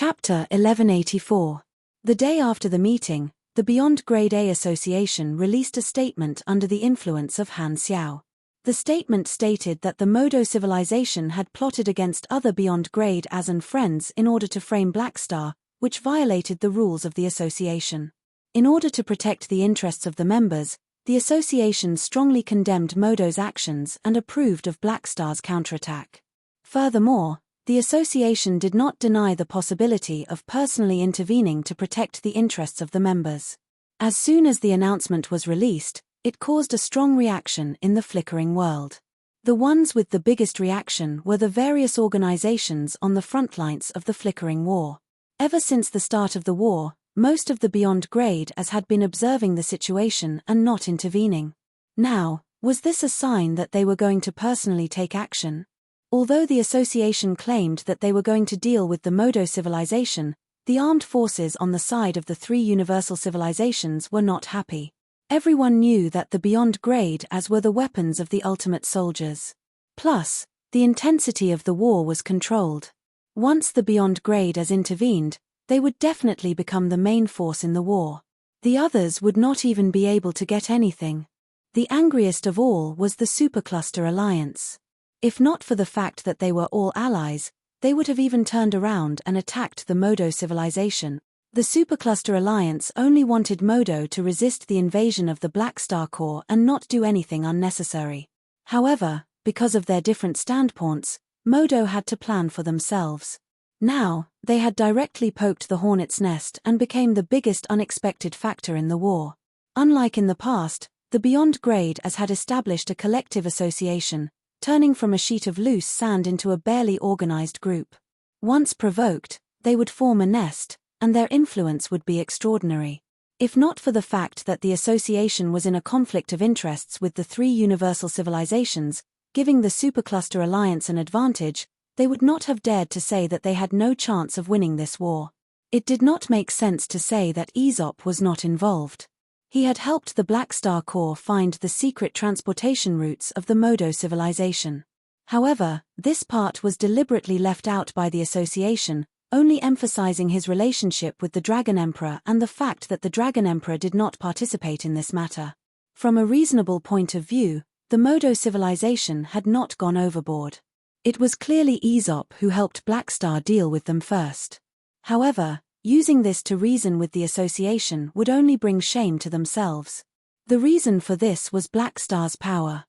Chapter 1184. The day after the meeting, the Beyond Grade A Association released a statement under the influence of Han Xiao. The statement stated that the Modo civilization had plotted against other Beyond Grade As and friends in order to frame Blackstar, which violated the rules of the association. In order to protect the interests of the members, the association strongly condemned Modo's actions and approved of Blackstar's counterattack. Furthermore, the association did not deny the possibility of personally intervening to protect the interests of the members. As soon as the announcement was released, it caused a strong reaction in the flickering world. The ones with the biggest reaction were the various organizations on the front lines of the flickering war. Ever since the start of the war, most of the Beyond Grade As had been observing the situation and not intervening. Now, was this a sign that they were going to personally take action? Although the association claimed that they were going to deal with the Modo civilization, the armed forces on the side of the three universal civilizations were not happy. Everyone knew that the Beyond Grade As were the weapons of the ultimate soldiers. Plus, the intensity of the war was controlled. Once the Beyond Grade As intervened, they would definitely become the main force in the war. The others would not even be able to get anything. The angriest of all was the Supercluster Alliance. If not for the fact that they were all allies, they would have even turned around and attacked the Modo civilization. The Supercluster Alliance only wanted Modo to resist the invasion of the Blackstar Core and not do anything unnecessary. However, because of their different standpoints, Modo had to plan for themselves. Now, they had directly poked the hornet's nest and became the biggest unexpected factor in the war. Unlike in the past, the Beyond Grade As had established a collective association, turning from a sheet of loose sand into a barely organized group. Once provoked, they would form a nest, and their influence would be extraordinary. If not for the fact that the association was in a conflict of interests with the three universal civilizations, giving the Supercluster Alliance an advantage, they would not have dared to say that they had no chance of winning this war. It did not make sense to say that Aesop was not involved. He had helped the Blackstar Core find the secret transportation routes of the Modo civilization. However, this part was deliberately left out by the association, only emphasizing his relationship with the Dragon Emperor and the fact that the Dragon Emperor did not participate in this matter. From a reasonable point of view, the Modo civilization had not gone overboard. It was clearly Aesop who helped Blackstar deal with them first. However, using this to reason with the association would only bring shame to themselves. The reason for this was Blackstar's power.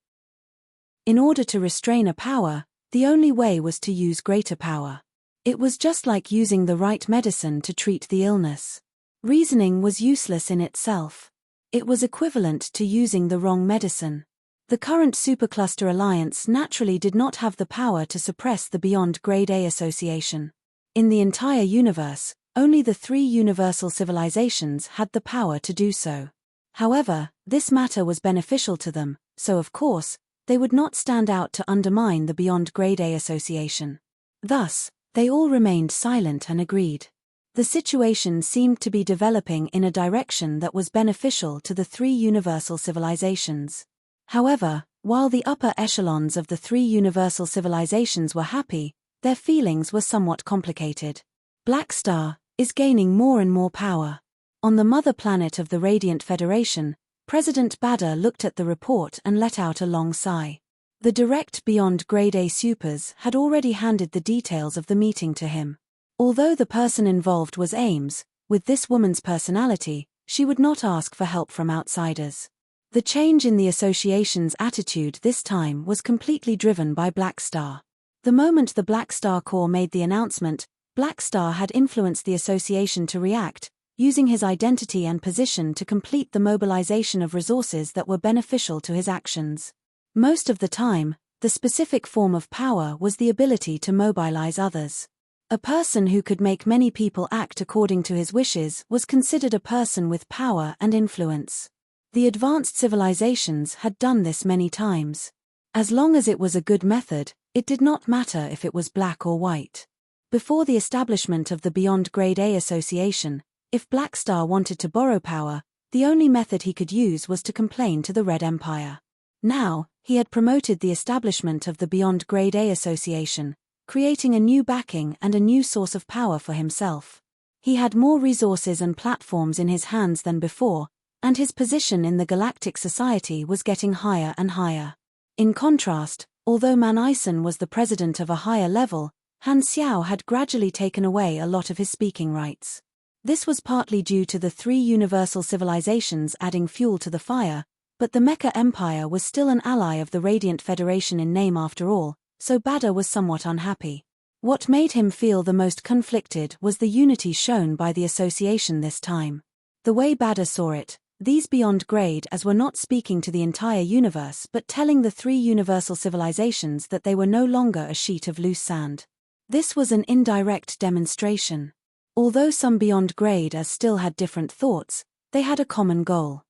In order to restrain a power, the only way was to use greater power. It was just like using the right medicine to treat the illness. Reasoning was useless in itself. It was equivalent to using the wrong medicine. The current Supercluster Alliance naturally did not have the power to suppress the Beyond Grade A Association. In the entire universe, only the three universal civilizations had the power to do so. However, this matter was beneficial to them, so of course, they would not stand out to undermine the Beyond Grade A Association. Thus, they all remained silent and agreed. The situation seemed to be developing in a direction that was beneficial to the three universal civilizations. However, while the upper echelons of the three universal civilizations were happy, their feelings were somewhat complicated. Blackstar is gaining more and more power. On the mother planet of the Radiant Federation, President Badder looked at the report and let out a long sigh. The direct Beyond Grade A Supers had already handed the details of the meeting to him. Although the person involved was Ames, with this woman's personality, she would not ask for help from outsiders. The change in the association's attitude this time was completely driven by Blackstar. The moment the Blackstar Core made the announcement, Blackstar had influenced the association to react, using his identity and position to complete the mobilization of resources that were beneficial to his actions. Most of the time, the specific form of power was the ability to mobilize others. A person who could make many people act according to his wishes was considered a person with power and influence. The advanced civilizations had done this many times. As long as it was a good method, it did not matter if it was black or white. Before the establishment of the Beyond Grade A Association, if Blackstar wanted to borrow power, the only method he could use was to complain to the Red Empire. Now, he had promoted the establishment of the Beyond Grade A Association, creating a new backing and a new source of power for himself. He had more resources and platforms in his hands than before, and his position in the galactic society was getting higher and higher. In contrast, although Man Ison was the president of a higher level, Han Xiao had gradually taken away a lot of his speaking rights. This was partly due to the three universal civilizations adding fuel to the fire, but the Mecha Empire was still an ally of the Radiant Federation in name after all, so Bada was somewhat unhappy. What made him feel the most conflicted was the unity shown by the association this time. The way Bada saw it, these beyond grade as were not speaking to the entire universe but telling the three universal civilizations that they were no longer a sheet of loose sand. This was an indirect demonstration. Although some beyond grade as still had different thoughts, they had a common goal.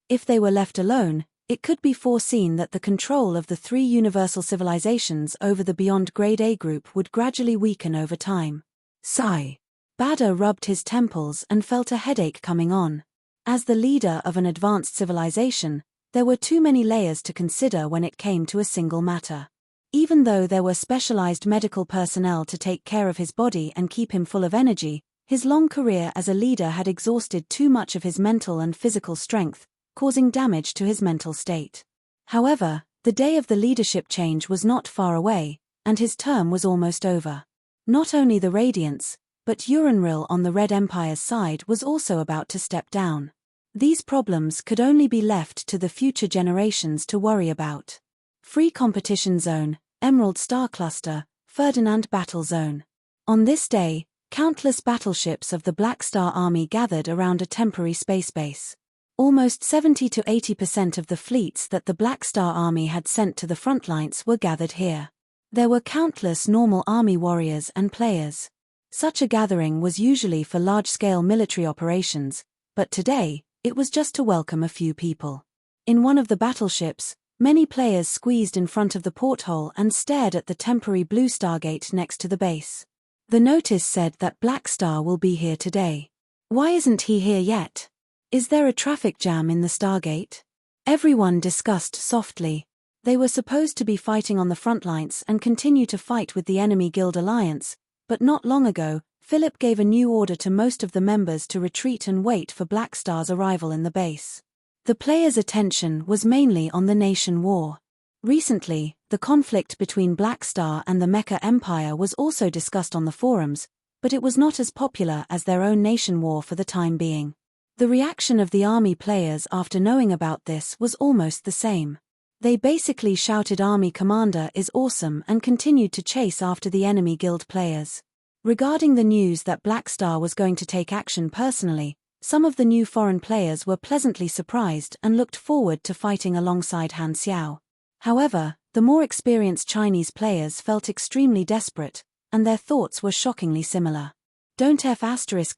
If they were left alone, it could be foreseen that the control of the three universal civilizations over the beyond grade A group would gradually weaken over time. Sigh. Bada rubbed his temples and felt a headache coming on. As the leader of an advanced civilization, there were too many layers to consider when it came to a single matter. Even though there were specialized medical personnel to take care of his body and keep him full of energy, his long career as a leader had exhausted too much of his mental and physical strength, causing damage to his mental state. However, the day of the leadership change was not far away, and his term was almost over. Not only the Radiance, but Uranril on the Red Empire's side was also about to step down. These problems could only be left to the future generations to worry about. Free Competition Zone, Emerald Star Cluster, Ferdinand Battle Zone. On this day, countless battleships of the Black Star Army gathered around a temporary space base. Almost 70 to 80% of the fleets that the Black Star Army had sent to the front lines were gathered here. There were countless normal army warriors and players. Such a gathering was usually for large-scale military operations, but today, it was just to welcome a few people. In one of the battleships, many players squeezed in front of the porthole and stared at the temporary blue stargate next to the base. The notice said that Black Star will be here today. Why isn't he here yet? Is there a traffic jam in the stargate? Everyone discussed softly. They were supposed to be fighting on the front lines and continue to fight with the enemy guild alliance, but not long ago, Philip gave a new order to most of the members to retreat and wait for Black Star's arrival in the base. The players' attention was mainly on the nation war. Recently, the conflict between Black Star and the Mecha Empire was also discussed on the forums, but it was not as popular as their own nation war for the time being. The reaction of the army players after knowing about this was almost the same. They basically shouted "Army Commander is awesome" and continued to chase after the enemy guild players. Regarding the news that Black Star was going to take action personally, some of the new foreign players were pleasantly surprised and looked forward to fighting alongside Han Xiao. However, the more experienced Chinese players felt extremely desperate, and their thoughts were shockingly similar. "Don't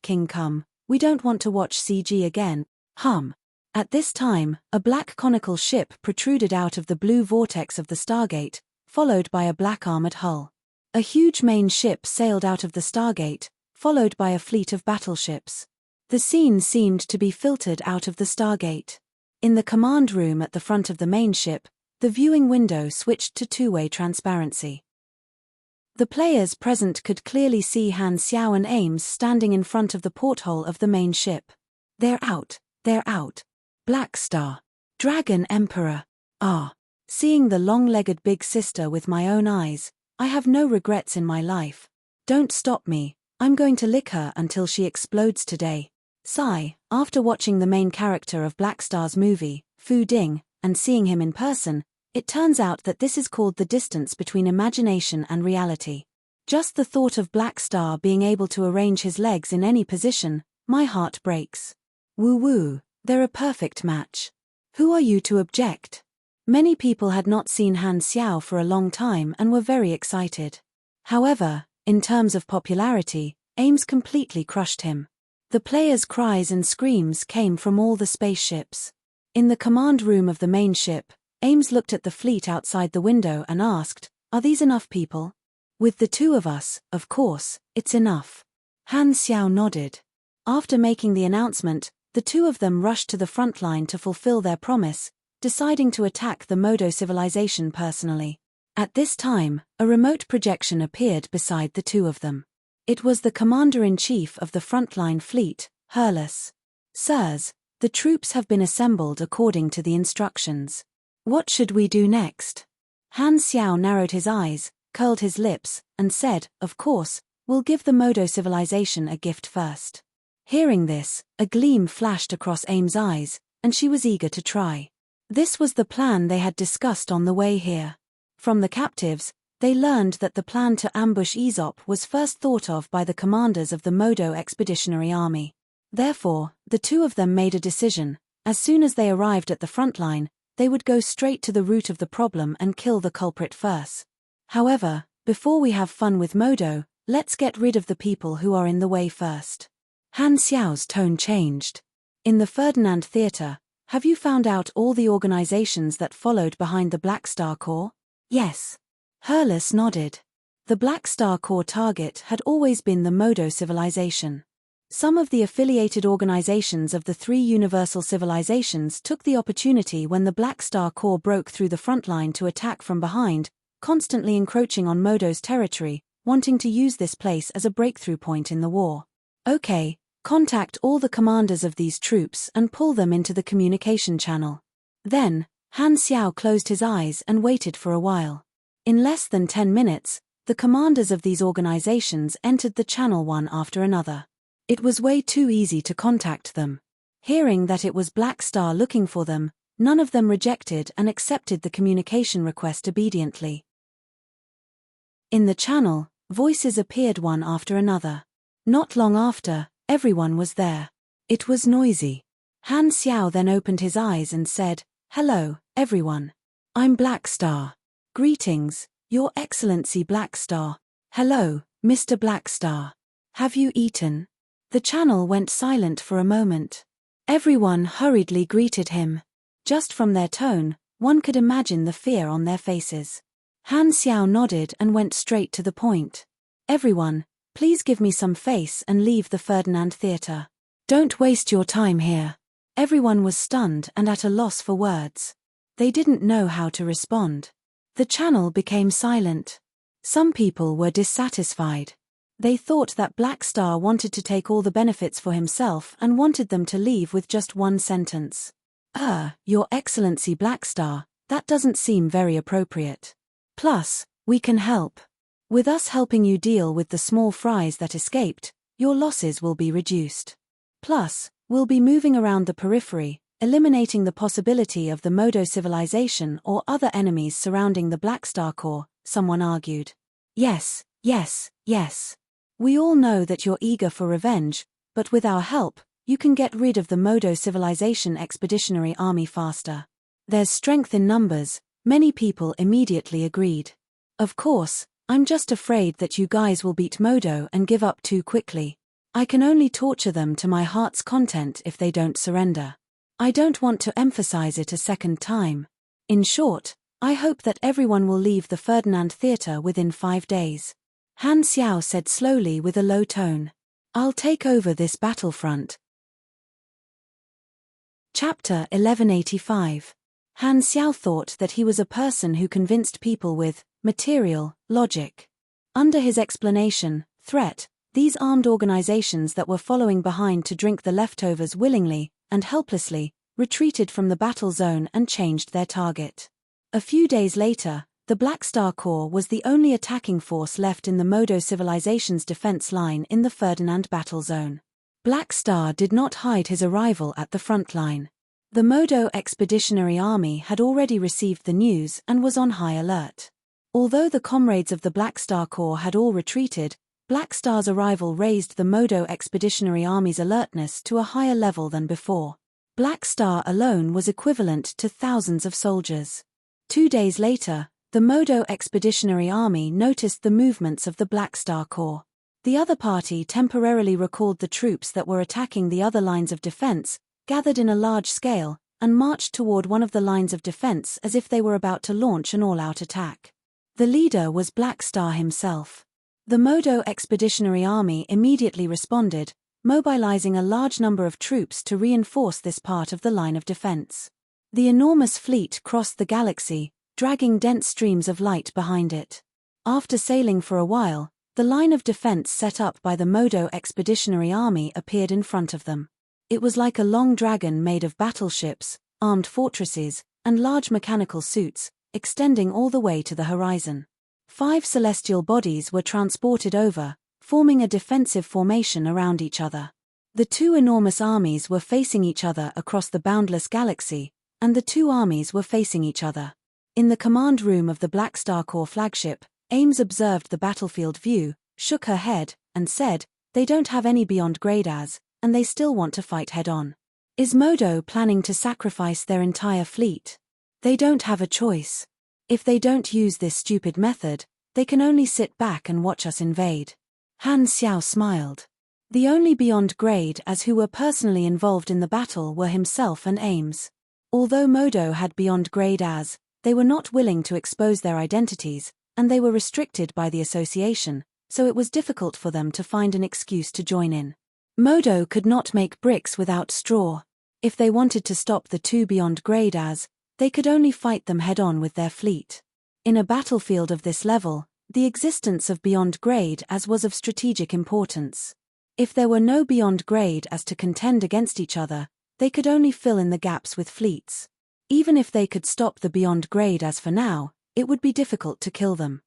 King come, we don't want to watch CG again, hum." At this time, a black conical ship protruded out of the blue vortex of the Stargate, followed by a black armored hull. A huge main ship sailed out of the Stargate, followed by a fleet of battleships. The scene seemed to be filtered out of the Stargate. In the command room at the front of the main ship, the viewing window switched to two-way transparency. The players present could clearly see Han Xiao and Ames standing in front of the porthole of the main ship. They're out. Black Star. Dragon Emperor. Seeing the long-legged big sister with my own eyes, I have no regrets in my life. Don't stop me, I'm going to lick her until she explodes today. Sigh. After watching the main character of Black Star's movie, Fu Ding, and seeing him in person, it turns out that this is called the distance between imagination and reality. Just the thought of Black Star being able to arrange his legs in any position, my heart breaks. Woo-woo, they're a perfect match. Who are you to object? Many people had not seen Han Xiao for a long time and were very excited. However, in terms of popularity, Ames completely crushed him. The players' cries and screams came from all the spaceships. In the command room of the main ship, Ames looked at the fleet outside the window and asked, "Are these enough people?" "With the two of us, of course, it's enough." Han Xiao nodded. After making the announcement, the two of them rushed to the front line to fulfill their promise, deciding to attack the Modo civilization personally. At this time, a remote projection appeared beside the two of them. It was the commander-in-chief of the frontline fleet, Hurlus. "Sirs, the troops have been assembled according to the instructions. What should we do next?" Han Xiao narrowed his eyes, curled his lips, and said, "Of course, we'll give the Modo civilization a gift first." Hearing this, a gleam flashed across Aim's eyes, and she was eager to try. This was the plan they had discussed on the way here. From the captives, they learned that the plan to ambush Aesop was first thought of by the commanders of the Modo Expeditionary Army. Therefore, the two of them made a decision: as soon as they arrived at the front line, they would go straight to the root of the problem and kill the culprit first. However, before we have fun with Modo, let's get rid of the people who are in the way first. Han Xiao's tone changed. "In the Ferdinand Theatre, have you found out all the organizations that followed behind the Black Star Corps?" "Yes." Hurlus nodded. The Black Star Corps target had always been the Modo civilization. Some of the affiliated organizations of the three universal civilizations took the opportunity when the Black Star Corps broke through the front line to attack from behind, constantly encroaching on Modo's territory, wanting to use this place as a breakthrough point in the war. "Okay, contact all the commanders of these troops and pull them into the communication channel." Then, Han Xiao closed his eyes and waited for a while. In less than 10 minutes, the commanders of these organizations entered the channel one after another. It was way too easy to contact them. Hearing that it was Black Star looking for them, none of them rejected and accepted the communication request obediently. In the channel, voices appeared one after another. Not long after, everyone was there. It was noisy. Han Xiao then opened his eyes and said, "Hello, everyone. I'm Black Star. Greetings, Your Excellency Black Star. Hello, Mr. Black Star. Have you eaten?" The channel went silent for a moment. Everyone hurriedly greeted him. Just from their tone, one could imagine the fear on their faces. Han Xiao nodded and went straight to the point. "Everyone, please give me some face and leave the Ferdinand Theatre. Don't waste your time here." Everyone was stunned and at a loss for words. They didn't know how to respond. The channel became silent. Some people were dissatisfied. They thought that Black Star wanted to take all the benefits for himself and wanted them to leave with just one sentence. Your Excellency Black Star, that doesn't seem very appropriate. Plus, we can help. With us helping you deal with the small fries that escaped, your losses will be reduced. Plus, we'll be moving around the periphery, eliminating the possibility of the Modo civilization or other enemies surrounding the Black Star Corps, someone argued. Yes. We all know that you're eager for revenge, but with our help, you can get rid of the Modo Civilization Expeditionary Army faster. There's strength in numbers, many people immediately agreed. Of course, I'm just afraid that you guys will beat Modo and give up too quickly. I can only torture them to my heart's content if they don't surrender. I don't want to emphasize it a second time. In short, I hope that everyone will leave the Ferdinand Theatre within 5 days. Han Xiao said slowly with a low tone. "I'll take over this battlefront." Chapter 1185. Han Xiao thought that he was a person who convinced people with material logic. Under his explanation, threat, these armed organizations that were following behind to drink the leftovers willingly and helplessly retreated from the battle zone and changed their target. A few days later, the Black Star Corps was the only attacking force left in the Modo civilization's defense line in the Ferdinand battle zone. Black Star did not hide his arrival at the front line. The Modo Expeditionary Army had already received the news and was on high alert. Although the comrades of the Black Star Corps had all retreated, Black Star's arrival raised the Modo Expeditionary Army's alertness to a higher level than before. Black Star alone was equivalent to thousands of soldiers. 2 days later, the Modo Expeditionary Army noticed the movements of the Black Star Corps. The other party temporarily recalled the troops that were attacking the other lines of defense, gathered in a large scale, and marched toward one of the lines of defense as if they were about to launch an all-out attack. The leader was Black Star himself. The Modo Expeditionary Army immediately responded, mobilizing a large number of troops to reinforce this part of the line of defense. The enormous fleet crossed the galaxy, dragging dense streams of light behind it. After sailing for a while, the line of defense set up by the Modo Expeditionary Army appeared in front of them. It was like a long dragon made of battleships, armed fortresses, and large mechanical suits, extending all the way to the horizon. 5 celestial bodies were transported over, forming a defensive formation around each other. The 2 enormous armies were facing each other across the boundless galaxy, and the 2 armies were facing each other. In the command room of the Black Star Corps flagship, Ames observed the battlefield view, shook her head, and said, "They don't have any beyond grade as, and they still want to fight head-on. Is Modo planning to sacrifice their entire fleet? They don't have a choice. If they don't use this stupid method, they can only sit back and watch us invade." Han Xiao smiled. The only beyond grade as who were personally involved in the battle were himself and Ames. Although Modo had beyond grade as, they were not willing to expose their identities, and they were restricted by the association, so it was difficult for them to find an excuse to join in. Modo could not make bricks without straw. If they wanted to stop the 2 beyond grade as, they could only fight them head-on with their fleet. In a battlefield of this level, the existence of beyond grade as was of strategic importance. If there were no beyond grade as to contend against each other, they could only fill in the gaps with fleets. Even if they could stop the beyond grade as for now, it would be difficult to kill them.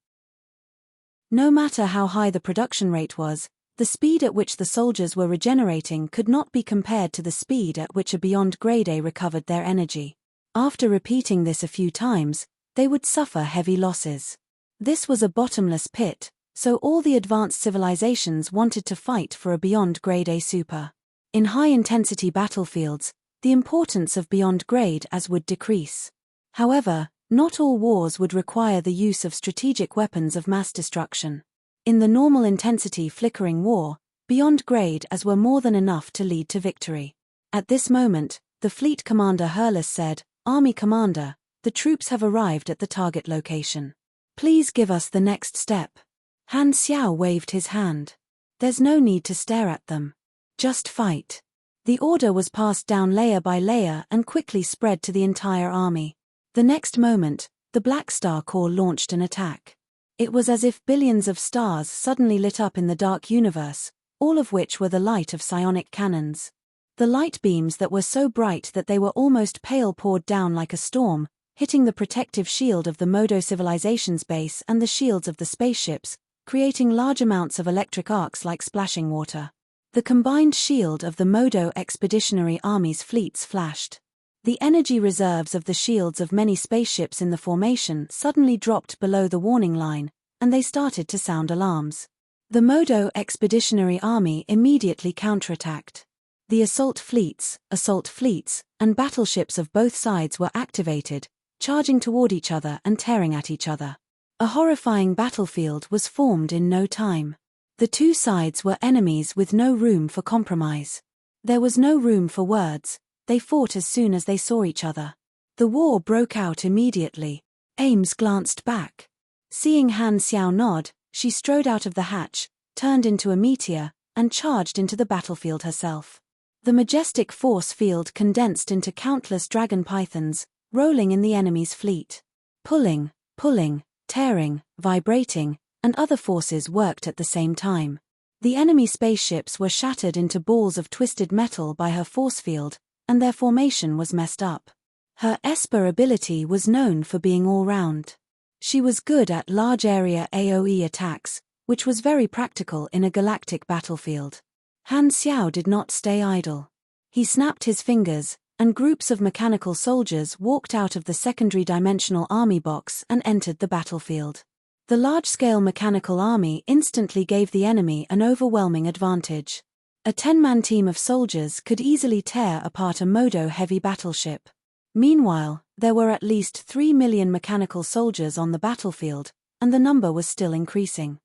No matter how high the production rate was, the speed at which the soldiers were regenerating could not be compared to the speed at which a beyond grade A recovered their energy. After repeating this a few times, they would suffer heavy losses. This was a bottomless pit, so all the advanced civilizations wanted to fight for a beyond grade A super. In high-intensity battlefields, the importance of beyond grade as would decrease. However, not all wars would require the use of strategic weapons of mass destruction. In the normal intensity flickering war, beyond grade as were more than enough to lead to victory. At this moment, the fleet commander Hurlus said, "Army commander, the troops have arrived at the target location. Please give us the next step." Han Xiao waved his hand. "There's no need to stare at them. Just fight." The order was passed down layer by layer and quickly spread to the entire army. The next moment, the Black Star Corps launched an attack. It was as if billions of stars suddenly lit up in the dark universe, all of which were the light of psionic cannons. The light beams that were so bright that they were almost pale poured down like a storm, hitting the protective shield of the Modo civilization's base and the shields of the spaceships, creating large amounts of electric arcs like splashing water. The combined shield of the Modo Expeditionary Army's fleets flashed. The energy reserves of the shields of many spaceships in the formation suddenly dropped below the warning line, and they started to sound alarms. The Modo Expeditionary Army immediately counterattacked. The assault fleets, and battleships of both sides were activated, charging toward each other and tearing at each other. A horrifying battlefield was formed in no time. The 2 sides were enemies with no room for compromise. There was no room for words. They fought as soon as they saw each other. The war broke out immediately. Ames glanced back. Seeing Han Xiao nod, she strode out of the hatch, turned into a meteor, and charged into the battlefield herself. The majestic force field condensed into countless dragon pythons, rolling in the enemy's fleet. Pulling, tearing, vibrating, and other forces worked at the same time. The enemy spaceships were shattered into balls of twisted metal by her force field, and their formation was messed up. Her Esper ability was known for being all-round. She was good at large-area AoE attacks, which was very practical in a galactic battlefield. Han Xiao did not stay idle. He snapped his fingers, and groups of mechanical soldiers walked out of the secondary dimensional army box and entered the battlefield. The large-scale mechanical army instantly gave the enemy an overwhelming advantage. A 10-man team of soldiers could easily tear apart a Modo heavy battleship. Meanwhile, there were at least 3 million mechanical soldiers on the battlefield, and the number was still increasing.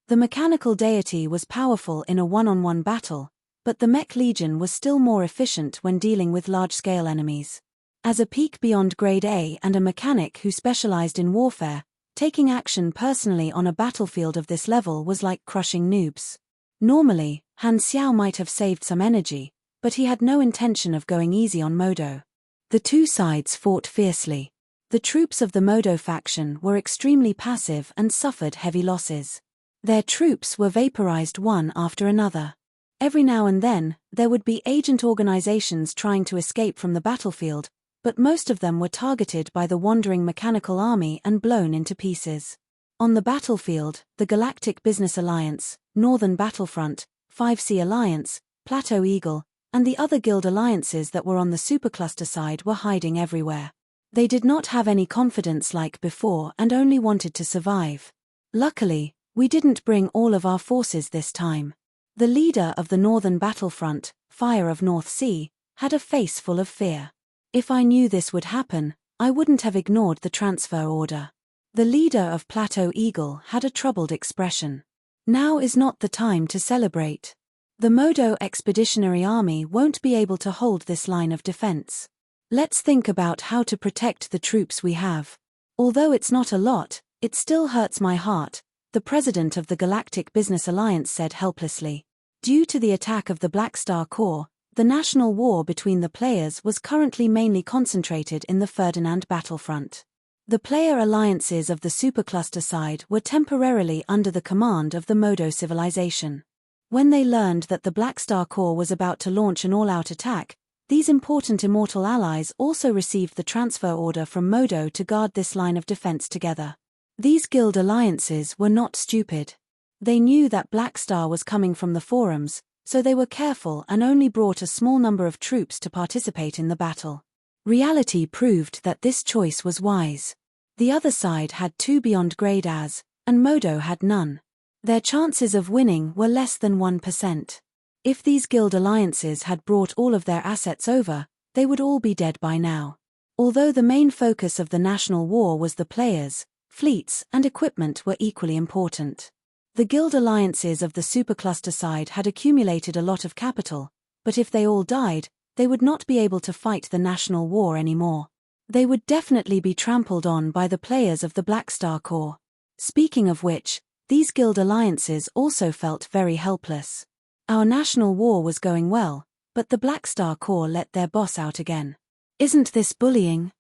The mechanical deity was powerful in a one-on-one battle, but the Mech Legion was still more efficient when dealing with large-scale enemies. As a peak beyond grade A and a mechanic who specialized in warfare, taking action personally on a battlefield of this level was like crushing noobs. Normally, Han Xiao might have saved some energy, but he had no intention of going easy on Modo. The 2 sides fought fiercely. The troops of the Modo faction were extremely passive and suffered heavy losses. Their troops were vaporized one after another. Every now and then, there would be agent organizations trying to escape from the battlefield, but most of them were targeted by the wandering mechanical army and blown into pieces. On the battlefield, the Galactic Business Alliance, Northern Battlefront, 5C Alliance, Plateau Eagle, and the other guild alliances that were on the supercluster side were hiding everywhere. They did not have any confidence like before and only wanted to survive. Luckily, we didn't bring all of our forces this time. The leader of the Northern Battlefront, Fire of North Sea, had a face full of fear. If I knew this would happen, I wouldn't have ignored the transfer order. The leader of Plateau Eagle had a troubled expression. Now is not the time to celebrate. The Modo Expeditionary Army won't be able to hold this line of defense. Let's think about how to protect the troops we have. Although it's not a lot, it still hurts my heart, the president of the Galactic Business Alliance said helplessly. Due to the attack of the Black Star Corps, the national war between the players was currently mainly concentrated in the Ferdinand battlefront. The player alliances of the supercluster side were temporarily under the command of the Modo civilization. When they learned that the Black Star Corps was about to launch an all-out attack, these important immortal allies also received the transfer order from Modo to guard this line of defense together. These guild alliances were not stupid. They knew that Black Star was coming from the forums, so they were careful and only brought a small number of troops to participate in the battle. Reality proved that this choice was wise. The other side had 2 beyond grade as, and Modo had none. Their chances of winning were less than 1%. If these guild alliances had brought all of their assets over, they would all be dead by now. Although the main focus of the national war was the players, fleets and equipment were equally important. The guild alliances of the supercluster side had accumulated a lot of capital, but if they all died, they would not be able to fight the national war anymore. They would definitely be trampled on by the players of the Black Star Corps. Speaking of which, these guild alliances also felt very helpless. Our national war was going well, but the Black Star Corps let their boss out again. Isn't this bullying?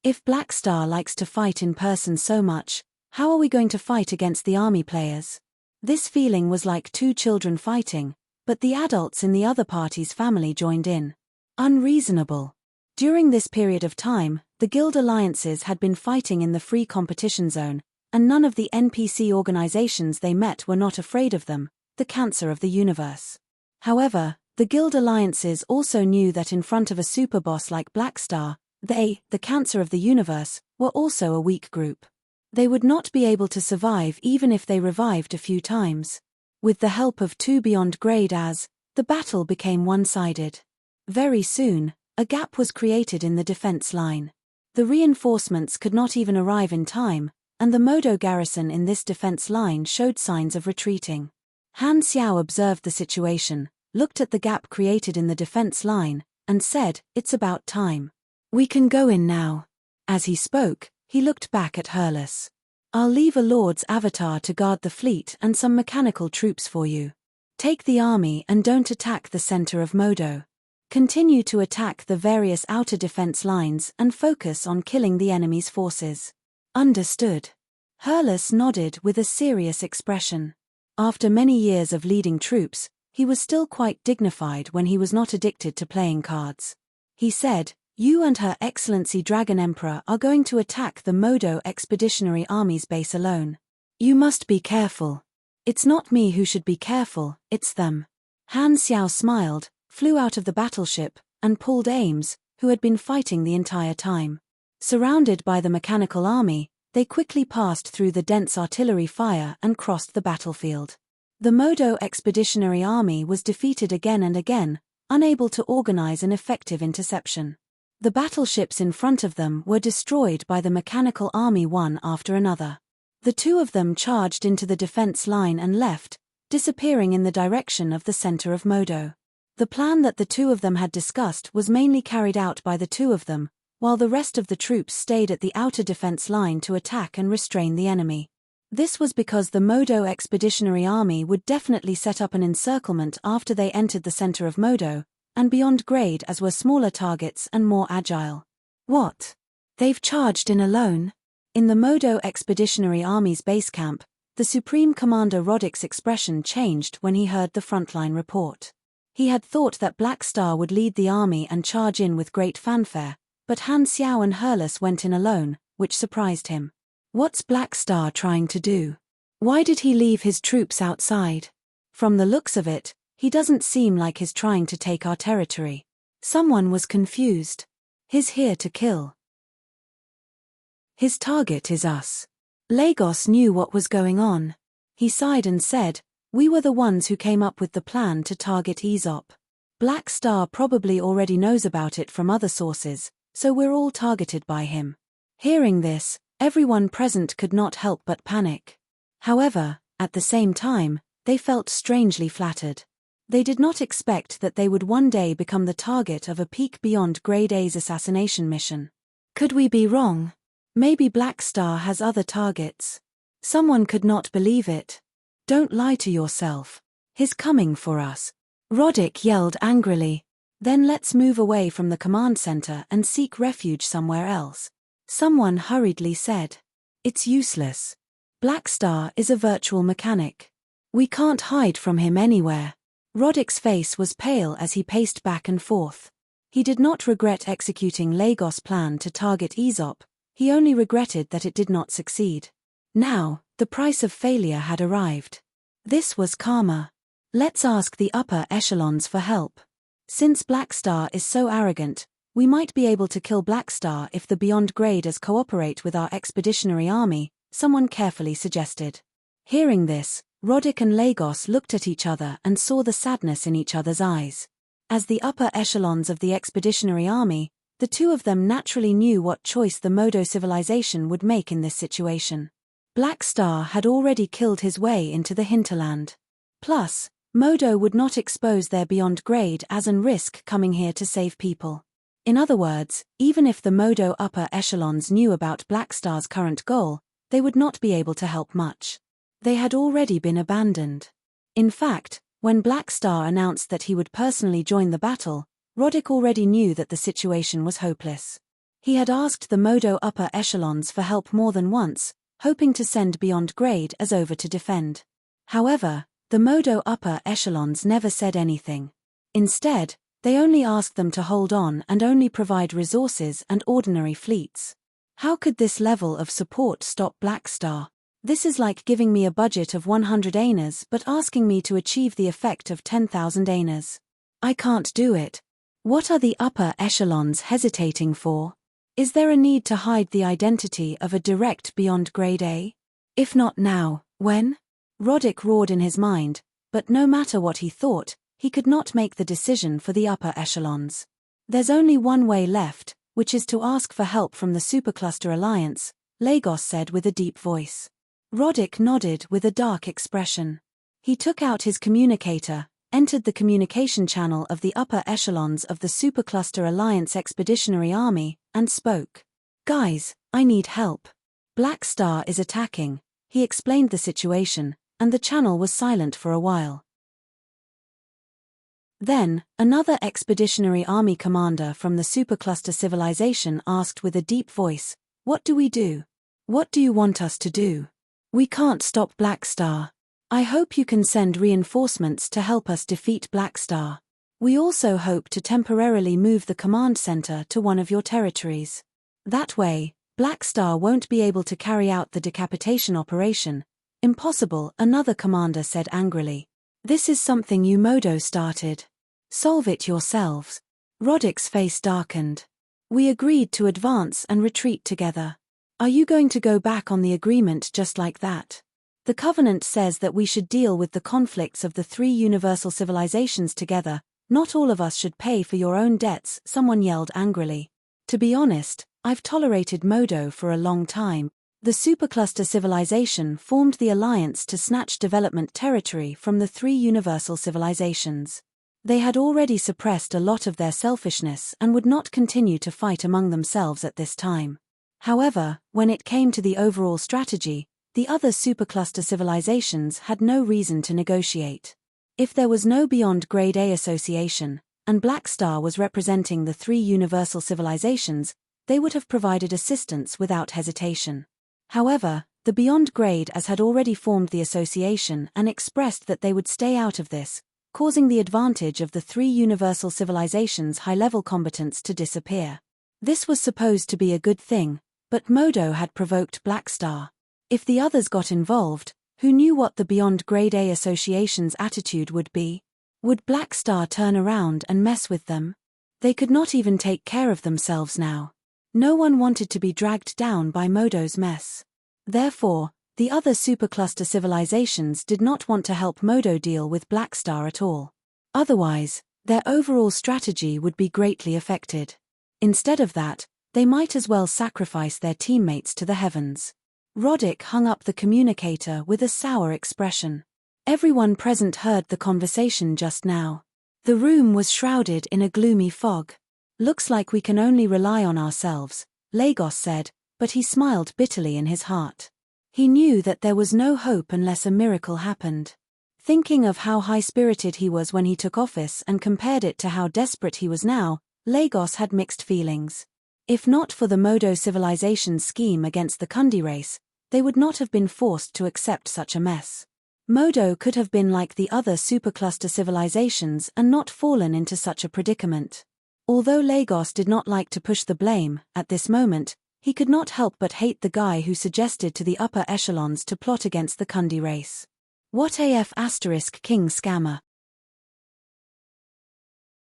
If Black Star likes to fight in person so much, how are we going to fight against the army players? This feeling was like 2 children fighting, but the adults in the other party's family joined in. Unreasonable. During this period of time, the guild alliances had been fighting in the free competition zone, and none of the NPC organizations they met were not afraid of them, the cancer of the universe. However, the guild alliances also knew that in front of a superboss like Black Star, they, the cancer of the universe, were also a weak group. They would not be able to survive even if they revived a few times. With the help of 2 beyond grade as, the battle became one-sided. Very soon, a gap was created in the defense line. The reinforcements could not even arrive in time, and the Modo garrison in this defense line showed signs of retreating. Han Xiao observed the situation, looked at the gap created in the defense line, and said, "It's about time. We can go in now." As he spoke, he looked back at Hurlus. "I'll leave a Lord's avatar to guard the fleet and some mechanical troops for you. Take the army and don't attack the center of Modo. Continue to attack the various outer defense lines and focus on killing the enemy's forces." Understood. Hurlus nodded with a serious expression. After many years of leading troops, he was still quite dignified when he was not addicted to playing cards. He said, "You and Her Excellency Dragon Emperor are going to attack the Modo Expeditionary Army's base alone. You must be careful. It's not me who should be careful, it's them." Han Xiao smiled, flew out of the battleship, and pulled Ames, who had been fighting the entire time. Surrounded by the mechanical army, they quickly passed through the dense artillery fire and crossed the battlefield. The Modo Expeditionary Army was defeated again and again, unable to organize an effective interception. The battleships in front of them were destroyed by the mechanical army one after another. The 2 of them charged into the defense line and left, disappearing in the direction of the center of Modo. The plan that the 2 of them had discussed was mainly carried out by the 2 of them, while the rest of the troops stayed at the outer defense line to attack and restrain the enemy. This was because the Modo Expeditionary Army would definitely set up an encirclement after they entered the center of Modo, and beyond grade as were smaller targets and more agile. What? They've charged in alone? In the Modo Expeditionary Army's base camp, the Supreme Commander Roddick's expression changed when he heard the frontline report. He had thought that Black Star would lead the army and charge in with great fanfare, but Han Xiao and Hurlus went in alone, which surprised him. What's Black Star trying to do? Why did he leave his troops outside? From the looks of it, he doesn't seem like he's trying to take our territory. Someone was confused. He's here to kill. His target is us. Lagos knew what was going on. He sighed and said, "We were the ones who came up with the plan to target Aesop. Black Star probably already knows about it from other sources, so we're all targeted by him." Hearing this, everyone present could not help but panic. However, at the same time, they felt strangely flattered. They did not expect that they would one day become the target of a peak beyond Grade A's assassination mission. Could we be wrong? Maybe Black Star has other targets. Someone could not believe it. Don't lie to yourself. He's coming for us. Roddick yelled angrily. Then let's move away from the command center and seek refuge somewhere else. Someone hurriedly said. It's useless. Black Star is a virtual mechanic. We can't hide from him anywhere. Roddick's face was pale as he paced back and forth. He did not regret executing Lagos' plan to target Aesop, he only regretted that it did not succeed. Now, the price of failure had arrived. This was karma. Let's ask the upper echelons for help. Since Black Star is so arrogant, we might be able to kill Black Star if the Beyond Graders cooperate with our expeditionary army, someone carefully suggested. Hearing this, Roddick and Lagos looked at each other and saw the sadness in each other's eyes. As the upper echelons of the expeditionary army, the two of them naturally knew what choice the Modo civilization would make in this situation. Black Star had already killed his way into the hinterland. Plus, Modo would not expose their Beyond Grade as and risk coming here to save people. In other words, even if the Modo upper echelons knew about Black Star's current goal, they would not be able to help much. They had already been abandoned. In fact, when Black Star announced that he would personally join the battle, Roddick already knew that the situation was hopeless. He had asked the Modo upper echelons for help more than once, hoping to send Beyond Grade as over to defend. However, the Modo upper echelons never said anything. Instead, they only asked them to hold on and only provide resources and ordinary fleets. How could this level of support stop Black Star? This is like giving me a budget of 100 aners but asking me to achieve the effect of 10,000 aners. I can't do it. What are the upper echelons hesitating for? Is there a need to hide the identity of a direct Beyond Grade A? If not now, when? Roddick roared in his mind, but no matter what he thought, he could not make the decision for the upper echelons. There's only one way left, which is to ask for help from the Supercluster Alliance, Lagos said with a deep voice. Roddick nodded with a dark expression. He took out his communicator, entered the communication channel of the upper echelons of the Supercluster Alliance Expeditionary Army, and spoke. Guys, I need help. Black Star is attacking. He explained the situation, and the channel was silent for a while. Then, another Expeditionary Army commander from the Supercluster civilization asked with a deep voice, "What do we do? What do you want us to do? We can't stop Black Star. I hope you can send reinforcements to help us defeat Black Star. We also hope to temporarily move the command center to one of your territories. That way, Black Star won't be able to carry out the decapitation operation." Impossible, another commander said angrily. This is something you Modo started. Solve it yourselves. Roddick's face darkened. We agreed to advance and retreat together. Are you going to go back on the agreement just like that? The Covenant says that we should deal with the conflicts of the three universal civilizations together. Not all of us should pay for your own debts, someone yelled angrily. To be honest, I've tolerated Modo for a long time. The Supercluster civilization formed the alliance to snatch development territory from the three universal civilizations. They had already suppressed a lot of their selfishness and would not continue to fight among themselves at this time. However, when it came to the overall strategy, the other Supercluster civilizations had no reason to negotiate. If there was no Beyond Grade A association, and Black Star was representing the three universal civilizations, they would have provided assistance without hesitation. However, the Beyond Grade As had already formed the association and expressed that they would stay out of this, causing the advantage of the three universal civilizations' high-level combatants to disappear. This was supposed to be a good thing, but Modo had provoked Black Star. If the others got involved, who knew what the Beyond Grade A Association's attitude would be? Would Black Star turn around and mess with them? They could not even take care of themselves now. No one wanted to be dragged down by Modo's mess. Therefore, the other supercluster civilizations did not want to help Modo deal with Black Star at all. Otherwise, their overall strategy would be greatly affected. Instead of that, they might as well sacrifice their teammates to the heavens. Roddick hung up the communicator with a sour expression. Everyone present heard the conversation just now. The room was shrouded in a gloomy fog. "Looks like we can only rely on ourselves," Lagos said, but he smiled bitterly in his heart. He knew that there was no hope unless a miracle happened. Thinking of how high-spirited he was when he took office and compared it to how desperate he was now, Lagos had mixed feelings. If not for the Modo civilization's scheme against the Kundi race, they would not have been forced to accept such a mess. Modo could have been like the other supercluster civilizations and not fallen into such a predicament. Although Lagos did not like to push the blame, at this moment, he could not help but hate the guy who suggested to the upper echelons to plot against the Kundi race. What AF * King Scammer.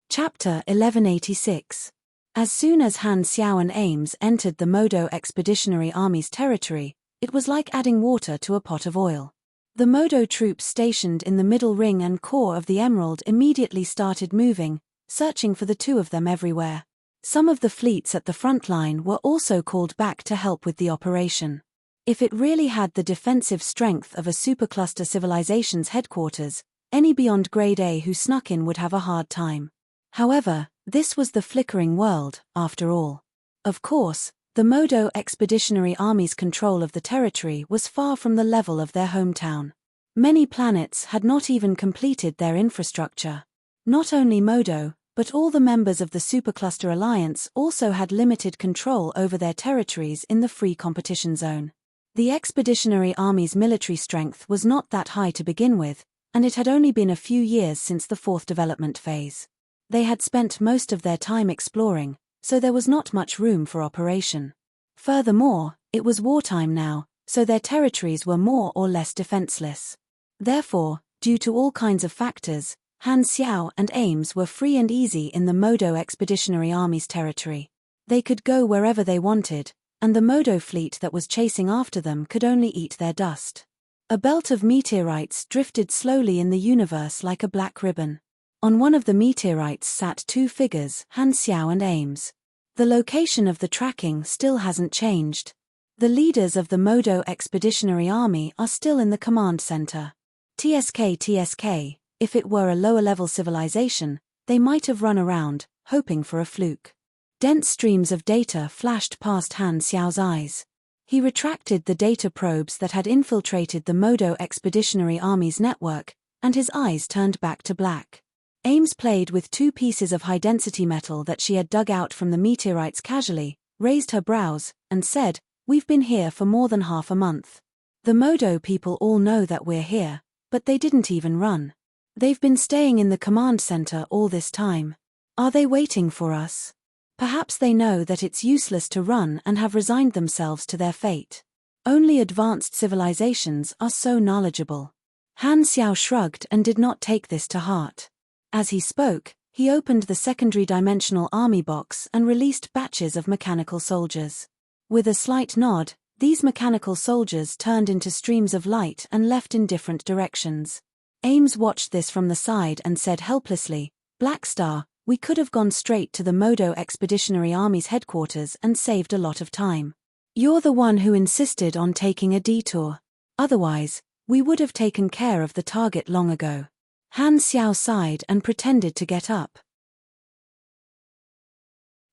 Chapter 1186. As soon as Han Xiao and Ames entered the Modo Expeditionary Army's territory, it was like adding water to a pot of oil. The Modo troops stationed in the middle ring and core of the Emerald immediately started moving, searching for the two of them everywhere. Some of the fleets at the front line were also called back to help with the operation. If it really had the defensive strength of a supercluster civilization's headquarters, any Beyond Grade A who snuck in would have a hard time. However, this was the flickering world, after all. Of course, the Modo Expeditionary Army's control of the territory was far from the level of their hometown. Many planets had not even completed their infrastructure. Not only Modo, but all the members of the Supercluster Alliance also had limited control over their territories in the free competition zone. The Expeditionary Army's military strength was not that high to begin with, and it had only been a few years since the fourth development phase. They had spent most of their time exploring, so there was not much room for operation. Furthermore, it was wartime now, so their territories were more or less defenseless. Therefore, due to all kinds of factors, Han Xiao and Ames were free and easy in the Modo Expeditionary Army's territory. They could go wherever they wanted, and the Modo fleet that was chasing after them could only eat their dust. A belt of meteorites drifted slowly in the universe like a black ribbon. On one of the meteorites sat two figures, Han Xiao and Ames. The location of the tracking still hasn't changed. The leaders of the Modo Expeditionary Army are still in the command center. TSK, if it were a lower-level civilization, they might have run around, hoping for a fluke. Dense streams of data flashed past Han Xiao's eyes. He retracted the data probes that had infiltrated the Modo Expeditionary Army's network, and his eyes turned back to black. Ames played with two pieces of high-density metal that she had dug out from the meteorites casually, raised her brows, and said, "We've been here for more than half a month. The Modo people all know that we're here, but they didn't even run. They've been staying in the command center all this time. Are they waiting for us? Perhaps they know that it's useless to run and have resigned themselves to their fate. Only advanced civilizations are so knowledgeable." Han Xiao shrugged and did not take this to heart. As he spoke, he opened the secondary dimensional army box and released batches of mechanical soldiers. With a slight nod, these mechanical soldiers turned into streams of light and left in different directions. Ames watched this from the side and said helplessly, "Black Star, we could have gone straight to the Modo Expeditionary Army's headquarters and saved a lot of time. You're the one who insisted on taking a detour. Otherwise, we would have taken care of the target long ago." Han Xiao sighed and pretended to get up.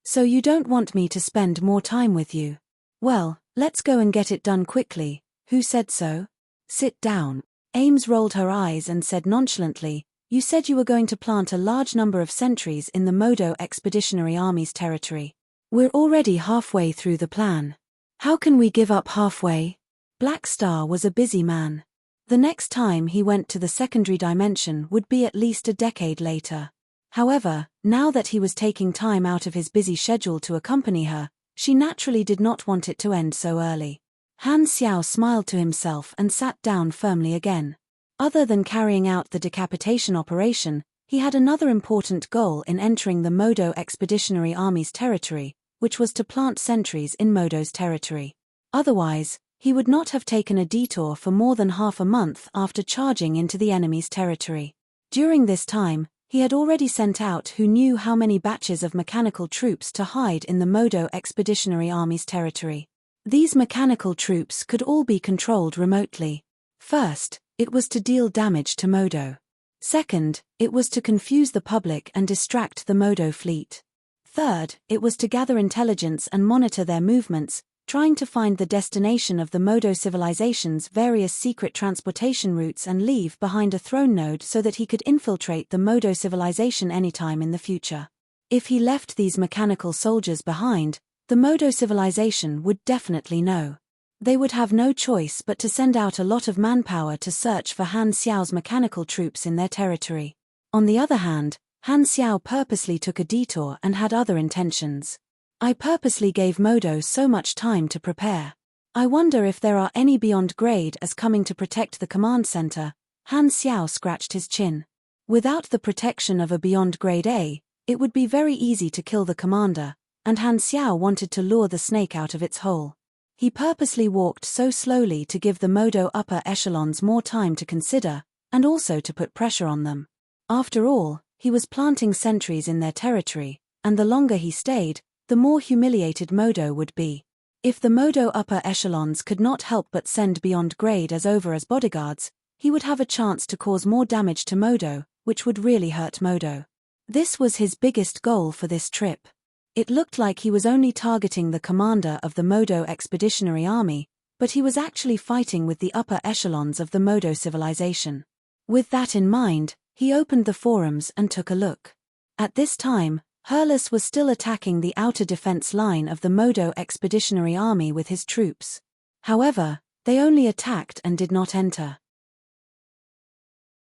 "So you don't want me to spend more time with you? Well, let's go and get it done quickly. Who said so? Sit down." Ames rolled her eyes and said nonchalantly, "You said you were going to plant a large number of sentries in the Modo Expeditionary Army's territory. We're already halfway through the plan. How can we give up halfway? Black Star was a busy man. The next time he went to the secondary dimension would be at least a decade later. However, now that he was taking time out of his busy schedule to accompany her, she naturally did not want it to end so early. Han Xiao smiled to himself and sat down firmly again. Other than carrying out the decapitation operation, he had another important goal in entering the Modo Expeditionary Army's territory, which was to plant sentries in Modo's territory. Otherwise, he would not have taken a detour for more than half a month after charging into the enemy's territory. During this time, he had already sent out who knew how many batches of mechanical troops to hide in the Modo Expeditionary Army's territory. These mechanical troops could all be controlled remotely. First, it was to deal damage to Modo. Second, it was to confuse the public and distract the Modo fleet. Third, it was to gather intelligence and monitor their movements, trying to find the destination of the Modo civilization's various secret transportation routes and leave behind a throne node so that he could infiltrate the Modo civilization anytime in the future. If he left these mechanical soldiers behind, the Modo civilization would definitely know. They would have no choice but to send out a lot of manpower to search for Han Xiao's mechanical troops in their territory. On the other hand, Han Xiao purposely took a detour and had other intentions. I purposely gave Modo so much time to prepare. I wonder if there are any beyond grade as coming to protect the command center. Han Xiao scratched his chin. Without the protection of a beyond grade A, it would be very easy to kill the commander, and Han Xiao wanted to lure the snake out of its hole. He purposely walked so slowly to give the Modo upper echelons more time to consider, and also to put pressure on them. After all, he was planting sentries in their territory, and the longer he stayed, the more humiliated Modo would be. If the Modo upper echelons could not help but send beyond grade as bodyguards, he would have a chance to cause more damage to Modo, which would really hurt Modo. This was his biggest goal for this trip. It looked like he was only targeting the commander of the Modo Expeditionary Army, but he was actually fighting with the upper echelons of the Modo civilization. With that in mind, he opened the forums and took a look. At this time, Hurlus was still attacking the outer defense line of the Modo Expeditionary Army with his troops. However, they only attacked and did not enter.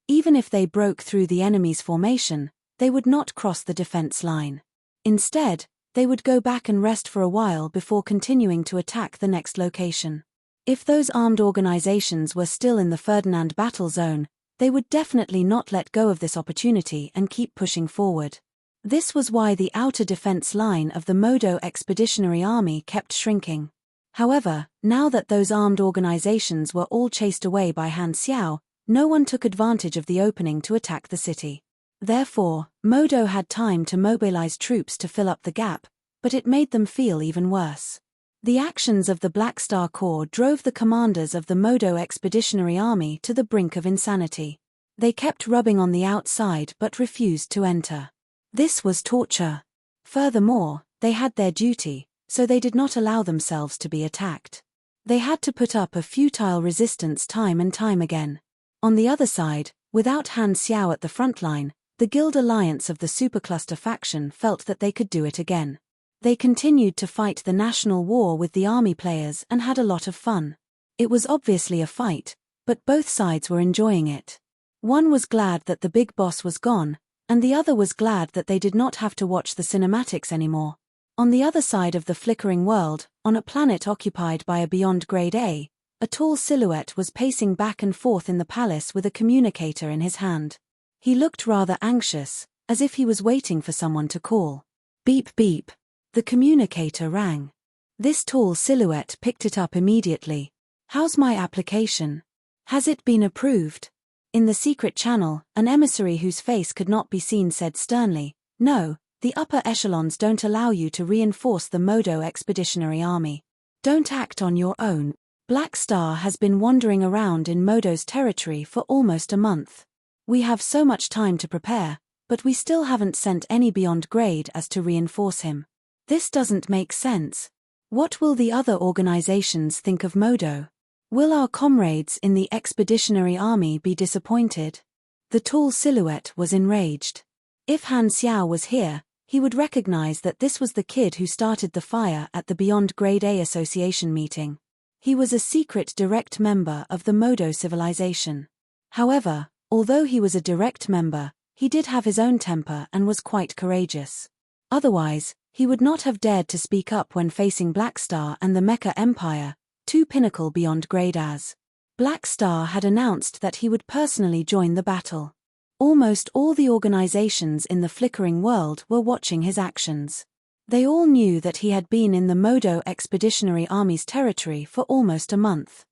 Even if they broke through the enemy's formation, they would not cross the defense line. Instead, they would go back and rest for a while before continuing to attack the next location. If those armed organizations were still in the Ferdinand battle zone, they would definitely not let go of this opportunity and keep pushing forward. This was why the outer defense line of the Modo Expeditionary Army kept shrinking. However, now that those armed organizations were all chased away by Han Xiao, no one took advantage of the opening to attack the city. Therefore, Modo had time to mobilize troops to fill up the gap, but it made them feel even worse. The actions of the Black Star Corps drove the commanders of the Modo Expeditionary Army to the brink of insanity. They kept rubbing on the outside but refused to enter. This was torture. Furthermore, they had their duty, so they did not allow themselves to be attacked. They had to put up a futile resistance time and time again. On the other side, without Han Xiao at the front line, the Guild Alliance of the Supercluster faction felt that they could do it again. They continued to fight the national war with the army players and had a lot of fun. It was obviously a fight, but both sides were enjoying it. One was glad that the big boss was gone, and the other was glad that they did not have to watch the cinematics anymore. On the other side of the flickering world, on a planet occupied by a beyond grade A tall silhouette was pacing back and forth in the palace with a communicator in his hand. He looked rather anxious, as if he was waiting for someone to call. Beep beep. The communicator rang. This tall silhouette picked it up immediately. How's my application? Has it been approved? In the secret channel, an emissary whose face could not be seen said sternly, "No, the upper echelons don't allow you to reinforce the Modo Expeditionary Army. Don't act on your own." Black Star has been wandering around in Modo's territory for almost a month. We have so much time to prepare, but we still haven't sent any beyond grade as to reinforce him. This doesn't make sense. What will the other organizations think of Modo? Will our comrades in the Expeditionary Army be disappointed? The tall silhouette was enraged. If Han Xiao was here, He would recognize that this was the kid who started the fire at the Beyond Grade A Association meeting. He was a secret direct member of the Modo civilization. However, although he was a direct member, he did have his own temper and was quite courageous. Otherwise, he would not have dared to speak up when facing Black Star and the Mecha Empire, two pinnacle Beyond Grade As. Black Star had announced that he would personally join the battle. Almost all the organizations in the flickering world were watching his actions. They all knew that he had been in the Modo Expeditionary Army's territory for almost a month.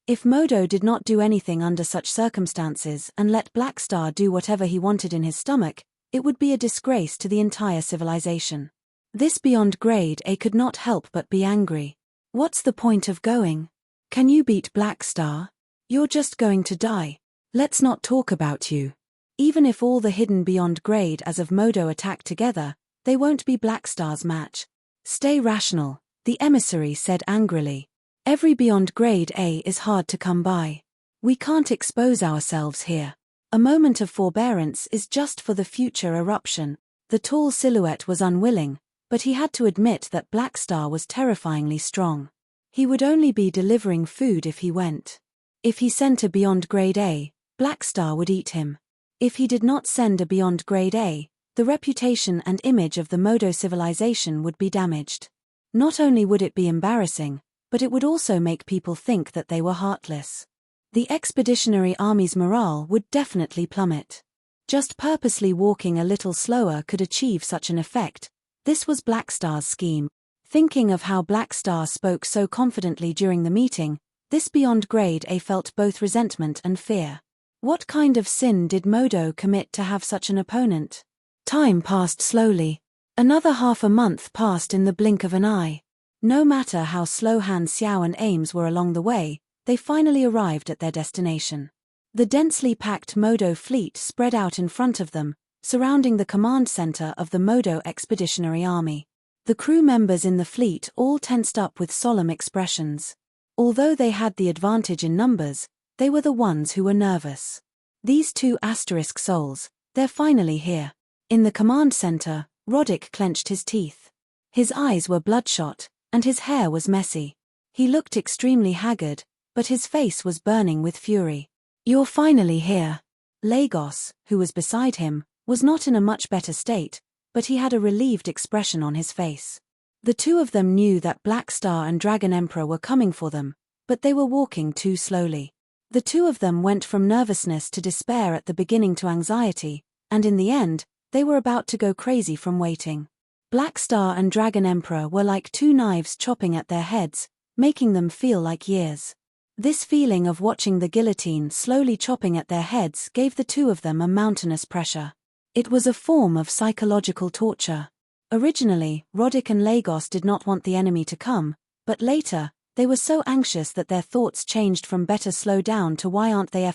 If Modo did not do anything under such circumstances and let Black Star do whatever he wanted in his stomach, it would be a disgrace to the entire civilization. This Beyond Grade A could not help but be angry. What's the point of going? Can you beat Black Star? You're just going to die. Let's not talk about you. Even if all the hidden Beyond Grade As of Modo attack together, they won't be Black Star's match. Stay rational, the emissary said angrily. Every Beyond Grade A is hard to come by. We can't expose ourselves here. A moment of forbearance is just for the future eruption. The tall silhouette was unwilling, but he had to admit that Black Star was terrifyingly strong. He would only be delivering food if he went. If he sent a Beyond Grade A, Black Star would eat him. If he did not send a Beyond Grade A, the reputation and image of the Modo civilization would be damaged. Not only would it be embarrassing, but it would also make people think that they were heartless. The Expeditionary Army's morale would definitely plummet. Just purposely walking a little slower could achieve such an effect. This was Black Star's scheme. Thinking of how Black Star spoke so confidently during the meeting, this Beyond Grade A felt both resentment and fear. What kind of sin did Modo commit to have such an opponent? Time passed slowly. Another half a month passed in the blink of an eye. No matter how slow Han Xiao and Ames were along the way, they finally arrived at their destination. The densely packed Modo fleet spread out in front of them, surrounding the command center of the Modo Expeditionary Army. The crew members in the fleet all tensed up with solemn expressions. Although they had the advantage in numbers, they were the ones who were nervous. These two asterisk souls, they're finally here. In the command center, Roddick clenched his teeth. His eyes were bloodshot, and his hair was messy. He looked extremely haggard, but his face was burning with fury. You're finally here. Lagos, who was beside him, was not in a much better state, but he had a relieved expression on his face. The two of them knew that Black Star and Dragon Emperor were coming for them, but they were walking too slowly. The two of them went from nervousness to despair at the beginning to anxiety, and in the end, they were about to go crazy from waiting. Black Star and Dragon Emperor were like two knives chopping at their heads, making them feel like years. This feeling of watching the guillotine slowly chopping at their heads gave the two of them a mountainous pressure. It was a form of psychological torture. Originally, Roddick and Lagos did not want the enemy to come, but later, they were so anxious that their thoughts changed from better slow down to why aren't they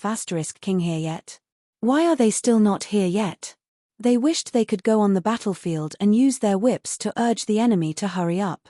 *king here yet? Why are they still not here yet? They wished they could go on the battlefield and use their whips to urge the enemy to hurry up.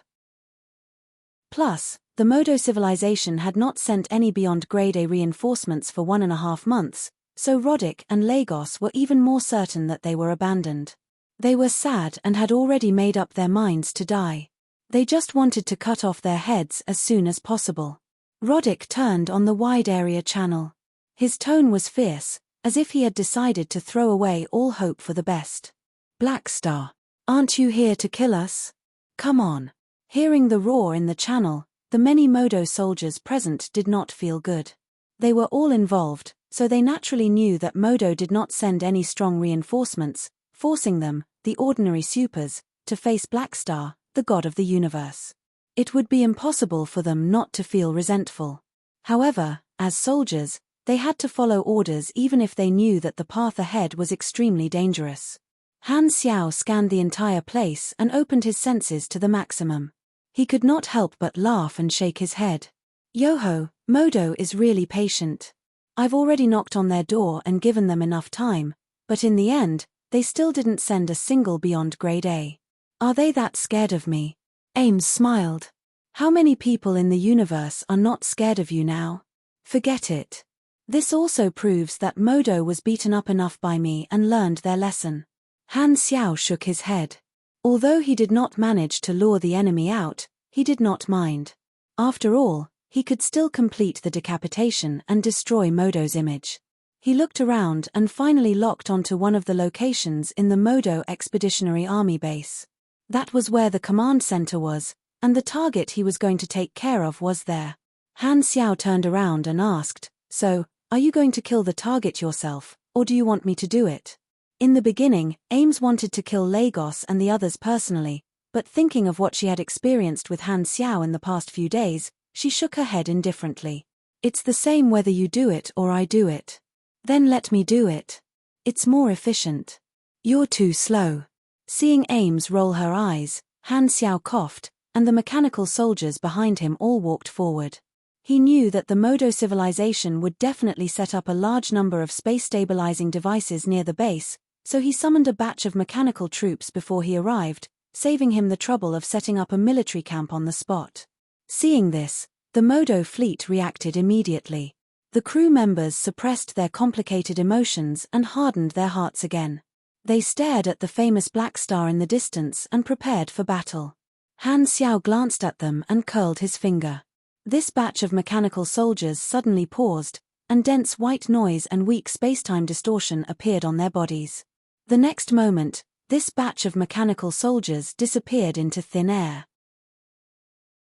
Plus, the Modo civilization had not sent any Beyond Grade A reinforcements for 1.5 months, so Roddick and Lagos were even more certain that they were abandoned. They were sad and had already made up their minds to die. They just wanted to cut off their heads as soon as possible. Roddick turned on the wide area channel. His tone was fierce, as if he had decided to throw away all hope for the best. Black Star, aren't you here to kill us? Come on. Hearing the roar in the channel, the many Modo soldiers present did not feel good. They were all involved, so they naturally knew that Modo did not send any strong reinforcements, forcing them, the ordinary supers, to face Black Star, the god of the universe. It would be impossible for them not to feel resentful. However, as soldiers, they had to follow orders even if they knew that the path ahead was extremely dangerous. Han Xiao scanned the entire place and opened his senses to the maximum. He could not help but laugh and shake his head. Yoho, Modo is really patient. I've already knocked on their door and given them enough time, but in the end, they still didn't send a single Beyond Grade A. Are they that scared of me? Ames smiled. How many people in the universe are not scared of you now? Forget it. This also proves that Modo was beaten up enough by me and learned their lesson. Han Xiao shook his head. Although he did not manage to lure the enemy out, he did not mind. After all, he could still complete the decapitation and destroy Modo's image. He looked around and finally locked onto one of the locations in the Modo Expeditionary Army base. That was where the command center was, and the target he was going to take care of was there. Han Xiao turned around and asked, "So, are you going to kill the target yourself, or do you want me to do it?" In the beginning, Ames wanted to kill Lagos and the others personally, but thinking of what she had experienced with Han Xiao in the past few days, she shook her head indifferently. "It's the same whether you do it or I do it. Then let me do it. It's more efficient." "You're too slow." Seeing Ames roll her eyes, Han Xiao coughed, and the mechanical soldiers behind him all walked forward. He knew that the Modo civilization would definitely set up a large number of space-stabilizing devices near the base, so he summoned a batch of mechanical troops before he arrived, saving him the trouble of setting up a military camp on the spot. Seeing this, the Modo fleet reacted immediately. The crew members suppressed their complicated emotions and hardened their hearts again. They stared at the famous Black Star in the distance and prepared for battle. Han Xiao glanced at them and curled his finger. This batch of mechanical soldiers suddenly paused, and dense white noise and weak spacetime distortion appeared on their bodies. The next moment, this batch of mechanical soldiers disappeared into thin air.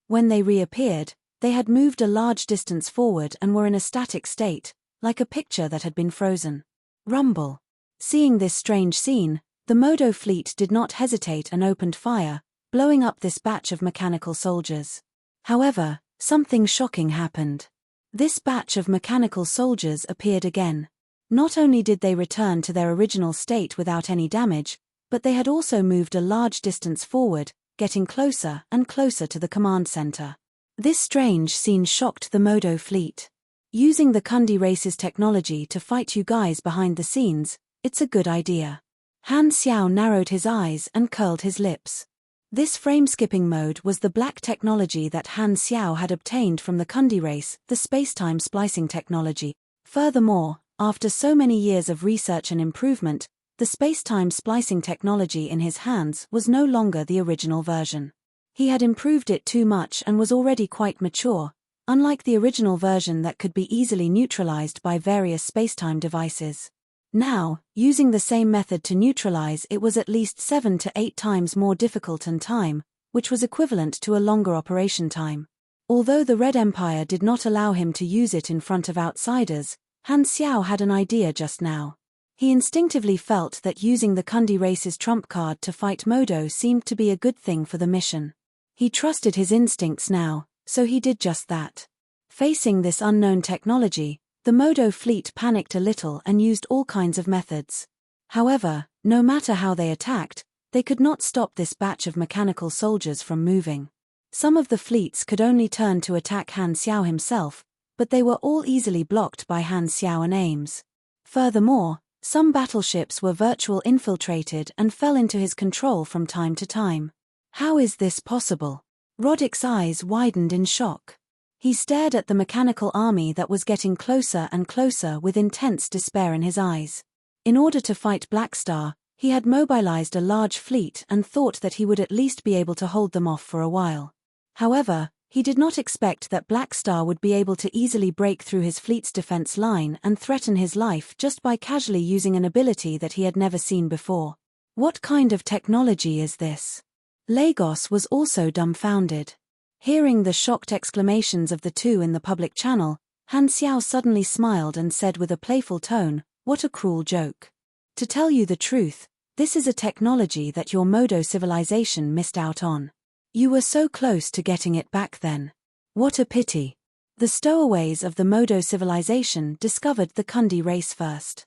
When they reappeared, they had moved a large distance forward and were in a static state, like a picture that had been frozen. Rumble. Seeing this strange scene, the Modo fleet did not hesitate and opened fire, blowing up this batch of mechanical soldiers. However, something shocking happened. This batch of mechanical soldiers appeared again. Not only did they return to their original state without any damage, but they had also moved a large distance forward, getting closer and closer to the command center. This strange scene shocked the Modo fleet. Using the Kundi race's technology to fight you guys behind the scenes, it's a good idea. Han Xiao narrowed his eyes and curled his lips. This frame-skipping mode was the black technology that Han Xiao had obtained from the Kundi race, the space-time splicing technology. Furthermore, after so many years of research and improvement, the space-time splicing technology in his hands was no longer the original version. He had improved it too much and was already quite mature, unlike the original version that could be easily neutralized by various space-time devices. Now, using the same method to neutralize it was at least 7 to 8 times more difficult and time, which was equivalent to a longer operation time. Although the Red Empire did not allow him to use it in front of outsiders, Han Xiao had an idea just now. He instinctively felt that using the Kundi race's trump card to fight Modo seemed to be a good thing for the mission. He trusted his instincts now, so he did just that. Facing this unknown technology, the Modo fleet panicked a little and used all kinds of methods. However, no matter how they attacked, they could not stop this batch of mechanical soldiers from moving. Some of the fleets could only turn to attack Han Xiao himself, but they were all easily blocked by Han Xiao and Ames. Furthermore, some battleships were virtual infiltrated and fell into his control from time to time. How is this possible? Roddick's eyes widened in shock. He stared at the mechanical army that was getting closer and closer with intense despair in his eyes. In order to fight Black Star, he had mobilized a large fleet and thought that he would at least be able to hold them off for a while. However, he did not expect that Black Star would be able to easily break through his fleet's defense line and threaten his life just by casually using an ability that he had never seen before. What kind of technology is this? Lagos was also dumbfounded. Hearing the shocked exclamations of the two in the public channel, Han Xiao suddenly smiled and said with a playful tone, "What a cruel joke. To tell you the truth, this is a technology that your Modo civilization missed out on. You were so close to getting it back then. What a pity. The stowaways of the Modo civilization discovered the Kundi race first.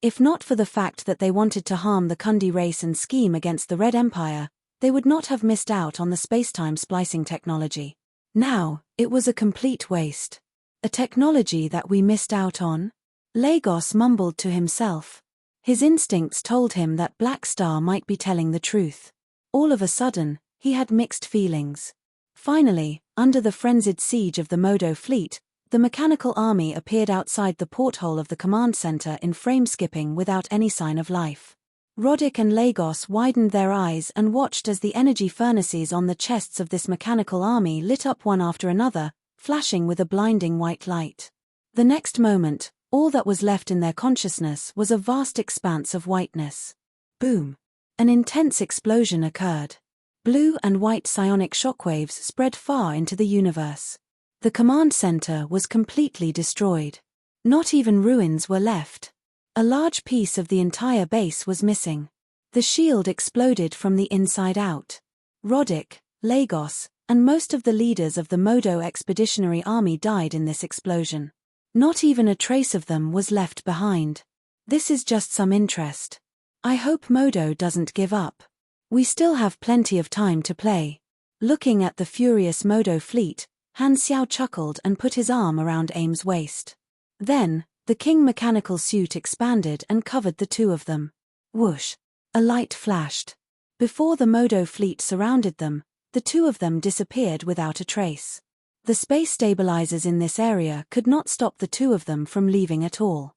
If not for the fact that they wanted to harm the Kundi race and scheme against the Red Empire, they would not have missed out on the space-time splicing technology. Now, it was a complete waste. A technology that we missed out on?" Lagos mumbled to himself. His instincts told him that Black Star might be telling the truth. All of a sudden, he had mixed feelings. Finally, under the frenzied siege of the Modo fleet, the mechanical army appeared outside the porthole of the command center in frame skipping without any sign of life. Roddick and Lagos widened their eyes and watched as the energy furnaces on the chests of this mechanical army lit up one after another, flashing with a blinding white light. The next moment, all that was left in their consciousness was a vast expanse of whiteness. Boom! An intense explosion occurred. Blue and white psionic shockwaves spread far into the universe. The command center was completely destroyed. Not even ruins were left. A large piece of the entire base was missing. The shield exploded from the inside out. Roddick, Lagos, and most of the leaders of the Modo Expeditionary Army died in this explosion. Not even a trace of them was left behind. This is just some interest. I hope Modo doesn't give up. We still have plenty of time to play. Looking at the furious Modo fleet, Han Xiao chuckled and put his arm around Aim's waist. Then, the king mechanical suit expanded and covered the two of them. Whoosh! A light flashed. Before the Modo fleet surrounded them, the two of them disappeared without a trace. The space stabilizers in this area could not stop the two of them from leaving at all.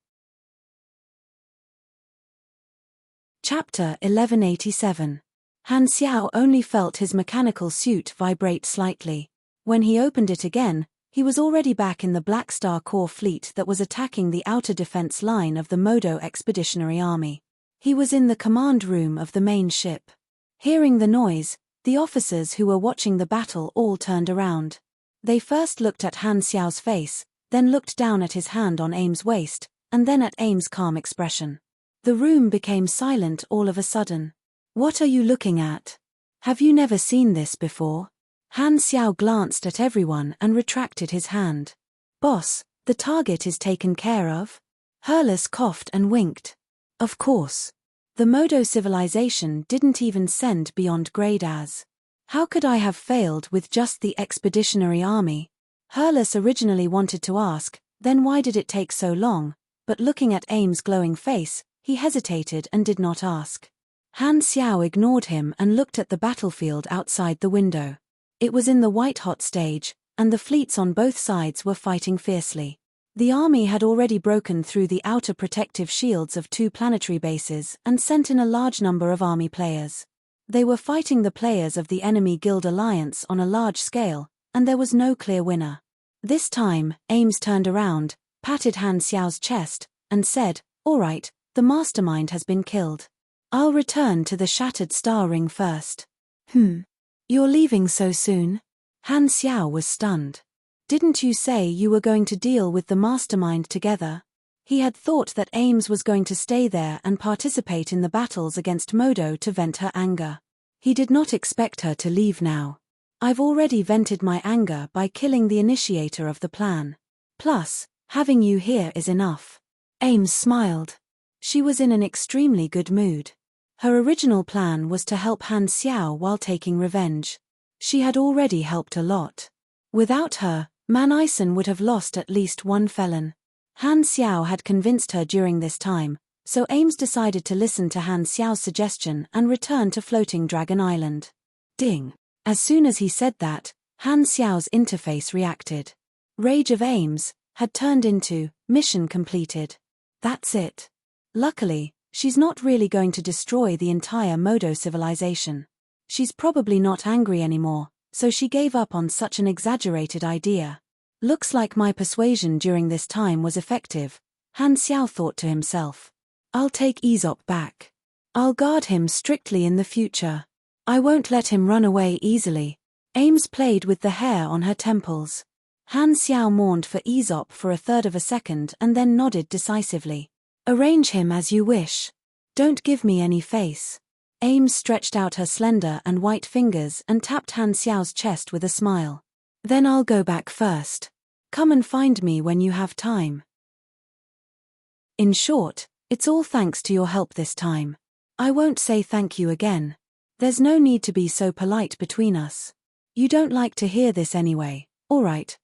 Chapter 1187. Han Xiao only felt his mechanical suit vibrate slightly. When he opened it again, he was already back in the Black Star Corps fleet that was attacking the outer defense line of the Modo Expeditionary Army. He was in the command room of the main ship. Hearing the noise, the officers who were watching the battle all turned around. They first looked at Han Xiao's face, then looked down at his hand on Aim's waist, and then at Aim's calm expression. The room became silent all of a sudden. "What are you looking at? Have you never seen this before?" Han Xiao glanced at everyone and retracted his hand. "Boss, the target is taken care of?" Hurles coughed and winked. "Of course. The Modo civilization didn't even send beyond grade as. How could I have failed with just the expeditionary army?" Hurles originally wanted to ask, "Then why did it take so long?" But looking at Aim's glowing face, he hesitated and did not ask. Han Xiao ignored him and looked at the battlefield outside the window. It was in the white-hot stage, and the fleets on both sides were fighting fiercely. The army had already broken through the outer protective shields of two planetary bases and sent in a large number of army players. They were fighting the players of the enemy guild alliance on a large scale, and there was no clear winner. This time, Ames turned around, patted Han Xiao's chest, and said, "All right, the mastermind has been killed. I'll return to the Shattered Star Ring first." You're leaving so soon?" Han Xiao was stunned. "Didn't you say you were going to deal with the mastermind together?" He had thought that Ames was going to stay there and participate in the battles against Modo to vent her anger. He did not expect her to leave now. "I've already vented my anger by killing the initiator of the plan. Plus, having you here is enough." Ames smiled. She was in an extremely good mood. Her original plan was to help Han Xiao while taking revenge. She had already helped a lot. Without her, Man Ison would have lost at least one felon. Han Xiao had convinced her during this time, so Ames decided to listen to Han Xiao's suggestion and return to Floating Dragon Island. Ding! As soon as he said that, Han Xiao's interface reacted. Rage of Ames had turned into mission completed. That's it. Luckily, she's not really going to destroy the entire Modo civilization. She's probably not angry anymore, so she gave up on such an exaggerated idea. Looks like my persuasion during this time was effective, Han Xiao thought to himself. I'll take Aesop back. I'll guard him strictly in the future. I won't let him run away easily. Ames played with the hair on her temples. Han Xiao mourned for Aesop for a third of a second and then nodded decisively. Arrange him as you wish. Don't give me any face. Ames stretched out her slender and white fingers and tapped Han Xiao's chest with a smile. Then I'll go back first. Come and find me when you have time. In short, it's all thanks to your help this time. I won't say thank you again. There's no need to be so polite between us. You don't like to hear this anyway. All right.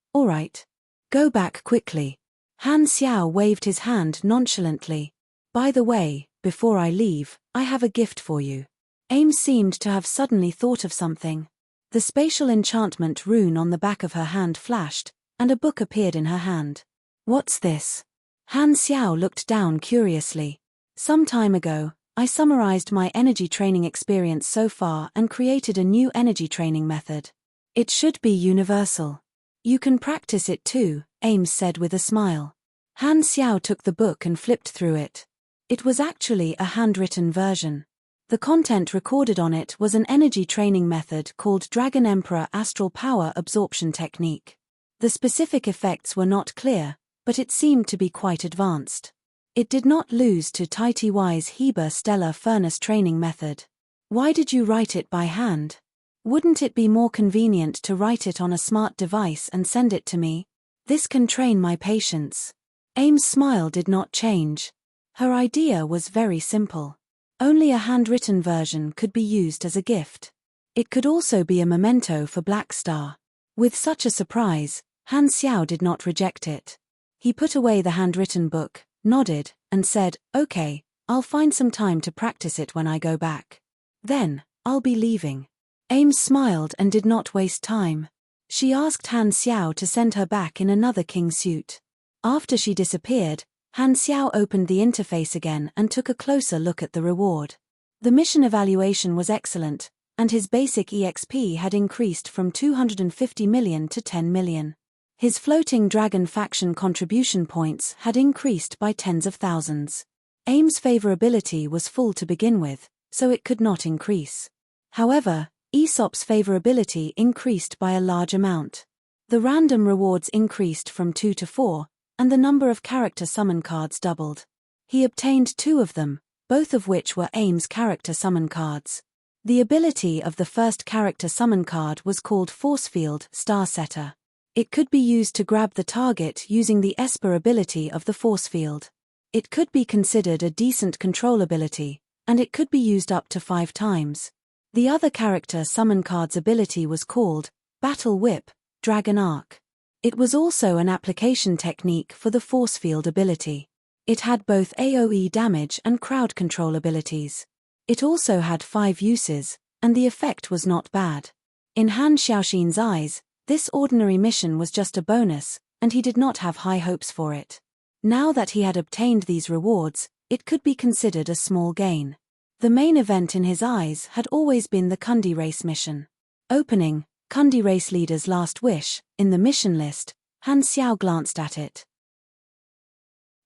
Go back quickly. Han Xiao waved his hand nonchalantly. By the way, before I leave, I have a gift for you. Ames seemed to have suddenly thought of something. The spatial enchantment rune on the back of her hand flashed, and a book appeared in her hand. What's this? Han Xiao looked down curiously. Some time ago, I summarized my energy training experience so far and created a new energy training method. It should be universal. You can practice it too, Ames said with a smile. Han Xiao took the book and flipped through it. It was actually a handwritten version. The content recorded on it was an energy training method called Dragon Emperor Astral Power Absorption Technique. The specific effects were not clear, but it seemed to be quite advanced. It did not lose to Tai Ti's Heber Stellar Furnace training method. Why did you write it by hand? Wouldn't it be more convenient to write it on a smart device and send it to me? This can train my patience. Ames' smile did not change. Her idea was very simple. Only a handwritten version could be used as a gift. It could also be a memento for Black Star. With such a surprise, Han Xiao did not reject it. He put away the handwritten book, nodded, and said, "Okay, I'll find some time to practice it when I go back. Then, I'll be leaving." Ames smiled and did not waste time. She asked Han Xiao to send her back in another king suit. After she disappeared, Han Xiao opened the interface again and took a closer look at the reward. The mission evaluation was excellent, and his basic EXP had increased from 250 million to 10 million. His floating dragon faction contribution points had increased by tens of thousands. Ames' favorability was full to begin with, so it could not increase. However, Aesop's favorability increased by a large amount. The random rewards increased from 2 to 4, and the number of character summon cards doubled. He obtained 2 of them, both of which were Ames' character summon cards. The ability of the first character summon card was called Force Field Star Setter. It could be used to grab the target using the Esper ability of the force field. It could be considered a decent control ability, and it could be used up to 5 times. The other character summon card's ability was called Battle Whip, Dragon Arc. It was also an application technique for the force field ability. It had both AoE damage and crowd control abilities. It also had 5 uses, and the effect was not bad. In Han Xiaoxin's eyes, this ordinary mission was just a bonus, and he did not have high hopes for it. Now that he had obtained these rewards, it could be considered a small gain. The main event in his eyes had always been the Kundi race mission. Opening, Kundi race leader's last wish, in the mission list, Han Xiao glanced at it.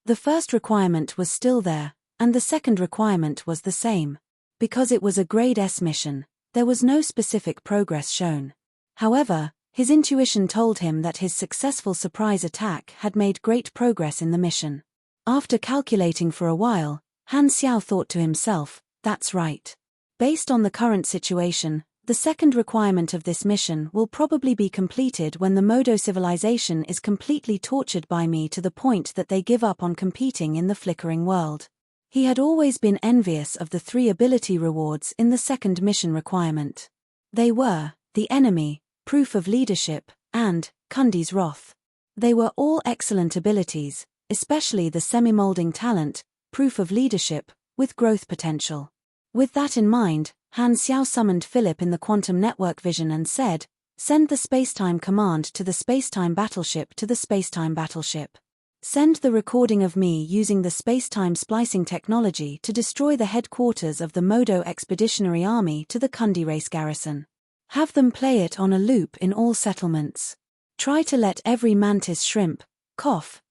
The first requirement was still there, and the second requirement was the same. Because it was a grade S mission, there was no specific progress shown. However, his intuition told him that his successful surprise attack had made great progress in the mission. After calculating for a while, Han Xiao thought to himself, "That's right. Based on the current situation, the second requirement of this mission will probably be completed when the Modo civilization is completely tortured by me to the point that they give up on competing in the flickering world." He had always been envious of the 3 ability rewards in the second mission requirement. They were, the enemy, Proof of Leadership, and Kundi's Wrath. They were all excellent abilities, especially the semi-molding talent, Proof of Leadership, with growth potential. With that in mind, Han Xiao summoned Philip in the quantum network vision and said, "Send the spacetime command to the spacetime battleship to the spacetime battleship. Send the recording of me using the spacetime splicing technology to destroy the headquarters of the Modo Expeditionary Army to the Kundi race garrison. Have them play it on a loop in all settlements. Try to let every mantis shrimp,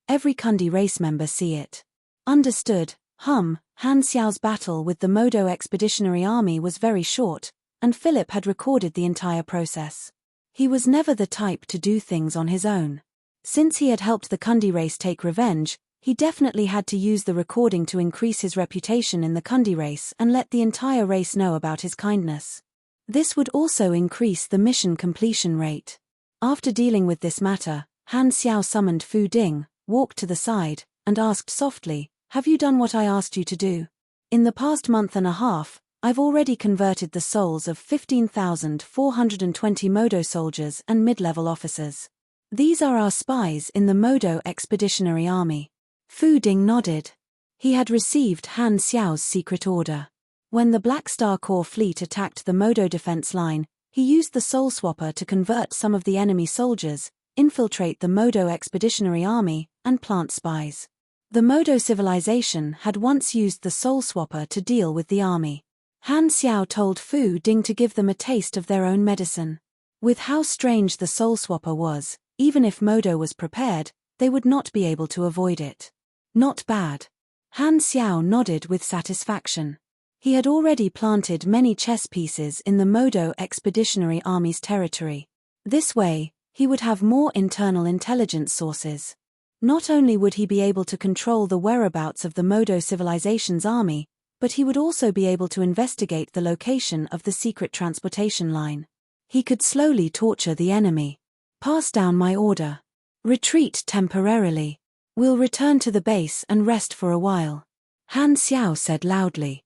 every Kundi race member see it." Understood. Han Xiao's battle with the Modo Expeditionary Army was very short, and Philip had recorded the entire process. He was never the type to do things on his own. Since he had helped the Kundi race take revenge, he definitely had to use the recording to increase his reputation in the Kundi race and let the entire race know about his kindness. This would also increase the mission completion rate. After dealing with this matter, Han Xiao summoned Fu Ding, walked to the side, and asked softly, "Have you done what I asked you to do? In the past month and a half, I've already converted the souls of 15,420 Modo soldiers and mid-level officers. These are our spies in the Modo Expeditionary Army." Fu Ding nodded. He had received Han Xiao's secret order. When the Black Star Corps fleet attacked the Modo defense line, he used the Soul Swapper to convert some of the enemy soldiers, infiltrate the Modo Expeditionary Army, and plant spies. The Modo civilization had once used the Soul Swapper to deal with the army. Han Xiao told Fu Ding to give them a taste of their own medicine. With how strange the Soul Swapper was, even if Modo was prepared, they would not be able to avoid it. Not bad. Han Xiao nodded with satisfaction. He had already planted many chess pieces in the Modo Expeditionary Army's territory. This way, he would have more internal intelligence sources. Not only would he be able to control the whereabouts of the Modo civilization's army, but he would also be able to investigate the location of the secret transportation line. He could slowly torture the enemy. Pass down my order. Retreat temporarily. We'll return to the base and rest for a while. Han Xiao said loudly.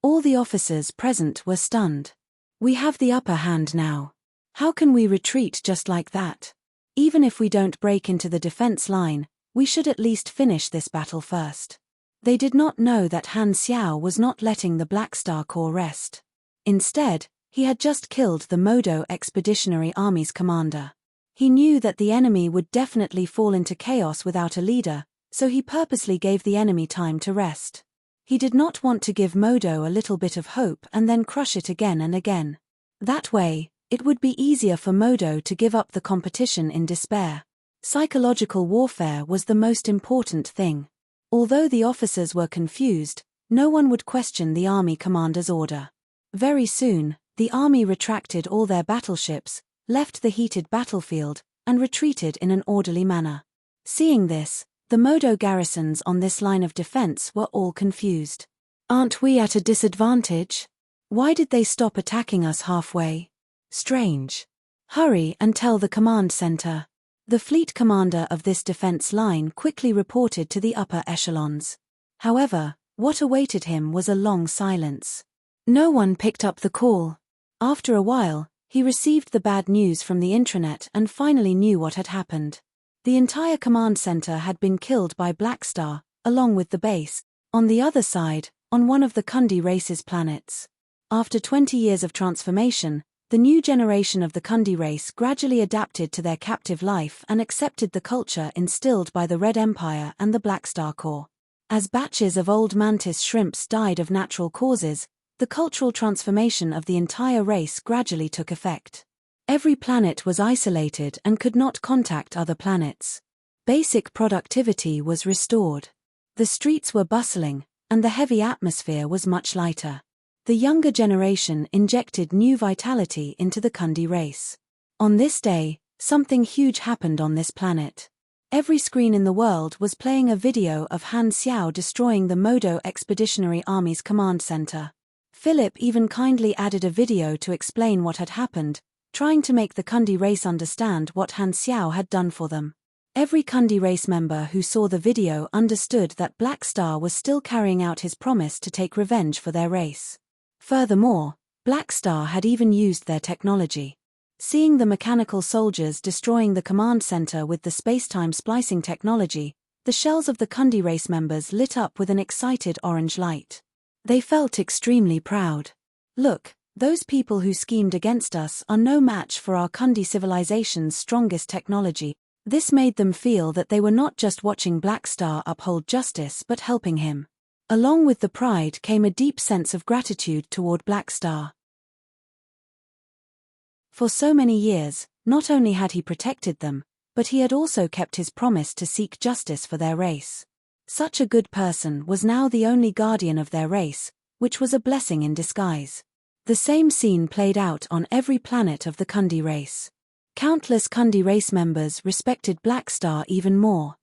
All the officers present were stunned. We have the upper hand now. How can we retreat just like that? Even if we don't break into the defense line, we should at least finish this battle first. They did not know that Han Xiao was not letting the Black Star Corps rest. Instead, he had just killed the Modo Expeditionary Army's commander. He knew that the enemy would definitely fall into chaos without a leader, so he purposely gave the enemy time to rest. He did not want to give Modo a little bit of hope and then crush it again and again. That way, it would be easier for Modo to give up the competition in despair. Psychological warfare was the most important thing. Although the officers were confused, no one would question the army commander's order. Very soon, the army retracted all their battleships, left the heated battlefield, and retreated in an orderly manner. Seeing this, the Modo garrisons on this line of defense were all confused. Aren't we at a disadvantage? Why did they stop attacking us halfway? Strange. Hurry and tell the command center. The fleet commander of this defense line quickly reported to the upper echelons. However, what awaited him was a long silence. No one picked up the call. After a while, he received the bad news from the intranet and finally knew what had happened. The entire command center had been killed by Black Star, along with the base, on the other side, on one of the Kundi race's planets. After 20 years of transformation, the new generation of the Kundi race gradually adapted to their captive life and accepted the culture instilled by the Red Empire and the Black Star Corps. As batches of old mantis shrimps died of natural causes, the cultural transformation of the entire race gradually took effect. Every planet was isolated and could not contact other planets. Basic productivity was restored. The streets were bustling, and the heavy atmosphere was much lighter. The younger generation injected new vitality into the Kundi race. On this day, something huge happened on this planet. Every screen in the world was playing a video of Han Xiao destroying the Modo Expeditionary Army's command center. Philip even kindly added a video to explain what had happened, trying to make the Kundi race understand what Han Xiao had done for them. Every Kundi race member who saw the video understood that Black Star was still carrying out his promise to take revenge for their race. Furthermore, Black Star had even used their technology. Seeing the mechanical soldiers destroying the command center with the spacetime splicing technology, the shells of the Kundi race members lit up with an excited orange light. They felt extremely proud. Look, those people who schemed against us are no match for our Kundi civilization's strongest technology. This made them feel that they were not just watching Black Star uphold justice but helping him. Along with the pride came a deep sense of gratitude toward Black Star. For so many years, not only had he protected them, but he had also kept his promise to seek justice for their race. Such a good person was now the only guardian of their race, which was a blessing in disguise. The same scene played out on every planet of the Kundi race. Countless Kundi race members respected Black Star even more.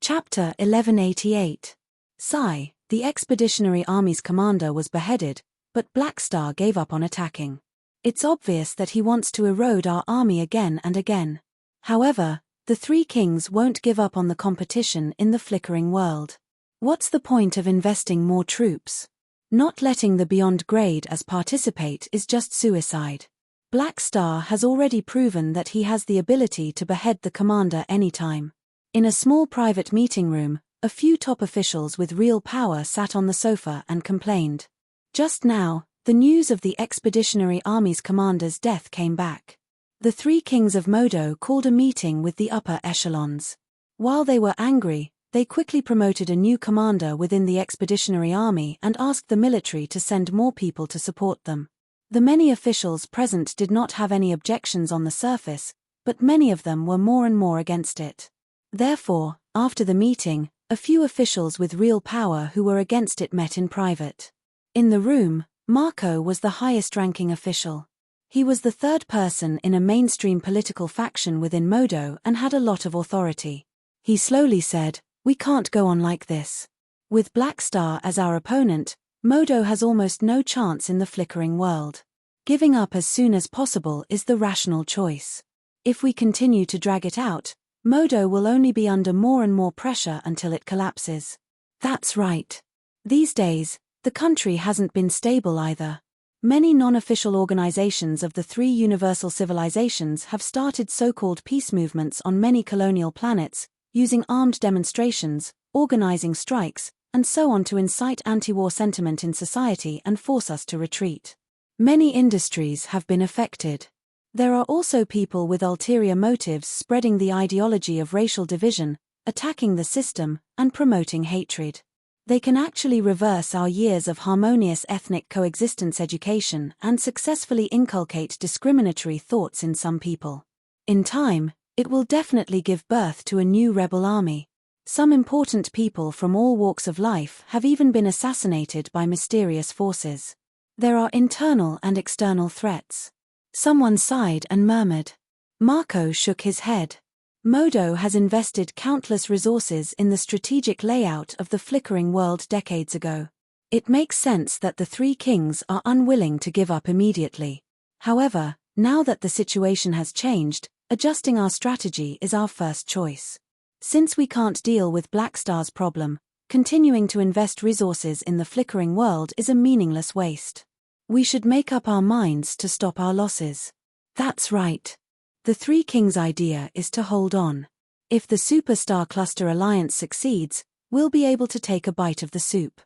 Chapter 1188. Sai, the Expeditionary Army's commander, was beheaded, but Black Star gave up on attacking. It's obvious that he wants to erode our army again and again. However, the three kings won't give up on the competition in the flickering world. What's the point of investing more troops? Not letting the Beyond Grade as participate is just suicide. Black Star has already proven that he has the ability to behead the commander anytime. In a small private meeting room, a few top officials with real power sat on the sofa and complained. Just now, the news of the Expeditionary Army's commander's death came back. The three kings of Modo called a meeting with the upper echelons. While they were angry, they quickly promoted a new commander within the expeditionary army and asked the military to send more people to support them. The many officials present did not have any objections on the surface, but many of them were more and more against it. Therefore, after the meeting, a few officials with real power who were against it met in private. In the room, Marco was the highest-ranking official. He was the third person in a mainstream political faction within Modo and had a lot of authority. He slowly said, "We can't go on like this. With Black Star as our opponent, Modo has almost no chance in the flickering world. Giving up as soon as possible is the rational choice. If we continue to drag it out, Modo will only be under more and more pressure until it collapses." That's right. These days, the country hasn't been stable either. Many non-official organizations of the three universal civilizations have started so-called peace movements on many colonial planets, using armed demonstrations, organizing strikes, and so on to incite anti-war sentiment in society and force us to retreat. Many industries have been affected. There are also people with ulterior motives spreading the ideology of racial division, attacking the system, and promoting hatred. They can actually reverse our years of harmonious ethnic coexistence education and successfully inculcate discriminatory thoughts in some people. In time, it will definitely give birth to a new rebel army. Some important people from all walks of life have even been assassinated by mysterious forces. There are internal and external threats. Someone sighed and murmured. Marco shook his head. Modo has invested countless resources in the strategic layout of the flickering world decades ago. It makes sense that the three kings are unwilling to give up immediately. However, now that the situation has changed, adjusting our strategy is our first choice. Since we can't deal with Black Star's problem, continuing to invest resources in the flickering world is a meaningless waste. We should make up our minds to stop our losses. That's right. The Three Kings' idea is to hold on. If the Superstar Cluster Alliance succeeds, we'll be able to take a bite of the soup.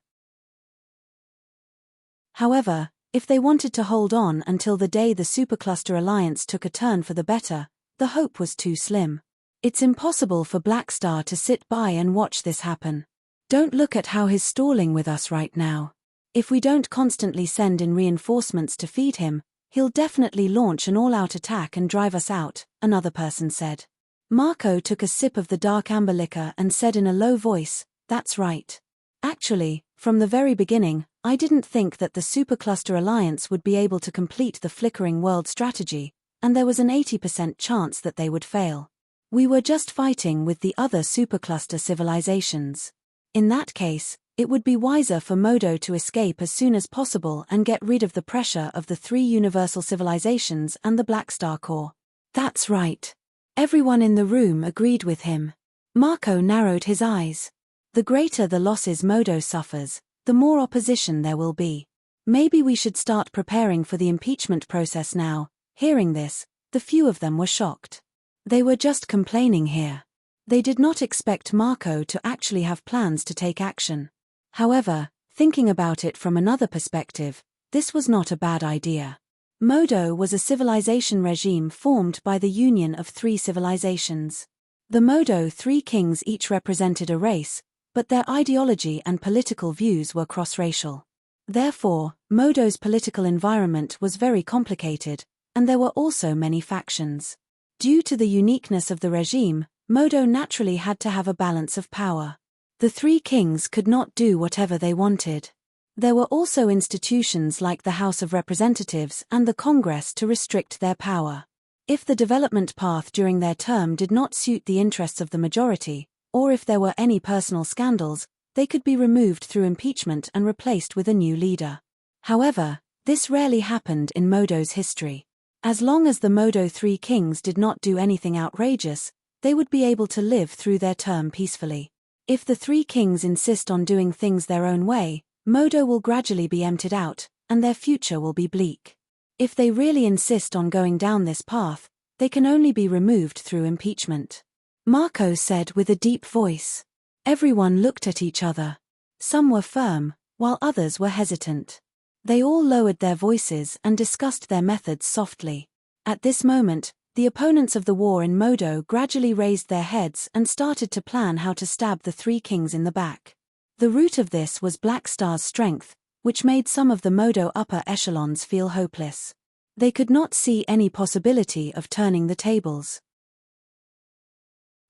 However, if they wanted to hold on until the day the Supercluster Alliance took a turn for the better, the hope was too slim. It's impossible for Black Star to sit by and watch this happen. Don't look at how he's stalling with us right now. If we don't constantly send in reinforcements to feed him, he'll definitely launch an all-out attack and drive us out, another person said. Marco took a sip of the dark amber liquor and said in a low voice, "That's right. Actually, from the very beginning, I didn't think that the Supercluster Alliance would be able to complete the flickering world strategy, and there was an 80% chance that they would fail. We were just fighting with the other supercluster civilizations. In that case, it would be wiser for Modo to escape as soon as possible and get rid of the pressure of the three universal civilizations and the Black Star Core." That's right. Everyone in the room agreed with him. Marco narrowed his eyes. The greater the losses Modo suffers, the more opposition there will be. Maybe we should start preparing for the impeachment process now. Hearing this, the few of them were shocked. They were just complaining here. They did not expect Marco to actually have plans to take action. However, thinking about it from another perspective, this was not a bad idea. Modo was a civilization regime formed by the union of three civilizations. The Modo Three Kings each represented a race, but their ideology and political views were cross-racial. Therefore, Modo's political environment was very complicated, and there were also many factions. Due to the uniqueness of the regime, Modo naturally had to have a balance of power. The Three Kings could not do whatever they wanted. There were also institutions like the House of Representatives and the Congress to restrict their power. If the development path during their term did not suit the interests of the majority, or if there were any personal scandals, they could be removed through impeachment and replaced with a new leader. However, this rarely happened in Modo's history. As long as the Modo Three Kings did not do anything outrageous, they would be able to live through their term peacefully. If the Three Kings insist on doing things their own way, Modo will gradually be emptied out, and their future will be bleak. If they really insist on going down this path, they can only be removed through impeachment. Marco said with a deep voice. Everyone looked at each other. Some were firm, while others were hesitant. They all lowered their voices and discussed their methods softly. At this moment, The opponents of the war in Modo gradually raised their heads and started to plan how to stab the three kings in the back. The root of this was Black Star's strength, which made some of the Modo upper echelons feel hopeless. They could not see any possibility of turning the tables.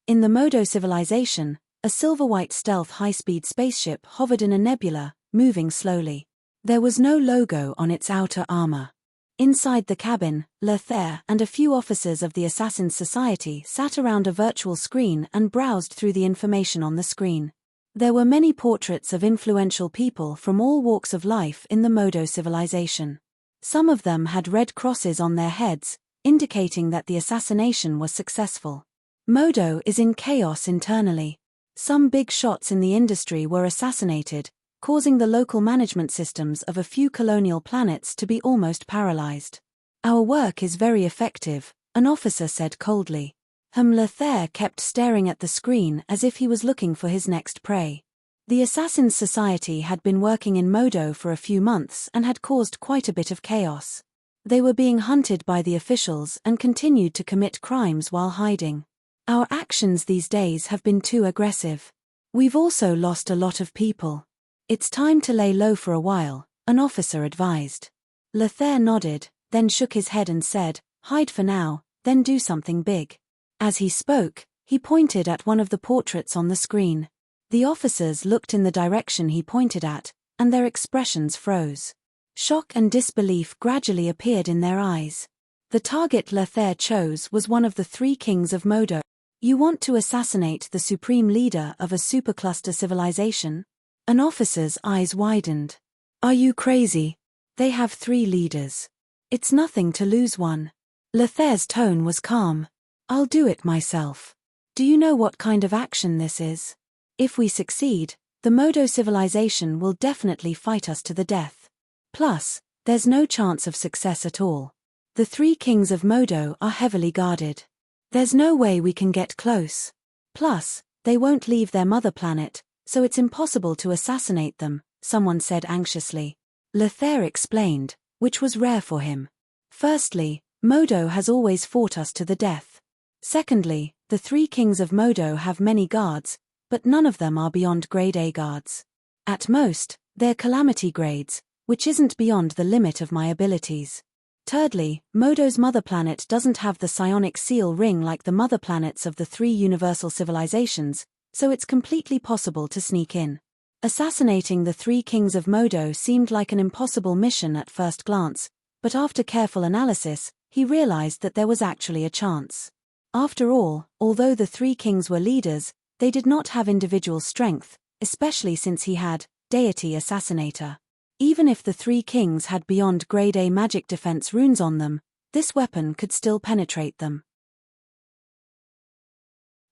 In the Modo civilization, a silver-white stealth high-speed spaceship hovered in a nebula, moving slowly. There was no logo on its outer armor. Inside the cabin, Lothair and a few officers of the Assassin's Society sat around a virtual screen and browsed through the information on the screen. There were many portraits of influential people from all walks of life in the Modo civilization. Some of them had red crosses on their heads, indicating that the assassination was successful. Modo is in chaos internally. Some big shots in the industry were assassinated, causing the local management systems of a few colonial planets to be almost paralyzed. Our work is very effective, an officer said coldly. Lothair kept staring at the screen as if he was looking for his next prey. The Assassin's Society had been working in Modo for a few months and had caused quite a bit of chaos. They were being hunted by the officials and continued to commit crimes while hiding. Our actions these days have been too aggressive. We've also lost a lot of people. It's time to lay low for a while, an officer advised. Lothair nodded, then shook his head and said, "Hide for now, then do something big." As he spoke, he pointed at one of the portraits on the screen. The officers looked in the direction he pointed at, and their expressions froze. Shock and disbelief gradually appeared in their eyes. The target Lothair chose was one of the three kings of Modo. "You want to assassinate the supreme leader of a supercluster civilization?" An officer's eyes widened. "Are you crazy? They have 3 leaders. It's nothing to lose one." Lothair's tone was calm. "I'll do it myself. Do you know what kind of action this is? If we succeed, the Modo civilization will definitely fight us to the death. Plus, there's no chance of success at all. The 3 kings of Modo are heavily guarded. There's no way we can get close. Plus, they won't leave their mother planet, so it's impossible to assassinate them," someone said anxiously. Lothair explained, which was rare for him. "Firstly, Modo has always fought us to the death. Secondly, the 3 kings of Modo have many guards, but none of them are beyond grade A guards. At most, they're calamity grades, which isn't beyond the limit of my abilities. Thirdly, Modo's mother planet doesn't have the psionic seal ring like the mother planets of the 3 universal civilizations, so it's completely possible to sneak in." Assassinating the 3 kings of Modo seemed like an impossible mission at first glance, but after careful analysis, he realized that there was actually a chance. After all, although the 3 kings were leaders, they did not have individual strength, especially since he had Deity Assassinator. Even if the 3 kings had beyond grade A magic defense runes on them, this weapon could still penetrate them.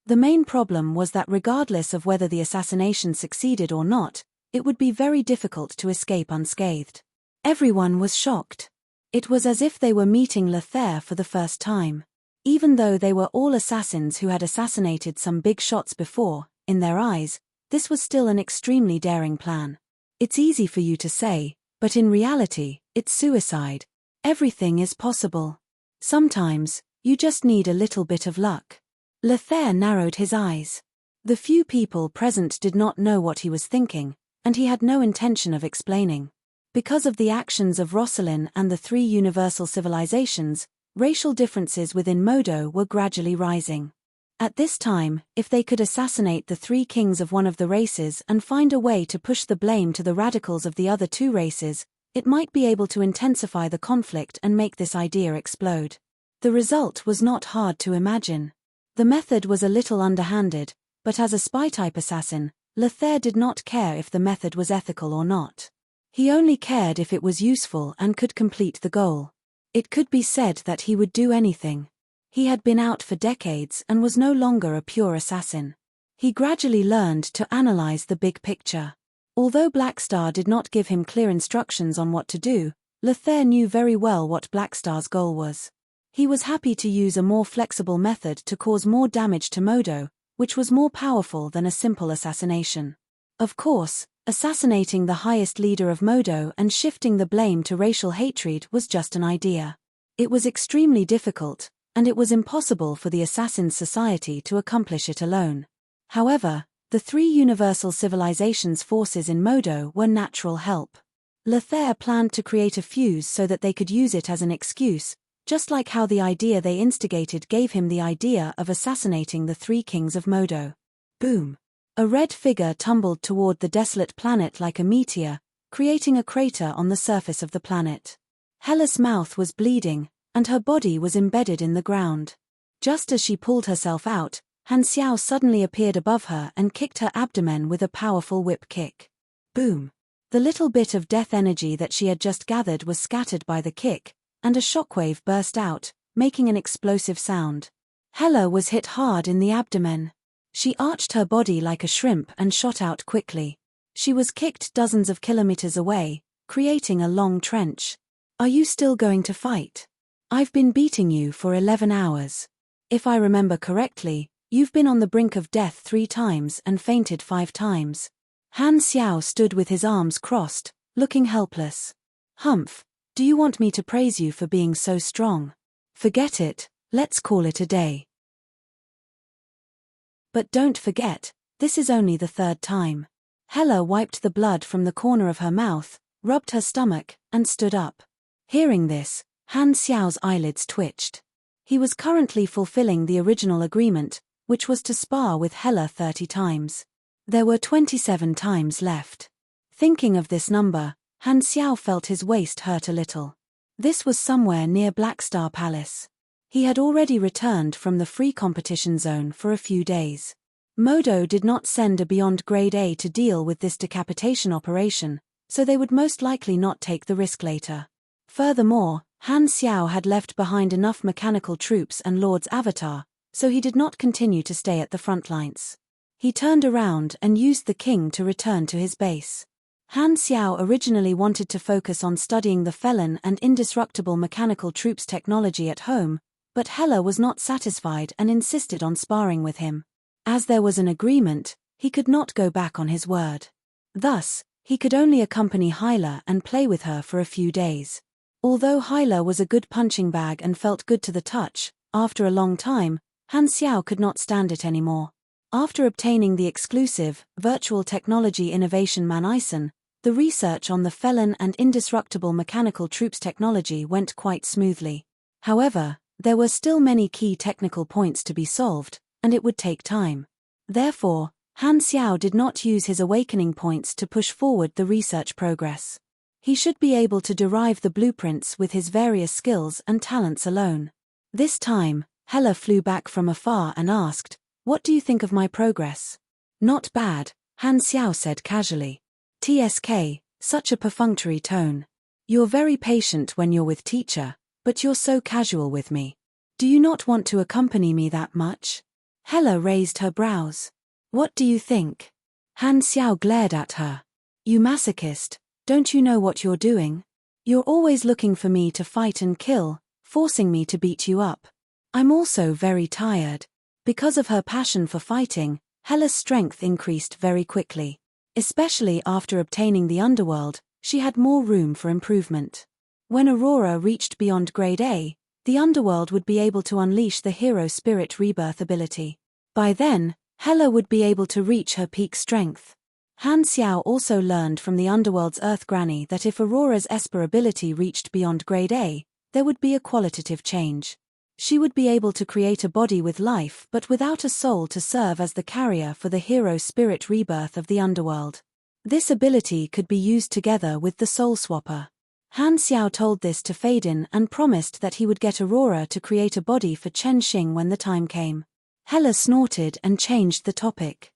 The main problem was that regardless of whether the assassination succeeded or not, it would be very difficult to escape unscathed. Everyone was shocked. It was as if they were meeting Lothair for the first time. Even though they were all assassins who had assassinated some big shots before, in their eyes, this was still an extremely daring plan. It's easy for you to say, but in reality, it's suicide. Everything is possible. Sometimes, you just need a little bit of luck. Lothair narrowed his eyes. The few people present did not know what he was thinking, and he had no intention of explaining. Because of the actions of Rosalind and the 3 universal civilizations, racial differences within Modo were gradually rising. At this time, if they could assassinate the 3 kings of one of the races and find a way to push the blame to the radicals of the other 2 races, it might be able to intensify the conflict and make this idea explode. The result was not hard to imagine. The method was a little underhanded, but as a spy-type assassin, Lothair did not care if the method was ethical or not. He only cared if it was useful and could complete the goal. It could be said that he would do anything. He had been out for decades and was no longer a pure assassin. He gradually learned to analyze the big picture. Although Black Star did not give him clear instructions on what to do, Lothair knew very well what Black Star's goal was. He was happy to use a more flexible method to cause more damage to Modo, which was more powerful than a simple assassination. Of course, assassinating the highest leader of Modo and shifting the blame to racial hatred was just an idea. It was extremely difficult, and it was impossible for the Assassin's Society to accomplish it alone. However, the three universal civilizations' forces in Modo were natural help. Lothair planned to create a fuse so that they could use it as an excuse, just like how the idea they instigated gave him the idea of assassinating the three kings of Modo. Boom! A red figure tumbled toward the desolate planet like a meteor, creating a crater on the surface of the planet. Hela's mouth was bleeding, and her body was embedded in the ground. Just as she pulled herself out, Han Xiao suddenly appeared above her and kicked her abdomen with a powerful whip kick. Boom! The little bit of death energy that she had just gathered was scattered by the kick, and a shockwave burst out, making an explosive sound. Hela was hit hard in the abdomen. She arched her body like a shrimp and shot out quickly. She was kicked dozens of kilometers away, creating a long trench. Are you still going to fight? I've been beating you for 11 hours. If I remember correctly, you've been on the brink of death 3 times and fainted 5 times. Han Xiao stood with his arms crossed, looking helpless. Humph, do you want me to praise you for being so strong? Forget it, let's call it a day. But don't forget, this is only the 3rd time. Hela wiped the blood from the corner of her mouth, rubbed her stomach, and stood up. Hearing this, Han Xiao's eyelids twitched. He was currently fulfilling the original agreement, which was to spar with Hela 30 times. There were 27 times left. Thinking of this number, Han Xiao felt his waist hurt a little. This was somewhere near Blackstar Palace. He had already returned from the free competition zone for a few days. Modo did not send a Beyond Grade A to deal with this decapitation operation, so they would most likely not take the risk later. Furthermore, Han Xiao had left behind enough mechanical troops and Lord's avatar, so he did not continue to stay at the front lines. He turned around and used the king to return to his base. Han Xiao originally wanted to focus on studying the felon and indestructible mechanical troops technology at home, but Hela was not satisfied and insisted on sparring with him. As there was an agreement, he could not go back on his word. Thus, he could only accompany Hyla and play with her for a few days. Although Hyla was a good punching bag and felt good to the touch, after a long time, Han Xiao could not stand it anymore. After obtaining the exclusive, virtual technology innovation Manison, the research on the felon and indestructible mechanical troops technology went quite smoothly. However, there were still many key technical points to be solved, and it would take time. Therefore, Han Xiao did not use his awakening points to push forward the research progress. He should be able to derive the blueprints with his various skills and talents alone. This time, Hela flew back from afar and asked, "What do you think of my progress?" "Not bad," Han Xiao said casually. "TSK, such a perfunctory tone. You're very patient when you're with teacher, but you're so casual with me. Do you not want to accompany me that much?" Hela raised her brows. "What do you think?" Han Xiao glared at her. "You masochist, don't you know what you're doing? You're always looking for me to fight and kill, forcing me to beat you up. I'm also very tired." Because of her passion for fighting, Hela's strength increased very quickly. Especially after obtaining the underworld, she had more room for improvement. When Aurora reached Beyond Grade A, the underworld would be able to unleash the hero spirit rebirth ability. By then, Hela would be able to reach her peak strength. Han Xiao also learned from the underworld's Earth Granny that if Aurora's Esper ability reached Beyond Grade A, there would be a qualitative change. She would be able to create a body with life but without a soul to serve as the carrier for the hero spirit rebirth of the underworld. This ability could be used together with the Soul Swapper. Han Xiao told this to Faden and promised that he would get Aurora to create a body for Chen Xing when the time came. Hela snorted and changed the topic.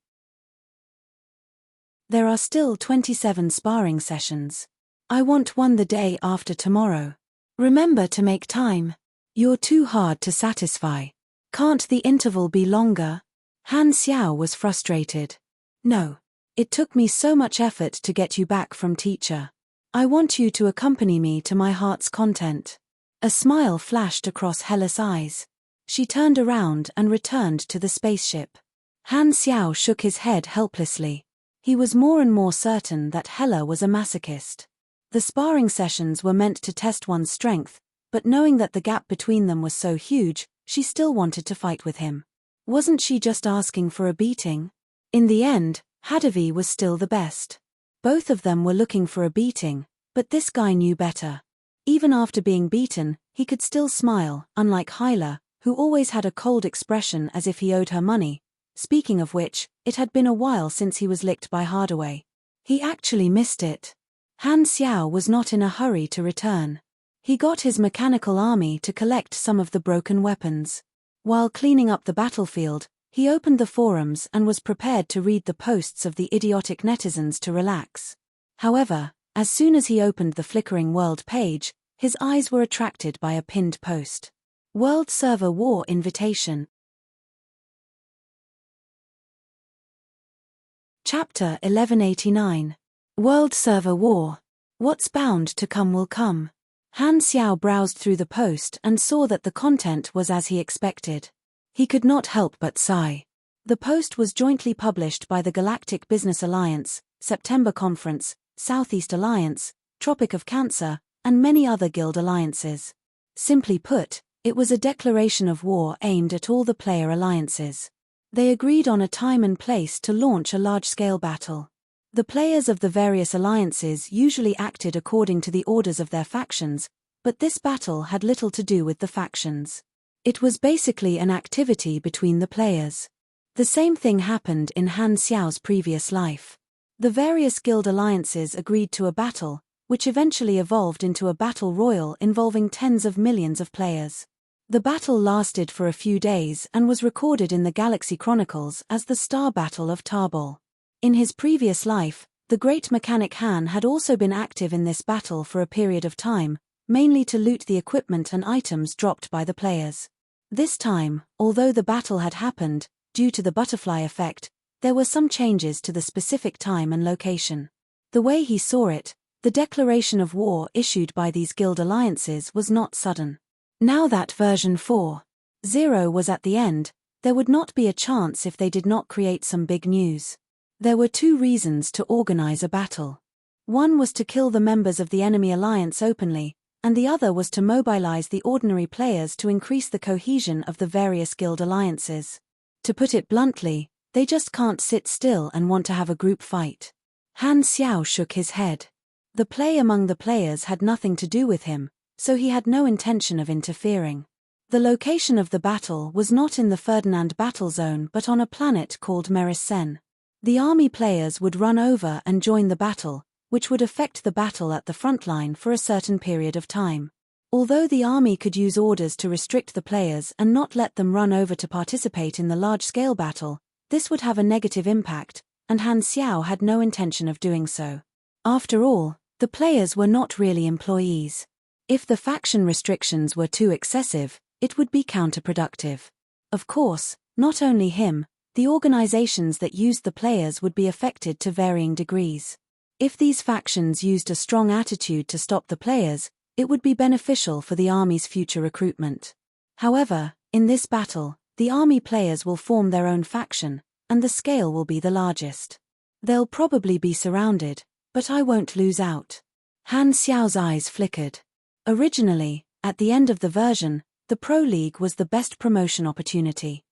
"There are still 27 sparring sessions. I want one the day after tomorrow. Remember to make time. You're too hard to satisfy. Can't the interval be longer?" Han Xiao was frustrated. "No. It took me so much effort to get you back from teacher. I want you to accompany me to my heart's content." A smile flashed across Hela's eyes. She turned around and returned to the spaceship. Han Xiao shook his head helplessly. He was more and more certain that Hela was a masochist. The sparring sessions were meant to test one's strength, but knowing that the gap between them was so huge, she still wanted to fight with him. Wasn't she just asking for a beating? In the end, Hadavi was still the best. Both of them were looking for a beating, but this guy knew better. Even after being beaten, he could still smile, unlike Hyla, who always had a cold expression as if he owed her money. Speaking of which, it had been a while since he was licked by Hardaway. He actually missed it. Han Xiao was not in a hurry to return. He got his mechanical army to collect some of the broken weapons. While cleaning up the battlefield, he opened the forums and was prepared to read the posts of the idiotic netizens to relax. However, as soon as he opened the flickering world page, his eyes were attracted by a pinned post. World Server War Invitation. Chapter 1189. World Server War. What's bound to come will come. Han Xiao browsed through the post and saw that the content was as he expected. He could not help but sigh. The post was jointly published by the Galactic Business Alliance, September Conference, Southeast Alliance, Tropic of Cancer, and many other guild alliances. Simply put, it was a declaration of war aimed at all the player alliances. They agreed on a time and place to launch a large-scale battle. The players of the various alliances usually acted according to the orders of their factions, but this battle had little to do with the factions. It was basically an activity between the players. The same thing happened in Han Xiao's previous life. The various guild alliances agreed to a battle, which eventually evolved into a battle royal involving tens of millions of players. The battle lasted for a few days and was recorded in the Galaxy Chronicles as the Star Battle of Tarbol. In his previous life, the great mechanic Han had also been active in this battle for a period of time, mainly to loot the equipment and items dropped by the players. This time, although the battle had happened, due to the butterfly effect, there were some changes to the specific time and location. The way he saw it, the declaration of war issued by these guild alliances was not sudden. Now that version 4.0 was at the end, there would not be a chance if they did not create some big news. There were two reasons to organize a battle. One was to kill the members of the enemy alliance openly, and the other was to mobilize the ordinary players to increase the cohesion of the various guild alliances. To put it bluntly, they just can't sit still and want to have a group fight. Han Xiao shook his head. The play among the players had nothing to do with him, so he had no intention of interfering. The location of the battle was not in the Ferdinand battle zone but on a planet called Merisen. The army players would run over and join the battle, which would affect the battle at the front line for a certain period of time. Although the army could use orders to restrict the players and not let them run over to participate in the large-scale battle, this would have a negative impact, and Han Xiao had no intention of doing so. After all, the players were not really employees. If the faction restrictions were too excessive, it would be counterproductive. Of course, not only him, the organizations that used the players would be affected to varying degrees. If these factions used a strong attitude to stop the players, it would be beneficial for the army's future recruitment. However, in this battle, the army players will form their own faction, and the scale will be the largest. They'll probably be surrounded, but I won't lose out. Han Xiao's eyes flickered. Originally, at the end of the version, the Pro League was the best promotion opportunity.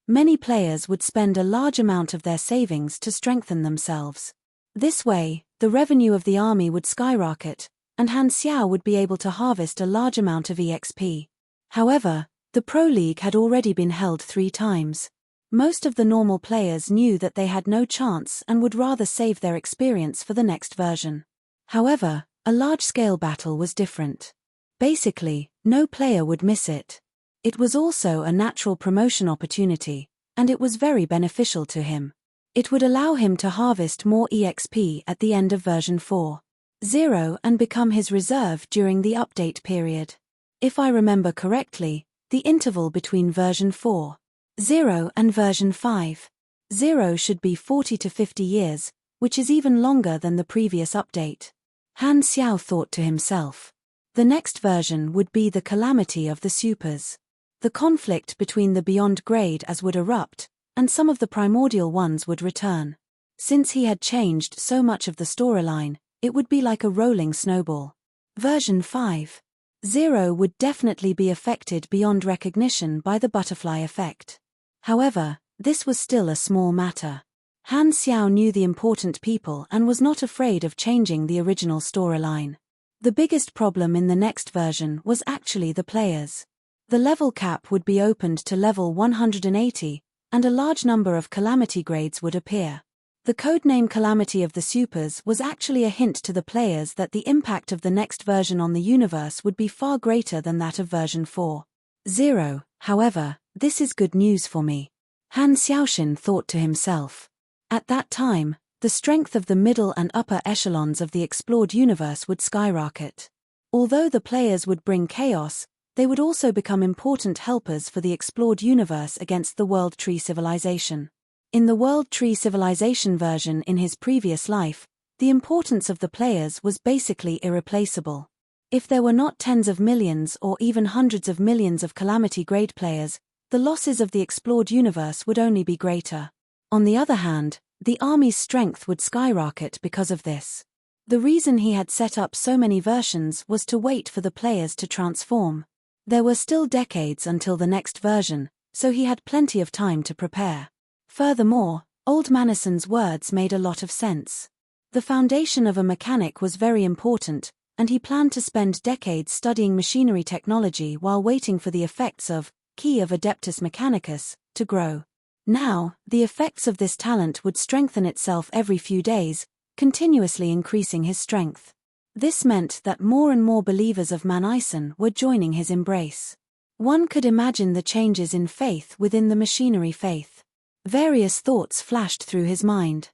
Many players would spend a large amount of their savings to strengthen themselves. This way, the revenue of the army would skyrocket, and Han Xiao would be able to harvest a large amount of EXP. However, the Pro League had already been held 3 times. Most of the normal players knew that they had no chance and would rather save their experience for the next version. However, a large-scale battle was different. Basically, no player would miss it. It was also a natural promotion opportunity, and it was very beneficial to him. It would allow him to harvest more EXP at the end of version 4.0 and become his reserve during the update period. If I remember correctly, the interval between version 4.0 and version 5.0 should be 40 to 50 years, which is even longer than the previous update. Han Xiao thought to himself. The next version would be the calamity of the supers. The conflict between the Beyond grade as would erupt, and some of the primordial ones would return. Since he had changed so much of the storyline, it would be like a rolling snowball. Version 5.0 0 would definitely be affected beyond recognition by the butterfly effect. However, this was still a small matter. Han Xiao knew the important people and was not afraid of changing the original storyline. The biggest problem in the next version was actually the players. The level cap would be opened to level 180, and a large number of calamity grades would appear. The codename Calamity of the Supers was actually a hint to the players that the impact of the next version on the universe would be far greater than that of version 4.0. However, this is good news for me. Han Xiaoxin thought to himself. At that time, the strength of the middle and upper echelons of the explored universe would skyrocket. Although the players would bring chaos, they would also become important helpers for the explored universe against the World Tree Civilization. In the World Tree Civilization version in his previous life, the importance of the players was basically irreplaceable. If there were not tens of millions or even hundreds of millions of calamity-grade players, the losses of the explored universe would only be greater. On the other hand, the army's strength would skyrocket because of this. The reason he had set up so many versions was to wait for the players to transform. There were still decades until the next version, so he had plenty of time to prepare. Furthermore, Old Manison's words made a lot of sense. The foundation of a mechanic was very important, and he planned to spend decades studying machinery technology while waiting for the effects of Key of Adeptus Mechanicus to grow. Now, the effects of this talent would strengthen itself every few days, continuously increasing his strength. This meant that more and more believers of Manison were joining his embrace. One could imagine the changes in faith within the machinery faith. Various thoughts flashed through his mind.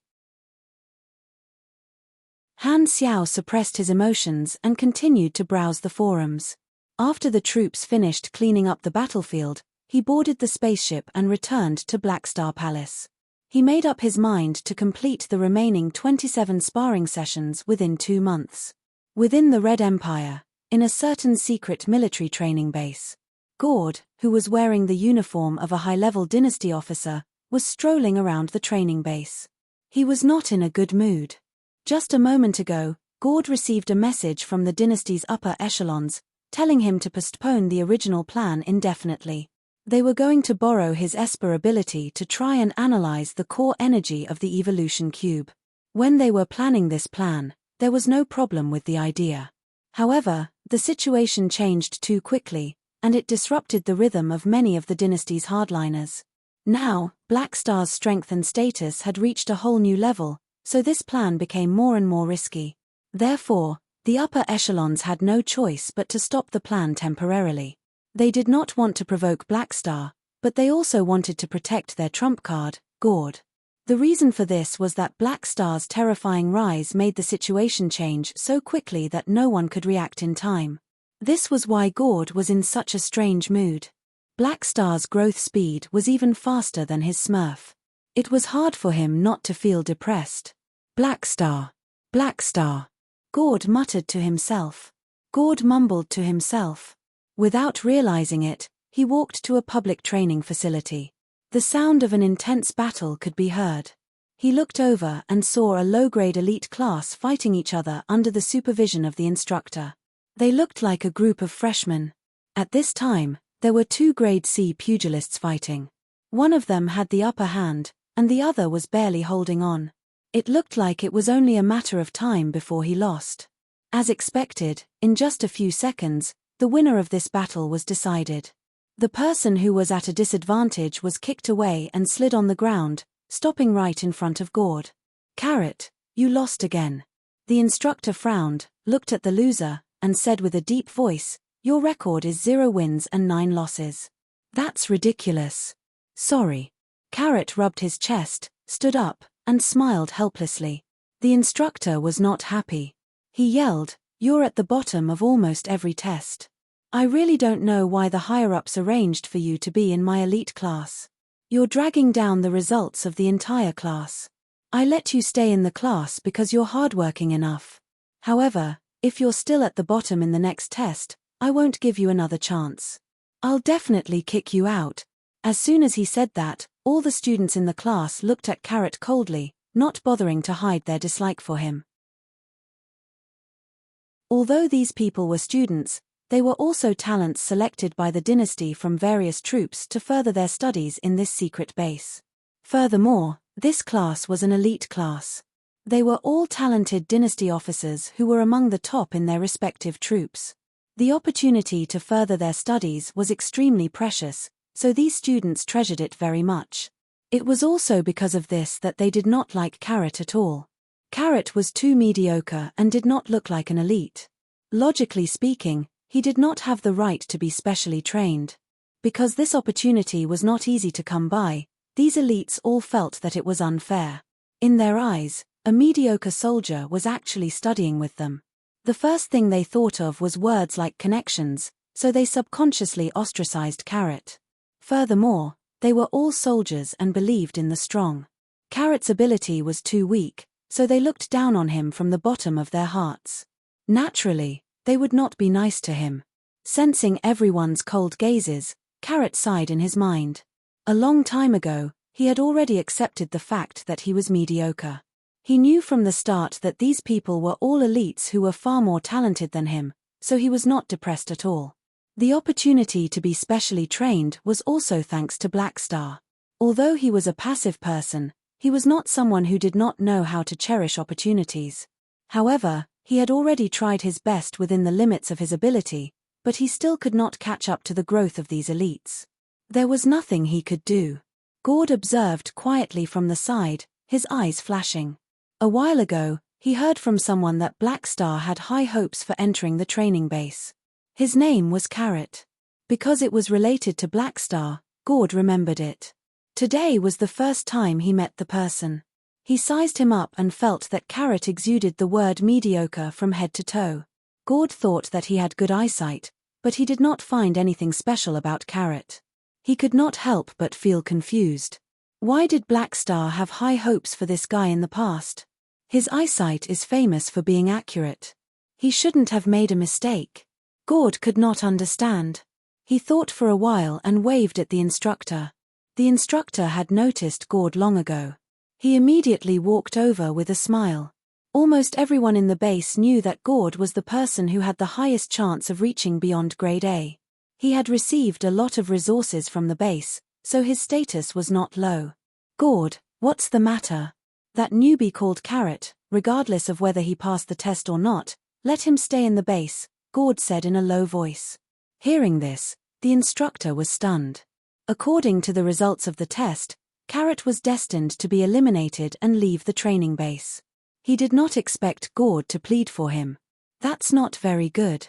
Han Xiao suppressed his emotions and continued to browse the forums. After the troops finished cleaning up the battlefield, he boarded the spaceship and returned to Black Star Palace. He made up his mind to complete the remaining 27 sparring sessions within 2 months. Within the Red Empire, in a certain secret military training base, Gord, who was wearing the uniform of a high-level dynasty officer, was strolling around the training base. He was not in a good mood. Just a moment ago, Gord received a message from the dynasty's upper echelons, telling him to postpone the original plan indefinitely. They were going to borrow his Esper ability to try and analyze the core energy of the evolution cube. When they were planning this plan, there was no problem with the idea. However, the situation changed too quickly, and it disrupted the rhythm of many of the dynasty's hardliners. Now, Black Star's strength and status had reached a whole new level, so this plan became more and more risky. Therefore, the upper echelons had no choice but to stop the plan temporarily. They did not want to provoke Black Star, but they also wanted to protect their trump card, Gord. The reason for this was that Black Star's terrifying rise made the situation change so quickly that no one could react in time. This was why Gord was in such a strange mood. Black Star's growth speed was even faster than his Smurf. It was hard for him not to feel depressed. Black Star. Black Star. Gord muttered to himself. Gord mumbled to himself. Without realizing it, he walked to a public training facility. The sound of an intense battle could be heard. He looked over and saw a low-grade elite class fighting each other under the supervision of the instructor. They looked like a group of freshmen. At this time, there were 2 grade C pugilists fighting. One of them had the upper hand, and the other was barely holding on. It looked like it was only a matter of time before he lost. As expected, in just a few seconds, the winner of this battle was decided. The person who was at a disadvantage was kicked away and slid on the ground, stopping right in front of Gord. Carrot, you lost again. The instructor frowned, looked at the loser, and said with a deep voice, your record is 0 wins and 9 losses. That's ridiculous. Sorry. Carrot rubbed his chest, stood up, and smiled helplessly. The instructor was not happy. He yelled, you're at the bottom of almost every test. I really don't know why the higher-ups arranged for you to be in my elite class. You're dragging down the results of the entire class. I let you stay in the class because you're hardworking enough. However, if you're still at the bottom in the next test, I won't give you another chance. I'll definitely kick you out. As soon as he said that, all the students in the class looked at Carrot coldly, not bothering to hide their dislike for him. Although these people were students, They were also talents selected by the dynasty from various troops to further their studies in this secret base. Furthermore, this class was an elite class. They were all talented dynasty officers who were among the top in their respective troops. The opportunity to further their studies was extremely precious, so these students treasured it very much. It was also because of this that they did not like Carrot at all. Carrot was too mediocre and did not look like an elite. Logically speaking, he did not have the right to be specially trained. Because this opportunity was not easy to come by, these elites all felt that it was unfair. In their eyes, a mediocre soldier was actually studying with them. The first thing they thought of was words like connections, so they subconsciously ostracized Carrot. Furthermore, they were all soldiers and believed in the strong. Carrot's ability was too weak, so they looked down on him from the bottom of their hearts. Naturally, they would not be nice to him. Sensing everyone's cold gazes, Carrot sighed in his mind. A long time ago, he had already accepted the fact that he was mediocre. He knew from the start that these people were all elites who were far more talented than him, so he was not depressed at all. The opportunity to be specially trained was also thanks to Blackstar. Although he was a passive person, he was not someone who did not know how to cherish opportunities. However, he had already tried his best within the limits of his ability, but he still could not catch up to the growth of these elites. There was nothing he could do. Gord observed quietly from the side, his eyes flashing. A while ago, he heard from someone that Blackstar had high hopes for entering the training base. His name was Carrot. Because it was related to Blackstar, Gord remembered it. Today was the first time he met the person. He sized him up and felt that Carrot exuded the word mediocre from head to toe. Gord thought that he had good eyesight, but he did not find anything special about Carrot. He could not help but feel confused. Why did Blackstar have high hopes for this guy in the past? His eyesight is famous for being accurate. He shouldn't have made a mistake. Gord could not understand. He thought for a while and waved at the instructor. The instructor had noticed Gord long ago. He immediately walked over with a smile. Almost everyone in the base knew that Gord was the person who had the highest chance of reaching beyond grade A. He had received a lot of resources from the base, so his status was not low. Gord, what's the matter? That newbie called Carrot, regardless of whether he passed the test or not, let him stay in the base, Gord said in a low voice. Hearing this, the instructor was stunned. According to the results of the test, Carrot was destined to be eliminated and leave the training base. He did not expect Gord to plead for him. That's not very good.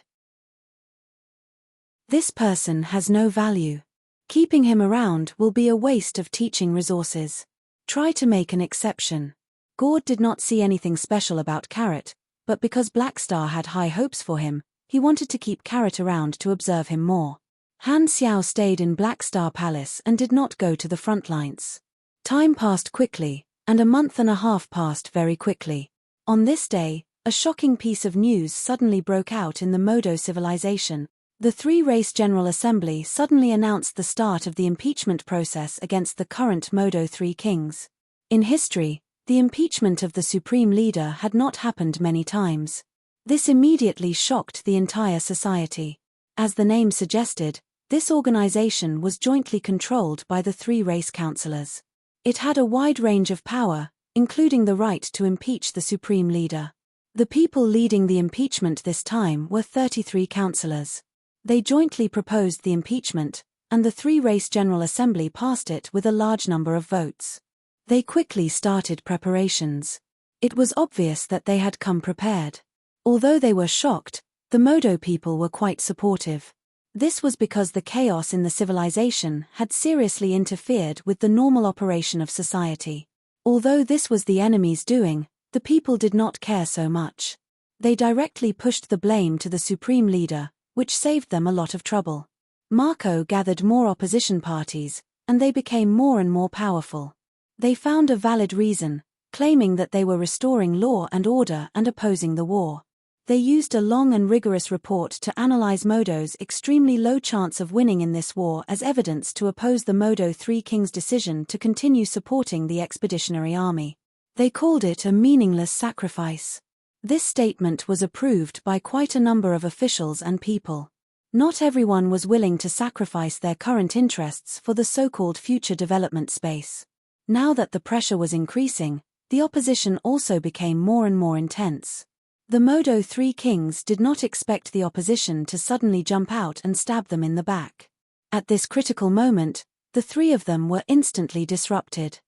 This person has no value. Keeping him around will be a waste of teaching resources. Try to make an exception. Gord did not see anything special about Carrot, but because Blackstar had high hopes for him, he wanted to keep Carrot around to observe him more. Han Xiao stayed in Blackstar Palace and did not go to the front lines. Time passed quickly, and a month and a half passed very quickly. On this day, a shocking piece of news suddenly broke out in the Modo civilization. The three-race General Assembly suddenly announced the start of the impeachment process against the current Modo 3 kings. In history, the impeachment of the supreme leader had not happened many times. This immediately shocked the entire society. As the name suggested, this organization was jointly controlled by the three-race councillors. It had a wide range of power, including the right to impeach the supreme leader. The people leading the impeachment this time were 33 councillors. They jointly proposed the impeachment, and the three-race General Assembly passed it with a large number of votes. They quickly started preparations. It was obvious that they had come prepared. Although they were shocked, the Modo people were quite supportive. This was because the chaos in the civilization had seriously interfered with the normal operation of society. Although this was the enemy's doing, the people did not care so much. They directly pushed the blame to the supreme leader, which saved them a lot of trouble. Marco gathered more opposition parties, and they became more and more powerful. They found a valid reason, claiming that they were restoring law and order and opposing the war. They used a long and rigorous report to analyze Modo's extremely low chance of winning in this war as evidence to oppose the Modo 3 king's decision to continue supporting the expeditionary army. They called it a meaningless sacrifice. This statement was approved by quite a number of officials and people. Not everyone was willing to sacrifice their current interests for the so-called future development space. Now that the pressure was increasing, the opposition also became more and more intense. The Modo Three Kings did not expect the opposition to suddenly jump out and stab them in the back. At this critical moment, the three of them were instantly disrupted.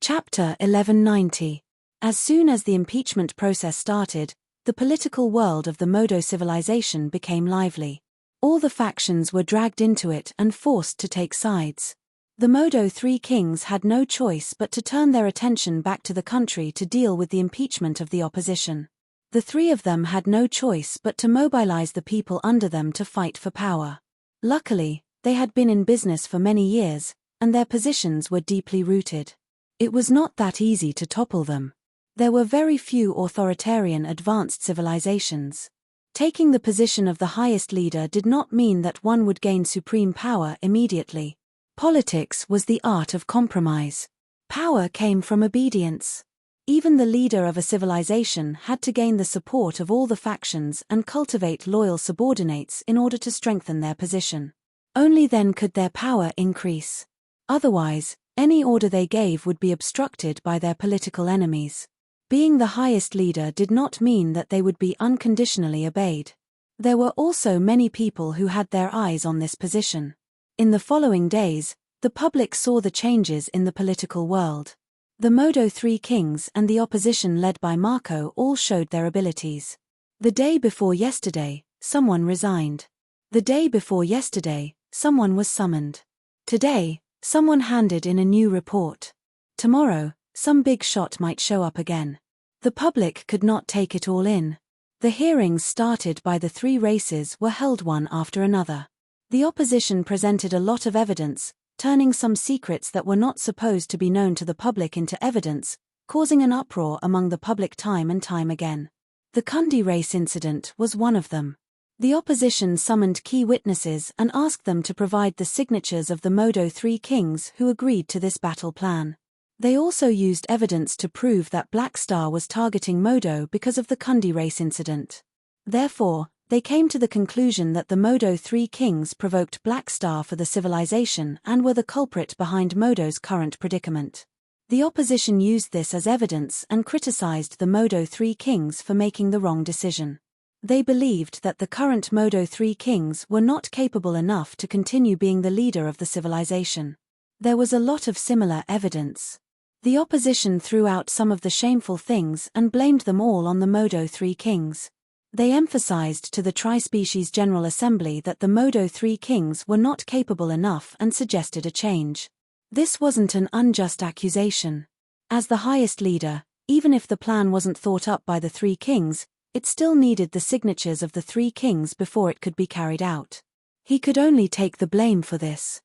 Chapter 1190. As soon as the impeachment process started, the political world of the Modo civilization became lively. All the factions were dragged into it and forced to take sides. The Modo Three Kings had no choice but to turn their attention back to the country to deal with the impeachment of the opposition. The three of them had no choice but to mobilize the people under them to fight for power. Luckily, they had been in business for many years, and their positions were deeply rooted. It was not that easy to topple them. There were very few authoritarian advanced civilizations. Taking the position of the highest leader did not mean that one would gain supreme power immediately. Politics was the art of compromise. Power came from obedience. Even the leader of a civilization had to gain the support of all the factions and cultivate loyal subordinates in order to strengthen their position. Only then could their power increase. Otherwise, any order they gave would be obstructed by their political enemies. Being the highest leader did not mean that they would be unconditionally obeyed. There were also many people who had their eyes on this position. In the following days, the public saw the changes in the political world. The Modo Three Kings and the opposition led by Marco all showed their abilities. The day before yesterday, someone resigned. The day before yesterday, someone was summoned. Today, someone handed in a new report. Tomorrow, some big shot might show up again. The public could not take it all in. The hearings started by the three races were held one after another. The opposition presented a lot of evidence, turning some secrets that were not supposed to be known to the public into evidence, causing an uproar among the public time and time again. The Kundi race incident was one of them. The opposition summoned key witnesses and asked them to provide the signatures of the Modo Three Kings who agreed to this battle plan. They also used evidence to prove that Black Star was targeting Modo because of the Kundi race incident. Therefore, they came to the conclusion that the Modo Three Kings provoked Black Star for the civilization and were the culprit behind Modo's current predicament. The opposition used this as evidence and criticized the Modo Three Kings for making the wrong decision. They believed that the current Modo Three Kings were not capable enough to continue being the leader of the civilization. There was a lot of similar evidence. The opposition threw out some of the shameful things and blamed them all on the Modo Three Kings. They emphasized to the Tri-Species General Assembly that the Modo Three Kings were not capable enough and suggested a change. This wasn't an unjust accusation. As the highest leader, even if the plan wasn't thought up by the Three Kings, it still needed the signatures of the Three Kings before it could be carried out. He could only take the blame for this.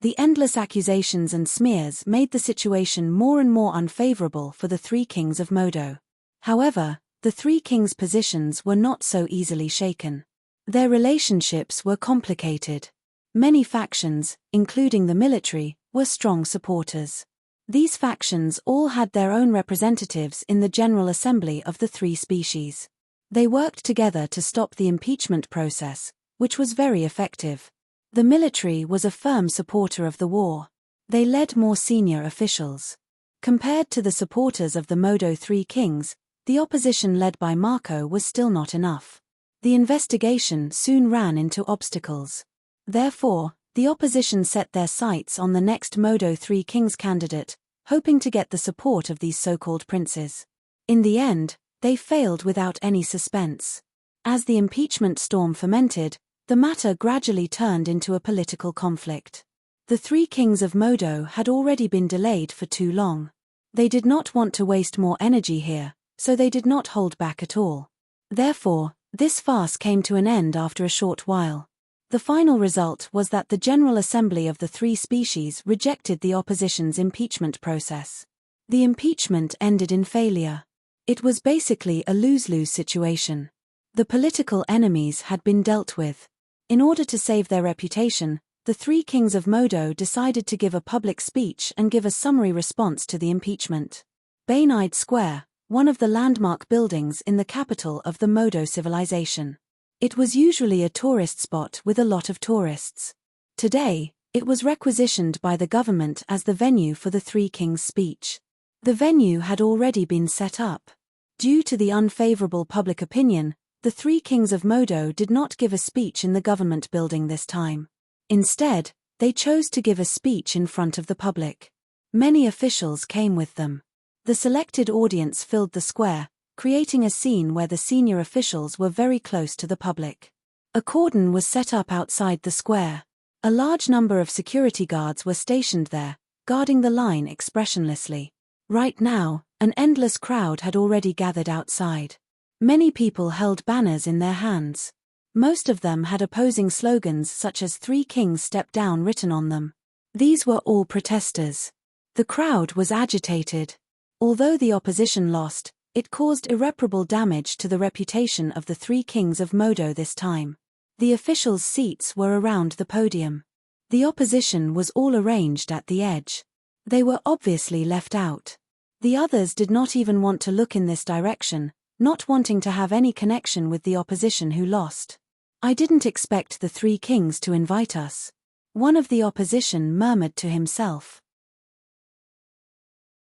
The endless accusations and smears made the situation more and more unfavorable for the Three Kings of Modo. However, the Three Kings' positions were not so easily shaken. Their relationships were complicated. Many factions, including the military, were strong supporters. These factions all had their own representatives in the General Assembly of the three species. They worked together to stop the impeachment process, which was very effective. The military was a firm supporter of the war. They led more senior officials. Compared to the supporters of the Modo Three Kings, the opposition led by Marco was still not enough. The investigation soon ran into obstacles. Therefore, the opposition set their sights on the next Modo Three Kings candidate, hoping to get the support of these so-called princes. In the end, they failed without any suspense. As the impeachment storm fermented, the matter gradually turned into a political conflict. The Three Kings of Modo had already been delayed for too long. They did not want to waste more energy here, so they did not hold back at all. Therefore, this farce came to an end after a short while. The final result was that the General Assembly of the three species rejected the opposition's impeachment process. The impeachment ended in failure. It was basically a lose-lose situation. The political enemies had been dealt with. In order to save their reputation, the Three Kings of Modo decided to give a public speech and give a summary response to the impeachment. Bainide Square, one of the landmark buildings in the capital of the Modo civilization. It was usually a tourist spot with a lot of tourists. Today, it was requisitioned by the government as the venue for the Three Kings' speech. The venue had already been set up. Due to the unfavorable public opinion, the Three Kings of Modo did not give a speech in the government building this time. Instead, they chose to give a speech in front of the public. Many officials came with them. The selected audience filled the square, creating a scene where the senior officials were very close to the public. A cordon was set up outside the square. A large number of security guards were stationed there, guarding the line expressionlessly. Right now, an endless crowd had already gathered outside. Many people held banners in their hands. Most of them had opposing slogans such as "Three Kings Step Down" written on them. These were all protesters. The crowd was agitated. Although the opposition lost, it caused irreparable damage to the reputation of the Three Kings of Modo this time. The officials' seats were around the podium. The opposition was all arranged at the edge. They were obviously left out. The others did not even want to look in this direction, not wanting to have any connection with the opposition who lost. "I didn't expect the Three Kings to invite us," one of the opposition murmured to himself.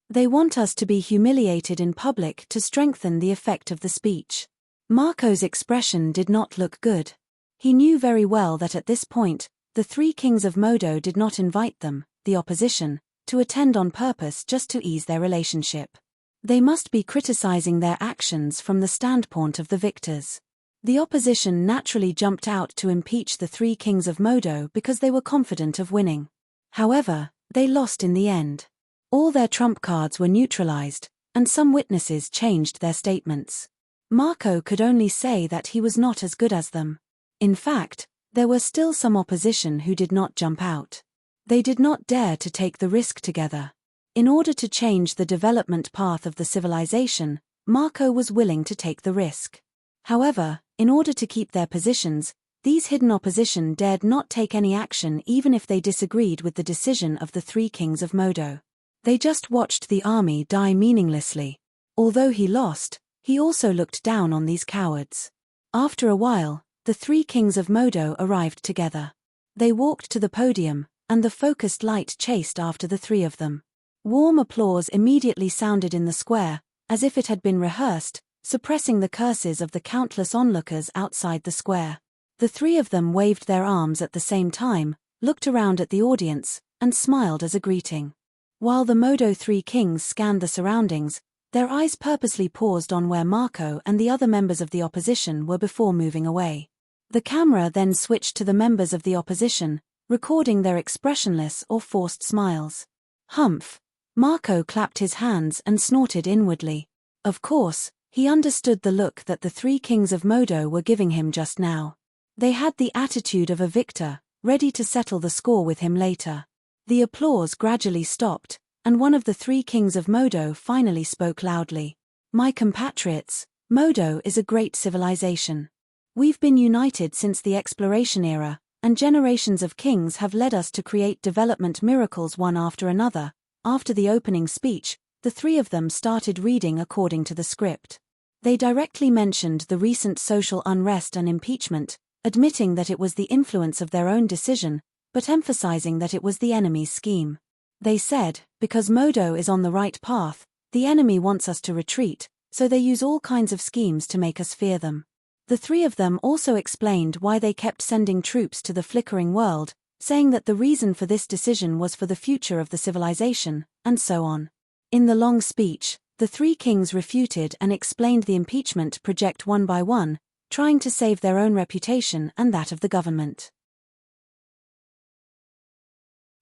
"They want us to be humiliated in public to strengthen the effect of the speech." Marco's expression did not look good. He knew very well that at this point, the Three Kings of Modo did not invite them, the opposition, to attend on purpose just to ease their relationship. They must be criticizing their actions from the standpoint of the victors. The opposition naturally jumped out to impeach the Three Kings of Modo because they were confident of winning. However, they lost in the end. All their trump cards were neutralized, and some witnesses changed their statements. Marco could only say that he was not as good as them. In fact, there were still some opposition who did not jump out. They did not dare to take the risk together. In order to change the development path of the civilization, Marco was willing to take the risk. However, in order to keep their positions, these hidden opposition dared not take any action even if they disagreed with the decision of the Three Kings of Modo. They just watched the army die meaninglessly. Although he lost, he also looked down on these cowards. After a while, the Three Kings of Modo arrived together. They walked to the podium, and the focused light chased after the three of them. Warm applause immediately sounded in the square, as if it had been rehearsed, suppressing the curses of the countless onlookers outside the square. The three of them waved their arms at the same time, looked around at the audience, and smiled as a greeting. While the Modo Three Kings scanned the surroundings, their eyes purposely paused on where Marco and the other members of the opposition were before moving away. The camera then switched to the members of the opposition, recording their expressionless or forced smiles. Humph! Marco clapped his hands and snorted inwardly. Of course, he understood the look that the Three Kings of Modo were giving him just now. They had the attitude of a victor, ready to settle the score with him later. The applause gradually stopped, and one of the Three Kings of Modo finally spoke loudly. "My compatriots, Modo is a great civilization. We've been united since the exploration era, and generations of kings have led us to create development miracles one after another." After the opening speech, the three of them started reading according to the script. They directly mentioned the recent social unrest and impeachment, admitting that it was the influence of their own decision, but emphasizing that it was the enemy's scheme. They said, "Because Modo is on the right path, the enemy wants us to retreat, so they use all kinds of schemes to make us fear them." The three of them also explained why they kept sending troops to the flickering world, saying that the reason for this decision was for the future of the civilization, and so on. In the long speech, the Three Kings refuted and explained the impeachment project one by one, trying to save their own reputation and that of the government.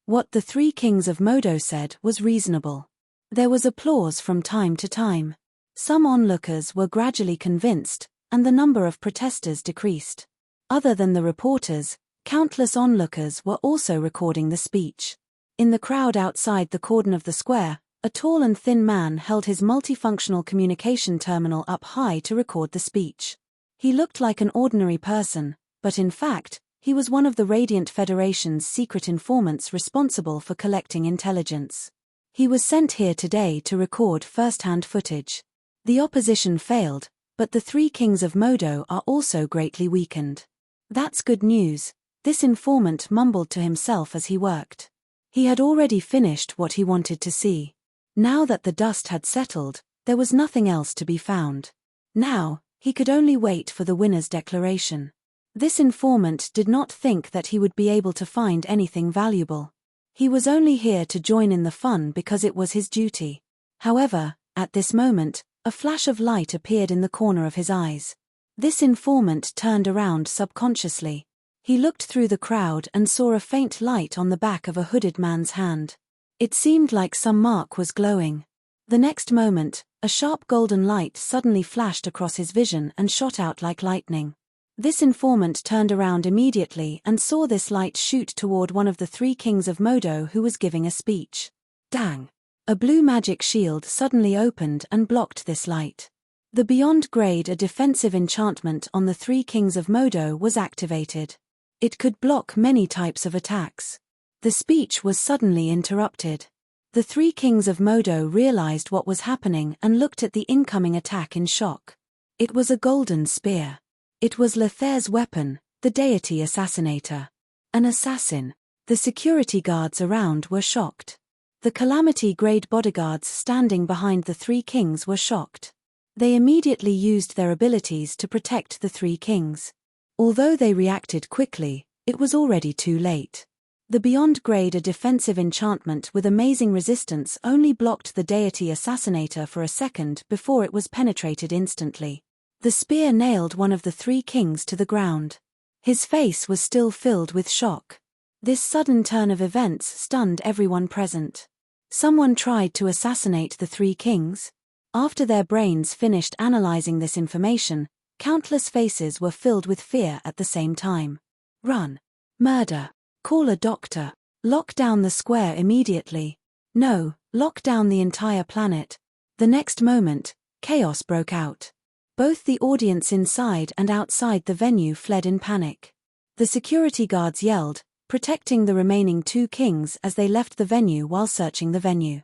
What the Three Kings of Modo said was reasonable. There was applause from time to time. Some onlookers were gradually convinced, and the number of protesters decreased. Other than the reporters, countless onlookers were also recording the speech. In the crowd outside the cordon of the square, a tall and thin man held his multifunctional communication terminal up high to record the speech. He looked like an ordinary person, but in fact, he was one of the Radiant Federation's secret informants responsible for collecting intelligence. He was sent here today to record first-hand footage. The opposition failed, but the three kings of Modo are also greatly weakened. That's good news, this informant mumbled to himself as he worked. He had already finished what he wanted to see. Now that the dust had settled, there was nothing else to be found. Now, he could only wait for the winner's declaration. This informant did not think that he would be able to find anything valuable. He was only here to join in the fun because it was his duty. However, at this moment, a flash of light appeared in the corner of his eyes. This informant turned around subconsciously. He looked through the crowd and saw a faint light on the back of a hooded man's hand. It seemed like some mark was glowing. The next moment, a sharp golden light suddenly flashed across his vision and shot out like lightning. This informant turned around immediately and saw this light shoot toward one of the three kings of Modo who was giving a speech. Dang! A blue magic shield suddenly opened and blocked this light. The Beyond Grade, a defensive enchantment on the three kings of Modo, was activated. It could block many types of attacks. The speech was suddenly interrupted. The three kings of Modo realized what was happening and looked at the incoming attack in shock. It was a golden spear. It was Lethair's weapon, the deity assassinator. An assassin. The security guards around were shocked. The Calamity Grade bodyguards standing behind the three kings were shocked. They immediately used their abilities to protect the three kings. Although they reacted quickly, it was already too late. The Beyond Grade, a defensive enchantment with amazing resistance, only blocked the deity assassinator for a second before it was penetrated instantly. The spear nailed one of the three kings to the ground. His face was still filled with shock. This sudden turn of events stunned everyone present. Someone tried to assassinate the three kings? After their brains finished analyzing this information, countless faces were filled with fear at the same time. Run. Murder. Call a doctor. Lock down the square immediately. No, lock down the entire planet. The next moment, chaos broke out. Both the audience inside and outside the venue fled in panic. The security guards yelled, protecting the remaining two kings as they left the venue while searching the venue.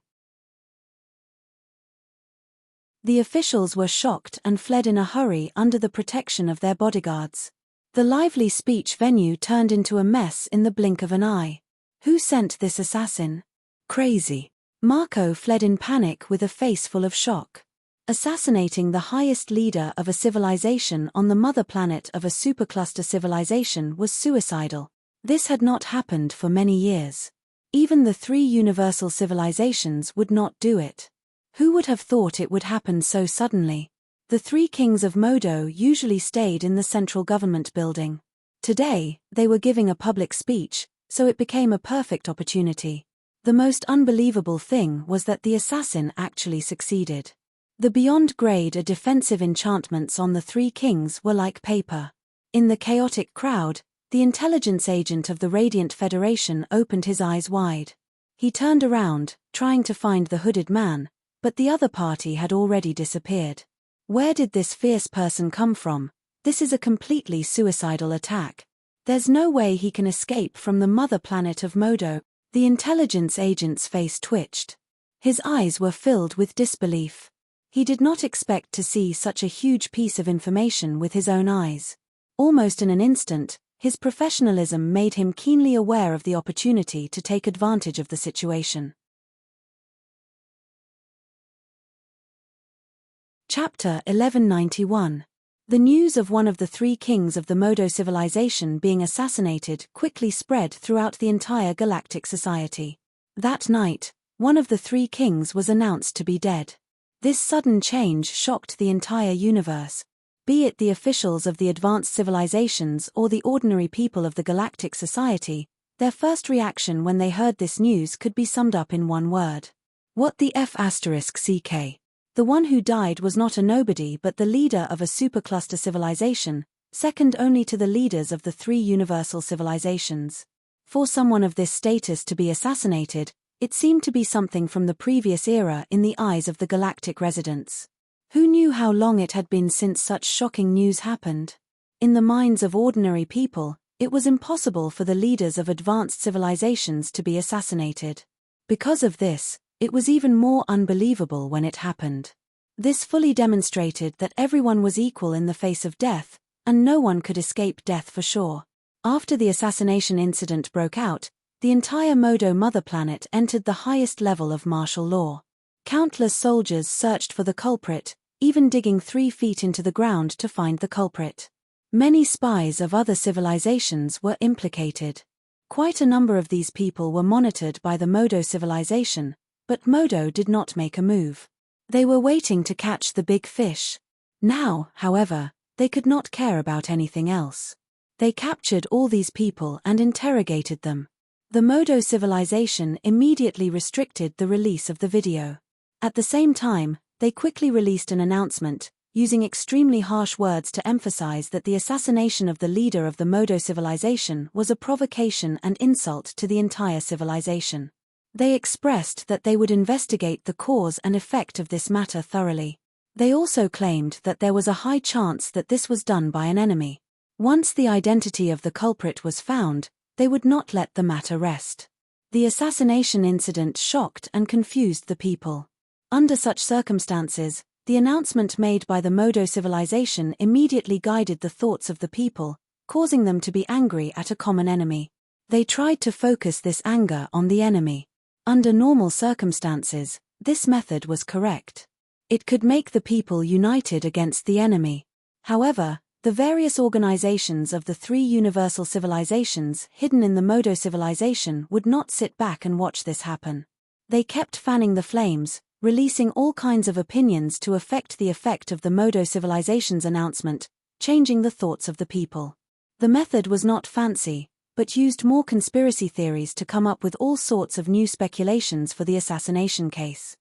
The officials were shocked and fled in a hurry under the protection of their bodyguards. The lively speech venue turned into a mess in the blink of an eye. Who sent this assassin? Crazy. Marco fled in panic with a face full of shock. Assassinating the highest leader of a civilization on the mother planet of a supercluster civilization was suicidal. This had not happened for many years. Even the three universal civilizations would not do it. Who would have thought it would happen so suddenly? The three kings of Modo usually stayed in the central government building. Today, they were giving a public speech, so it became a perfect opportunity. The most unbelievable thing was that the assassin actually succeeded. The Beyond Grade, a defensive enchantments on the three kings were like paper. In the chaotic crowd, the intelligence agent of the Radiant Federation opened his eyes wide. He turned around, trying to find the hooded man, but the other party had already disappeared. Where did this fierce person come from? This is a completely suicidal attack. There's no way he can escape from the mother planet of Modo. The intelligence agent's face twitched. His eyes were filled with disbelief. He did not expect to see such a huge piece of information with his own eyes. Almost in an instant, his professionalism made him keenly aware of the opportunity to take advantage of the situation. Chapter 1191. The news of one of the three kings of the Modo civilization being assassinated quickly spread throughout the entire galactic society. That night, one of the three kings was announced to be dead. This sudden change shocked the entire universe. Be it the officials of the advanced civilizations or the ordinary people of the galactic society, their first reaction when they heard this news could be summed up in one word. What the F***ck? The one who died was not a nobody but the leader of a supercluster civilization, second only to the leaders of the three universal civilizations. For someone of this status to be assassinated, it seemed to be something from the previous era in the eyes of the galactic residents. Who knew how long it had been since such shocking news happened? In the minds of ordinary people, it was impossible for the leaders of advanced civilizations to be assassinated. Because of this, it was even more unbelievable when it happened. This fully demonstrated that everyone was equal in the face of death, and no one could escape death for sure. After the assassination incident broke out, the entire Modo mother planet entered the highest level of martial law. Countless soldiers searched for the culprit, even digging 3 feet into the ground to find the culprit. Many spies of other civilizations were implicated. Quite a number of these people were monitored by the Modo civilization, but Modo did not make a move. They were waiting to catch the big fish. Now, however, they could not care about anything else. They captured all these people and interrogated them. The Modo civilization immediately restricted the release of the video. At the same time, they quickly released an announcement, using extremely harsh words to emphasize that the assassination of the leader of the Modo civilization was a provocation and insult to the entire civilization. They expressed that they would investigate the cause and effect of this matter thoroughly. They also claimed that there was a high chance that this was done by an enemy. Once the identity of the culprit was found, they would not let the matter rest. The assassination incident shocked and confused the people. Under such circumstances, the announcement made by the Modo civilization immediately guided the thoughts of the people, causing them to be angry at a common enemy. They tried to focus this anger on the enemy. Under normal circumstances, this method was correct. It could make the people united against the enemy. However, the various organizations of the 3 universal civilizations hidden in the Modo civilization would not sit back and watch this happen. They kept fanning the flames, releasing all kinds of opinions to affect the effect of the Modo civilization's announcement, changing the thoughts of the people. The method was not fancy, but used more conspiracy theories to come up with all sorts of new speculations for the assassination case.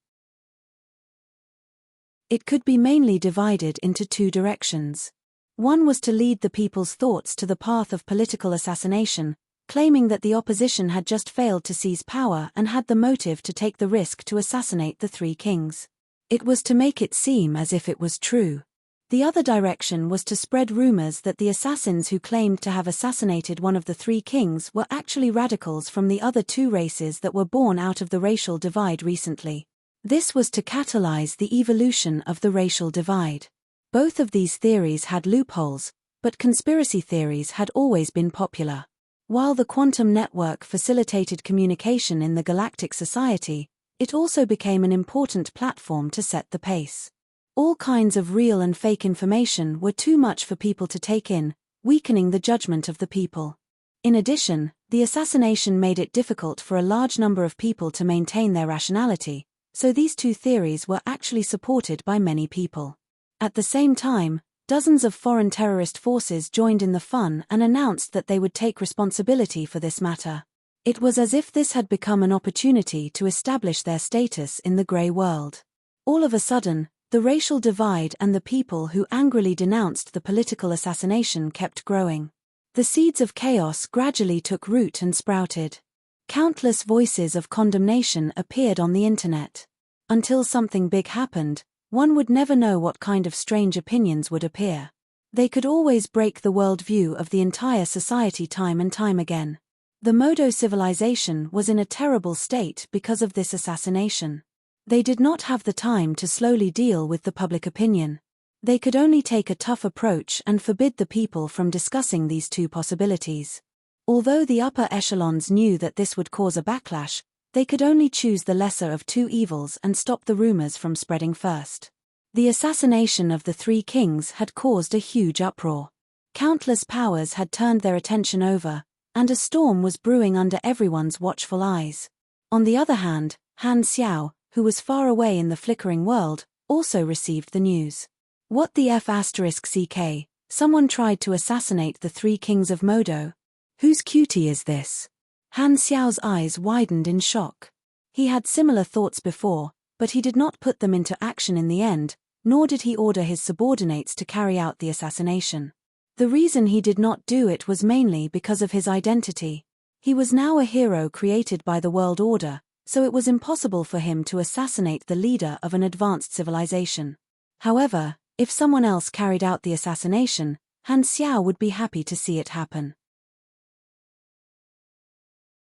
It could be mainly divided into 2 directions. One was to lead the people's thoughts to the path of political assassination, claiming that the opposition had just failed to seize power and had the motive to take the risk to assassinate the 3 kings. It was to make it seem as if it was true. The other direction was to spread rumors that the assassins who claimed to have assassinated one of the 3 kings were actually radicals from the other 2 races that were born out of the racial divide recently. This was to catalyze the evolution of the racial divide. Both of these theories had loopholes, but conspiracy theories had always been popular. While the quantum network facilitated communication in the galactic society, it also became an important platform to set the pace. All kinds of real and fake information were too much for people to take in, weakening the judgment of the people. In addition, the assassination made it difficult for a large number of people to maintain their rationality, so these 2 theories were actually supported by many people. At the same time, dozens of foreign terrorist forces joined in the fun and announced that they would take responsibility for this matter. It was as if this had become an opportunity to establish their status in the grey world. All of a sudden, the racial divide and the people who angrily denounced the political assassination kept growing. The seeds of chaos gradually took root and sprouted. Countless voices of condemnation appeared on the internet. Until something big happened, one would never know what kind of strange opinions would appear. They could always break the worldview of the entire society time and time again. The Modo civilization was in a terrible state because of this assassination. They did not have the time to slowly deal with the public opinion. They could only take a tough approach and forbid the people from discussing these 2 possibilities. Although the upper echelons knew that this would cause a backlash, they could only choose the lesser of 2 evils and stop the rumors from spreading first. The assassination of the 3 kings had caused a huge uproar. Countless powers had turned their attention over, and a storm was brewing under everyone's watchful eyes. On the other hand, Han Xiao, who was far away in the flickering world, also received the news. What the F***ck, someone tried to assassinate the 3 kings of Modo. Whose cutie is this? Han Xiao's eyes widened in shock. He had similar thoughts before, but he did not put them into action in the end, nor did he order his subordinates to carry out the assassination. The reason he did not do it was mainly because of his identity. He was now a hero created by the world order, so it was impossible for him to assassinate the leader of an advanced civilization. However, if someone else carried out the assassination, Han Xiao would be happy to see it happen.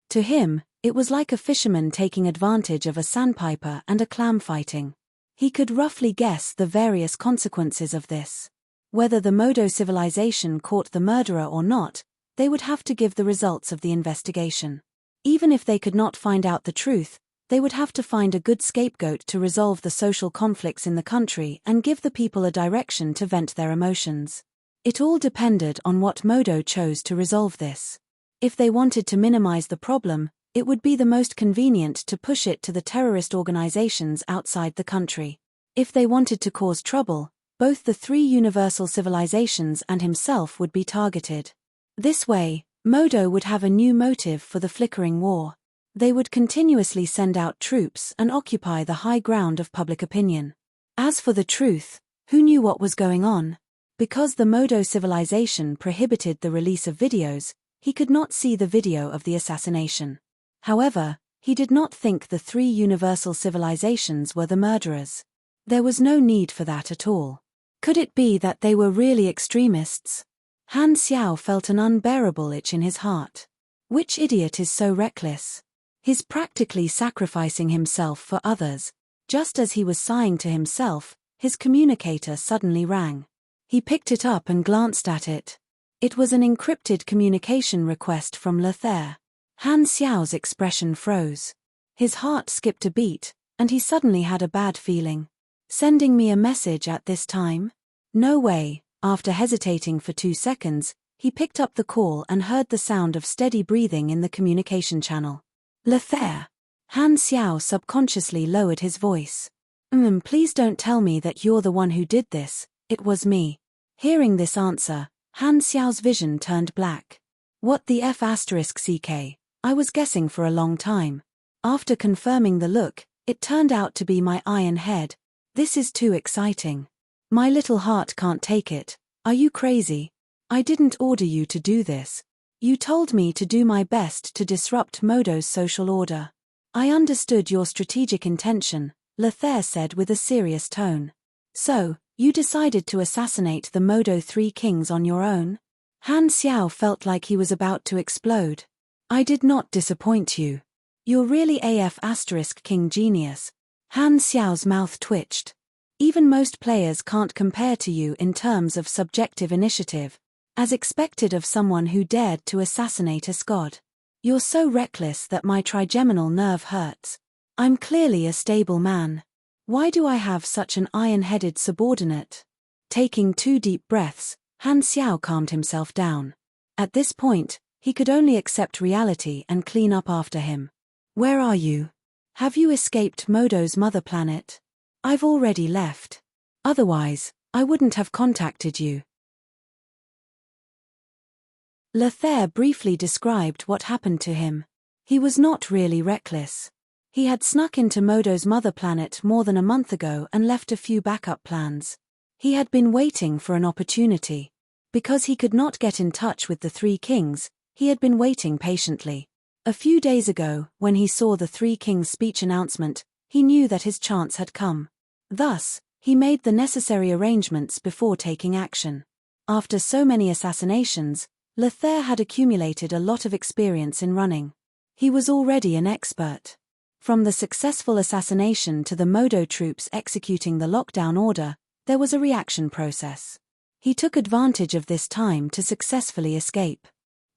To him, it was like a fisherman taking advantage of a sandpiper and a clam fighting. He could roughly guess the various consequences of this. Whether the Modo civilization caught the murderer or not, they would have to give the results of the investigation. Even if they could not find out the truth, they would have to find a good scapegoat to resolve the social conflicts in the country and give the people a direction to vent their emotions. It all depended on what Modo chose to resolve this. If they wanted to minimize the problem, it would be the most convenient to push it to the terrorist organizations outside the country. If they wanted to cause trouble, both the three universal civilizations and himself would be targeted. This way, Modo would have a new motive for the flickering war. They would continuously send out troops and occupy the high ground of public opinion. As for the truth, who knew what was going on? Because the Modo civilization prohibited the release of videos, he could not see the video of the assassination. However, he did not think the three universal civilizations were the murderers. There was no need for that at all. Could it be that they were really extremists? Han Xiao felt an unbearable itch in his heart. Which idiot is so reckless? He's practically sacrificing himself for others. Just as he was sighing to himself, his communicator suddenly rang. He picked it up and glanced at it. It was an encrypted communication request from Lothair. Han Xiao's expression froze. His heart skipped a beat, and he suddenly had a bad feeling. Sending me a message at this time? No way. After hesitating for 2 seconds, he picked up the call and heard the sound of steady breathing in the communication channel. Lothair. Han Xiao subconsciously lowered his voice. Please don't tell me that you're the one who did this. It was me. Hearing this answer, Han Xiao's vision turned black. What the F***ck? I was guessing for a long time. After confirming the look, it turned out to be my iron head. This is too exciting. My little heart can't take it. Are you crazy? I didn't order you to do this. You told me to do my best to disrupt Modo's social order. I understood your strategic intention, Lothair said with a serious tone. So, you decided to assassinate the Modo 3 kings on your own? Han Xiao felt like he was about to explode. I did not disappoint you. You're really king genius. Han Xiao's mouth twitched. Even most players can't compare to you in terms of subjective initiative, as expected of someone who dared to assassinate a god. You're so reckless that my trigeminal nerve hurts. I'm clearly a stable man. Why do I have such an iron-headed subordinate? Taking 2 deep breaths, Han Xiao calmed himself down. At this point, he could only accept reality and clean up after him. Where are you? Have you escaped Modo's mother planet? I've already left. Otherwise, I wouldn't have contacted you. Lothair briefly described what happened to him. He was not really reckless. He had snuck into Modo's mother planet more than a month ago and left a few backup plans. He had been waiting for an opportunity. Because he could not get in touch with the 3 kings, he had been waiting patiently. A few days ago, when he saw the 3 kings' speech announcement, he knew that his chance had come. Thus, he made the necessary arrangements before taking action. After so many assassinations, Lothair had accumulated a lot of experience in running. He was already an expert. From the successful assassination to the Modo troops executing the lockdown order, there was a reaction process. He took advantage of this time to successfully escape.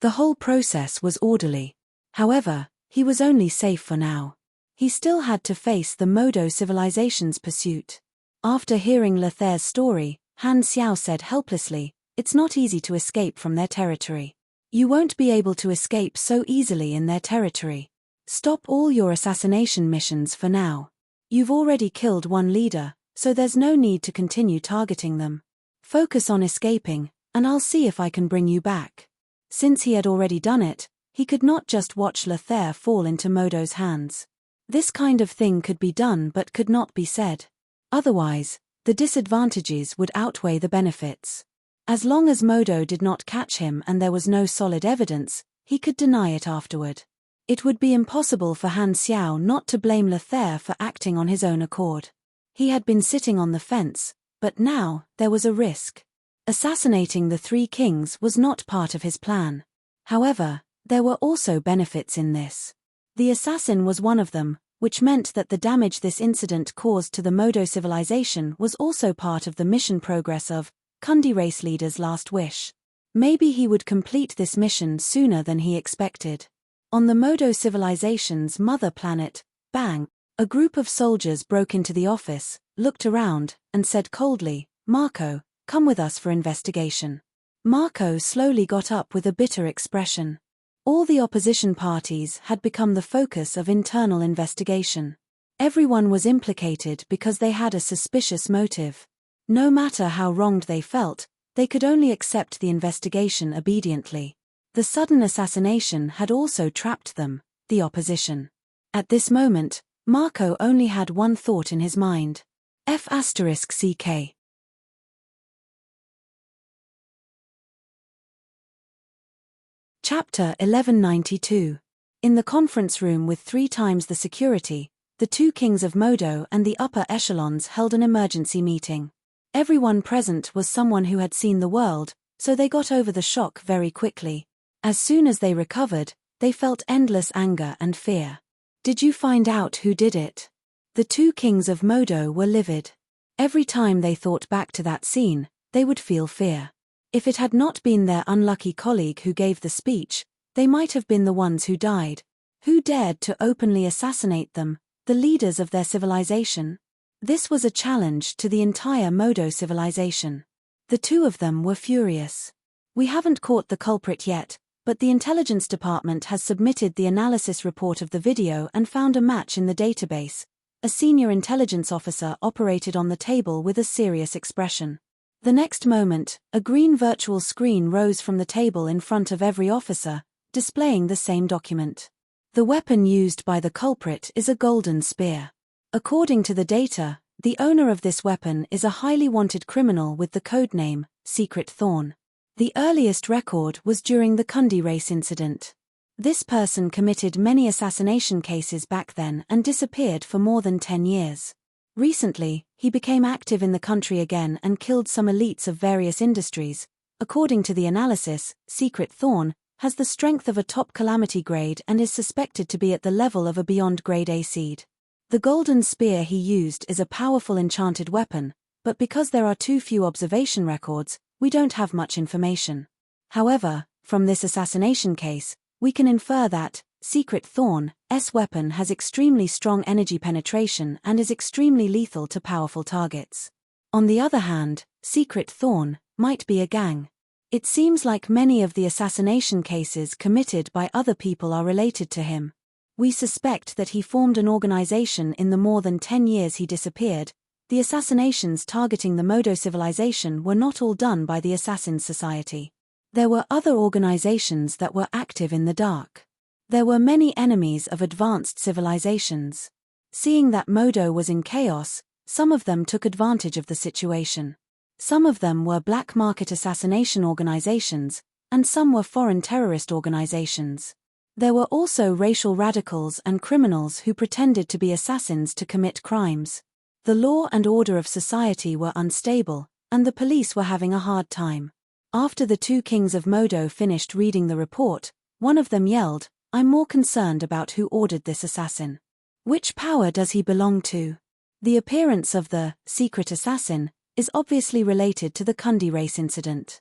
The whole process was orderly. However, he was only safe for now. He still had to face the Modo civilization's pursuit. After hearing Lothair's story, Han Xiao said helplessly, "It's not easy to escape from their territory. You won't be able to escape so easily in their territory. Stop all your assassination missions for now. You've already killed 1 leader, so there's no need to continue targeting them. Focus on escaping, and I'll see if I can bring you back." Since he had already done it, he could not just watch Lothair fall into Modo's hands. This kind of thing could be done but could not be said. Otherwise, the disadvantages would outweigh the benefits. As long as Modo did not catch him and there was no solid evidence, he could deny it afterward. It would be impossible for Han Xiao not to blame Lothair for acting on his own accord. He had been sitting on the fence, but now, there was a risk. Assassinating the 3 kings was not part of his plan. However, there were also benefits in this. The assassin was one of them, which meant that the damage this incident caused to the Modo civilization was also part of the mission progress of Kundi race leader's last wish. Maybe he would complete this mission sooner than he expected. On the Modo civilization's mother planet, Bang, a group of soldiers broke into the office, looked around, and said coldly, "Marco, come with us for investigation." Marco slowly got up with a bitter expression. All the opposition parties had become the focus of internal investigation. Everyone was implicated because they had a suspicious motive. No matter how wronged they felt, they could only accept the investigation obediently. The sudden assassination had also trapped them, the opposition. At this moment, Marco only had one thought in his mind. F***CK. Chapter 1192. In the conference room with 3 times the security, the 2 kings of Modo and the upper echelons held an emergency meeting. Everyone present was someone who had seen the world, so they got over the shock very quickly. As soon as they recovered, they felt endless anger and fear. Did you find out who did it? The 2 kings of Modo were livid. Every time they thought back to that scene, they would feel fear. If it had not been their unlucky colleague who gave the speech, they might have been the ones who died. Who dared to openly assassinate them, the leaders of their civilization? This was a challenge to the entire Modo civilization. The 2 of them were furious. We haven't caught the culprit yet, but the intelligence department has submitted the analysis report of the video and found a match in the database. A senior intelligence officer operated on the table with a serious expression. The next moment, a green virtual screen rose from the table in front of every officer, displaying the same document. The weapon used by the culprit is a golden spear. According to the data, the owner of this weapon is a highly wanted criminal with the codename Secret Thorn. The earliest record was during the Kundi race incident. This person committed many assassination cases back then and disappeared for more than 10 years. Recently, he became active in the country again and killed some elites of various industries. According to the analysis, Secret Thorn has the strength of a top calamity grade and is suspected to be at the level of a beyond grade A seed. The golden spear he used is a powerful enchanted weapon, but because there are too few observation records, we don't have much information. However, from this assassination case, we can infer that Secret Thorn's weapon has extremely strong energy penetration and is extremely lethal to powerful targets. On the other hand, Secret Thorn might be a gang. It seems like many of the assassination cases committed by other people are related to him. We suspect that he formed an organization in the more than 10 years he disappeared. The assassinations targeting the Modo civilization were not all done by the Assassin's Society. There were other organizations that were active in the dark. There were many enemies of advanced civilizations. Seeing that Modo was in chaos, some of them took advantage of the situation. Some of them were black market assassination organizations, and some were foreign terrorist organizations. There were also racial radicals and criminals who pretended to be assassins to commit crimes. The law and order of society were unstable, and the police were having a hard time. After the 2 kings of Modo finished reading the report, one of them yelled, "I'm more concerned about who ordered this assassin. Which power does he belong to?" The appearance of the secret assassin is obviously related to the Kundi race incident.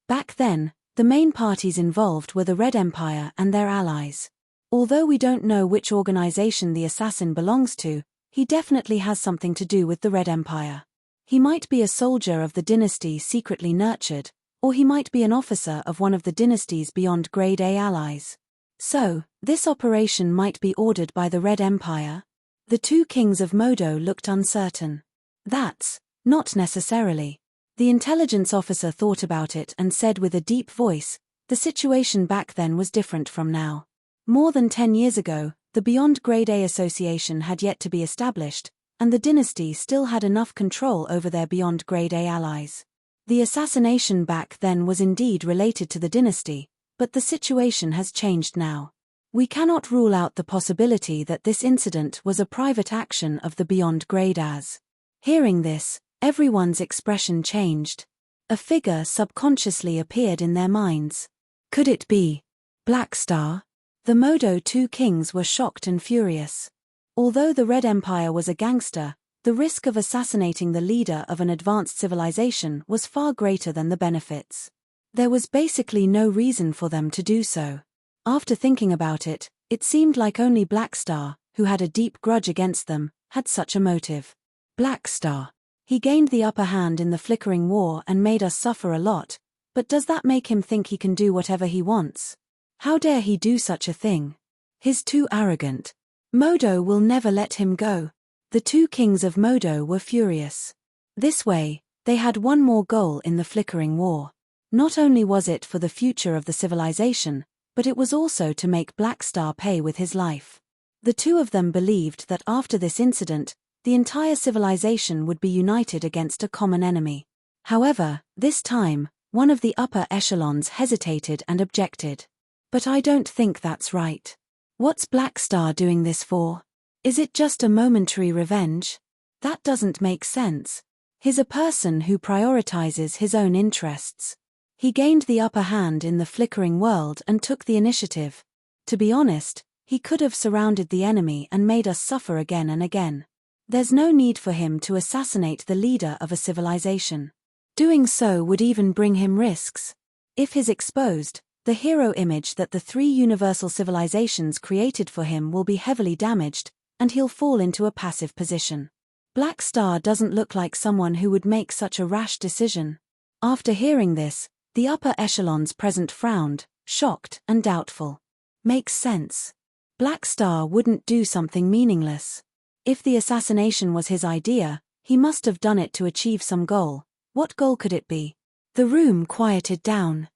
Back then, the main parties involved were the Red Empire and their allies. Although we don't know which organization the assassin belongs to, he definitely has something to do with the Red Empire. He might be a soldier of the dynasty secretly nurtured, or he might be an officer of one of the dynasty's beyond grade A allies. So, this operation might be ordered by the Red Empire? The 2 kings of Modo looked uncertain. That's not necessarily. The intelligence officer thought about it and said with a deep voice, the situation back then was different from now. More than 10 years ago, the Beyond Grade A Association had yet to be established, and the dynasty still had enough control over their Beyond Grade A allies. The assassination back then was indeed related to the dynasty, but the situation has changed now. We cannot rule out the possibility that this incident was a private action of the Beyond Grade As. Hearing this, everyone's expression changed. A figure subconsciously appeared in their minds. Could it be Black Star? The Modo two kings were shocked and furious. Although the Red Empire was a gangster, the risk of assassinating the leader of an advanced civilization was far greater than the benefits. There was basically no reason for them to do so. After thinking about it, it seemed like only Blackstar, who had a deep grudge against them, had such a motive. Blackstar. He gained the upper hand in the flickering war and made us suffer a lot, but does that make him think he can do whatever he wants? How dare he do such a thing? He's too arrogant. Modo will never let him go. The two kings of Modo were furious. This way, they had one more goal in the flickering war. Not only was it for the future of the civilization, but it was also to make Blackstar pay with his life. The two of them believed that after this incident, the entire civilization would be united against a common enemy. However, this time, one of the upper echelons hesitated and objected. But I don't think that's right. What's Blackstar doing this for? Is it just a momentary revenge? That doesn't make sense. He's a person who prioritizes his own interests. He gained the upper hand in the flickering world and took the initiative. To be honest, he could have surrounded the enemy and made us suffer again and again. There's no need for him to assassinate the leader of a civilization. Doing so would even bring him risks. If he's exposed, the hero image that the three universal civilizations created for him will be heavily damaged, and he'll fall into a passive position. Blackstar doesn't look like someone who would make such a rash decision. After hearing this, the upper echelons present frowned, shocked and doubtful. Makes sense. Blackstar wouldn't do something meaningless. If the assassination was his idea, he must have done it to achieve some goal. What goal could it be? The room quieted down.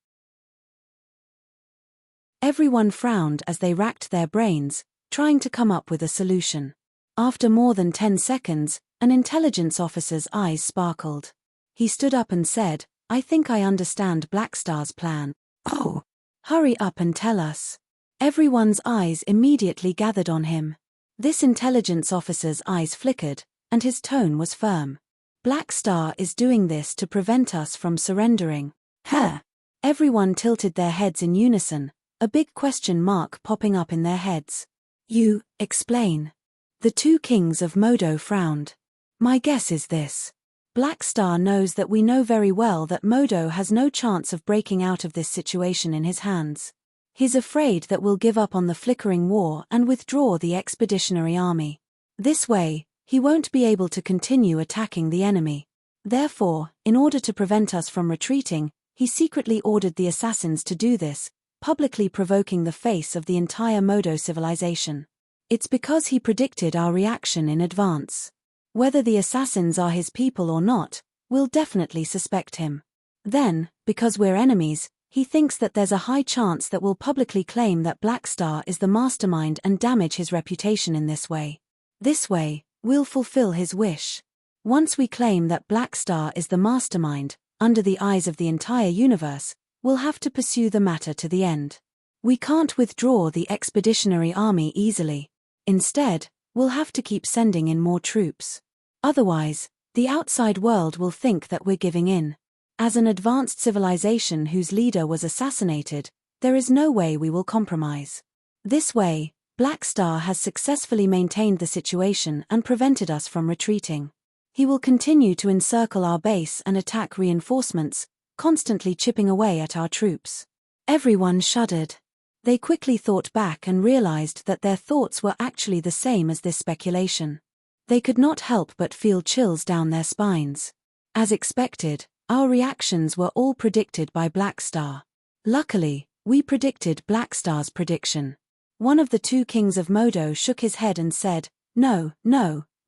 Everyone frowned as they racked their brains, trying to come up with a solution. After more than 10 seconds, an intelligence officer's eyes sparkled. He stood up and said, "I think I understand Blackstar's plan." "Oh, hurry up and tell us." Everyone's eyes immediately gathered on him. This intelligence officer's eyes flickered, and his tone was firm. "Blackstar is doing this to prevent us from surrendering." Huh? Everyone tilted their heads in unison, a big question mark popping up in their heads. "You, explain." The two kings of Modo frowned. "My guess is this. Blackstar knows that we know very well that Modo has no chance of breaking out of this situation in his hands. He's afraid that we'll give up on the flickering war and withdraw the expeditionary army. This way, he won't be able to continue attacking the enemy. Therefore, in order to prevent us from retreating, he secretly ordered the assassins to do this, publicly provoking the face of the entire Modo civilization. It's because he predicted our reaction in advance. Whether the assassins are his people or not, we'll definitely suspect him. Then, because we're enemies, he thinks that there's a high chance that we'll publicly claim that Blackstar is the mastermind and damage his reputation in this way. This way, we'll fulfill his wish. Once we claim that Blackstar is the mastermind, under the eyes of the entire universe, we'll have to pursue the matter to the end. We can't withdraw the expeditionary army easily. Instead, we'll have to keep sending in more troops. Otherwise, the outside world will think that we're giving in. As an advanced civilization whose leader was assassinated, there is no way we will compromise. This way, Blackstar has successfully maintained the situation and prevented us from retreating. He will continue to encircle our base and attack reinforcements, constantly chipping away at our troops. Everyone shuddered. They quickly thought back and realized that their thoughts were actually the same as this speculation. They could not help but feel chills down their spines. As expected, our reactions were all predicted by Blackstar. Luckily, we predicted Blackstar's prediction. One of the two kings of Modo shook his head and said, No,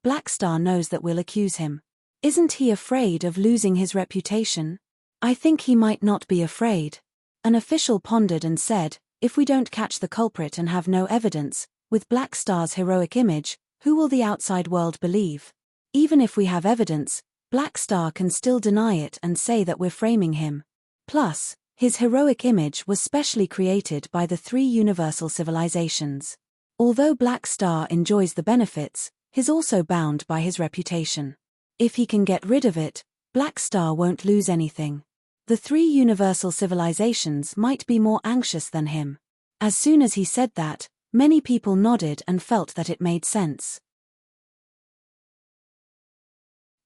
Blackstar knows that we'll accuse him. Isn't he afraid of losing his reputation? I think he might not be afraid. An official pondered and said, if we don't catch the culprit and have no evidence, with Blackstar's heroic image, who will the outside world believe? Even if we have evidence, Blackstar can still deny it and say that we're framing him. Plus, his heroic image was specially created by the three universal civilizations. Although Blackstar enjoys the benefits, he's also bound by his reputation. If he can get rid of it, Blackstar won't lose anything. The three universal civilizations might be more anxious than him. As soon as he said that, many people nodded and felt that it made sense.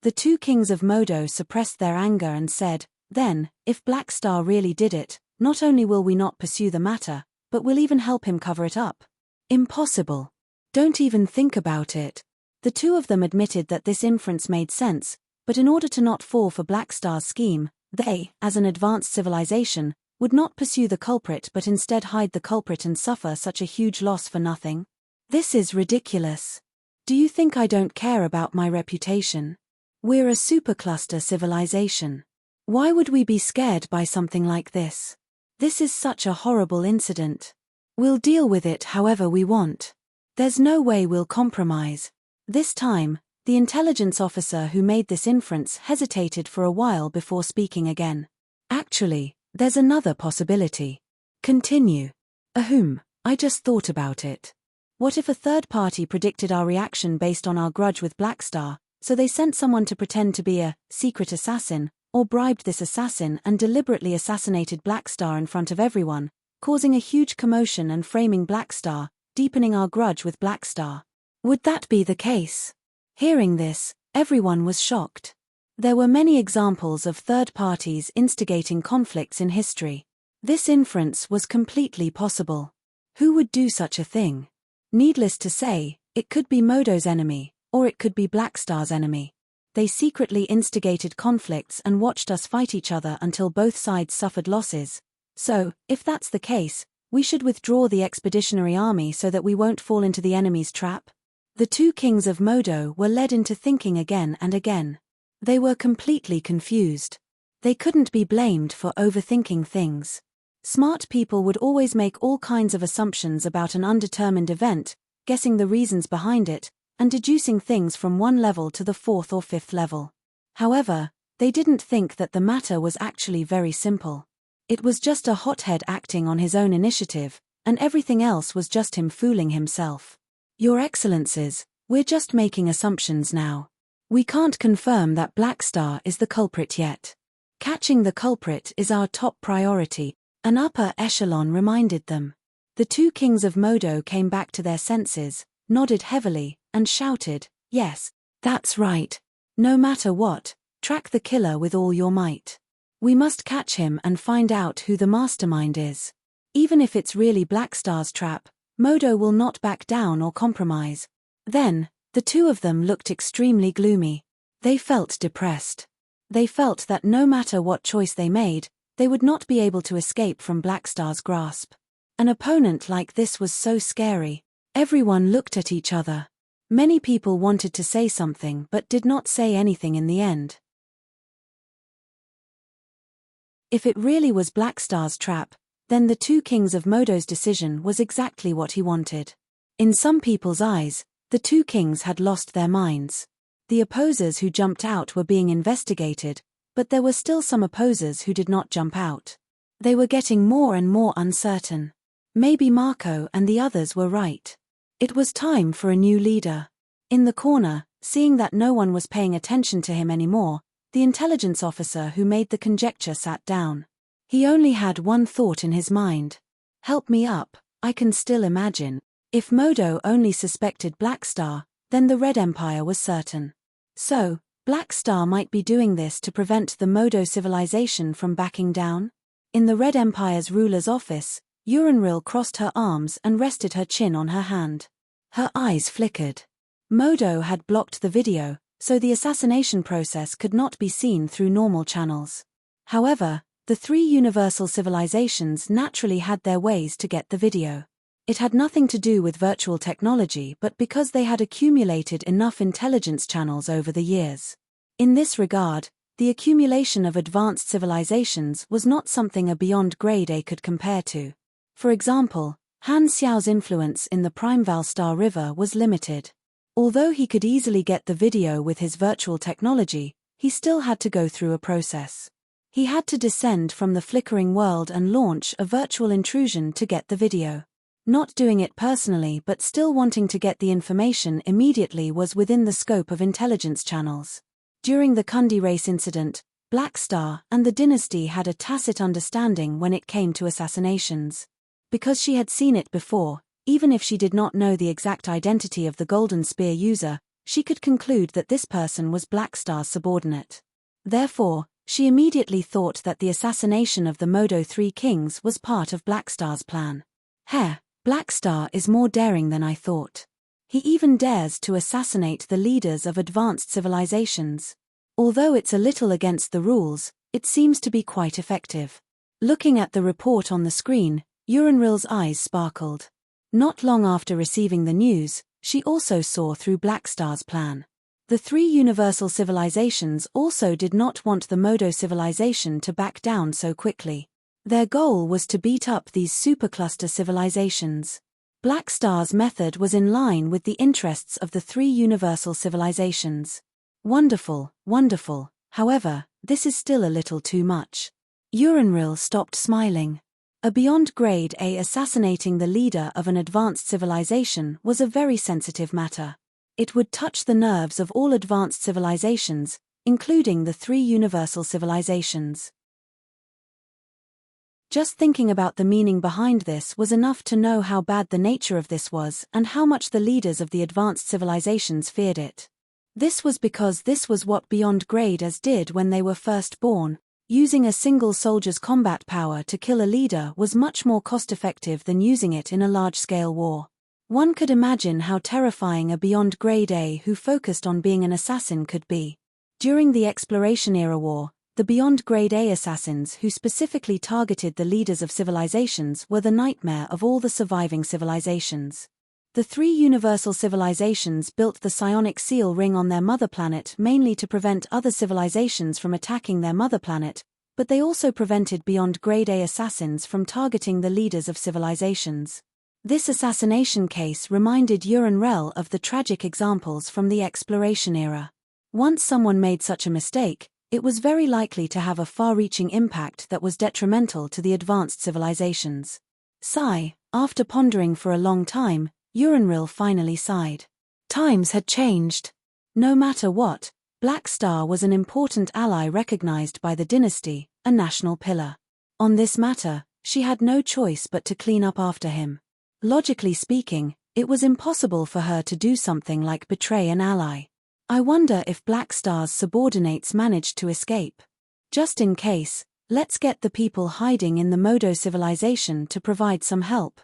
The two kings of Modo suppressed their anger and said, "Then, if Black Star really did it, not only will we not pursue the matter, but we'll even help him cover it up." Impossible. Don't even think about it. The two of them admitted that this inference made sense, but in order to not fall for Black Star's scheme, they, as an advanced civilization, would not pursue the culprit but instead hide the culprit and suffer such a huge loss for nothing. This is ridiculous. Do you think I don't care about my reputation? We're a supercluster civilization. Why would we be scared by something like this? This is such a horrible incident. We'll deal with it however we want. There's no way we'll compromise. This time, the intelligence officer who made this inference hesitated for a while before speaking again. Actually, there's another possibility. Continue. I just thought about it. What if a third party predicted our reaction based on our grudge with Black Star, so they sent someone to pretend to be a secret assassin, or bribed this assassin and deliberately assassinated Black Star in front of everyone, causing a huge commotion and framing Black Star, deepening our grudge with Black Star? Would that be the case? Hearing this, everyone was shocked. There were many examples of third parties instigating conflicts in history. This inference was completely possible. Who would do such a thing? Needless to say, it could be Modo's enemy, or it could be Black Star's enemy. They secretly instigated conflicts and watched us fight each other until both sides suffered losses. So, if that's the case, we should withdraw the expeditionary army so that we won't fall into the enemy's trap. The two kings of Modo were led into thinking again and again. They were completely confused. They couldn't be blamed for overthinking things. Smart people would always make all kinds of assumptions about an undetermined event, guessing the reasons behind it, and deducing things from one level to the fourth or fifth level. However, they didn't think that the matter was actually very simple. It was just a hothead acting on his own initiative, and everything else was just him fooling himself. Your Excellencies, we're just making assumptions now. We can't confirm that Black Star is the culprit yet. Catching the culprit is our top priority, an upper echelon reminded them. The two kings of Modo came back to their senses, nodded heavily, and shouted, "Yes, that's right. No matter what, track the killer with all your might. We must catch him and find out who the mastermind is. Even if it's really Black Star's trap, Modo will not back down or compromise." Then, the two of them looked extremely gloomy. They felt depressed. They felt that no matter what choice they made, they would not be able to escape from Black Star's grasp. An opponent like this was so scary. Everyone looked at each other. Many people wanted to say something but did not say anything in the end. If it really was Black Star's trap, then the two kings of Modo's decision was exactly what he wanted. In some people's eyes, the two kings had lost their minds. The opposers who jumped out were being investigated, but there were still some opposers who did not jump out. They were getting more and more uncertain. Maybe Marco and the others were right. It was time for a new leader. In the corner, seeing that no one was paying attention to him anymore, the intelligence officer who made the conjecture sat down. He only had one thought in his mind. Help me up, I can still imagine. If Modo only suspected Black Star, then the Red Empire was certain. So, Black Star might be doing this to prevent the Modo civilization from backing down? In the Red Empire's ruler's office, Uranril crossed her arms and rested her chin on her hand. Her eyes flickered. Modo had blocked the video, so the assassination process could not be seen through normal channels. However, the three universal civilizations naturally had their ways to get the video. It had nothing to do with virtual technology but because they had accumulated enough intelligence channels over the years. In this regard, the accumulation of advanced civilizations was not something a beyond grade A could compare to. For example, Han Xiao's influence in the Primeval Star River was limited. Although he could easily get the video with his virtual technology, he still had to go through a process. He had to descend from the flickering world and launch a virtual intrusion to get the video. Not doing it personally but still wanting to get the information immediately was within the scope of intelligence channels. During the Kundi race incident, Black Star and the dynasty had a tacit understanding when it came to assassinations. Because she had seen it before, even if she did not know the exact identity of the Golden Spear user, she could conclude that this person was Blackstar's subordinate. Therefore, she immediately thought that the assassination of the Modo 3 kings was part of Blackstar's plan. Blackstar is more daring than I thought. He even dares to assassinate the leaders of advanced civilizations. Although it's a little against the rules, it seems to be quite effective. Looking at the report on the screen, Urenril's eyes sparkled. Not long after receiving the news, she also saw through Blackstar's plan. The three universal civilizations also did not want the Modo civilization to back down so quickly. Their goal was to beat up these supercluster civilizations. Blackstar's method was in line with the interests of the three universal civilizations. Wonderful, wonderful. However, this is still a little too much. Urenril stopped smiling. A Beyond Grade A assassinating the leader of an advanced civilization was a very sensitive matter. It would touch the nerves of all advanced civilizations, including the three universal civilizations. Just thinking about the meaning behind this was enough to know how bad the nature of this was and how much the leaders of the advanced civilizations feared it. This was because this was what Beyond Grade As did when they were first born. Using a single soldier's combat power to kill a leader was much more cost-effective than using it in a large-scale war. One could imagine how terrifying a Beyond Grade A who focused on being an assassin could be. During the Exploration Era War, the Beyond Grade A assassins who specifically targeted the leaders of civilizations were the nightmare of all the surviving civilizations. The three universal civilizations built the psionic seal ring on their mother planet mainly to prevent other civilizations from attacking their mother planet, but they also prevented Beyond Grade A assassins from targeting the leaders of civilizations. This assassination case reminded Urenrel of the tragic examples from the Exploration Era. Once someone made such a mistake, it was very likely to have a far-reaching impact that was detrimental to the advanced civilizations. Sigh. After pondering for a long time, Urenril finally sighed. Times had changed. No matter what, Blackstar was an important ally recognized by the dynasty, a national pillar. On this matter, she had no choice but to clean up after him. Logically speaking, it was impossible for her to do something like betray an ally. I wonder if Blackstar's subordinates managed to escape. Just in case, let's get the people hiding in the Modo civilization to provide some help.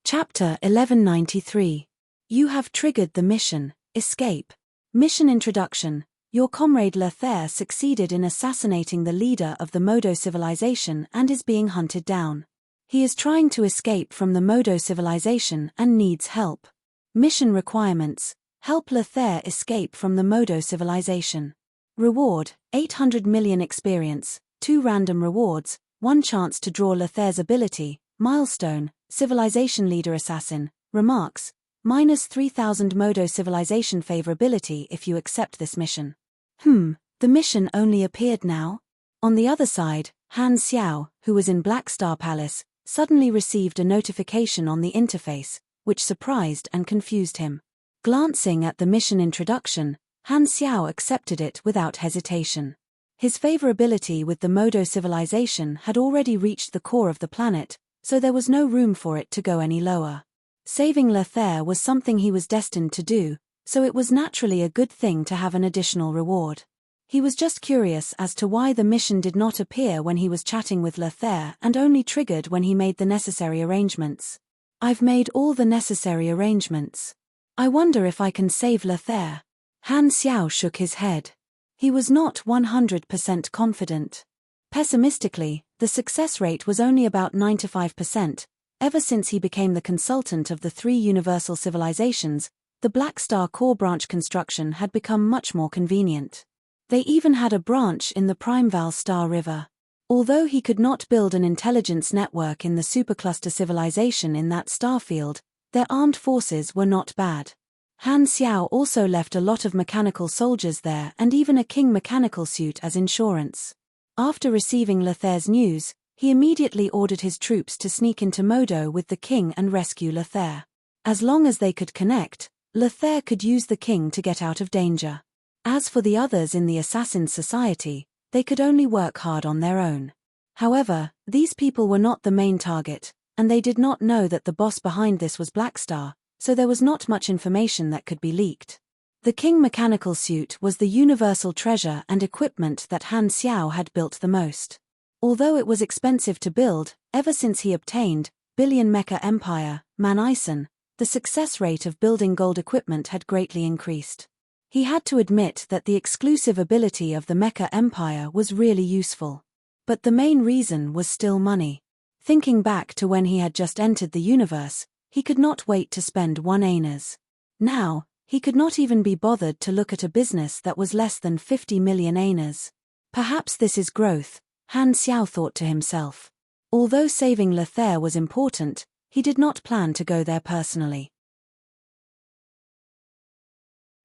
Chapter 1193. You have triggered the mission, escape. Mission introduction. Your comrade Lothair succeeded in assassinating the leader of the Modo civilization and is being hunted down. He is trying to escape from the Modo civilization and needs help. Mission requirements. Help Lothair escape from the Modo civilization. Reward, 800 million experience, 2 random rewards, 1 chance to draw Lothair's ability. Milestone, Civilization Leader Assassin. Remarks, -3000 Modo civilization favorability if you accept this mission. The mission only appeared now? On the other side, Han Xiao, who was in Blackstar Palace, suddenly received a notification on the interface, which surprised and confused him. Glancing at the mission introduction, Han Xiao accepted it without hesitation. His favorability with the Modo civilization had already reached the core of the planet, so there was no room for it to go any lower. Saving Lothair was something he was destined to do, so it was naturally a good thing to have an additional reward. He was just curious as to why the mission did not appear when he was chatting with Lothair and only triggered when he made the necessary arrangements. I've made all the necessary arrangements. I wonder if I can save Lothair. Han Xiao shook his head. He was not 100% confident. Pessimistically, the success rate was only about 95%. Ever since he became the consultant of the three universal civilizations, the Blackstar core branch construction had become much more convenient. They even had a branch in the Primeval Star River. Although he could not build an intelligence network in the supercluster civilization in that star field, their armed forces were not bad. Han Xiao also left a lot of mechanical soldiers there and even a king mechanical suit as insurance. After receiving Lothair's news, he immediately ordered his troops to sneak into Modo with the king and rescue Lothair. As long as they could connect, Lothair could use the king to get out of danger. As for the others in the Assassin's Society, They could only work hard on their own. However, these people were not the main target, and they did not know that the boss behind this was Blackstar, so there was not much information that could be leaked. The King mechanical suit was the universal treasure and equipment that Han Xiao had built the most. Although it was expensive to build, ever since he obtained Billion Mecha Empire, Man, the success rate of building gold equipment had greatly increased. He had to admit that the exclusive ability of the Mecha Empire was really useful. But the main reason was still money. Thinking back to when he had just entered the universe, he could not wait to spend 1 aners. Now, he could not even be bothered to look at a business that was less than 50 million aners. Perhaps this is growth, Han Xiao thought to himself. Although saving Lothair was important, he did not plan to go there personally.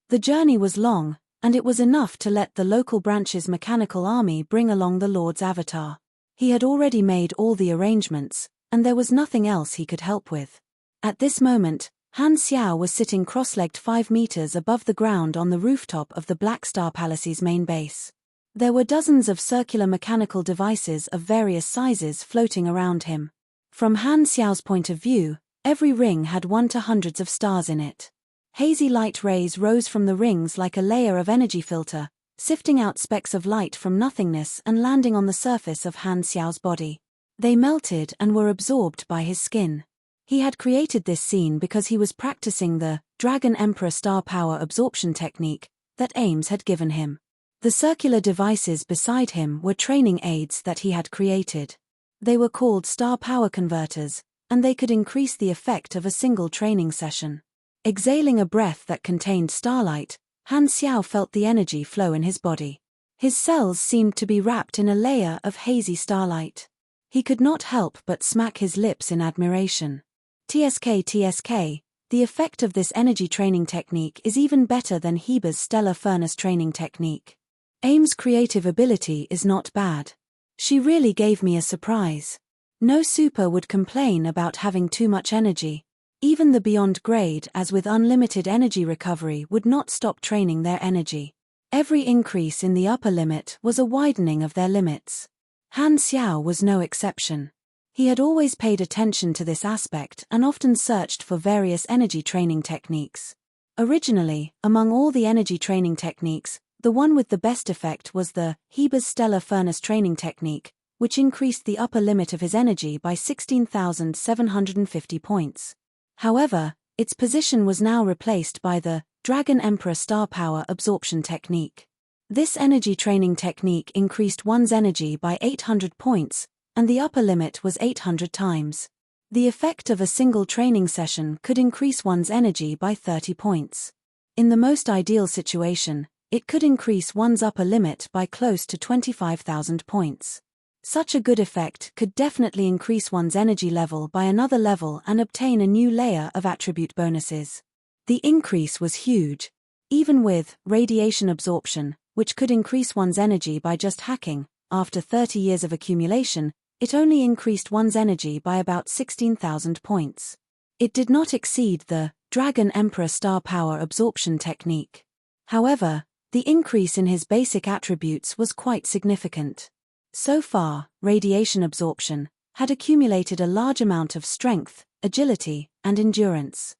The journey was long, and it was enough to let the local branch's mechanical army bring along the Lord's avatar. He had already made all the arrangements, and there was nothing else he could help with. At this moment, Han Xiao was sitting cross-legged 5 meters above the ground on the rooftop of the Blackstar Palace's main base. There were dozens of circular mechanical devices of various sizes floating around him. From Han Xiao's point of view, every ring had 1 to hundreds of stars in it. Hazy light rays rose from the rings like a layer of energy filter, sifting out specks of light from nothingness and landing on the surface of Han Xiao's body. They melted and were absorbed by his skin. He had created this scene because he was practicing the Dragon Emperor star power absorption technique that Ames had given him. The circular devices beside him were training aids that he had created. They were called star power converters, and they could increase the effect of a single training session. Exhaling a breath that contained starlight, Han Xiao felt the energy flow in his body. His cells seemed to be wrapped in a layer of hazy starlight. He could not help but smack his lips in admiration. TSK, the effect of this energy training technique is even better than Heber's stellar furnace training technique. Ames' creative ability is not bad. She really gave me a surprise. No super would complain about having too much energy. Even the beyond grade, as with unlimited energy recovery, would not stop training their energy. Every increase in the upper limit was a widening of their limits. Han Xiao was no exception. He had always paid attention to this aspect and often searched for various energy training techniques. Originally, among all the energy training techniques, the one with the best effect was the Heber's stellar furnace training technique, which increased the upper limit of his energy by 16,750 points. However, its position was now replaced by the Dragon Emperor star power absorption technique. This energy training technique increased one's energy by 800 points, and the upper limit was 800 times. The effect of a single training session could increase one's energy by 30 points. In the most ideal situation, it could increase one's upper limit by close to 25,000 points. Such a good effect could definitely increase one's energy level by another level and obtain a new layer of attribute bonuses. The increase was huge. Even with radiation absorption, which could increase one's energy by just hacking, after 30 years of accumulation, it only increased one's energy by about 16,000 points. It did not exceed the Dragon Emperor star power absorption technique. However, the increase in his basic attributes was quite significant. So far, radiation absorption had accumulated a large amount of strength, agility, and endurance.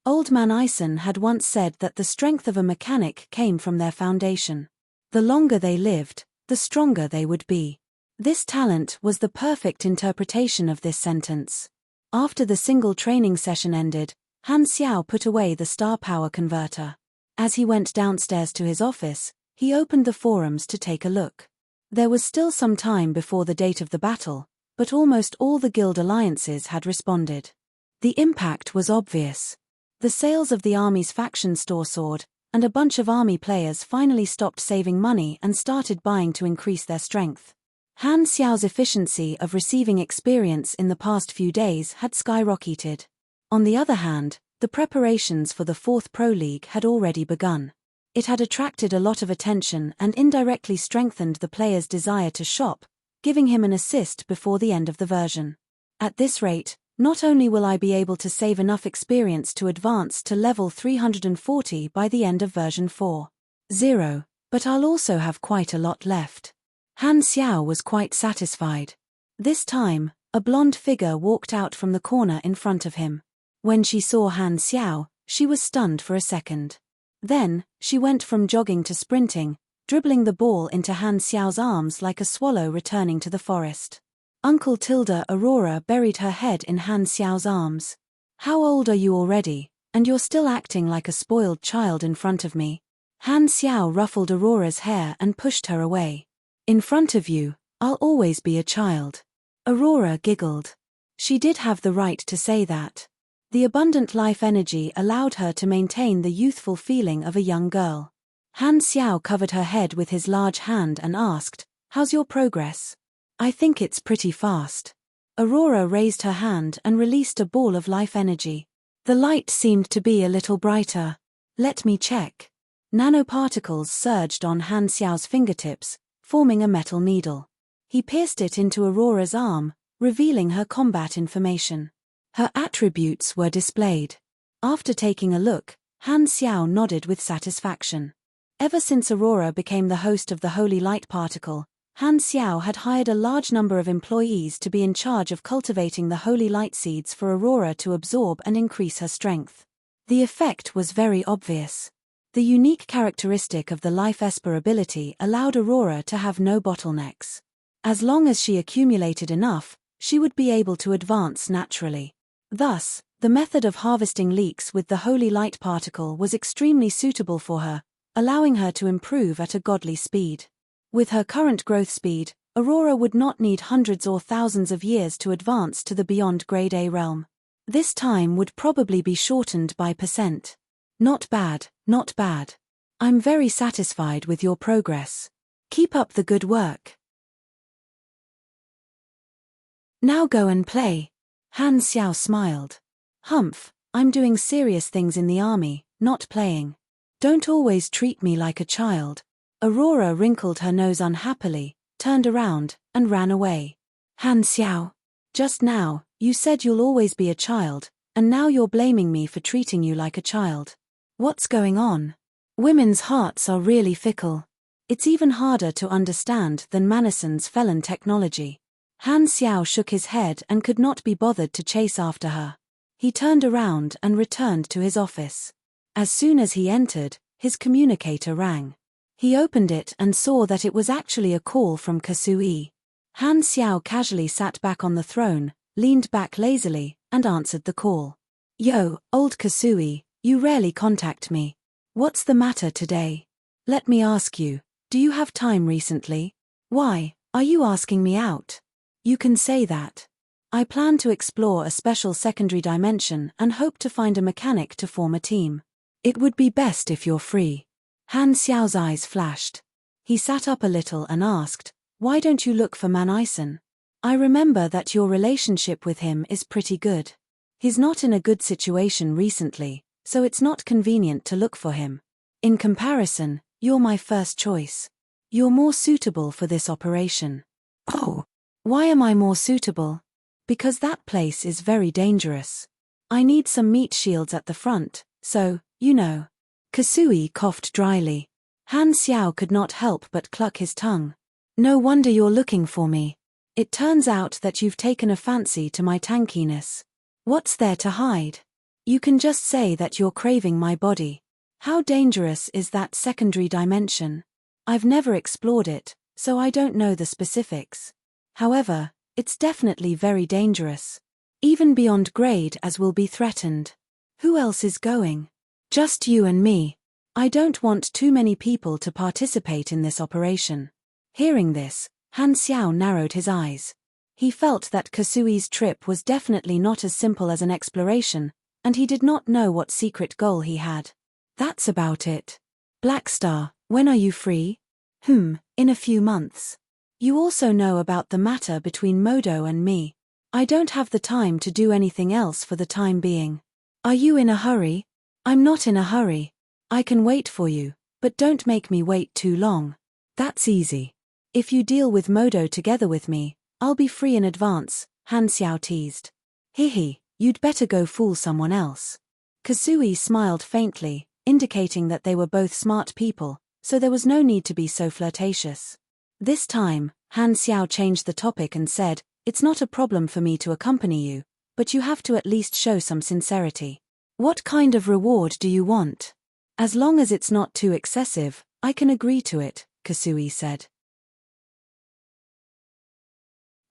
Old Man Ison had once said that the strength of a mechanic came from their foundation. The longer they lived, the stronger they would be. This talent was the perfect interpretation of this sentence. After the single training session ended, Han Xiao put away the star power converter. As he went downstairs to his office, he opened the forums to take a look. There was still some time before the date of the battle, but almost all the guild alliances had responded. The impact was obvious. The sales of the army's faction store soared, and a bunch of army players finally stopped saving money and started buying to increase their strength. Han Xiao's efficiency of receiving experience in the past few days had skyrocketed. On the other hand, the preparations for the 4th Pro League had already begun. It had attracted a lot of attention and indirectly strengthened the player's desire to shop, giving him an assist before the end of the version. At this rate, not only will I be able to save enough experience to advance to level 340 by the end of version 4.0, But I'll also have quite a lot left. Han Xiao was quite satisfied. This time, a blonde figure walked out from the corner in front of him. When she saw Han Xiao, she was stunned for a second. Then, she went from jogging to sprinting, dribbling the ball into Han Xiao's arms like a swallow returning to the forest. Uncle Tilda Aurora buried her head in Han Xiao's arms. How old are you already, and you're still acting like a spoiled child in front of me? Han Xiao ruffled Aurora's hair and pushed her away. In front of you, I'll always be a child. Aurora giggled. She did have the right to say that. The abundant life energy allowed her to maintain the youthful feeling of a young girl. Han Xiao covered her head with his large hand and asked, "How's your progress?" "I think it's pretty fast." Aurora raised her hand and released a ball of life energy. The light seemed to be a little brighter. "Let me check." Nanoparticles surged on Han Xiao's fingertips, forming a metal needle. He pierced it into Aurora's arm, revealing her combat information. Her attributes were displayed. After taking a look, Han Xiao nodded with satisfaction. Ever since Aurora became the host of the Holy Light Particle, Han Xiao had hired a large number of employees to be in charge of cultivating the Holy Light Seeds for Aurora to absorb and increase her strength. The effect was very obvious. The unique characteristic of the Life Esper ability allowed Aurora to have no bottlenecks. As long as she accumulated enough, she would be able to advance naturally. Thus, the method of harvesting leaks with the Holy Light Particle was extremely suitable for her, allowing her to improve at a godly speed. With her current growth speed, Aurora would not need hundreds or thousands of years to advance to the beyond Grade A realm. This time would probably be shortened by %. Not bad, not bad. I'm very satisfied with your progress. Keep up the good work. Now go and play. Han Xiao smiled. Humph, I'm doing serious things in the army, not playing. Don't always treat me like a child. Aurora wrinkled her nose unhappily, turned around, and ran away. Han Xiao. Just now, you said you'll always be a child, and now you're blaming me for treating you like a child. What's going on? Women's hearts are really fickle. It's even harder to understand than Manison's felon technology. Han Xiao shook his head and could not be bothered to chase after her. He turned around and returned to his office. As soon as he entered, his communicator rang. He opened it and saw that it was actually a call from Kasui. Han Xiao casually sat back on the throne, leaned back lazily, and answered the call. Yo, old Kasui, you rarely contact me. What's the matter today? Let me ask you, do you have time recently? Why, are you asking me out? You can say that. I plan to explore a special secondary dimension and hope to find a mechanic to form a team. It would be best if you're free. Han Xiao's eyes flashed. He sat up a little and asked, why don't you look for Manison? I remember that your relationship with him is pretty good. He's not in a good situation recently, so it's not convenient to look for him. In comparison, you're my first choice. You're more suitable for this operation. Oh, why am I more suitable? Because that place is very dangerous. I need some meat shields at the front, so, you know. Kasui coughed dryly. Han Xiao could not help but cluck his tongue. No wonder you're looking for me. It turns out that you've taken a fancy to my tankiness. What's there to hide? You can just say that you're craving my body. How dangerous is that secondary dimension? I've never explored it, so I don't know the specifics. However, it's definitely very dangerous. Even beyond grade as will be threatened. Who else is going? Just you and me. I don't want too many people to participate in this operation. Hearing this, Han Xiao narrowed his eyes. He felt that Kasui's trip was definitely not as simple as an exploration, and he did not know what secret goal he had. That's about it. Blackstar, when are you free? In a few months. You also know about the matter between Modo and me. I don't have the time to do anything else for the time being. Are you in a hurry? I'm not in a hurry. I can wait for you, but don't make me wait too long. That's easy. If you deal with Modo together with me, I'll be free in advance, Han Xiao teased. Hihi, you'd better go fool someone else. Kasui smiled faintly, indicating that they were both smart people, so there was no need to be so flirtatious. This time, Han Xiao changed the topic and said, "It's not a problem for me to accompany you, but you have to at least show some sincerity. What kind of reward do you want? As long as it's not too excessive, I can agree to it," Kasui said.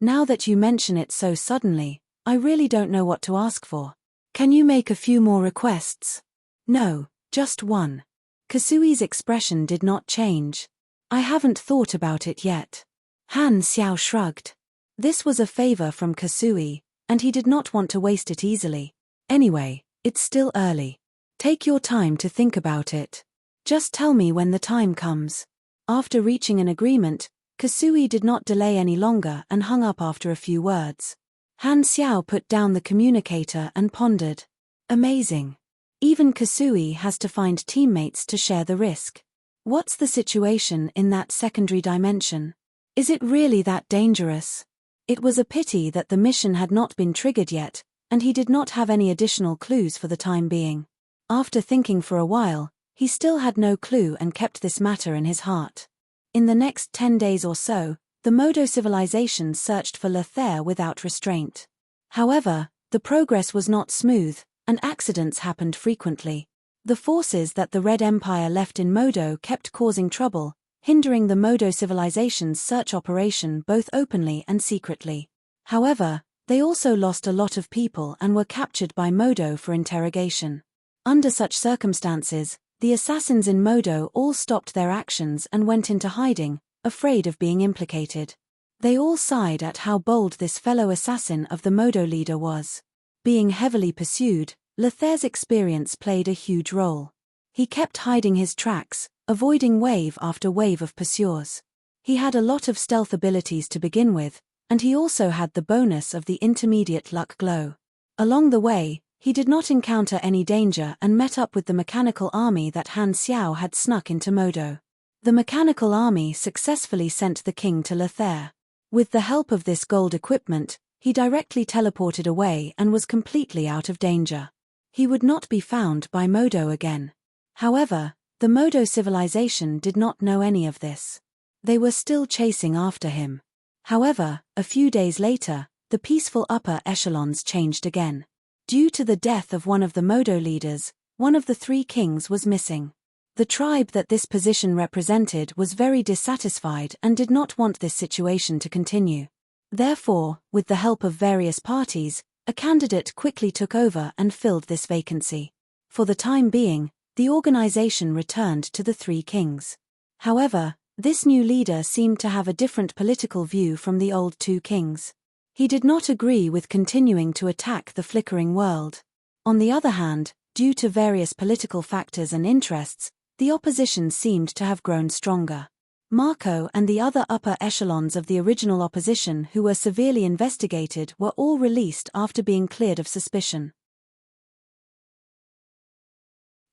"Now that you mention it so suddenly, I really don't know what to ask for. Can you make a few more requests?" "No, just one." Kasui's expression did not change. "I haven't thought about it yet." Han Xiao shrugged. This was a favor from Kasui, and he did not want to waste it easily. "Anyway, it's still early. Take your time to think about it. Just tell me when the time comes." After reaching an agreement, Kasui did not delay any longer and hung up after a few words. Han Xiao put down the communicator and pondered. Amazing. Even Kasui has to find teammates to share the risk. What's the situation in that secondary dimension? Is it really that dangerous? It was a pity that the mission had not been triggered yet, and he did not have any additional clues for the time being. After thinking for a while, he still had no clue and kept this matter in his heart. In the next 10 days or so, the Modo civilization searched for Lothair without restraint. However, the progress was not smooth, and accidents happened frequently. The forces that the Red Empire left in Modo kept causing trouble, hindering the Modo civilization's search operation both openly and secretly. However, they also lost a lot of people and were captured by Modo for interrogation. Under such circumstances, the assassins in Modo all stopped their actions and went into hiding, afraid of being implicated. They all sighed at how bold this fellow assassin of the Modo leader was. Being heavily pursued, Lothair's experience played a huge role. He kept hiding his tracks, avoiding wave after wave of pursuers. He had a lot of stealth abilities to begin with, and he also had the bonus of the intermediate luck glow. Along the way, he did not encounter any danger and met up with the mechanical army that Han Xiao had snuck into Modo. The mechanical army successfully sent the king to Lothair. With the help of this gold equipment, he directly teleported away and was completely out of danger. He would not be found by Modo again. However, the Modo civilization did not know any of this. They were still chasing after him. However, a few days later, the peaceful upper echelons changed again. Due to the death of one of the Modo leaders, one of the 3 kings was missing. The tribe that this position represented was very dissatisfied and did not want this situation to continue. Therefore, with the help of various parties, a candidate quickly took over and filled this vacancy. For the time being, the organization returned to the 3 kings. However, this new leader seemed to have a different political view from the old 2 kings. He did not agree with continuing to attack the flickering world. On the other hand, due to various political factors and interests, the opposition seemed to have grown stronger. Marco and the other upper echelons of the original opposition who were severely investigated were all released after being cleared of suspicion.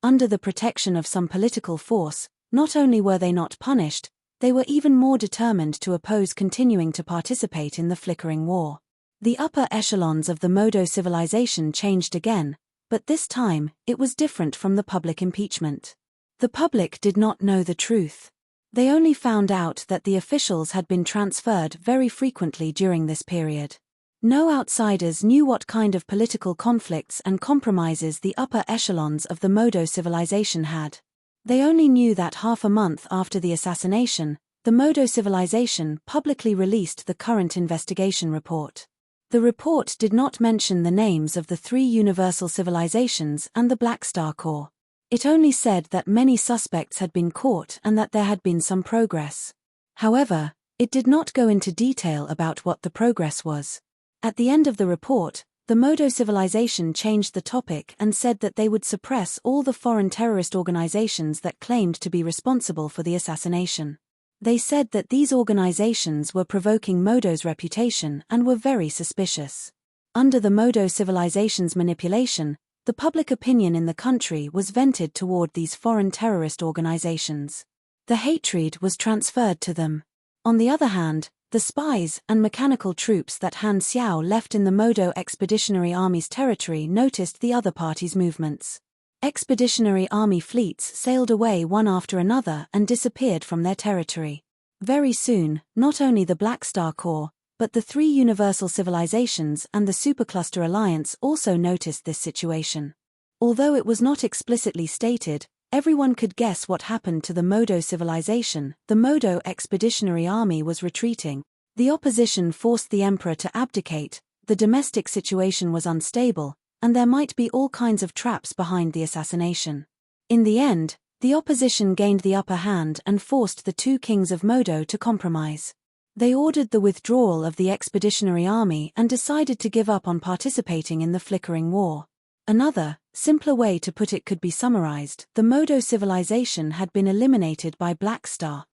Under the protection of some political force, not only were they not punished, they were even more determined to oppose continuing to participate in the flickering war. The upper echelons of the Modo civilization changed again, but this time, it was different from the public impeachment. The public did not know the truth. They only found out that the officials had been transferred very frequently during this period. No outsiders knew what kind of political conflicts and compromises the upper echelons of the Modo civilization had. They only knew that half a month after the assassination, the Modo civilization publicly released the current investigation report. The report did not mention the names of the 3 universal civilizations and the Black Star Corps. It only said that many suspects had been caught and that there had been some progress. However, it did not go into detail about what the progress was. At the end of the report, the Modo civilization changed the topic and said that they would suppress all the foreign terrorist organizations that claimed to be responsible for the assassination. They said that these organizations were provoking Modo's reputation and were very suspicious. Under the Modo civilization's manipulation, the public opinion in the country was vented toward these foreign terrorist organizations. The hatred was transferred to them. On the other hand, the spies and mechanical troops that Han Xiao left in the Modo Expeditionary Army's territory noticed the other party's movements. Expeditionary army fleets sailed away one after another and disappeared from their territory. Very soon, not only the Black Star Corps, but the three universal civilizations and the Supercluster Alliance also noticed this situation. Although it was not explicitly stated, everyone could guess what happened to the Modo civilization. The Modo Expeditionary Army was retreating. The opposition forced the emperor to abdicate, the domestic situation was unstable, and there might be all kinds of traps behind the assassination. In the end, the opposition gained the upper hand and forced the two kings of Modo to compromise. They ordered the withdrawal of the expeditionary army and decided to give up on participating in the flickering war. Another, simpler way to put it could be summarized: the Modo civilization had been eliminated by Black Star.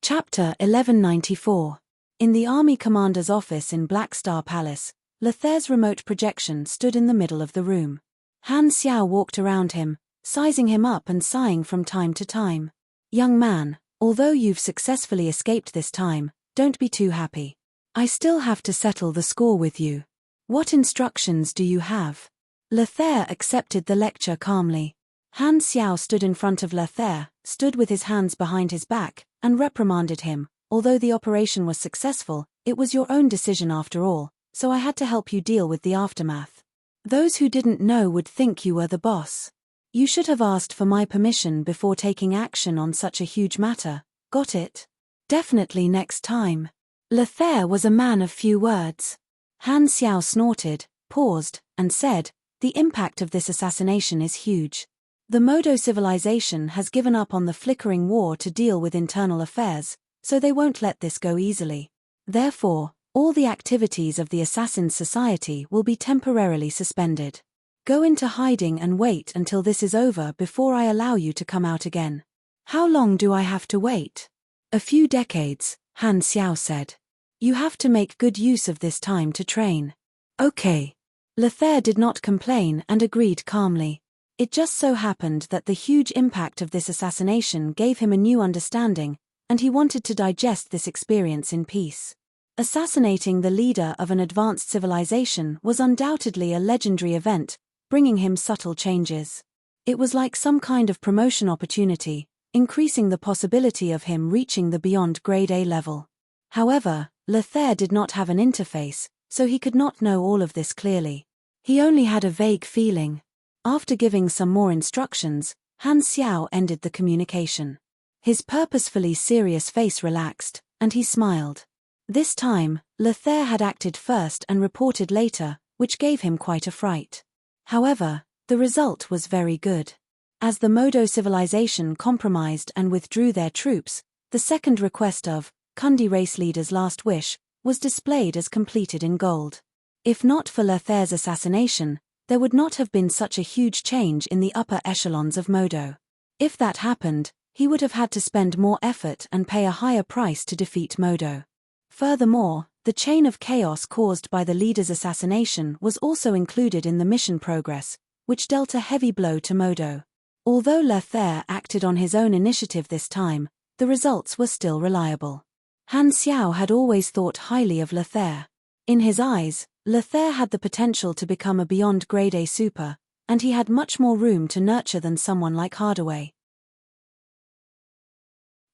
Chapter 1194. In the army commander's office in Black Star Palace, Lothair's remote projection stood in the middle of the room. Han Xiao walked around him, sizing him up and sighing from time to time. "Young man, although you've successfully escaped this time, don't be too happy. I still have to settle the score with you. What instructions do you have?" Lothair accepted the lecture calmly. Han Xiao stood in front of Lothair, stood with his hands behind his back, and reprimanded him. "Although the operation was successful, it was your own decision after all, so I had to help you deal with the aftermath. Those who didn't know would think you were the boss. You should have asked for my permission before taking action on such a huge matter, got it? Definitely next time." Lothair was a man of few words. Han Xiao snorted, paused, and said, "The impact of this assassination is huge. The Modo civilization has given up on the flickering war to deal with internal affairs, so they won't let this go easily. Therefore, all the activities of the Assassin's Society will be temporarily suspended. Go into hiding and wait until this is over before I allow you to come out again." "How long do I have to wait?" "A few decades," Han Xiao said. "You have to make good use of this time to train." "Okay." Lothair did not complain and agreed calmly. It just so happened that the huge impact of this assassination gave him a new understanding, and he wanted to digest this experience in peace. Assassinating the leader of an advanced civilization was undoubtedly a legendary event, bringing him subtle changes. It was like some kind of promotion opportunity, increasing the possibility of him reaching the beyond grade A level. However, Lothair did not have an interface, so he could not know all of this clearly. He only had a vague feeling. After giving some more instructions, Han Xiao ended the communication. His purposefully serious face relaxed, and he smiled. This time, Lothair had acted first and reported later, which gave him quite a fright. However, the result was very good. As the Modo civilization compromised and withdrew their troops, the second request of Kundi race leader's last wish was displayed as completed in gold. If not for Lothair's assassination, there would not have been such a huge change in the upper echelons of Modo. If that happened, he would have had to spend more effort and pay a higher price to defeat Modo. Furthermore, the chain of chaos caused by the leader's assassination was also included in the mission progress, which dealt a heavy blow to Modo. Although Lothair acted on his own initiative this time, the results were still reliable. Han Xiao had always thought highly of Lothair. In his eyes, Lothair had the potential to become a beyond grade A super, and he had much more room to nurture than someone like Hardaway.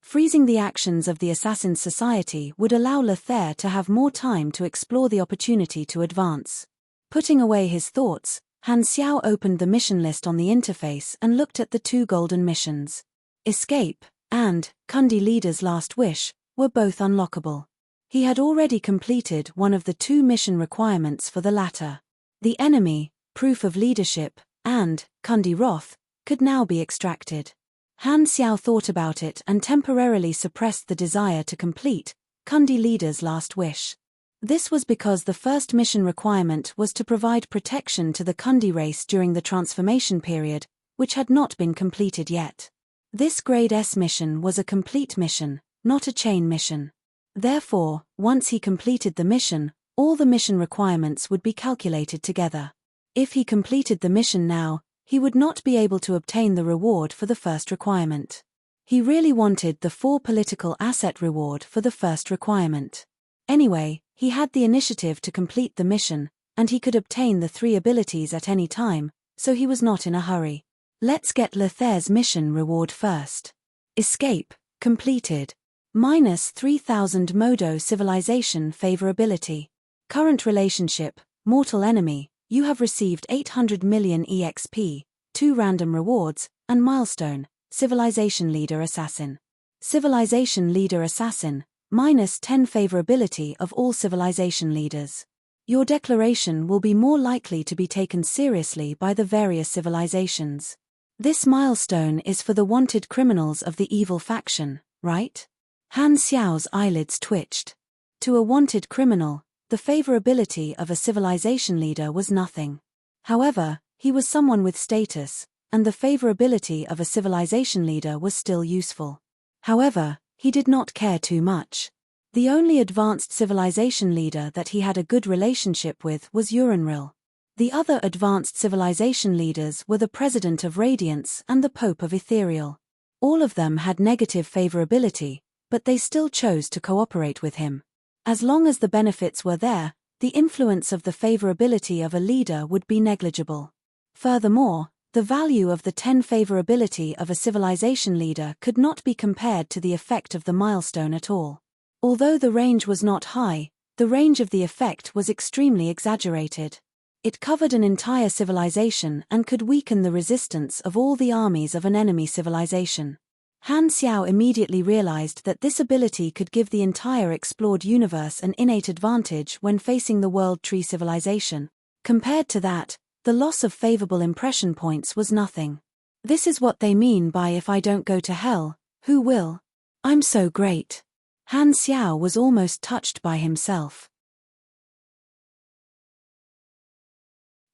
Freezing the actions of the Assassin's Society would allow Lothair to have more time to explore the opportunity to advance. Putting away his thoughts, Han Xiao opened the mission list on the interface and looked at the two golden missions. Escape, and Kundi leader's last wish, were both unlockable. He had already completed one of the two mission requirements for the latter. The enemy, proof of leadership, and Kundi wrath, could now be extracted. Han Xiao thought about it and temporarily suppressed the desire to complete Kundi leader's last wish. This was because the first mission requirement was to provide protection to the Kundi race during the transformation period, which had not been completed yet. This Grade S mission was a complete mission, not a chain mission. Therefore, once he completed the mission, all the mission requirements would be calculated together. If he completed the mission now, he would not be able to obtain the reward for the first requirement. He really wanted the 4 political asset reward for the first requirement. Anyway, he had the initiative to complete the mission, and he could obtain the 3 abilities at any time, so he was not in a hurry. Let's get Lothair's mission reward first. Escape, completed. Minus 3000 Modo civilization favorability. Current relationship, mortal enemy, you have received 800 million EXP, 2 random rewards, and milestone, civilization leader assassin. Civilization leader assassin, minus 10 favorability of all civilization leaders. Your declaration will be more likely to be taken seriously by the various civilizations. This milestone is for the wanted criminals of the evil faction, right? Han Xiao's eyelids twitched. To a wanted criminal, the favorability of a civilization leader was nothing. However, he was someone with status, and the favorability of a civilization leader was still useful. However, he did not care too much. The only advanced civilization leader that he had a good relationship with was Uranril. The other advanced civilization leaders were the President of Radiance and the Pope of Ethereal. All of them had negative favorability, but they still chose to cooperate with him. As long as the benefits were there, the influence of the favorability of a leader would be negligible. Furthermore, the value of the 10 favorability of a civilization leader could not be compared to the effect of the milestone at all. Although the range was not high, the range of the effect was extremely exaggerated. It covered an entire civilization and could weaken the resistance of all the armies of an enemy civilization. Han Xiao immediately realized that this ability could give the entire explored universe an innate advantage when facing the World Tree civilization. Compared to that, the loss of favorable impression points was nothing. This is what they mean by if I don't go to hell, who will? I'm so great. Han Xiao was almost touched by himself.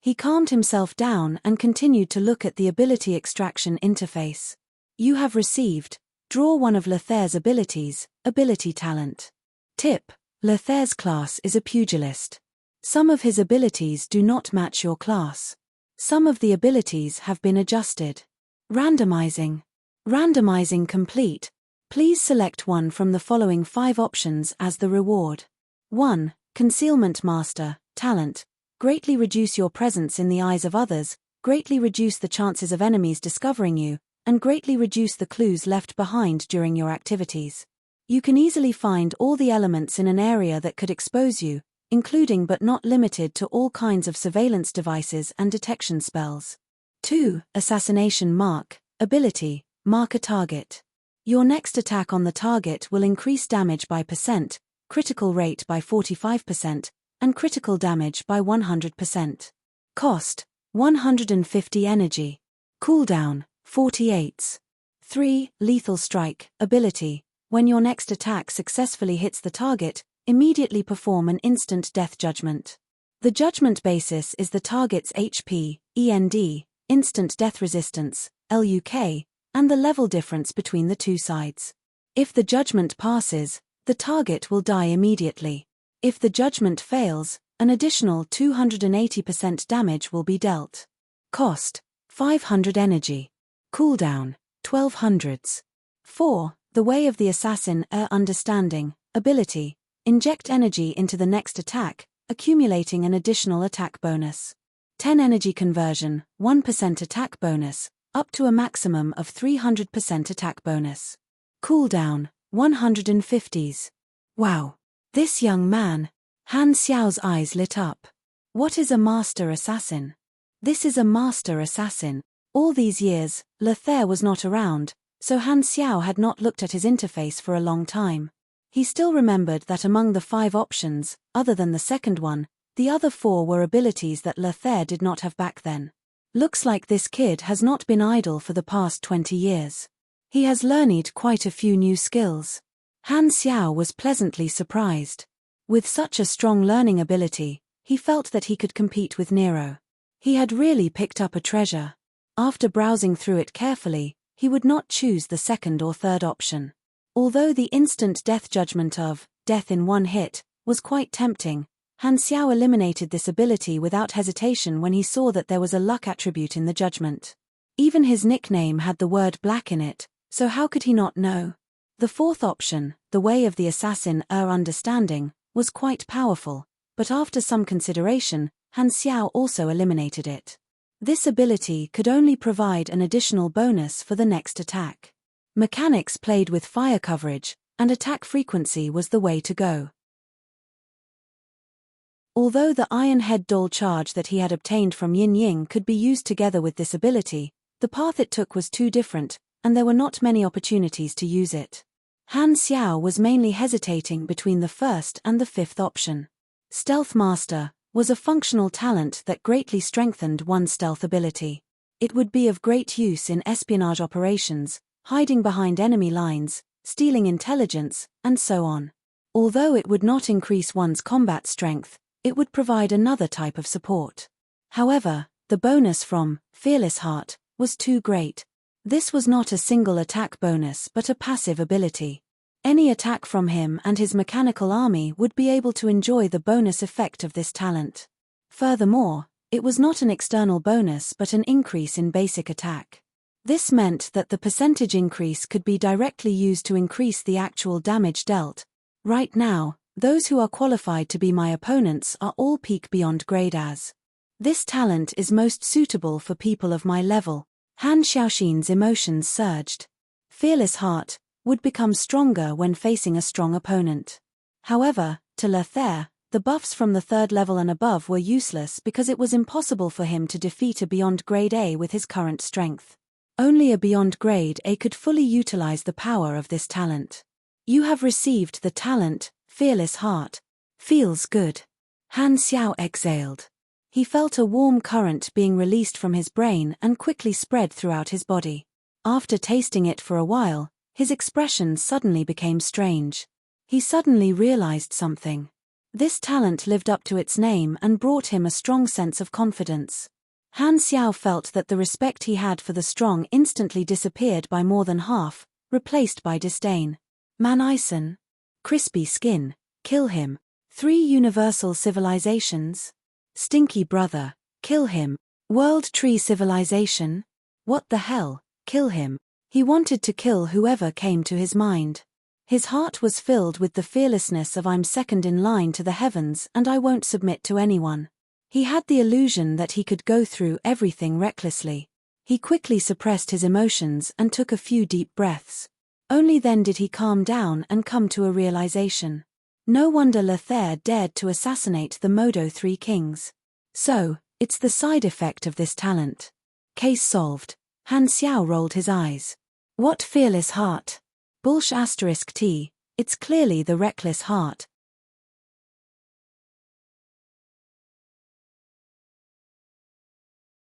He calmed himself down and continued to look at the ability extraction interface. You have received, draw one of Lothair's abilities, ability talent. Tip, Lothair's class is a pugilist. Some of his abilities do not match your class. Some of the abilities have been adjusted. Randomizing. Randomizing complete. Please select one from the following 5 options as the reward. 1. Concealment Master, talent. Greatly reduce your presence in the eyes of others, greatly reduce the chances of enemies discovering you, and greatly reduce the clues left behind during your activities. You can easily find all the elements in an area that could expose you, including but not limited to all kinds of surveillance devices and detection spells. 2. Assassination Mark, ability, mark a target. Your next attack on the target will increase damage by %, critical rate by 45%, and critical damage by 100%. Cost, 150 energy. Cooldown, 48. 3. Lethal Strike, ability. When your next attack successfully hits the target, immediately perform an instant death judgment. The judgment basis is the target's HP, END, instant death resistance, LUK, and the level difference between the two sides. If the judgment passes, the target will die immediately. If the judgment fails, an additional 280% damage will be dealt. Cost, 500 energy. Cooldown, 1200. 4. The Way of the Assassin Understanding, ability. Inject energy into the next attack, accumulating an additional attack bonus. 10 energy conversion, 1% attack bonus, up to a maximum of 300% attack bonus. Cooldown, 150s. Wow. This young man. Han Xiao's eyes lit up. What is a master assassin? This is a master assassin. All these years, Lothair was not around, so Han Xiao had not looked at his interface for a long time. He still remembered that among the 5 options, other than the second one, the other 4 were abilities that Lothair did not have back then. Looks like this kid has not been idle for the past 20 years. He has learned quite a few new skills. Han Xiao was pleasantly surprised. With such a strong learning ability, he felt that he could compete with Nero. He had really picked up a treasure. After browsing through it carefully, he would not choose the second or third option. Although the instant death judgment of death in one hit was quite tempting, Han Xiao eliminated this ability without hesitation when he saw that there was a luck attribute in the judgment. Even his nickname had the word black in it, so how could he not know? The fourth option, the Way of the Assassin Understanding, was quite powerful, but after some consideration, Han Xiao also eliminated it. This ability could only provide an additional bonus for the next attack. Mechanics played with fire coverage, and attack frequency was the way to go. Although the Iron Head Doll charge that he had obtained from Yin Ying could be used together with this ability, the path it took was too different, and there were not many opportunities to use it. Han Xiao was mainly hesitating between the first and the fifth option. Stealth Master was a functional talent that greatly strengthened one's stealth ability. It would be of great use in espionage operations, hiding behind enemy lines, stealing intelligence, and so on. Although it would not increase one's combat strength, it would provide another type of support. However, the bonus from Fearless Heart was too great. This was not a single attack bonus but a passive ability. Any attack from him and his mechanical army would be able to enjoy the bonus effect of this talent. Furthermore, it was not an external bonus but an increase in basic attack. This meant that the percentage increase could be directly used to increase the actual damage dealt. Right now, those who are qualified to be my opponents are all peak beyond grade as. This talent is most suitable for people of my level. Han Xiaoxin's emotions surged. Fearless Heart would become stronger when facing a strong opponent. However, to Lothair, the buffs from the third level and above were useless because it was impossible for him to defeat a Beyond Grade A with his current strength. Only a Beyond Grade A could fully utilize the power of this talent. You have received the talent, Fearless Heart. Feels good. Han Xiao exhaled. He felt a warm current being released from his brain and quickly spread throughout his body. After tasting it for a while, his expression suddenly became strange. He suddenly realized something. This talent lived up to its name and brought him a strong sense of confidence. Han Xiao felt that the respect he had for the strong instantly disappeared by more than half, replaced by disdain. Manison. Crispy skin. Kill him. 3 universal civilizations. Stinky brother. Kill him. World tree civilization. What the hell? Kill him. He wanted to kill whoever came to his mind. His heart was filled with the fearlessness of I'm second in line to the heavens and I won't submit to anyone. He had the illusion that he could go through everything recklessly. He quickly suppressed his emotions and took a few deep breaths. Only then did he calm down and come to a realization. No wonder Lothair dared to assassinate the Modo 3 kings. So, it's the side effect of this talent. Case solved. Han Xiao rolled his eyes. What Fearless Heart? Bullsh *T, it's clearly the Reckless Heart.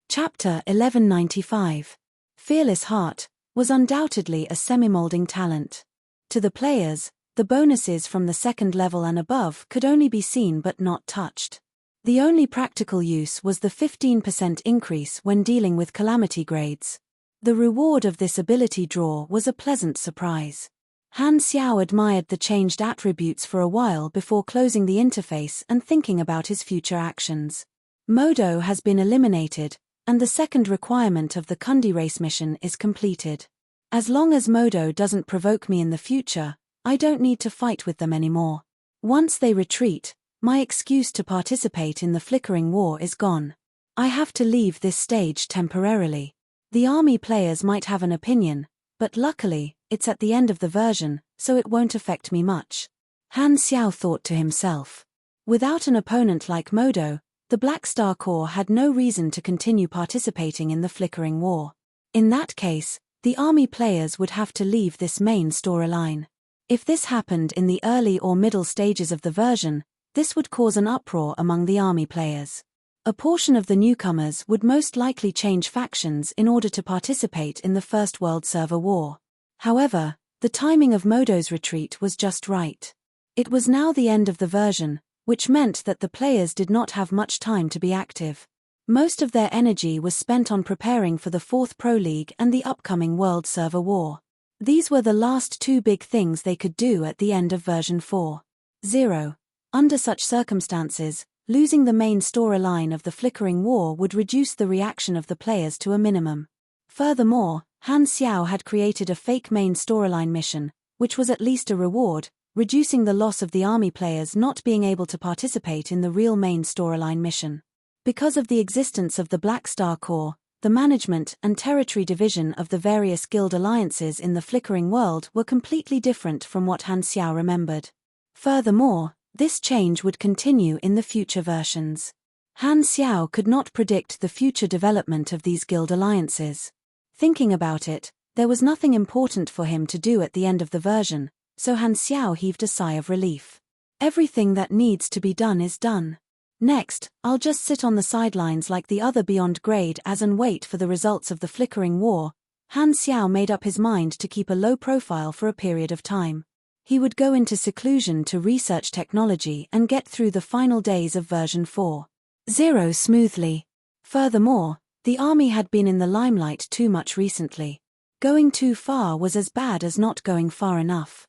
Chapter 1195. Fearless Heart was undoubtedly a semi-molding talent. To the players, the bonuses from the second level and above could only be seen but not touched. The only practical use was the 15% increase when dealing with calamity grades. The reward of this ability draw was a pleasant surprise. Han Xiao admired the changed attributes for a while before closing the interface and thinking about his future actions. Modo has been eliminated, and the second requirement of the Kundi race mission is completed. As long as Modo doesn't provoke me in the future, I don't need to fight with them anymore. Once they retreat, my excuse to participate in the flickering war is gone. I have to leave this stage temporarily. The army players might have an opinion, but luckily, it's at the end of the version, so it won't affect me much. Han Xiao thought to himself. Without an opponent like Modo, the Black Star Corps had no reason to continue participating in the flickering war. In that case, the army players would have to leave this main storyline. If this happened in the early or middle stages of the version, this would cause an uproar among the army players. A portion of the newcomers would most likely change factions in order to participate in the First World Server War. However, the timing of Modo's retreat was just right. It was now the end of the version, which meant that the players did not have much time to be active. Most of their energy was spent on preparing for the 4th Pro League and the upcoming World Server War. These were the last 2 big things they could do at the end of version 4.0. Under such circumstances, losing the main storyline of the flickering war would reduce the reaction of the players to a minimum. Furthermore, Han Xiao had created a fake main storyline mission, which was at least a reward, reducing the loss of the army players not being able to participate in the real main storyline mission. Because of the existence of the Black Star Corps, the management and territory division of the various guild alliances in the flickering world were completely different from what Han Xiao remembered. Furthermore, this change would continue in the future versions. Han Xiao could not predict the future development of these guild alliances. Thinking about it, there was nothing important for him to do at the end of the version, so Han Xiao heaved a sigh of relief. Everything that needs to be done is done. Next, I'll just sit on the sidelines like the other Beyond Grade as and wait for the results of the flickering war. Han Xiao made up his mind to keep a low profile for a period of time. He would go into seclusion to research technology and get through the final days of version 4.0 smoothly. Furthermore, the army had been in the limelight too much recently. Going too far was as bad as not going far enough.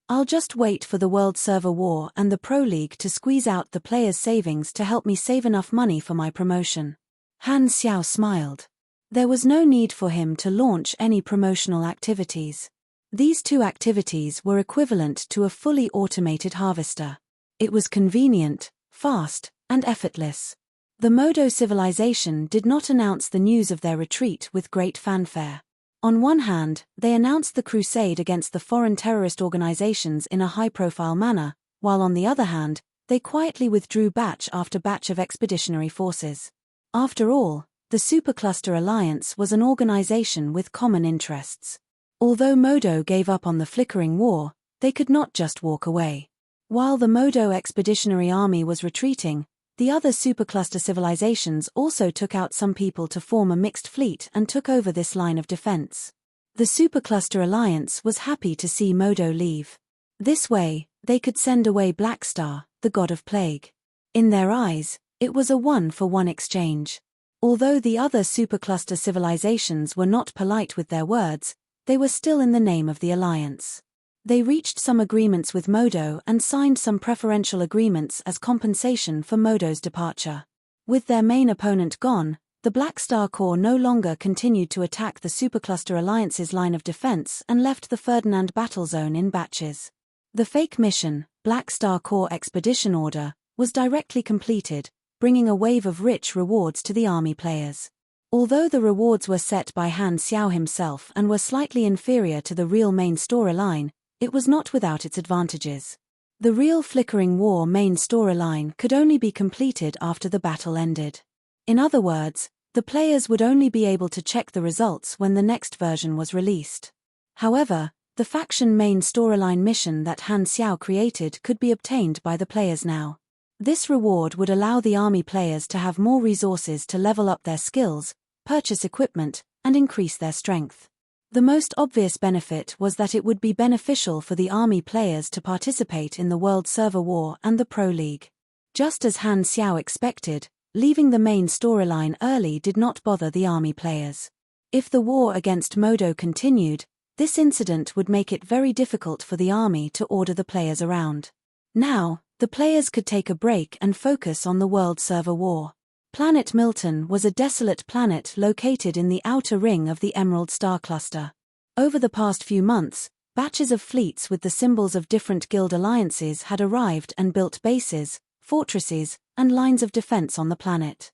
I'll just wait for the World Server War and the Pro League to squeeze out the players' savings to help me save enough money for my promotion. Han Xiao smiled. There was no need for him to launch any promotional activities. These two activities were equivalent to a fully automated harvester. It was convenient, fast, and effortless. The Modo civilization did not announce the news of their retreat with great fanfare. On one hand, they announced the crusade against the foreign terrorist organizations in a high-profile manner, while on the other hand, they quietly withdrew batch after batch of expeditionary forces. After all, the Supercluster Alliance was an organization with common interests. Although Modo gave up on the flickering war, they could not just walk away. While the Modo Expeditionary Army was retreating, the other supercluster civilizations also took out some people to form a mixed fleet and took over this line of defense. The Supercluster Alliance was happy to see Modo leave. This way, they could send away Black Star, the god of plague. In their eyes, it was a one-for-one exchange. Although the other supercluster civilizations were not polite with their words, they were still in the name of the alliance. They reached some agreements with Modo and signed some preferential agreements as compensation for Modo's departure. With their main opponent gone, the Black Star Corps no longer continued to attack the Supercluster Alliance's line of defense and left the Ferdinand battle zone in batches. The fake mission, Black Star Corps Expedition Order, was directly completed, bringing a wave of rich rewards to the army players. Although the rewards were set by Han Xiao himself and were slightly inferior to the real main storyline, it was not without its advantages. The real Flickering War main storyline could only be completed after the battle ended. In other words, the players would only be able to check the results when the next version was released. However, the faction main storyline mission that Han Xiao created could be obtained by the players now. This reward would allow the army players to have more resources to level up their skills, purchase equipment, and increase their strength. The most obvious benefit was that it would be beneficial for the army players to participate in the World Server War and the Pro League. Just as Han Xiao expected, leaving the main storyline early did not bother the army players. If the war against Modo continued, this incident would make it very difficult for the army to order the players around. Now, the players could take a break and focus on the World Server War. Planet Milton was a desolate planet located in the outer ring of the Emerald Star Cluster. Over the past few months, batches of fleets with the symbols of different guild alliances had arrived and built bases, fortresses, and lines of defense on the planet.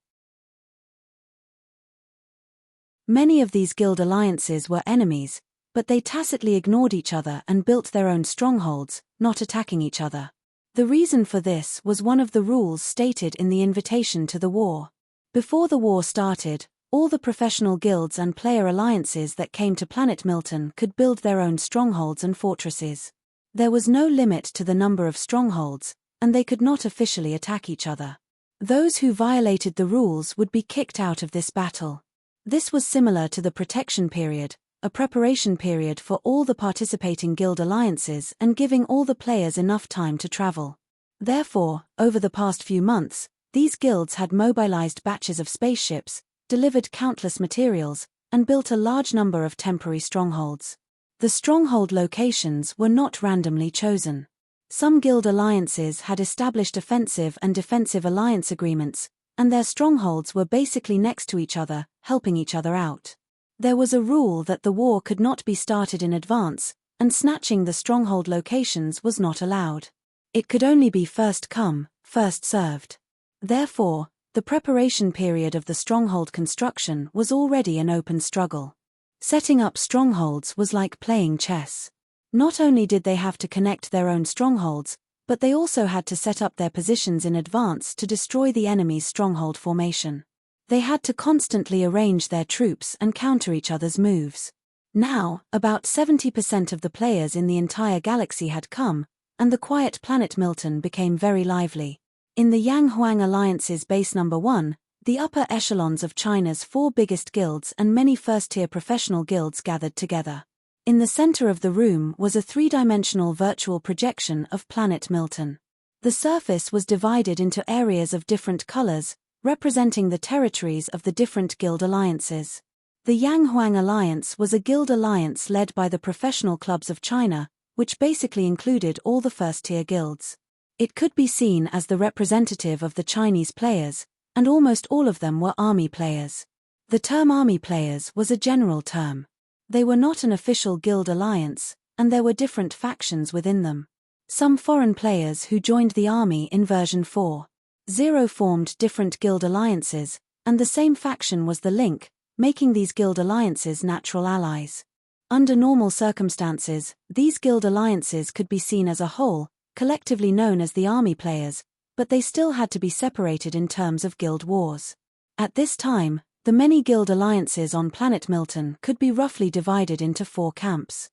Many of these guild alliances were enemies, but they tacitly ignored each other and built their own strongholds, not attacking each other. The reason for this was one of the rules stated in the invitation to the war. Before the war started, all the professional guilds and player alliances that came to Planet Milton could build their own strongholds and fortresses. There was no limit to the number of strongholds, and they could not officially attack each other. Those who violated the rules would be kicked out of this battle. This was similar to the protection period, a preparation period for all the participating guild alliances and giving all the players enough time to travel. Therefore, over the past few months, these guilds had mobilized batches of spaceships, delivered countless materials, and built a large number of temporary strongholds. The stronghold locations were not randomly chosen. Some guild alliances had established offensive and defensive alliance agreements, and their strongholds were basically next to each other, helping each other out. There was a rule that the war could not be started in advance, and snatching the stronghold locations was not allowed. It could only be first come, first served. Therefore, the preparation period of the stronghold construction was already an open struggle. Setting up strongholds was like playing chess. Not only did they have to connect their own strongholds, but they also had to set up their positions in advance to destroy the enemy's stronghold formation. They had to constantly arrange their troops and counter each other's moves. Now, about 70% of the players in the entire galaxy had come, and the quiet planet Milton became very lively. In the Yang Huang Alliance's base number 1, the upper echelons of China's 4 biggest guilds and many first-tier professional guilds gathered together. In the center of the room was a 3-dimensional virtual projection of planet Milton. The surface was divided into areas of different colors, representing the territories of the different guild alliances. The Yang Huang Alliance was a guild alliance led by the professional clubs of China, which basically included all the first-tier guilds. It could be seen as the representative of the Chinese players, and almost all of them were army players. The term army players was a general term. They were not an official guild alliance, and there were different factions within them. Some foreign players who joined the army in version 4.0 formed different guild alliances, and the same faction was the link, making these guild alliances natural allies. Under normal circumstances, these guild alliances could be seen as a whole, collectively known as the army players, but they still had to be separated in terms of guild wars. At this time, the many guild alliances on planet Milton could be roughly divided into 4 camps.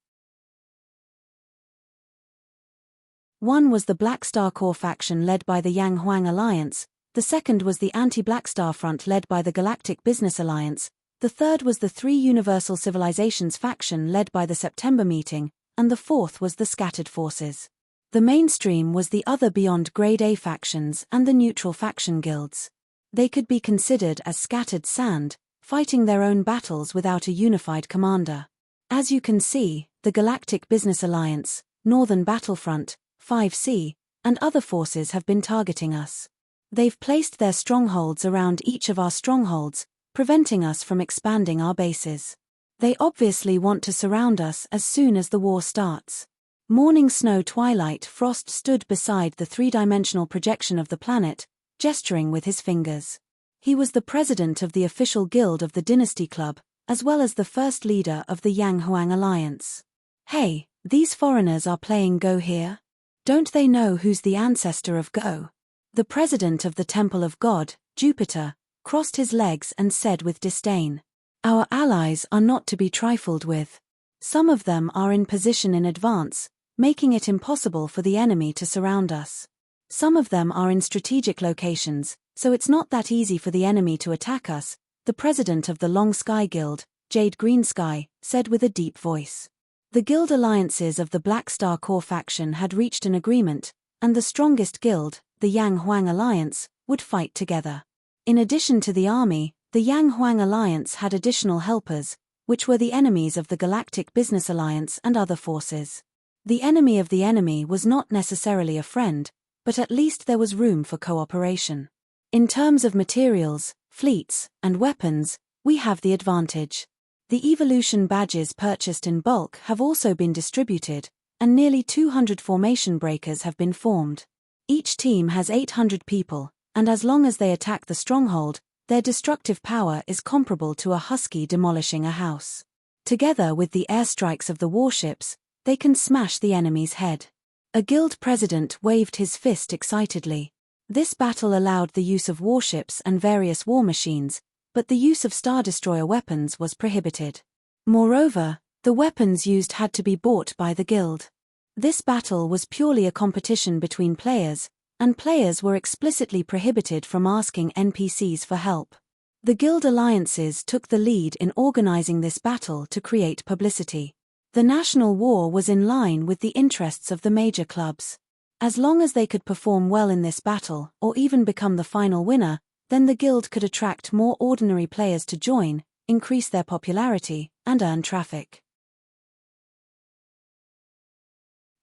One was the Black Star Corps faction led by the Yang Huang Alliance, the second was the Anti-Black Star Front led by the Galactic Business Alliance, the third was the 3 Universal Civilizations faction led by the September Meeting, and the fourth was the Scattered Forces. The mainstream was the other Beyond Grade A factions and the neutral faction guilds. They could be considered as scattered sand, fighting their own battles without a unified commander. As you can see, the Galactic Business Alliance, Northern Battlefront, 5C, and other forces have been targeting us. They've placed their strongholds around each of our strongholds, preventing us from expanding our bases. They obviously want to surround us as soon as the war starts. Morning Snow Twilight Frost stood beside the 3-dimensional projection of the planet, gesturing with his fingers. He was the president of the official guild of the Dynasty Club, as well as the first leader of the Yang Huang Alliance. Hey, these foreigners are playing Go here? Don't they know who's the ancestor of Go? The president of the Temple of God, Jupiter, crossed his legs and said with disdain, "Our allies are not to be trifled with. Some of them are in position in advance, making it impossible for the enemy to surround us. Some of them are in strategic locations, so it's not that easy for the enemy to attack us," the president of the Long Sky Guild, Jade Green Sky, said with a deep voice. The guild alliances of the Black Star Corps faction had reached an agreement, and the strongest guild, the Yang Huang Alliance, would fight together. In addition to the army, the Yang Huang Alliance had additional helpers, which were the enemies of the Galactic Business Alliance and other forces. The enemy of the enemy was not necessarily a friend, but at least there was room for cooperation. In terms of materials, fleets, and weapons, we have the advantage. The evolution badges purchased in bulk have also been distributed, and nearly 200 formation breakers have been formed. Each team has 800 people, and as long as they attack the stronghold, their destructive power is comparable to a husky demolishing a house. Together with the airstrikes of the warships, they can smash the enemy's head. A guild president waved his fist excitedly. This battle allowed the use of warships and various war machines, but the use of Star Destroyer weapons was prohibited. Moreover, the weapons used had to be bought by the guild. This battle was purely a competition between players, and players were explicitly prohibited from asking NPCs for help. The guild alliances took the lead in organizing this battle to create publicity. The national war was in line with the interests of the major clubs. As long as they could perform well in this battle, or even become the final winner, then the guild could attract more ordinary players to join, increase their popularity, and earn traffic.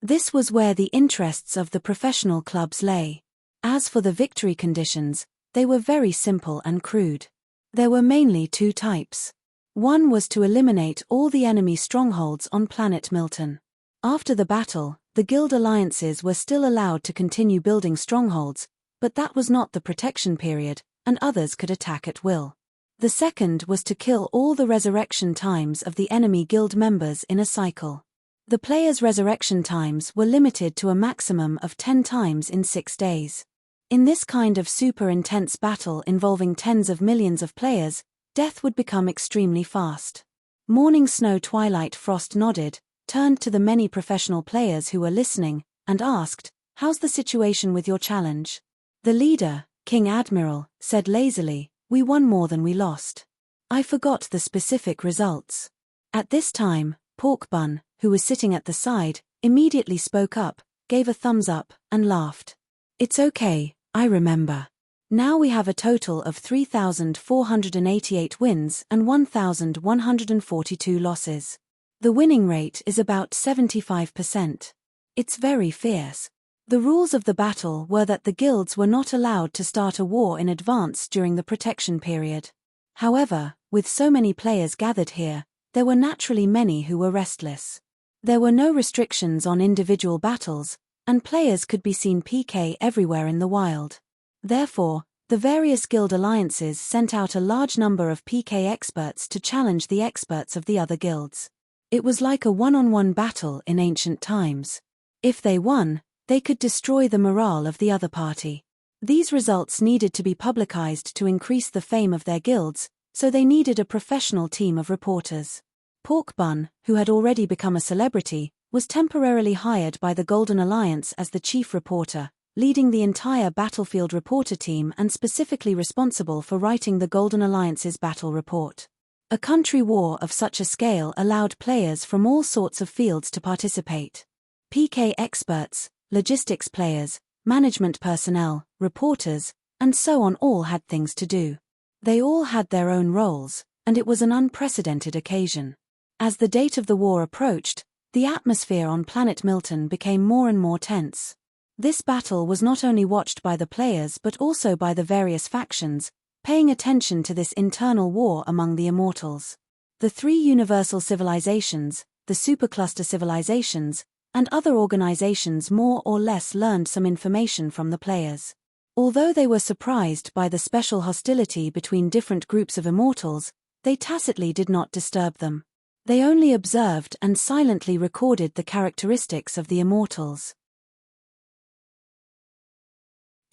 This was where the interests of the professional clubs lay. As for the victory conditions, they were very simple and crude. There were mainly 2 types. One was to eliminate all the enemy strongholds on planet Milton. After the battle, the guild alliances were still allowed to continue building strongholds, but that was not the protection period, and others could attack at will. The second was to kill all the resurrection times of the enemy guild members in a cycle. The players' resurrection times were limited to a maximum of 10 times in 6 days. In this kind of super intense battle involving tens of millions of players, death would become extremely fast. Morning Snow Twilight Frost nodded, turned to the many professional players who were listening, and asked, "How's the situation with your challenge?" The leader, King Admiral, said lazily, "We won more than we lost. I forgot the specific results." At this time, Pork Bun, who was sitting at the side, immediately spoke up, gave a thumbs up, and laughed. "It's okay, I remember. Now we have a total of 3,488 wins and 1,142 losses. The winning rate is about 75%. It's very fierce." The rules of the battle were that the guilds were not allowed to start a war in advance during the protection period. However, with so many players gathered here, there were naturally many who were restless. There were no restrictions on individual battles, and players could be seen PK everywhere in the wild. Therefore, the various guild alliances sent out a large number of PK experts to challenge the experts of the other guilds. It was like a one-on-one battle in ancient times. If they won, they could destroy the morale of the other party. These results needed to be publicized to increase the fame of their guilds, so they needed a professional team of reporters. Pork Bun, who had already become a celebrity, was temporarily hired by the Golden Alliance as the chief reporter, leading the entire battlefield reporter team and specifically responsible for writing the Golden Alliance's battle report. A country war of such a scale allowed players from all sorts of fields to participate. PK experts, logistics players, management personnel, reporters, and so on all had things to do. They all had their own roles, and it was an unprecedented occasion. As the date of the war approached, the atmosphere on planet Milton became more and more tense. This battle was not only watched by the players but also by the various factions, paying attention to this internal war among the immortals. The 3 universal civilizations, the supercluster civilizations, and other organizations more or less learned some information from the players. Although they were surprised by the special hostility between different groups of immortals, they tacitly did not disturb them. They only observed and silently recorded the characteristics of the immortals.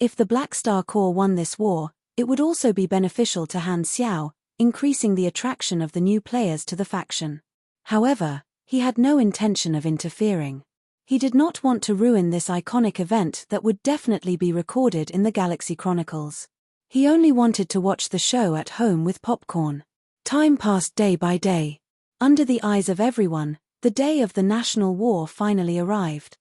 If the Black Star Corps won this war, it would also be beneficial to Han Xiao, increasing the attraction of the new players to the faction. However, he had no intention of interfering. He did not want to ruin this iconic event that would definitely be recorded in the Galaxy Chronicles. He only wanted to watch the show at home with popcorn. Time passed day by day. Under the eyes of everyone, the day of the national war finally arrived.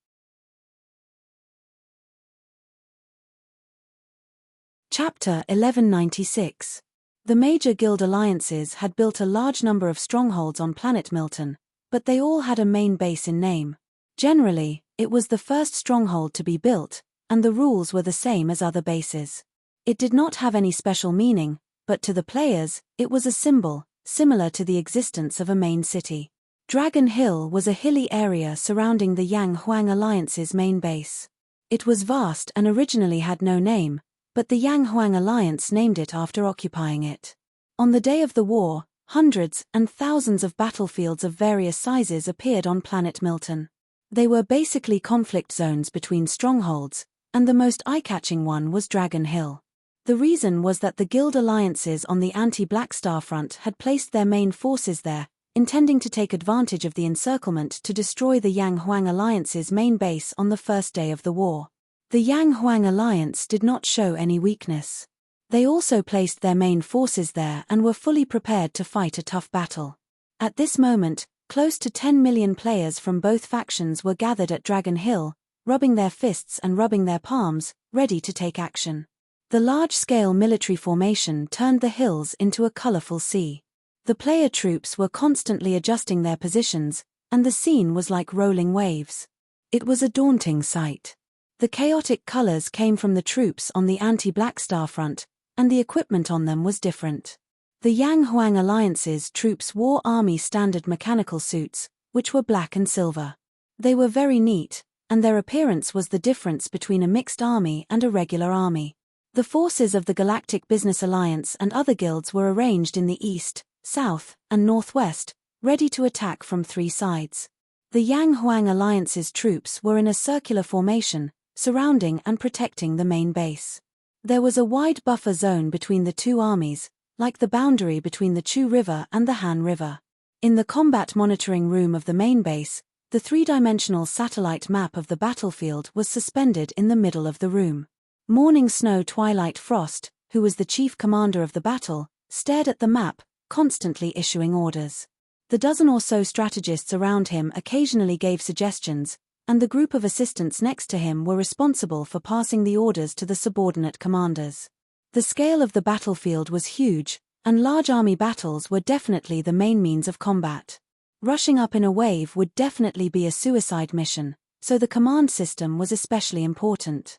Chapter 1196. The major guild alliances had built a large number of strongholds on planet Milton, but they all had a main base in name. Generally, it was the first stronghold to be built, and the rules were the same as other bases. It did not have any special meaning, but to the players, it was a symbol, similar to the existence of a main city. Dragon Hill was a hilly area surrounding the Yang Huang Alliance's main base. It was vast and originally had no name, but the Yang Huang Alliance named it after occupying it. On the day of the war, hundreds and thousands of battlefields of various sizes appeared on planet Milton. They were basically conflict zones between strongholds, and the most eye-catching one was Dragon Hill. The reason was that the guild alliances on the anti-Black Star front had placed their main forces there, intending to take advantage of the encirclement to destroy the Yang Huang Alliance's main base on the first day of the war. The Yang Huang Alliance did not show any weakness. They also placed their main forces there and were fully prepared to fight a tough battle. At this moment, close to 10 million players from both factions were gathered at Dragon Hill, rubbing their fists and rubbing their palms, ready to take action. The large-scale military formation turned the hills into a colorful sea. The player troops were constantly adjusting their positions, and the scene was like rolling waves. It was a daunting sight. The chaotic colors came from the troops on the anti-Black Star front, and the equipment on them was different. The Yang Huang Alliance's troops wore army standard mechanical suits, which were black and silver. They were very neat, and their appearance was the difference between a mixed army and a regular army. The forces of the Galactic Business Alliance and other guilds were arranged in the east, south, and northwest, ready to attack from three sides. The Yang Huang Alliance's troops were in a circular formation, surrounding and protecting the main base. There was a wide buffer zone between the two armies, like the boundary between the Chu River and the Han River. In the combat monitoring room of the main base, the three-dimensional satellite map of the battlefield was suspended in the middle of the room. Morning Snow Twilight Frost, who was the chief commander of the battle, stared at the map, constantly issuing orders. The dozen or so strategists around him occasionally gave suggestions, and the group of assistants next to him were responsible for passing the orders to the subordinate commanders. The scale of the battlefield was huge, and large army battles were definitely the main means of combat. Rushing up in a wave would definitely be a suicide mission, so the command system was especially important.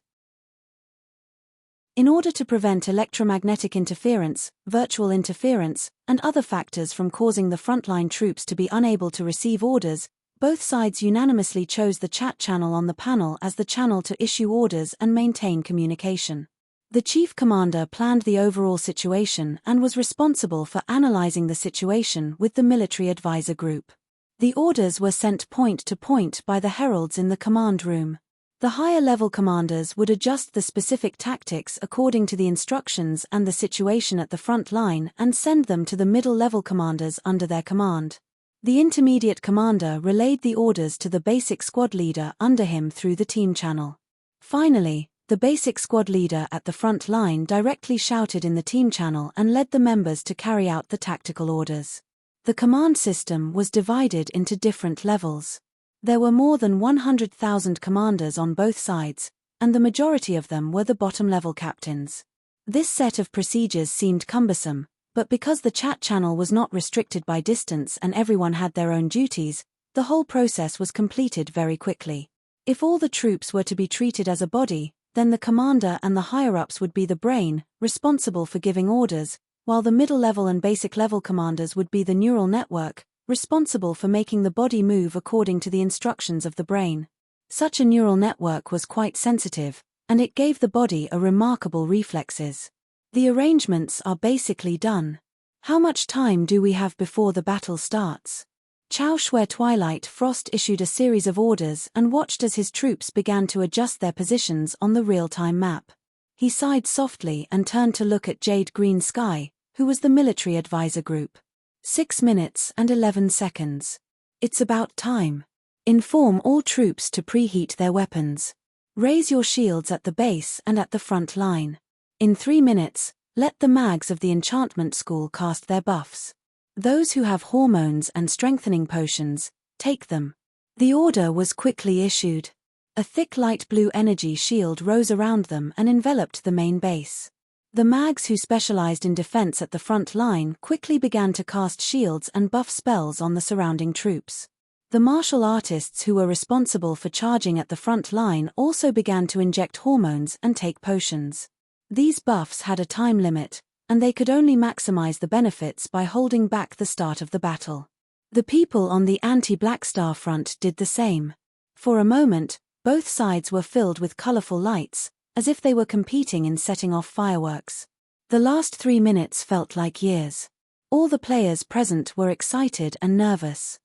In order to prevent electromagnetic interference, virtual interference, and other factors from causing the frontline troops to be unable to receive orders, both sides unanimously chose the chat channel on the panel as the channel to issue orders and maintain communication. The chief commander planned the overall situation and was responsible for analyzing the situation with the military advisor group. The orders were sent point to point by the heralds in the command room. The higher-level commanders would adjust the specific tactics according to the instructions and the situation at the front line and send them to the middle-level commanders under their command. The intermediate commander relayed the orders to the basic squad leader under him through the team channel. Finally, the basic squad leader at the front line directly shouted in the team channel and led the members to carry out the tactical orders. The command system was divided into different levels. There were more than 100,000 commanders on both sides, and the majority of them were the bottom-level captains. This set of procedures seemed cumbersome, but because the chat channel was not restricted by distance and everyone had their own duties, the whole process was completed very quickly. If all the troops were to be treated as a body, then the commander and the higher-ups would be the brain, responsible for giving orders, while the middle-level and basic-level commanders would be the neural network, responsible for making the body move according to the instructions of the brain. Such a neural network was quite sensitive, and it gave the body a remarkable reflexes. The arrangements are basically done. How much time do we have before the battle starts? Chao Shui Twilight Frost issued a series of orders and watched as his troops began to adjust their positions on the real-time map. He sighed softly and turned to look at Jade Green Sky, who was the military advisor group. 6 minutes and 11 seconds. It's about time. Inform all troops to preheat their weapons. Raise your shields at the base and at the front line. In 3 minutes, let the mags of the enchantment school cast their buffs. Those who have hormones and strengthening potions, take them. The order was quickly issued. A thick light blue energy shield rose around them and enveloped the main base. The mags who specialized in defense at the front line quickly began to cast shields and buff spells on the surrounding troops. The martial artists who were responsible for charging at the front line also began to inject hormones and take potions. These buffs had a time limit, and they could only maximize the benefits by holding back the start of the battle. The people on the anti-Black Star front did the same. For a moment, both sides were filled with colorful lights, as if they were competing in setting off fireworks. The last 3 minutes felt like years. All the players present were excited and nervous.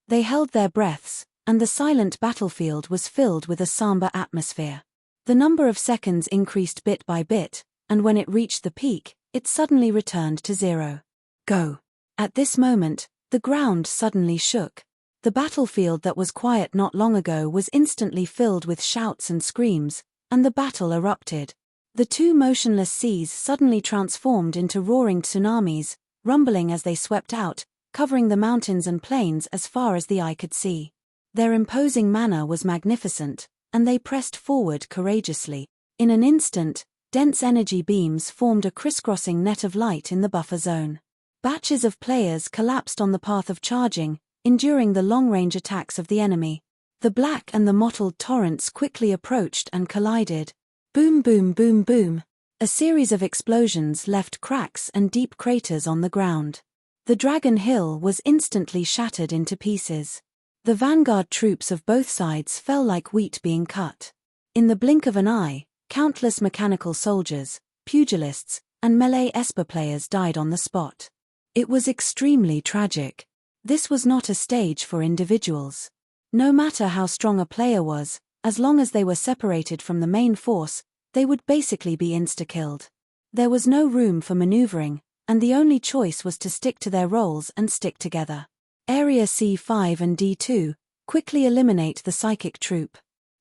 They held their breaths, and the silent battlefield was filled with a somber atmosphere. The number of seconds increased bit by bit, and when it reached the peak, it suddenly returned to 0. Go. At this moment, the ground suddenly shook. The battlefield that was quiet not long ago was instantly filled with shouts and screams, and the battle erupted. The two motionless seas suddenly transformed into roaring tsunamis, rumbling as they swept out, covering the mountains and plains as far as the eye could see. Their imposing manner was magnificent, and they pressed forward courageously. In an instant, dense energy beams formed a crisscrossing net of light in the buffer zone. Batches of players collapsed on the path of charging, enduring the long-range attacks of the enemy. The black and the mottled torrents quickly approached and collided. Boom boom boom boom. A series of explosions left cracks and deep craters on the ground. The Dragon Hill was instantly shattered into pieces. The vanguard troops of both sides fell like wheat being cut. In the blink of an eye, Countless mechanical soldiers, pugilists, and melee Esper players died on the spot. It was extremely tragic. This was not a stage for individuals. No matter how strong a player was, as long as they were separated from the main force, they would basically be insta-killed. There was no room for maneuvering, and the only choice was to stick to their roles and stick together. Area C5 and D2 quickly eliminate the psychic troop.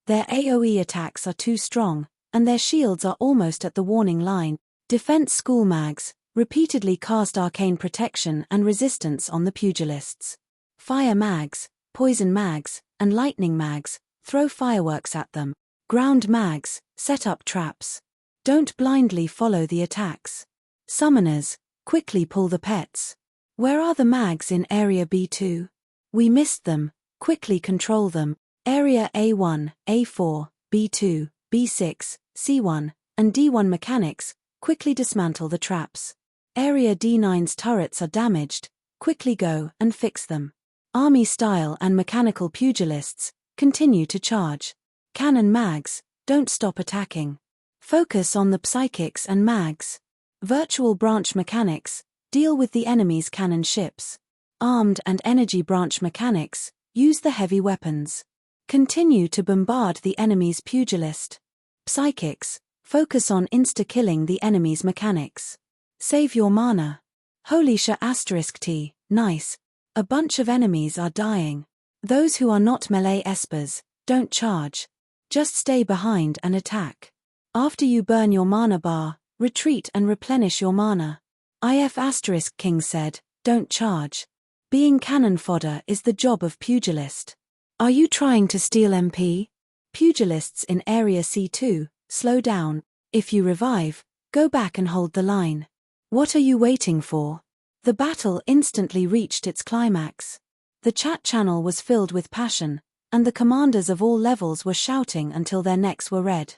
Their AoE attacks are too strong, and their shields are almost at the warning line. Defense school mags repeatedly cast arcane protection and resistance on the pugilists. Fire mags, poison mags, and lightning mags throw fireworks at them. Ground mags set up traps. Don't blindly follow the attacks. Summoners quickly pull the pets. Where are the mags in Area B2? We missed them. Quickly control them. Area A1, A4, B2, B6, C1, and D1 mechanics quickly dismantle the traps. Area D9's turrets are damaged. Quickly go and fix them. Army style and mechanical pugilists continue to charge. Cannon mags don't stop attacking. Focus on the psychics and mags. Virtual branch mechanics deal with the enemy's cannon ships. Armed and energy branch mechanics use the heavy weapons. Continue to bombard the enemy's pugilist. Psychics focus on insta-killing the enemy's mechanics. Save your mana. Holy sh**, nice. A bunch of enemies are dying. Those who are not melee espers don't charge. Just stay behind and attack. After you burn your mana bar, retreat and replenish your mana. King said, don't charge. Being cannon fodder is the job of pugilist. Are you trying to steal MP? Pugilists in Area C2, slow down. If you revive, go back and hold the line. What are you waiting for? The battle instantly reached its climax. The chat channel was filled with passion, and the commanders of all levels were shouting until their necks were red.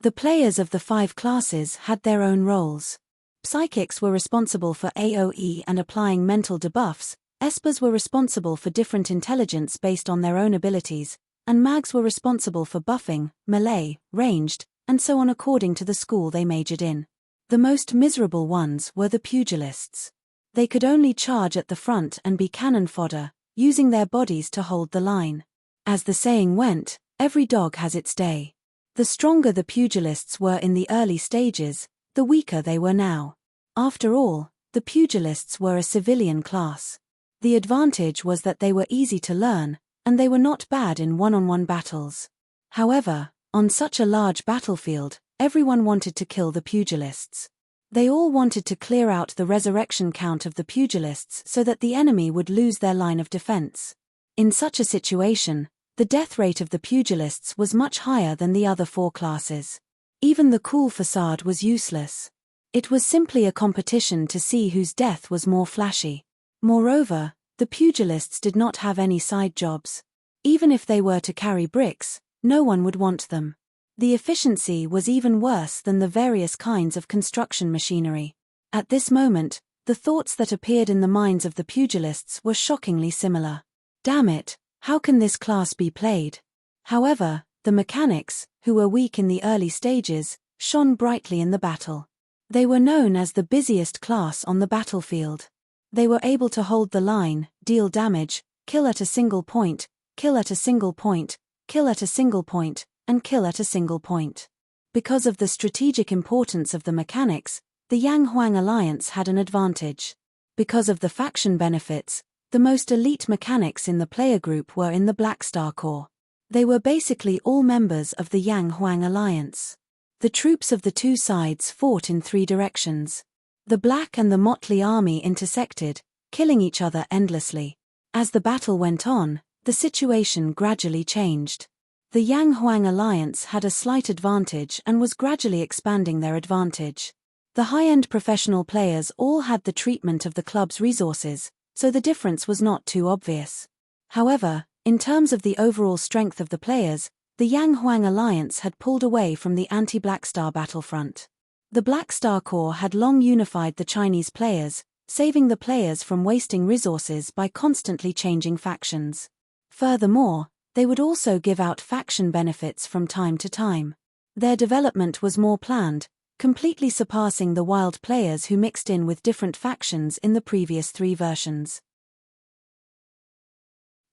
The players of the 5 classes had their own roles. Psychics were responsible for AoE and applying mental debuffs, Espers were responsible for different intelligence based on their own abilities, and Mags were responsible for buffing, melee, ranged, and so on according to the school they majored in. The most miserable ones were the pugilists. They could only charge at the front and be cannon fodder, using their bodies to hold the line. As the saying went, every dog has its day. The stronger the pugilists were in the early stages, the weaker they were now. After all, the pugilists were a civilian class. The advantage was that they were easy to learn, and they were not bad in one-on-one battles. However, on such a large battlefield, everyone wanted to kill the pugilists. They all wanted to clear out the resurrection count of the pugilists so that the enemy would lose their line of defense. In such a situation, the death rate of the pugilists was much higher than the other 4 classes. Even the cool facade was useless. It was simply a competition to see whose death was more flashy. Moreover, the pugilists did not have any side jobs. Even if they were to carry bricks, no one would want them. The efficiency was even worse than the various kinds of construction machinery. At this moment, the thoughts that appeared in the minds of the pugilists were shockingly similar. Damn it, how can this class be played? However, the mechanics, who were weak in the early stages, shone brightly in the battle. They were known as the busiest class on the battlefield. They were able to hold the line, deal damage, kill at a single point, kill at a single point, kill at a single point, and kill at a single point. Because of the strategic importance of the mechanics, the Yang Huang Alliance had an advantage. Because of the faction benefits, the most elite mechanics in the player group were in the Black Star Corps. They were basically all members of the Yang Huang Alliance. The troops of the 2 sides fought in 3 directions. The Black and the Motley Army intersected, killing each other endlessly. As the battle went on, the situation gradually changed. The Yang Huang Alliance had a slight advantage and was gradually expanding their advantage. The high-end professional players all had the treatment of the club's resources, so the difference was not too obvious. However, in terms of the overall strength of the players, the Yang Huang Alliance had pulled away from the anti-Black Star battlefront. The Black Star Corps had long unified the Chinese players, saving the players from wasting resources by constantly changing factions. Furthermore, They would also give out faction benefits from time to time. Their development was more planned, completely surpassing the wild players who mixed in with different factions in the previous 3 versions.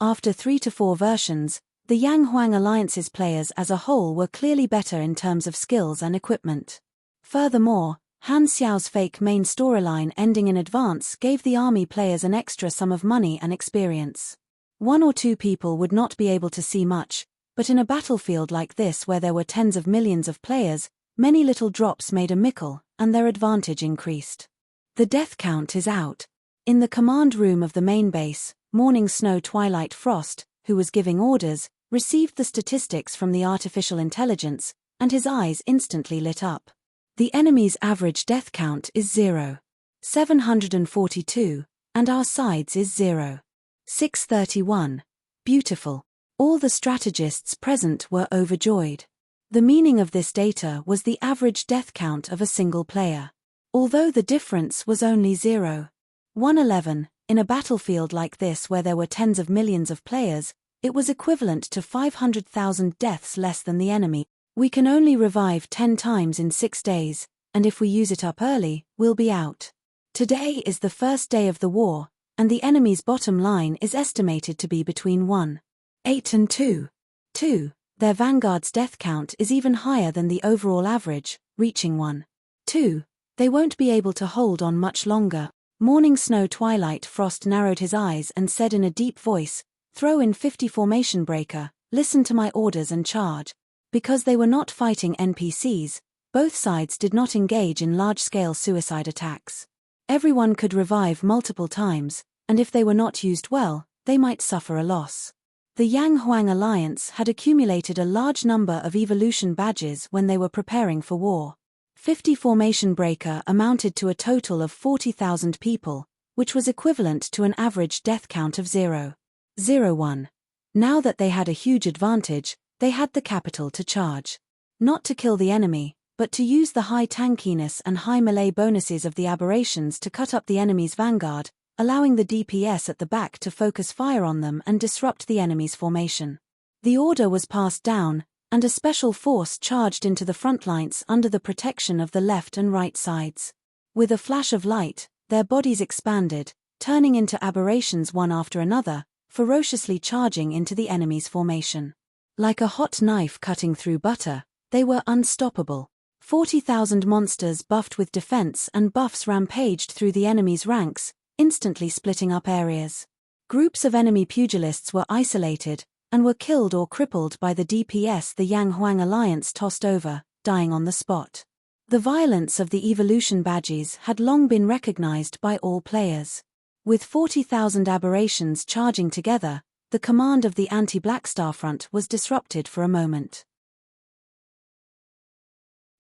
After 3 to 4 versions, the Yang Huang Alliance's players as a whole were clearly better in terms of skills and equipment. Furthermore, Han Xiao's fake main storyline ending in advance gave the army players an extra sum of money and experience. 1 or 2 people would not be able to see much, but in a battlefield like this where there were tens of millions of players, many little drops made a mickle, and their advantage increased. The death count is out. In the command room of the main base, Morning Snow Twilight Frost, who was giving orders, received the statistics from the artificial intelligence, and his eyes instantly lit up. The enemy's average death count is 0.742, and our side's is 0.631. Beautiful. All the strategists present were overjoyed. The meaning of this data was the average death count of a single player. Although the difference was only 0.111, in a battlefield like this where there were tens of millions of players, it was equivalent to 500,000 deaths less than the enemy. We can only revive 10 times in 6 days, and if we use it up early, we'll be out. Today is the first day of the war, and the enemy's bottom line is estimated to be between 1.8 and 2.2. Their vanguard's death count is even higher than the overall average, reaching 1.2. They won't be able to hold on much longer. Morning Snow Twilight Frost narrowed his eyes and said in a deep voice, "Throw in 50 formation breaker, listen to my orders and charge." Because they were not fighting NPCs, both sides did not engage in large-scale suicide attacks. Everyone could revive multiple times, and if they were not used well, they might suffer a loss. The Yang Huang Alliance had accumulated a large number of evolution badges when they were preparing for war. 50 formation breaker amounted to a total of 40,000 people, which was equivalent to an average death count of 0.01. Now that they had a huge advantage, they had the capital to charge. Not to kill the enemy, but to use the high tankiness and high melee bonuses of the aberrations to cut up the enemy's vanguard, allowing the DPS at the back to focus fire on them and disrupt the enemy's formation. The order was passed down, and a special force charged into the front lines under the protection of the left and right sides. With a flash of light, their bodies expanded, turning into aberrations one after another, ferociously charging into the enemy's formation. Like a hot knife cutting through butter, they were unstoppable. 40,000 monsters buffed with defense and buffs rampaged through the enemy's ranks, instantly splitting up areas. Groups of enemy pugilists were isolated, and were killed or crippled by the DPS the Yang Huang Alliance tossed over, dying on the spot. The violence of the evolution badges had long been recognized by all players. With 40,000 aberrations charging together, the command of the anti-Blackstar front was disrupted for a moment.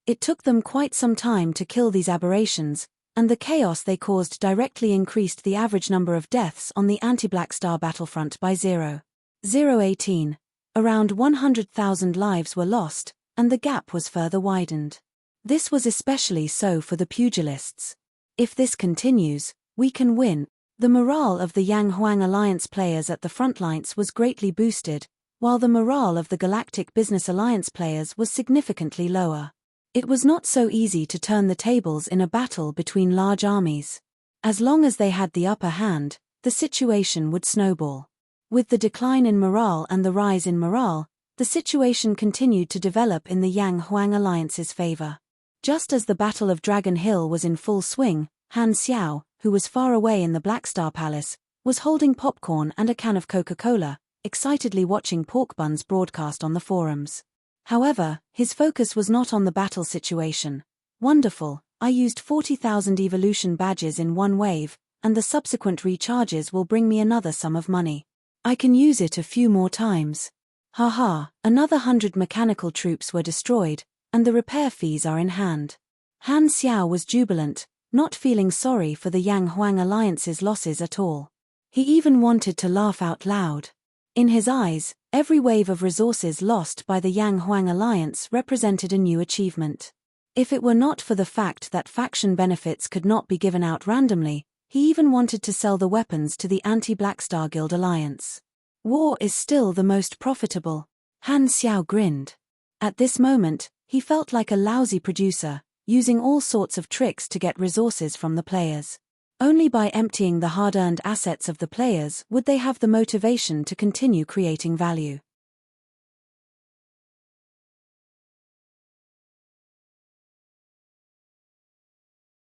It took them quite some time to kill these aberrations, and the chaos they caused directly increased the average number of deaths on the anti-Blackstar battlefront by 0.018. Around 100,000 lives were lost, and the gap was further widened. This was especially so for the pugilists. If this continues, we can win. The morale of the Yang Huang Alliance players at the front lines was greatly boosted, while the morale of the Galactic Business Alliance players was significantly lower. It was not so easy to turn the tables in a battle between large armies. As long as they had the upper hand, the situation would snowball. With the decline in morale and the rise in morale, the situation continued to develop in the Yang Huang Alliance's favor. Just as the Battle of Dragon Hill was in full swing, Han Xiao, who was far away in the Blackstar Palace, was holding popcorn and a can of Coca-Cola, excitedly watching pork buns broadcast on the forums. However, his focus was not on the battle situation. Wonderful, I used 40,000 evolution badges in one wave, and the subsequent recharges will bring me another sum of money. I can use it a few more times. Haha, another 100 mechanical troops were destroyed, and the repair fees are in hand. Han Xiao was jubilant, not feeling sorry for the Yang Huang Alliance's losses at all. He even wanted to laugh out loud. In his eyes, every wave of resources lost by the Yang Huang Alliance represented a new achievement. If it were not for the fact that faction benefits could not be given out randomly, he even wanted to sell the weapons to the anti-Blackstar Guild Alliance. War is still the most profitable. Han Xiao grinned. At this moment, he felt like a lousy producer, using all sorts of tricks to get resources from the players. Only by emptying the hard-earned assets of the players would they have the motivation to continue creating value.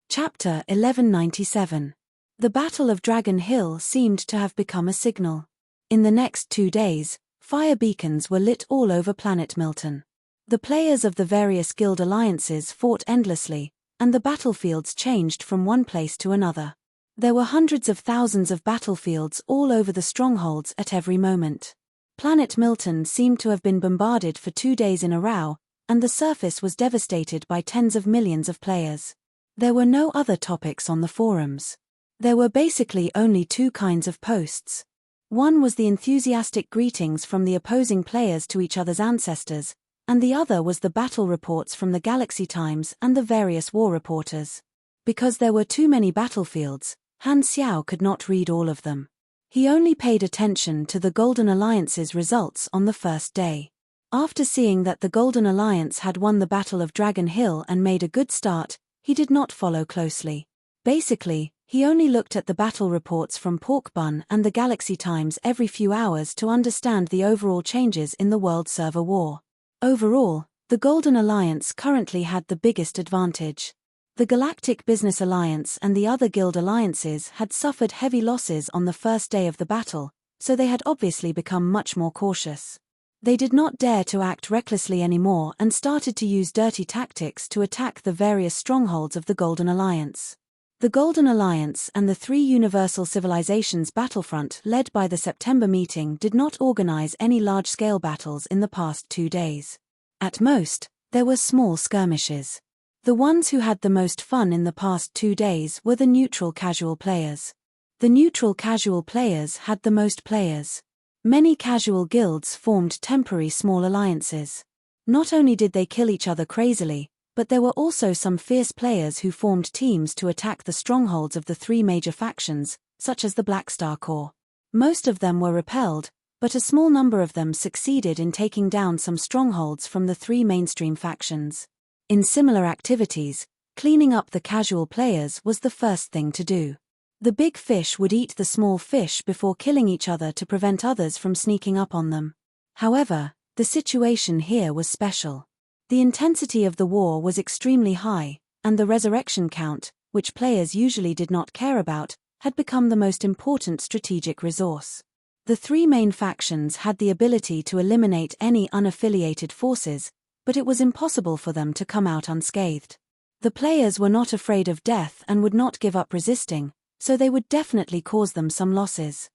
Chapter 1197. The Battle of Dragon Hill seemed to have become a signal. In the next 2 days, fire beacons were lit all over planet Milton. The players of the various guild alliances fought endlessly, and the battlefields changed from one place to another. There were hundreds of thousands of battlefields all over the strongholds at every moment. Planet Milton seemed to have been bombarded for 2 days in a row, and the surface was devastated by tens of millions of players. There were no other topics on the forums. There were basically only 2 kinds of posts. One was the enthusiastic greetings from the opposing players to each other's ancestors, and the other was the battle reports from the Galaxy Times and the various war reporters. Because there were too many battlefields, Han Xiao could not read all of them. He only paid attention to the Golden Alliance's results on the first day. After seeing that the Golden Alliance had won the Battle of Dragon Hill and made a good start, he did not follow closely. Basically, he only looked at the battle reports from Pork Bun and the Galaxy Times every few hours to understand the overall changes in the world server war. Overall, the Golden Alliance currently had the biggest advantage. The Galactic Business Alliance and the other guild alliances had suffered heavy losses on the first day of the battle, so they had obviously become much more cautious. They did not dare to act recklessly anymore and started to use dirty tactics to attack the various strongholds of the Golden Alliance. The Golden Alliance and the 3 Universal Civilizations battlefront led by the September meeting did not organize any large-scale battles in the past 2 days. At most, there were small skirmishes. The ones who had the most fun in the past 2 days were the neutral casual players. The neutral casual players had the most players. Many casual guilds formed temporary small alliances. Not only did they kill each other crazily, but there were also some fierce players who formed teams to attack the strongholds of the 3 major factions, such as the Black Star Corps. Most of them were repelled, but a small number of them succeeded in taking down some strongholds from the 3 mainstream factions. In similar activities, cleaning up the casual players was the first thing to do. The big fish would eat the small fish before killing each other to prevent others from sneaking up on them. However, the situation here was special. The intensity of the war was extremely high, and the resurrection count, which players usually did not care about, had become the most important strategic resource. The 3 main factions had the ability to eliminate any unaffiliated forces, but it was impossible for them to come out unscathed. The players were not afraid of death and would not give up resisting, so they would definitely cause them some losses.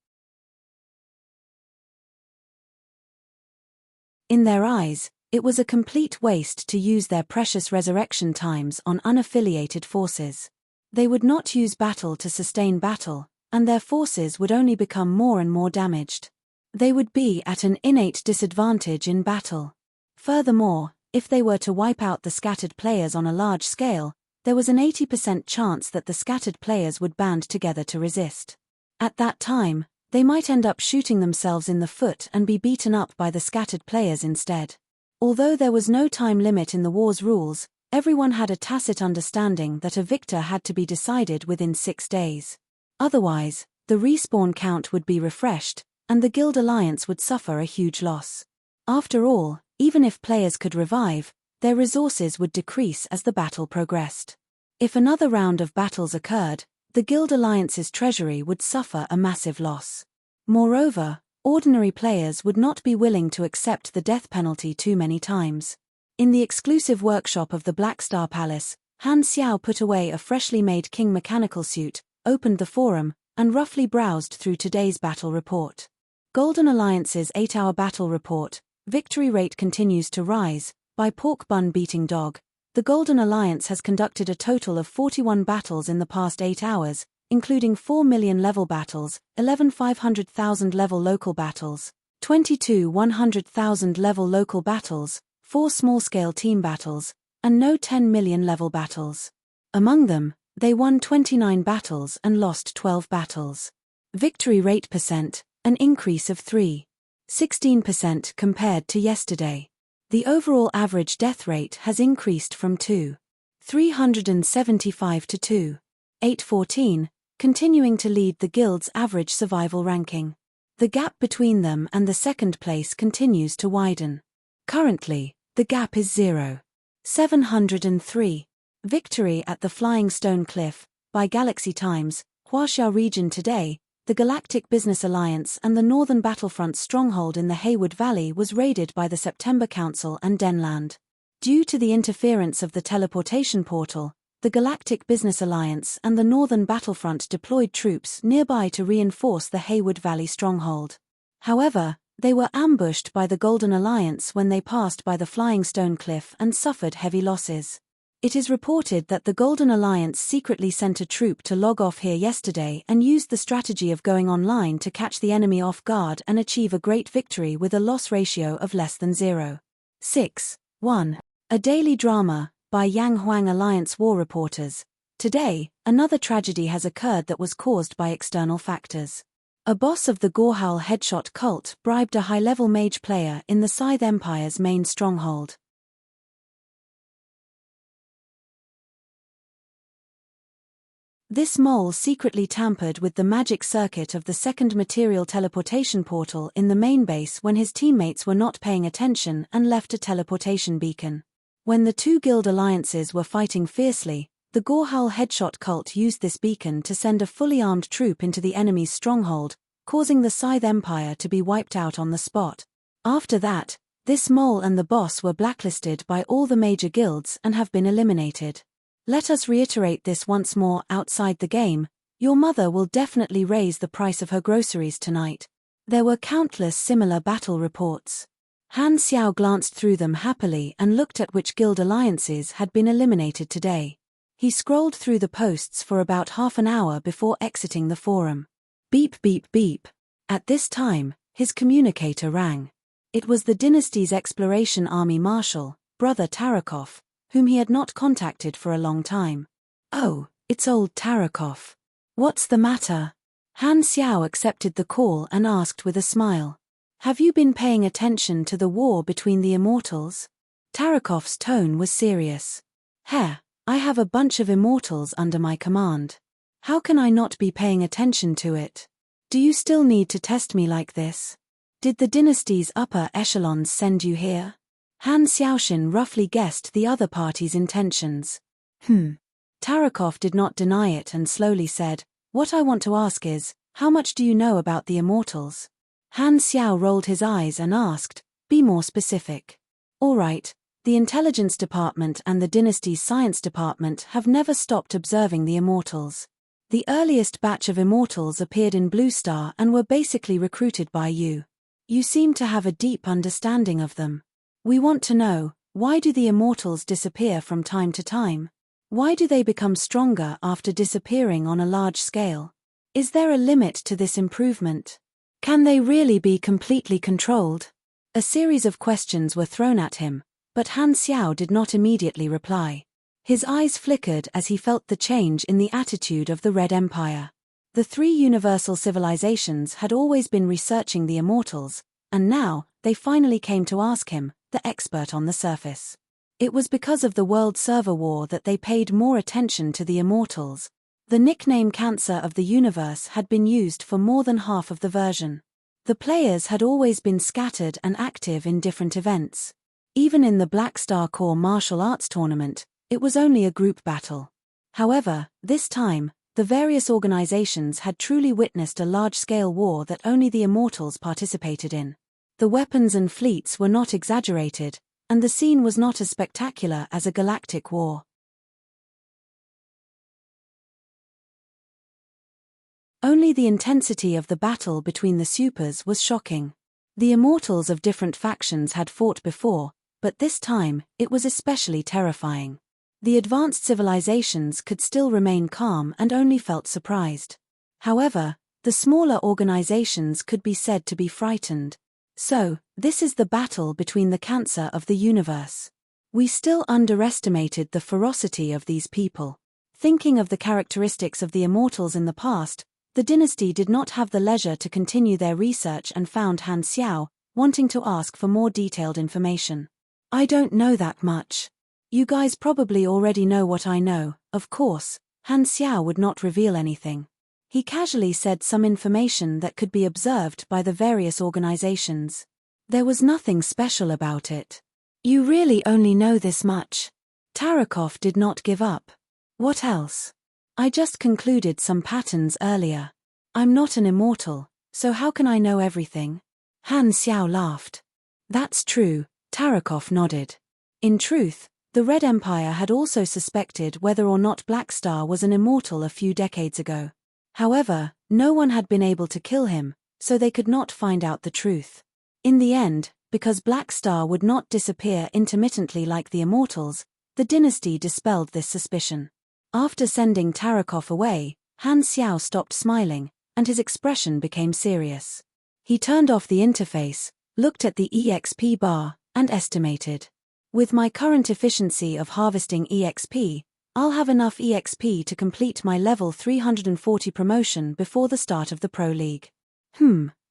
In their eyes, it was a complete waste to use their precious resurrection times on unaffiliated forces. They would not use battle to sustain battle, and their forces would only become more and more damaged. They would be at an innate disadvantage in battle. Furthermore, if they were to wipe out the scattered players on a large scale, there was an 80% chance that the scattered players would band together to resist. At that time, they might end up shooting themselves in the foot and be beaten up by the scattered players instead. Although there was no time limit in the war's rules, everyone had a tacit understanding that a victor had to be decided within 6 days. Otherwise, the respawn count would be refreshed, and the Guild Alliance would suffer a huge loss. After all, even if players could revive, their resources would decrease as the battle progressed. If another round of battles occurred, the Guild Alliance's treasury would suffer a massive loss. Moreover, ordinary players would not be willing to accept the death penalty too many times. In the exclusive workshop of the Black Star Palace, Han Xiao put away a freshly made King mechanical suit, opened the forum, and roughly browsed through today's battle report. Golden Alliance's 8-hour battle report, victory rate continues to rise. By Pork Bun Beating Dog, the Golden Alliance has conducted a total of 41 battles in the past 8 hours, including 4 million level battles, 11 500,000 level local battles, 22 100,000 level local battles, 4 small-scale team battles, and no 10 million level battles. Among them, they won 29 battles and lost 12 battles. Victory rate percent, an increase of 3. 16% compared to yesterday. The overall average death rate has increased from 2,375 to 2,814, continuing to lead the guild's average survival ranking. The gap between them and the second place continues to widen. Currently, the gap is 0,703. Victory at the Flying Stone Cliff, by Galaxy Times, Huaxiao region today. The Galactic Business Alliance and the northern battlefront's stronghold in the Haywood Valley was raided by the September Council and Denland. Due to the interference of the teleportation portal, the Galactic Business Alliance and the northern battlefront deployed troops nearby to reinforce the Haywood Valley stronghold. However, they were ambushed by the Golden Alliance when they passed by the Flying Stone Cliff and suffered heavy losses. It is reported that the Golden Alliance secretly sent a troop to log off here yesterday and used the strategy of going online to catch the enemy off guard and achieve a great victory with a loss ratio of less than 0.61. A daily drama, by Yang Huang Alliance War Reporters. Today, another tragedy has occurred that was caused by external factors. A boss of the Gorehowl Headshot cult bribed a high-level mage player in the Scythe Empire's main stronghold. This mole secretly tampered with the magic circuit of the second material teleportation portal in the main base when his teammates were not paying attention and left a teleportation beacon. When the two guild alliances were fighting fiercely, the Gorehowl Headshot cult used this beacon to send a fully armed troop into the enemy's stronghold, causing the Scythe Empire to be wiped out on the spot. After that, this mole and the boss were blacklisted by all the major guilds and have been eliminated. Let us reiterate this once more outside the game. Your mother will definitely raise the price of her groceries tonight. There were countless similar battle reports. Han Xiao glanced through them happily and looked at which guild alliances had been eliminated today. He scrolled through the posts for about half an hour before exiting the forum. Beep beep beep. At this time, his communicator rang. It was the dynasty's exploration army marshal, Brother Tarakov, whom he had not contacted for a long time. Oh, it's old Tarakov. What's the matter? Han Xiao accepted the call and asked with a smile. Have you been paying attention to the war between the immortals? Tarakov's tone was serious. I have a bunch of immortals under my command. How can I not be paying attention to it? Do you still need to test me like this? Did the dynasty's upper echelons send you here? Han Xiaoxin roughly guessed the other party's intentions. Tarakov did not deny it and slowly said, What I want to ask is, how much do you know about the immortals? Han Xiao rolled his eyes and asked, Be more specific. All right, the intelligence department and the dynasty's science department have never stopped observing the immortals. The earliest batch of immortals appeared in Blue Star and were basically recruited by you. You seem to have a deep understanding of them. We want to know, why do the immortals disappear from time to time? Why do they become stronger after disappearing on a large scale? Is there a limit to this improvement? Can they really be completely controlled? A series of questions were thrown at him, but Han Xiao did not immediately reply. His eyes flickered as he felt the change in the attitude of the Red Empire. The three universal civilizations had always been researching the immortals, and now, they finally came to ask him, the expert on the surface. It was because of the World Server War that they paid more attention to the immortals. The nickname Cancer of the Universe had been used for more than half of the version. The players had always been scattered and active in different events. Even in the Black Star Corps martial arts tournament, it was only a group battle. However, this time, the various organizations had truly witnessed a large-scale war that only the immortals participated in. The weapons and fleets were not exaggerated, and the scene was not as spectacular as a galactic war. Only the intensity of the battle between the supers was shocking. The immortals of different factions had fought before, but this time, it was especially terrifying. The advanced civilizations could still remain calm and only felt surprised. However, the smaller organizations could be said to be frightened. So, this is the battle between the Cancer of the universe. We still underestimated the ferocity of these people. Thinking of the characteristics of the immortals in the past, the dynasty did not have the leisure to continue their research and found Han Xiao, wanting to ask for more detailed information. I don't know that much. You guys probably already know what I know. Of course, Han Xiao would not reveal anything. He casually said some information that could be observed by the various organizations. There was nothing special about it. You really only know this much. Tarakov did not give up. What else? I just concluded some patterns earlier. I'm not an immortal, so how can I know everything? Han Xiao laughed. That's true, Tarakov nodded. In truth, the Red Empire had also suspected whether or not Black Star was an immortal a few decades ago. However, no one had been able to kill him, so they could not find out the truth. In the end, because Black Star would not disappear intermittently like the immortals, the dynasty dispelled this suspicion. After sending Tarakov away, Han Xiao stopped smiling, and his expression became serious. He turned off the interface, looked at the EXP bar, and estimated. With my current efficiency of harvesting EXP, I'll have enough EXP to complete my level 340 promotion before the start of the Pro League.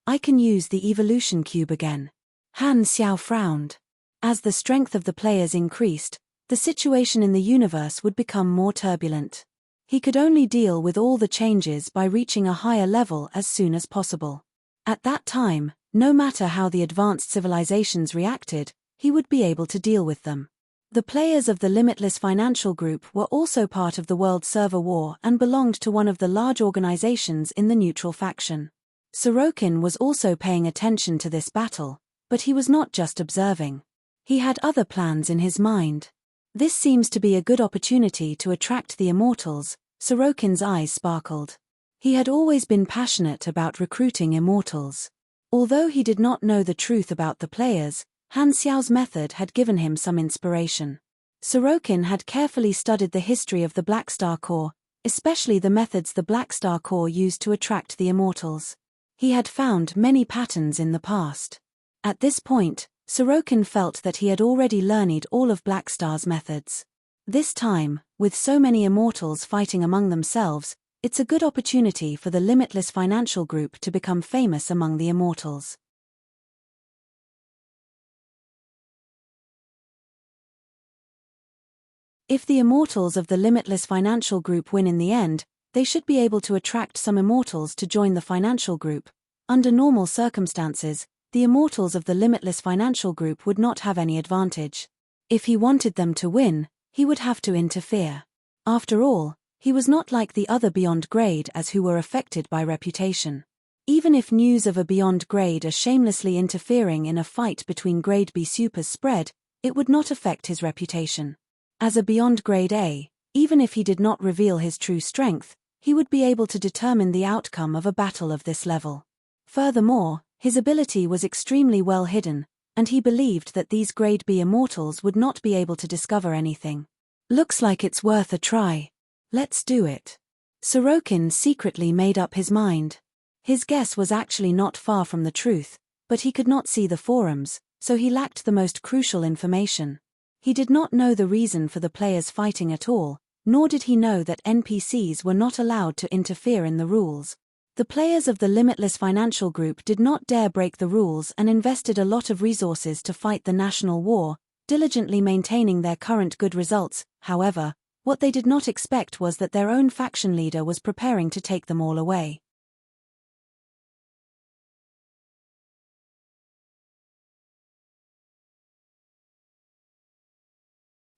I can use the evolution cube again. Han Xiao frowned. As the strength of the players increased, the situation in the universe would become more turbulent. He could only deal with all the changes by reaching a higher level as soon as possible. At that time, no matter how the advanced civilizations reacted, he would be able to deal with them. The players of the Limitless Financial Group were also part of the World Server War and belonged to one of the large organizations in the neutral faction. Sorokin was also paying attention to this battle, but he was not just observing. He had other plans in his mind. This seems to be a good opportunity to attract the immortals. Sorokin's eyes sparkled. He had always been passionate about recruiting immortals. Although he did not know the truth about the players, Han Xiao's method had given him some inspiration. Sorokin had carefully studied the history of the Black Star Corps, especially the methods the Black Star Corps used to attract the immortals. He had found many patterns in the past. At this point, Sorokin felt that he had already learned all of Black Star's methods. This time, with so many immortals fighting among themselves, it's a good opportunity for the Limitless Financial Group to become famous among the immortals. If the immortals of the Limitless Financial Group win in the end, they should be able to attract some immortals to join the financial group. Under normal circumstances, the immortals of the Limitless Financial Group would not have any advantage. If he wanted them to win, he would have to interfere. After all, he was not like the other Beyond Grade as who were affected by reputation. Even if news of a Beyond Grade are shamelessly interfering in a fight between Grade B supers spread, it would not affect his reputation. As a Beyond Grade A, even if he did not reveal his true strength, he would be able to determine the outcome of a battle of this level. Furthermore, his ability was extremely well hidden, and he believed that these Grade B immortals would not be able to discover anything. Looks like it's worth a try. Let's do it. Sorokin secretly made up his mind. His guess was actually not far from the truth, but he could not see the forums, so he lacked the most crucial information. He did not know the reason for the players fighting at all, nor did he know that NPCs were not allowed to interfere in the rules. The players of the Limitless Financial Group did not dare break the rules and invested a lot of resources to fight the national war, diligently maintaining their current good results. However, what they did not expect was that their own faction leader was preparing to take them all away.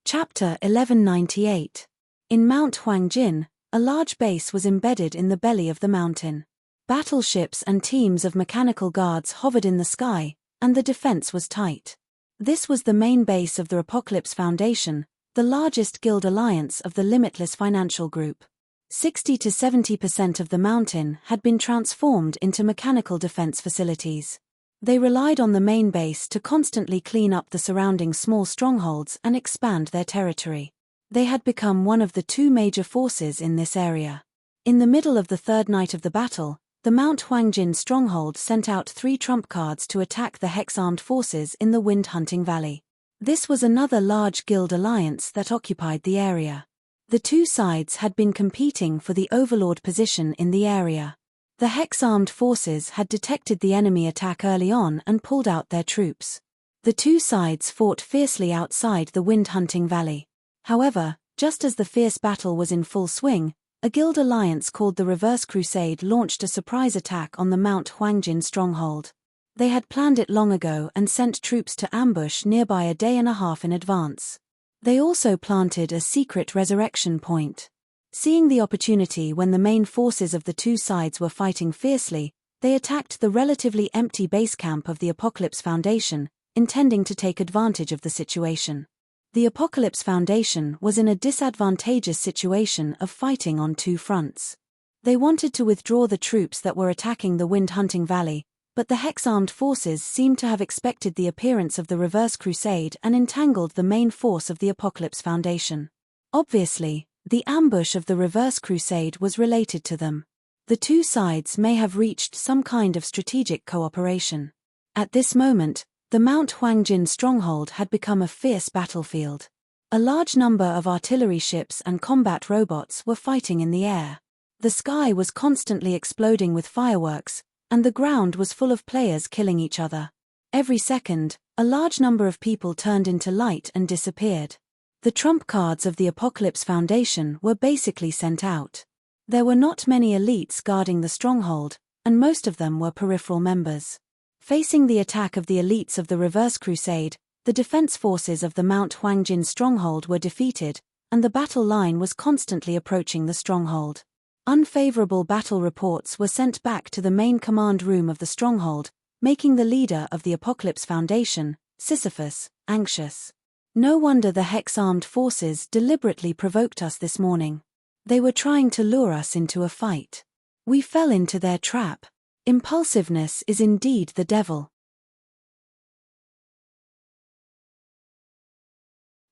Chapter 1198. In Mount Huangjin, a large base was embedded in the belly of the mountain. Battleships and teams of mechanical guards hovered in the sky, and the defense was tight. This was the main base of the Apocalypse Foundation, the largest guild alliance of the Limitless Financial Group. 60 to 70% of the mountain had been transformed into mechanical defense facilities. They relied on the main base to constantly clean up the surrounding small strongholds and expand their territory. They had become one of the two major forces in this area. In the middle of the third night of the battle, the Mount Huangjin stronghold sent out 3 trump cards to attack the Hex-armed forces in the Wind Hunting Valley. This was another large guild alliance that occupied the area. The two sides had been competing for the overlord position in the area. The Hex-armed forces had detected the enemy attack early on and pulled out their troops. The two sides fought fiercely outside the wind-hunting valley. However, just as the fierce battle was in full swing, a guild alliance called the Reverse Crusade launched a surprise attack on the Mount Huangjin stronghold. They had planned it long ago and sent troops to ambush nearby a day and a half in advance. They also planted a secret resurrection point. Seeing the opportunity when the main forces of the two sides were fighting fiercely, they attacked the relatively empty base camp of the Apocalypse Foundation, intending to take advantage of the situation. The Apocalypse Foundation was in a disadvantageous situation of fighting on two fronts. They wanted to withdraw the troops that were attacking the wind-hunting valley, but the Hex-armed forces seemed to have expected the appearance of the Reverse Crusade and entangled the main force of the Apocalypse Foundation. Obviously, the ambush of the Reverse Crusade was related to them. The two sides may have reached some kind of strategic cooperation. At this moment, the Mount Huangjin stronghold had become a fierce battlefield. A large number of artillery ships and combat robots were fighting in the air. The sky was constantly exploding with fireworks, and the ground was full of players killing each other. Every second, a large number of people turned into light and disappeared. The trump cards of the Apocalypse Foundation were basically sent out. There were not many elites guarding the stronghold, and most of them were peripheral members. Facing the attack of the elites of the Reverse Crusade, the defense forces of the Mount Huangjin stronghold were defeated, and the battle line was constantly approaching the stronghold. Unfavorable battle reports were sent back to the main command room of the stronghold, making the leader of the Apocalypse Foundation, Sisyphus, anxious. No wonder the Hex-armed forces deliberately provoked us this morning. They were trying to lure us into a fight. We fell into their trap. Impulsiveness is indeed the devil.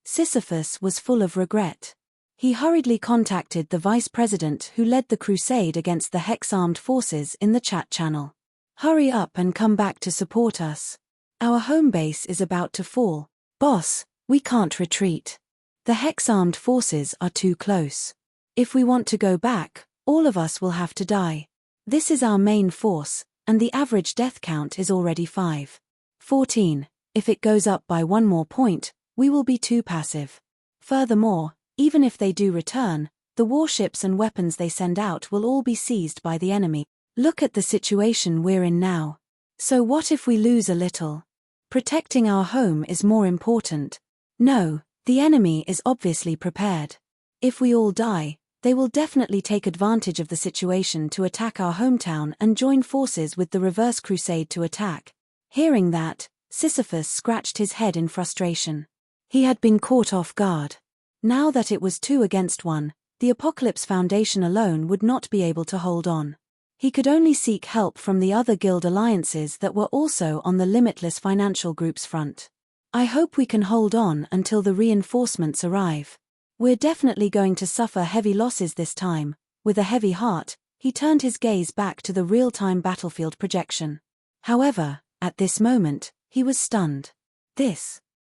Sisyphus was full of regret. He hurriedly contacted the vice president who led the crusade against the Hex-armed forces in the chat channel. "Hurry up and come back to support us. Our home base is about to fall. Boss, we can't retreat. The Hex-armed forces are too close. If we want to go back, all of us will have to die. This is our main force, and the average death count is already 5. 14. If it goes up by one more point, we will be too passive. Furthermore, even if they do return, the warships and weapons they send out will all be seized by the enemy. Look at the situation we're in now. So what if we lose a little? Protecting our home is more important. No, the enemy is obviously prepared. If we all die, they will definitely take advantage of the situation to attack our hometown and join forces with the Reverse Crusade to attack." Hearing that, Sisyphus scratched his head in frustration. He had been caught off guard. Now that it was 2 against 1, the Apocalypse Foundation alone would not be able to hold on. He could only seek help from the other guild alliances that were also on the Limitless Financial Group's front. "I hope we can hold on until the reinforcements arrive. We're definitely going to suffer heavy losses this time." With a heavy heart, he turned his gaze back to the real-time battlefield projection. However, at this moment, he was stunned.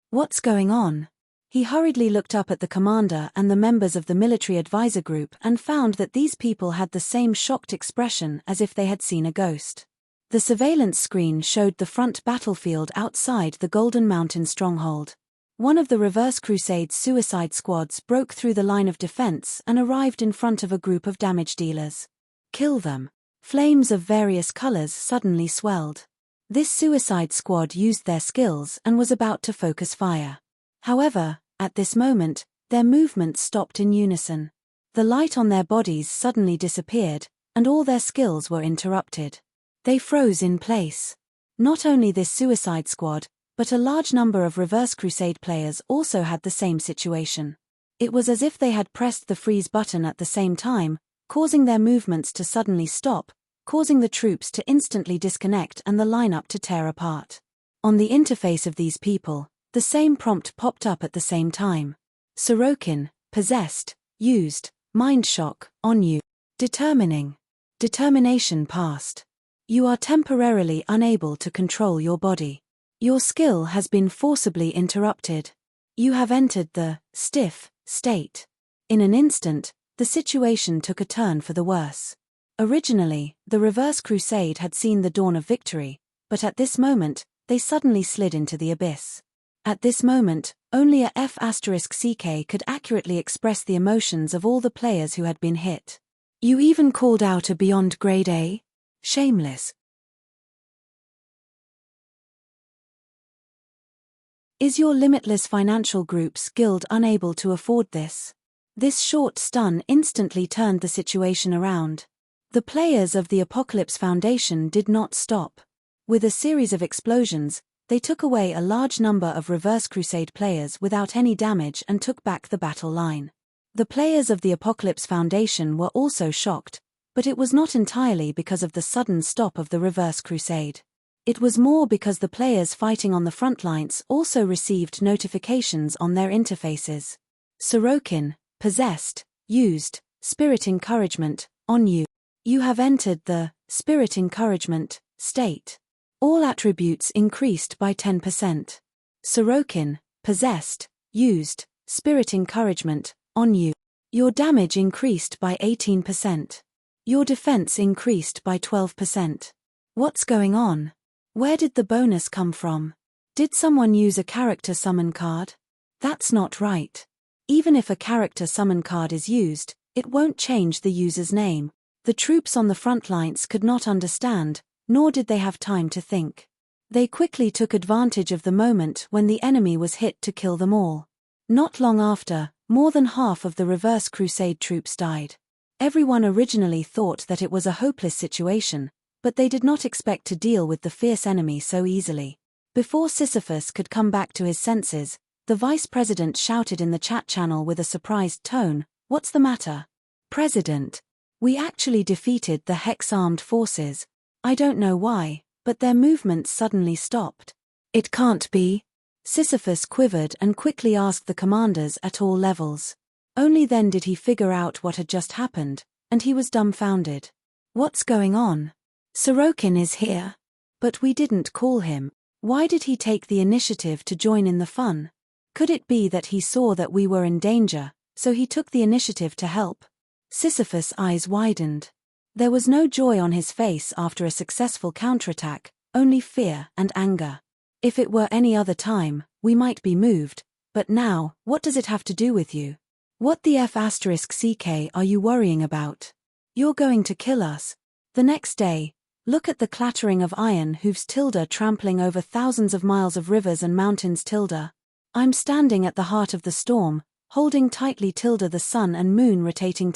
What's going on? He hurriedly looked up at the commander and the members of the military advisor group and found that these people had the same shocked expression as if they had seen a ghost. The surveillance screen showed the front battlefield outside the Golden Mountain stronghold. One of the Reverse Crusade's suicide squads broke through the line of defense and arrived in front of a group of damage dealers. "Kill them." Flames of various colors suddenly swelled. This suicide squad used their skills and was about to focus fire. However, at this moment, their movements stopped in unison. The light on their bodies suddenly disappeared, and all their skills were interrupted. They froze in place. Not only this suicide squad, but a large number of Reverse Crusade players also had the same situation. It was as if they had pressed the freeze button at the same time, causing their movements to suddenly stop, causing the troops to instantly disconnect and the lineup to tear apart. On the interface of these people, the same prompt popped up at the same time. "Sorokin, possessed, used, mind shock, on you. Determination passed. You are temporarily unable to control your body. Your skill has been forcibly interrupted. You have entered the stiff state." In an instant, the situation took a turn for the worse. Originally, the Reverse Crusade had seen the dawn of victory, but at this moment, they suddenly slid into the abyss. At this moment, only a F***CK could accurately express the emotions of all the players who had been hit. You even called out a Beyond Grade A? Shameless. Is your Limitless Financial Group's guild unable to afford this? This short stun instantly turned the situation around. The players of the Apocalypse Foundation did not stop. With a series of explosions, they took away a large number of Reverse Crusade players without any damage and took back the battle line. The players of the Apocalypse Foundation were also shocked, but it was not entirely because of the sudden stop of the Reverse Crusade. It was more because the players fighting on the front lines also received notifications on their interfaces. Sorokin, possessed, used, spirit encouragement, on you. You have entered the spirit encouragement state. All attributes increased by 10%. Sorokin, possessed, used, spirit encouragement, on you. Your damage increased by 18%. Your defense increased by 12%. What's going on? Where did the bonus come from? Did someone use a character summon card? That's not right. Even if a character summon card is used, it won't change the user's name. The troops on the front lines could not understand, nor did they have time to think. They quickly took advantage of the moment when the enemy was hit to kill them all. Not long after, more than half of the Reverse Crusade troops died. Everyone originally thought that it was a hopeless situation, but they did not expect to deal with the fierce enemy so easily. Before Sisyphus could come back to his senses, the vice president shouted in the chat channel with a surprised tone, "What's the matter? President, we actually defeated the Hex-armed forces. I don't know why, but their movements suddenly stopped." It can't be. Sisyphus quivered and quickly asked the commanders at all levels. Only then did he figure out what had just happened, and he was dumbfounded. What's going on? Sorokin is here. But we didn't call him. Why did he take the initiative to join in the fun? Could it be that he saw that we were in danger, so he took the initiative to help? Sisyphus' eyes widened. There was no joy on his face after a successful counterattack, only fear and anger. If it were any other time, we might be moved, but now, what does it have to do with you? What the F***CK are you worrying about? You're going to kill us. The next day, look at the clattering of iron hooves trampling over thousands of miles of rivers and mountains I'm standing at the heart of the storm, holding tightly the sun and moon rotating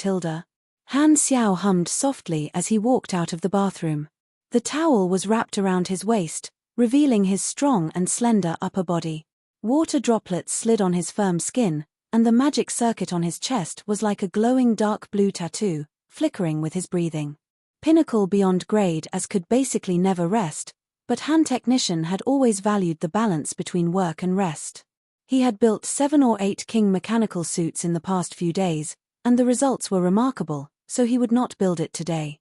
Han Xiao hummed softly as he walked out of the bathroom. The towel was wrapped around his waist, revealing his strong and slender upper body. Water droplets slid on his firm skin, and the magic circuit on his chest was like a glowing dark blue tattoo, flickering with his breathing. Pinnacle beyond grade as could basically never rest, but Han Technician had always valued the balance between work and rest. He had built 7 or 8 King mechanical suits in the past few days, and the results were remarkable, so he would not build it today.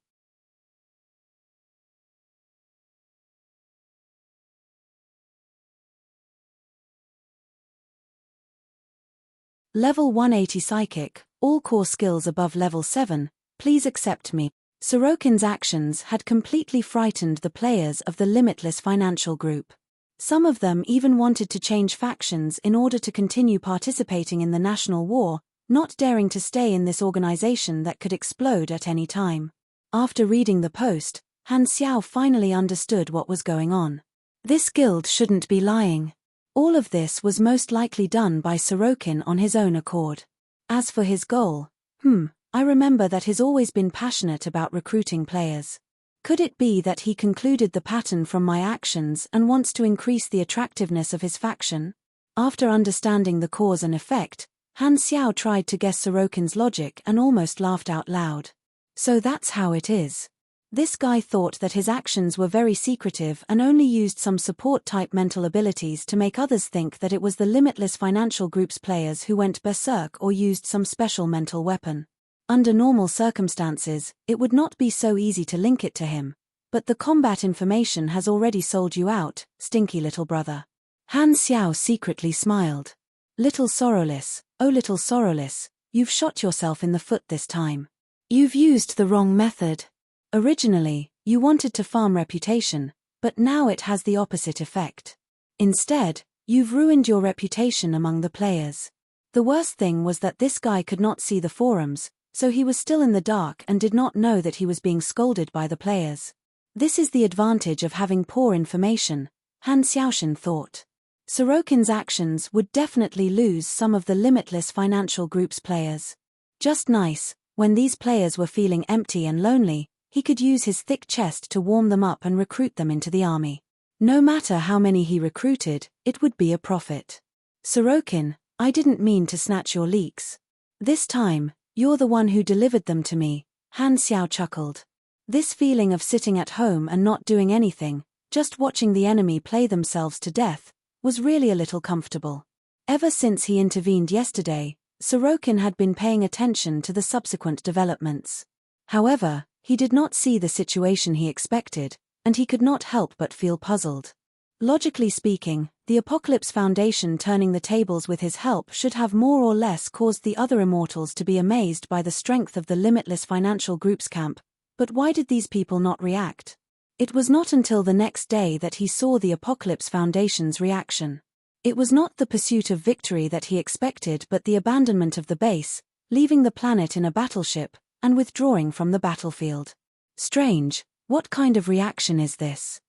Level 180 Psychic, all core skills above level 7, please accept me. Sorokin's actions had completely frightened the players of the Limitless Financial Group. Some of them even wanted to change factions in order to continue participating in the national war, not daring to stay in this organization that could explode at any time. After reading the post, Han Xiao finally understood what was going on. This guild shouldn't be lying. All of this was most likely done by Sorokin on his own accord. As for his goal, I remember that he's always been passionate about recruiting players. Could it be that he concluded the pattern from my actions and wants to increase the attractiveness of his faction? After understanding the cause and effect, Han Xiao tried to guess Sorokin's logic and almost laughed out loud. So that's how it is. This guy thought that his actions were very secretive and only used some support-type mental abilities to make others think that it was the Limitless Financial Group's players who went berserk or used some special mental weapon. Under normal circumstances, it would not be so easy to link it to him, but the combat information has already sold you out, stinky little brother. Han Xiao secretly smiled. Little Sorrowless, oh little Sorrowless, you've shot yourself in the foot this time. You've used the wrong method. Originally, you wanted to farm reputation, but now it has the opposite effect. Instead, you've ruined your reputation among the players. The worst thing was that this guy could not see the forums, so he was still in the dark and did not know that he was being scolded by the players. This is the advantage of having poor information, Han Xiaoshan thought. Sorokin's actions would definitely lose some of the Limitless Financial Group's players. Just nice, when these players were feeling empty and lonely, he could use his thick chest to warm them up and recruit them into the army. No matter how many he recruited, it would be a profit. Sorokin, I didn't mean to snatch your leeks. This time, you're the one who delivered them to me, Han Xiao chuckled. This feeling of sitting at home and not doing anything, just watching the enemy play themselves to death, was really a little comfortable. Ever since he intervened yesterday, Sorokin had been paying attention to the subsequent developments. However, he did not see the situation he expected, and he could not help but feel puzzled. Logically speaking, the Apocalypse Foundation turning the tables with his help should have more or less caused the other immortals to be amazed by the strength of the Limitless Financial Group's camp, but why did these people not react? It was not until the next day that he saw the Apocalypse Foundation's reaction. It was not the pursuit of victory that he expected but the abandonment of the base, leaving the planet in a battleship, and withdrawing from the battlefield. Strange, what kind of reaction is this?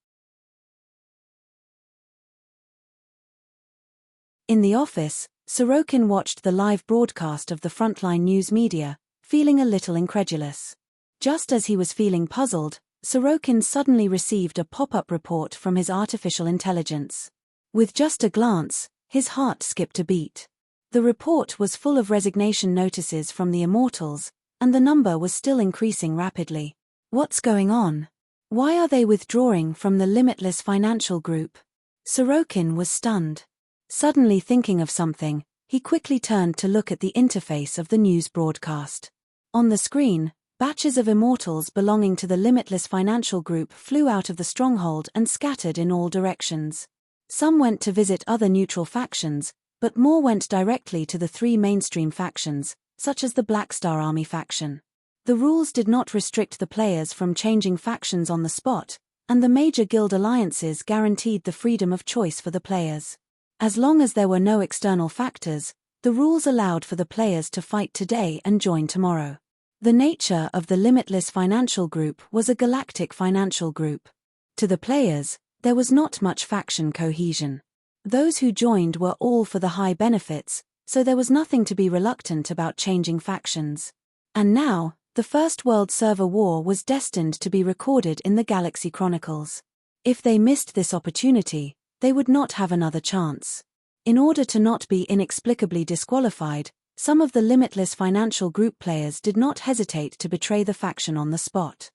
In the office, Sorokin watched the live broadcast of the frontline news media, feeling a little incredulous. Just as he was feeling puzzled, Sorokin suddenly received a pop-up report from his artificial intelligence. With just a glance, his heart skipped a beat. The report was full of resignation notices from the immortals, and the number was still increasing rapidly. What's going on? Why are they withdrawing from the Limitless Financial Group? Sorokin was stunned. Suddenly thinking of something, he quickly turned to look at the interface of the news broadcast. On the screen, batches of immortals belonging to the Limitless Financial Group flew out of the stronghold and scattered in all directions. Some went to visit other neutral factions, but more went directly to the three mainstream factions, such as the Black Star Army faction. The rules did not restrict the players from changing factions on the spot, and the major guild alliances guaranteed the freedom of choice for the players. As long as there were no external factors, the rules allowed for the players to fight today and join tomorrow. The nature of the Limitless Financial Group was a galactic financial group. To the players, there was not much faction cohesion. Those who joined were all for the high benefits, so there was nothing to be reluctant about changing factions. And now, the First World Server War was destined to be recorded in the Galaxy Chronicles. If they missed this opportunity, they would not have another chance. In order to not be inexplicably disqualified, some of the Limitless Financial Group players did not hesitate to betray the faction on the spot.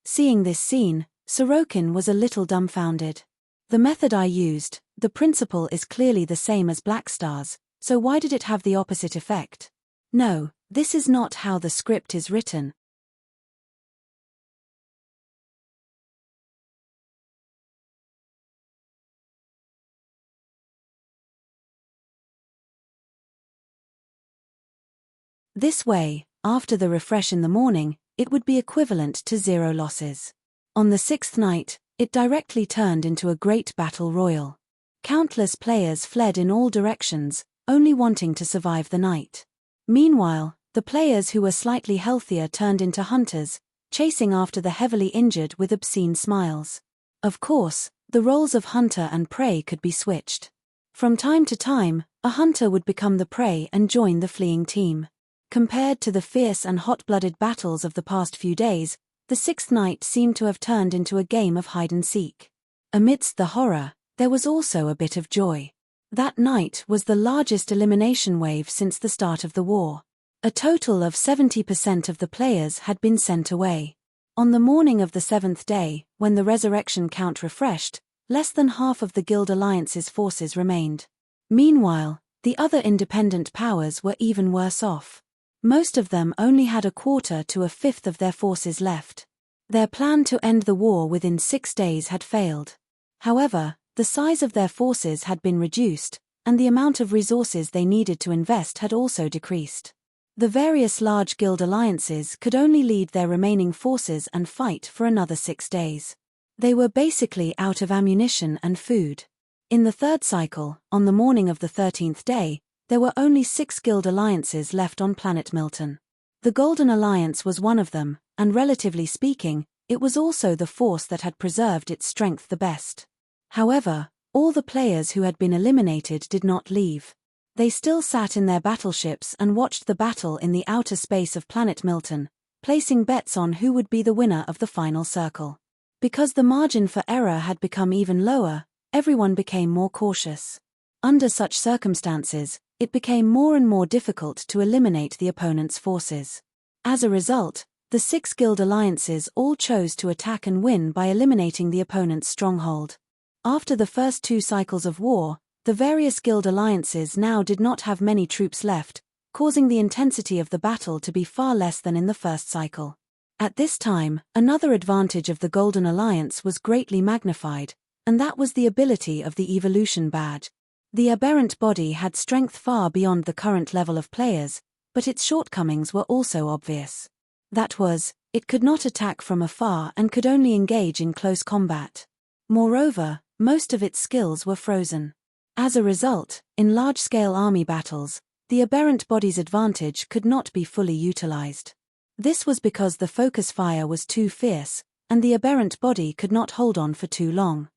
Seeing this scene, Sorokin was a little dumbfounded. The method I used, the principle is clearly the same as Black Star's, so why did it have the opposite effect? No, this is not how the script is written. This way, after the refresh in the morning, it would be equivalent to 0 losses. On the 6th night, it directly turned into a great battle royal. Countless players fled in all directions, only wanting to survive the night. Meanwhile, the players who were slightly healthier turned into hunters, chasing after the heavily injured with obscene smiles. Of course, the roles of hunter and prey could be switched. From time to time, a hunter would become the prey and join the fleeing team. Compared to the fierce and hot-blooded battles of the past few days, the 6th night seemed to have turned into a game of hide-and-seek. Amidst the horror, there was also a bit of joy. That night was the largest elimination wave since the start of the war. A total of 70% of the players had been sent away. On the morning of the 7th day, when the resurrection count refreshed, less than half of the Guild Alliance's forces remained. Meanwhile, the other independent powers were even worse off. Most of them only had a quarter to a fifth of their forces left. Their plan to end the war within 6 days had failed. However, the size of their forces had been reduced, and the amount of resources they needed to invest had also decreased. The various large guild alliances could only lead their remaining forces and fight for another 6 days. They were basically out of ammunition and food. In the third cycle, on the morning of the 13th day, there were only 6 guild alliances left on planet Milton. The Golden Alliance was one of them, and relatively speaking, it was also the force that had preserved its strength the best. However, all the players who had been eliminated did not leave. They still sat in their battleships and watched the battle in the outer space of planet Milton, placing bets on who would be the winner of the final circle. Because the margin for error had become even lower, everyone became more cautious. Under such circumstances, it became more and more difficult to eliminate the opponent's forces. As a result, the 6 guild alliances all chose to attack and win by eliminating the opponent's stronghold. After the first 2 cycles of war, the various guild alliances now did not have many troops left, causing the intensity of the battle to be far less than in the first cycle. At this time, another advantage of the Golden Alliance was greatly magnified, and that was the ability of the evolution badge. The aberrant body had strength far beyond the current level of players, but its shortcomings were also obvious. That was, it could not attack from afar and could only engage in close combat. Moreover, most of its skills were frozen. As a result, in large-scale army battles, the aberrant body's advantage could not be fully utilized. This was because the focus fire was too fierce, and the aberrant body could not hold on for too long.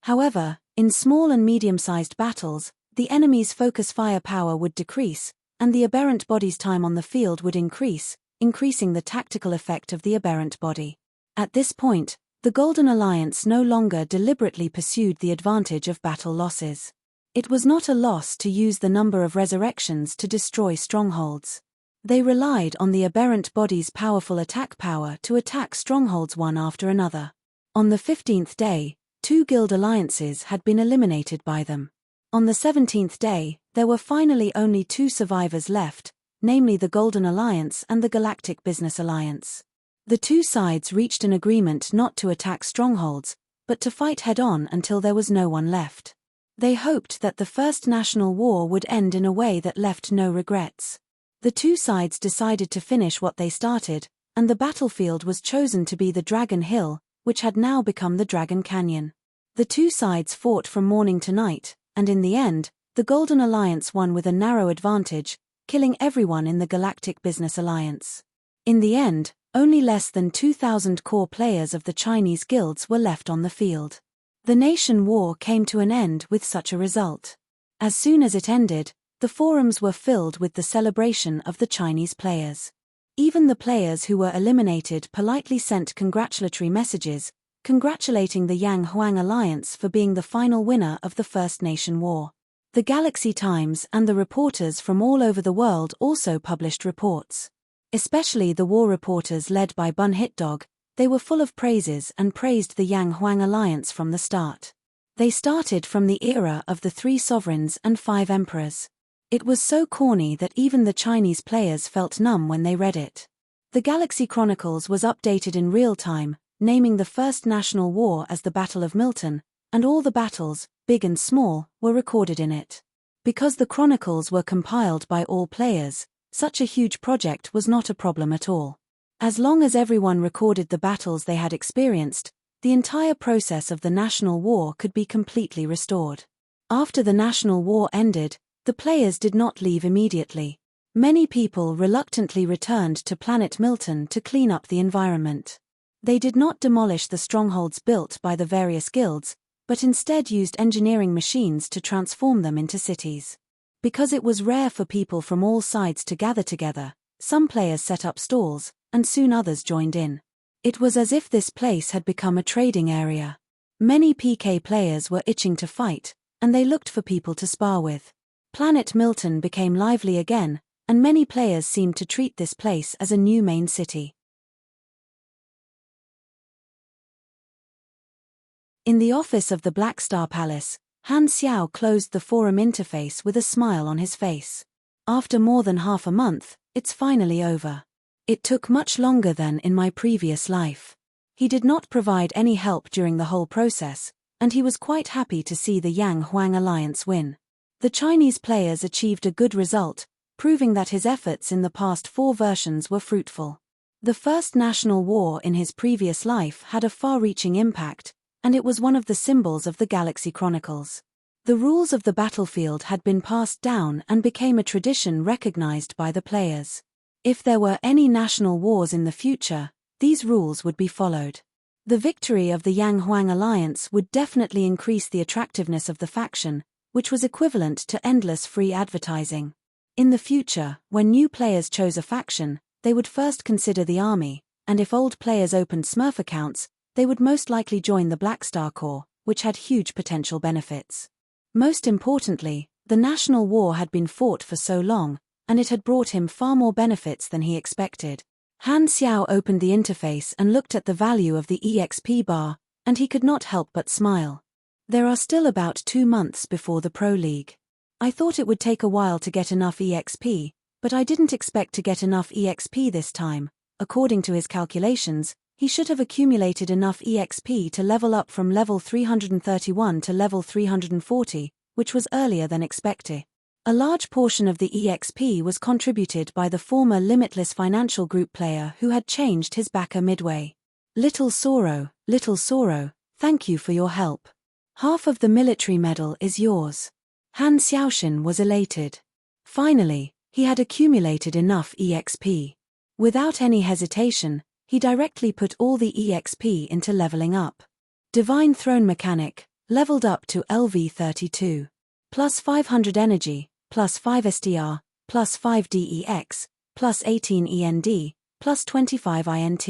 However, in small and medium-sized battles, the enemy's focus firepower would decrease, and the aberrant body's time on the field would increase, increasing the tactical effect of the aberrant body. At this point, the Golden Alliance no longer deliberately pursued the advantage of battle losses. It was not a loss to use the number of resurrections to destroy strongholds. They relied on the aberrant body's powerful attack power to attack strongholds one after another. On the 15th day, 2 guild alliances had been eliminated by them. On the 17th day, there were finally only 2 survivors left, namely the Golden Alliance and the Galactic Business Alliance. The 2 sides reached an agreement not to attack strongholds, but to fight head-on until there was no one left. They hoped that the First National War would end in a way that left no regrets. The 2 sides decided to finish what they started, and the battlefield was chosen to be the Dragon Hill, which had now become the Dragon Canyon. The 2 sides fought from morning to night, and in the end, the Golden Alliance won with a narrow advantage, killing everyone in the Galactic Business Alliance. In the end, only less than 2,000 core players of the Chinese guilds were left on the field. The nation war came to an end with such a result. As soon as it ended, the forums were filled with the celebration of the Chinese players. Even the players who were eliminated politely sent congratulatory messages, congratulating the Yang Huang Alliance for being the final winner of the First Nation War. The Galaxy Times and the reporters from all over the world also published reports. Especially the war reporters led by Bun Hitdog, they were full of praises and praised the Yang Huang Alliance from the start. They started from the era of the 3 sovereigns and 5 emperors. It was so corny that even the Chinese players felt numb when they read it. The Galaxy Chronicles was updated in real time, naming the First National War as the Battle of Milton, and all the battles, big and small, were recorded in it. Because the chronicles were compiled by all players, such a huge project was not a problem at all. As long as everyone recorded the battles they had experienced, the entire process of the National War could be completely restored. After the National War ended, the players did not leave immediately. Many people reluctantly returned to planet Milton to clean up the environment. They did not demolish the strongholds built by the various guilds, but instead used engineering machines to transform them into cities. Because it was rare for people from all sides to gather together, some players set up stalls, and soon others joined in. It was as if this place had become a trading area. Many PK players were itching to fight, and they looked for people to spar with. Planet Milton became lively again, and many players seemed to treat this place as a new main city. In the office of the Black Star Palace, Han Xiao closed the forum interface with a smile on his face. After more than half a month, it's finally over. It took much longer than in my previous life. He did not provide any help during the whole process, and he was quite happy to see the Yang Huang Alliance win. The Chinese players achieved a good result, proving that his efforts in the past 4 versions were fruitful. The First National War in his previous life had a far-reaching impact, and it was one of the symbols of the Galaxy Chronicles. The rules of the battlefield had been passed down and became a tradition recognized by the players. If there were any national wars in the future, these rules would be followed. The victory of the Yang Huang alliance would definitely increase the attractiveness of the faction, which was equivalent to endless free advertising. In the future, when new players chose a faction, they would first consider the army, and if old players opened Smurf accounts, they would most likely join the Black Star Corps, which had huge potential benefits. Most importantly, the national war had been fought for so long, and it had brought him far more benefits than he expected. Han Xiao opened the interface and looked at the value of the EXP bar, and he could not help but smile. There are still about 2 months before the Pro League. I thought it would take a while to get enough EXP, but I didn't expect to get enough EXP this time. According to his calculations, he should have accumulated enough EXP to level up from level 331 to level 340, which was earlier than expected. A large portion of the EXP was contributed by the former Limitless Financial Group player who had changed his backer midway. Little Sorrow, thank you for your help. Half of the military medal is yours. Han Xiaoxin was elated. Finally, he had accumulated enough EXP. Without any hesitation, he directly put all the EXP into leveling up. Divine Throne Mechanic, leveled up to LV32. Plus 500 energy, plus 5 SDR, plus 5 DEX, plus 18 END, plus 25 INT.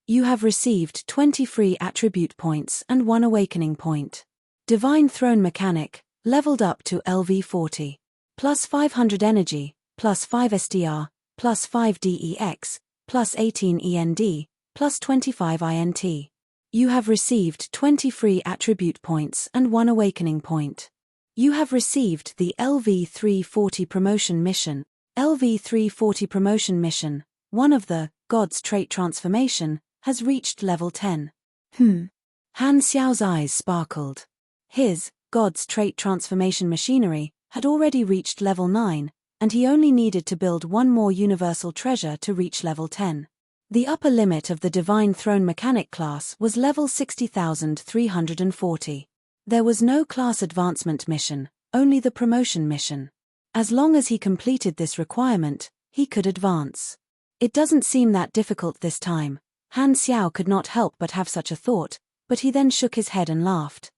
You have received 20 free attribute points and 1 awakening point. Divine Throne Mechanic, leveled up to LV40. Plus 500 energy, plus 5 SDR, plus 5 DEX, plus 18 END, plus 25 INT. You have received 20 free attribute points and 1 awakening point. You have received the LV340 promotion mission. LV340 promotion mission, one of the God's Trait Transformation, has reached level 10. Han Xiao's eyes sparkled. His God's Trait Transformation machinery had already reached level 9, and he only needed to build 1 more universal treasure to reach level 10. The upper limit of the Divine Throne Mechanic class was level 60,340. There was no class advancement mission, only the promotion mission. As long as he completed this requirement, he could advance. It doesn't seem that difficult this time. Han Xiao could not help but have such a thought, but he then shook his head and laughed.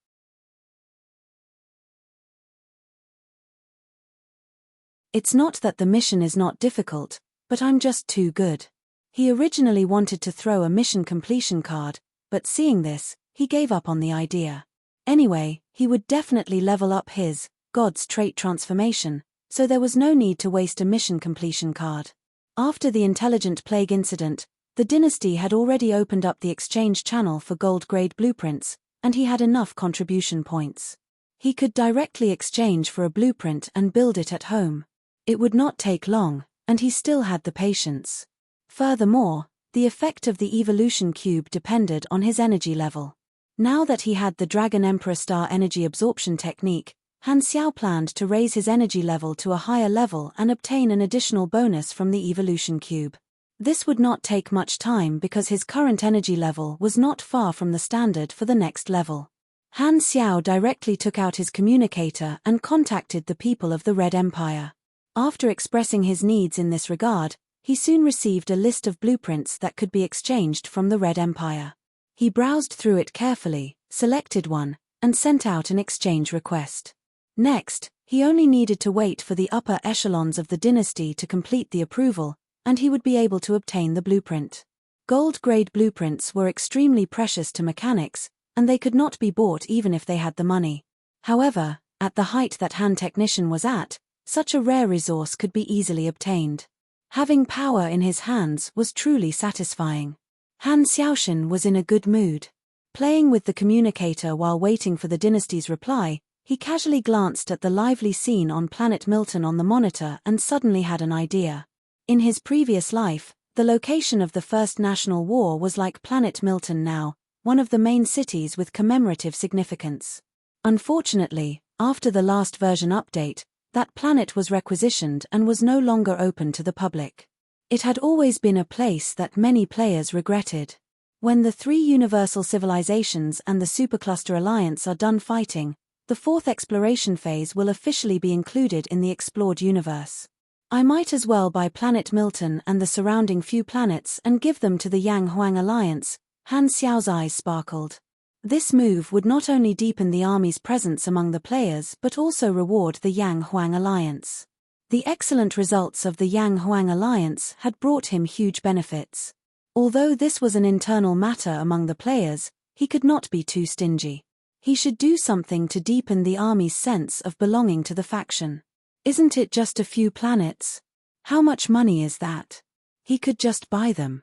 It's not that the mission is not difficult, but I'm just too good. He originally wanted to throw a mission completion card, but seeing this, he gave up on the idea. Anyway, he would definitely level up his God's Trait Transformation, so there was no need to waste a mission completion card. After the Intelligent Plague incident, the dynasty had already opened up the exchange channel for gold-grade blueprints, and he had enough contribution points. He could directly exchange for a blueprint and build it at home. It would not take long, and he still had the patience. Furthermore, the effect of the evolution cube depended on his energy level. Now that he had the Dragon Emperor Star energy absorption technique, Han Xiao planned to raise his energy level to a higher level and obtain an additional bonus from the evolution cube. This would not take much time because his current energy level was not far from the standard for the next level. Han Xiao directly took out his communicator and contacted the people of the Red Empire. After expressing his needs in this regard, he soon received a list of blueprints that could be exchanged from the Red Empire. He browsed through it carefully, selected one, and sent out an exchange request. Next, he only needed to wait for the upper echelons of the dynasty to complete the approval, and he would be able to obtain the blueprint. Gold-grade blueprints were extremely precious to mechanics, and they could not be bought even if they had the money. However, at the height that Han Technician was at, such a rare resource could be easily obtained. Having power in his hands was truly satisfying. Han Xiaoxin was in a good mood. Playing with the communicator while waiting for the dynasty's reply, he casually glanced at the lively scene on Planet Milton on the monitor and suddenly had an idea. In his previous life, the location of the First National War was like Planet Milton now, one of the main cities with commemorative significance. Unfortunately, After the last version update, that planet was requisitioned and was no longer open to the public. It had always been a place that many players regretted. When the 3 universal civilizations and the Supercluster Alliance are done fighting, the 4th exploration phase will officially be included in the explored universe. I might as well buy Planet Milton and the surrounding few planets and give them to the Yang Huang Alliance. Han Xiao's eyes sparkled. This move would not only deepen the army's presence among the players but also reward the Yang Huang Alliance. The excellent results of the Yang Huang Alliance had brought him huge benefits. Although this was an internal matter among the players, he could not be too stingy. He should do something to deepen the army's sense of belonging to the faction. Isn't it just a few planets? How much money is that? He could just buy them.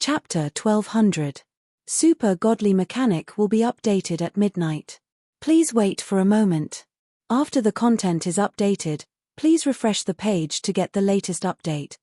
Chapter 1200. Super Godly Mechanic will be updated at midnight. Please wait for a moment. After the content is updated, please refresh the page to get the latest update.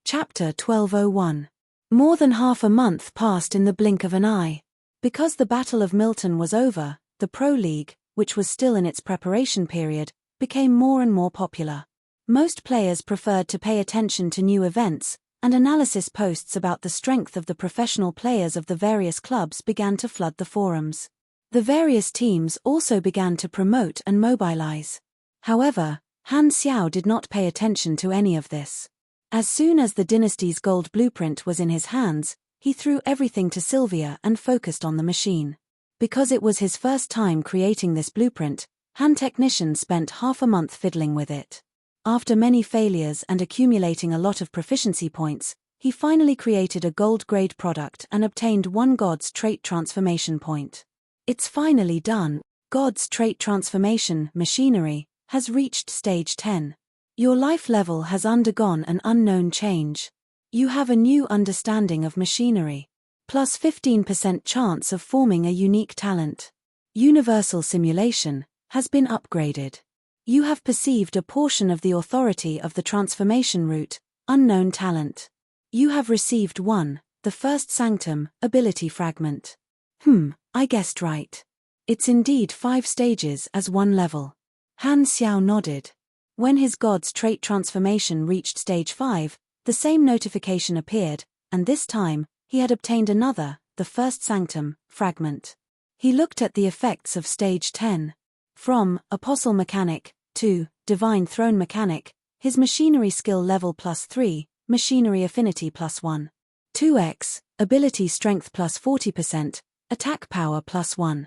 Chapter 1201. More than half a month passed in the blink of an eye. Because the Battle of Milton was over, the Pro League, which was still in its preparation period, became more and more popular. Most players preferred to pay attention to new events, and analysis posts about the strength of the professional players of the various clubs began to flood the forums. The various teams also began to promote and mobilize. However, Han Xiao did not pay attention to any of this. As soon as the dynasty's gold blueprint was in his hands, he threw everything to Sylvia and focused on the machine. Because it was his first time creating this blueprint, Han Technician spent half a month fiddling with it. After many failures and accumulating a lot of proficiency points, he finally created a gold-grade product and obtained 1 God's Trait Transformation point. It's finally done. God's Trait Transformation machinery has reached stage 10. Your life level has undergone an unknown change. You have a new understanding of machinery. Plus 15% chance of forming a unique talent. Universal Simulation has been upgraded. You have perceived a portion of the authority of the transformation route, unknown talent. You have received 1, the first sanctum, ability fragment. I guessed right. It's indeed 5 stages as 1 level. Han Xiao nodded. When his God's Trait Transformation reached stage 5, the same notification appeared, and this time, he had obtained another, the first sanctum, fragment. He looked at the effects of stage 10. From Apostle Mechanic to Divine Throne Mechanic, his machinery skill level +3, machinery affinity +1. 2x, ability strength +40%, attack power +1.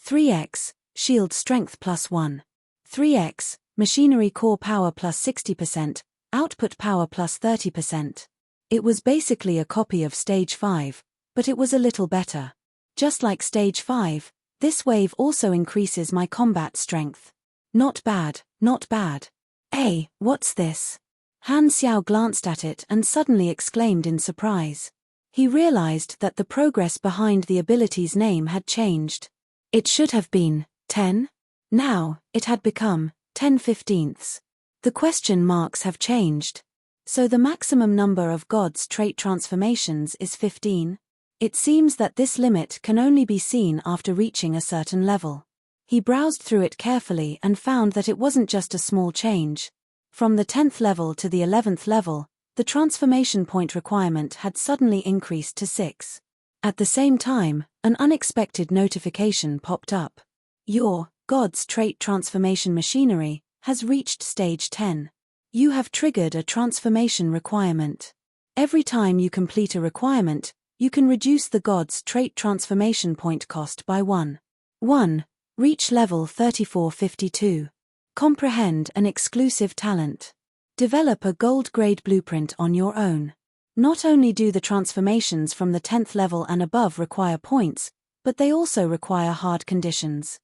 3x, shield strength +1. 3x, machinery core power +60%, output power +30%. It was basically a copy of stage 5, but it was a little better. Just like stage 5, this wave also increases my combat strength. Not bad, not bad. Hey, what's this? Han Xiao glanced at it and suddenly exclaimed in surprise. He realized that the progress behind the ability's name had changed. It should have been 10. Now, it had become 10/15. The question marks have changed. So the maximum number of God's Trait Transformations is 15? It seems that this limit can only be seen after reaching a certain level. He browsed through it carefully and found that it wasn't just a small change. From the 10th level to the 11th level, the transformation point requirement had suddenly increased to 6. At the same time, an unexpected notification popped up. Your God's Trait Transformation machinery has reached stage 10. You have triggered a transformation requirement. Every time you complete a requirement, you can reduce the God's Trait Transformation point cost by 1. 1. Reach level 3452. Comprehend an exclusive talent. Develop a gold-grade blueprint on your own. Not only do the transformations from the 10th level and above require points, but they also require hard conditions.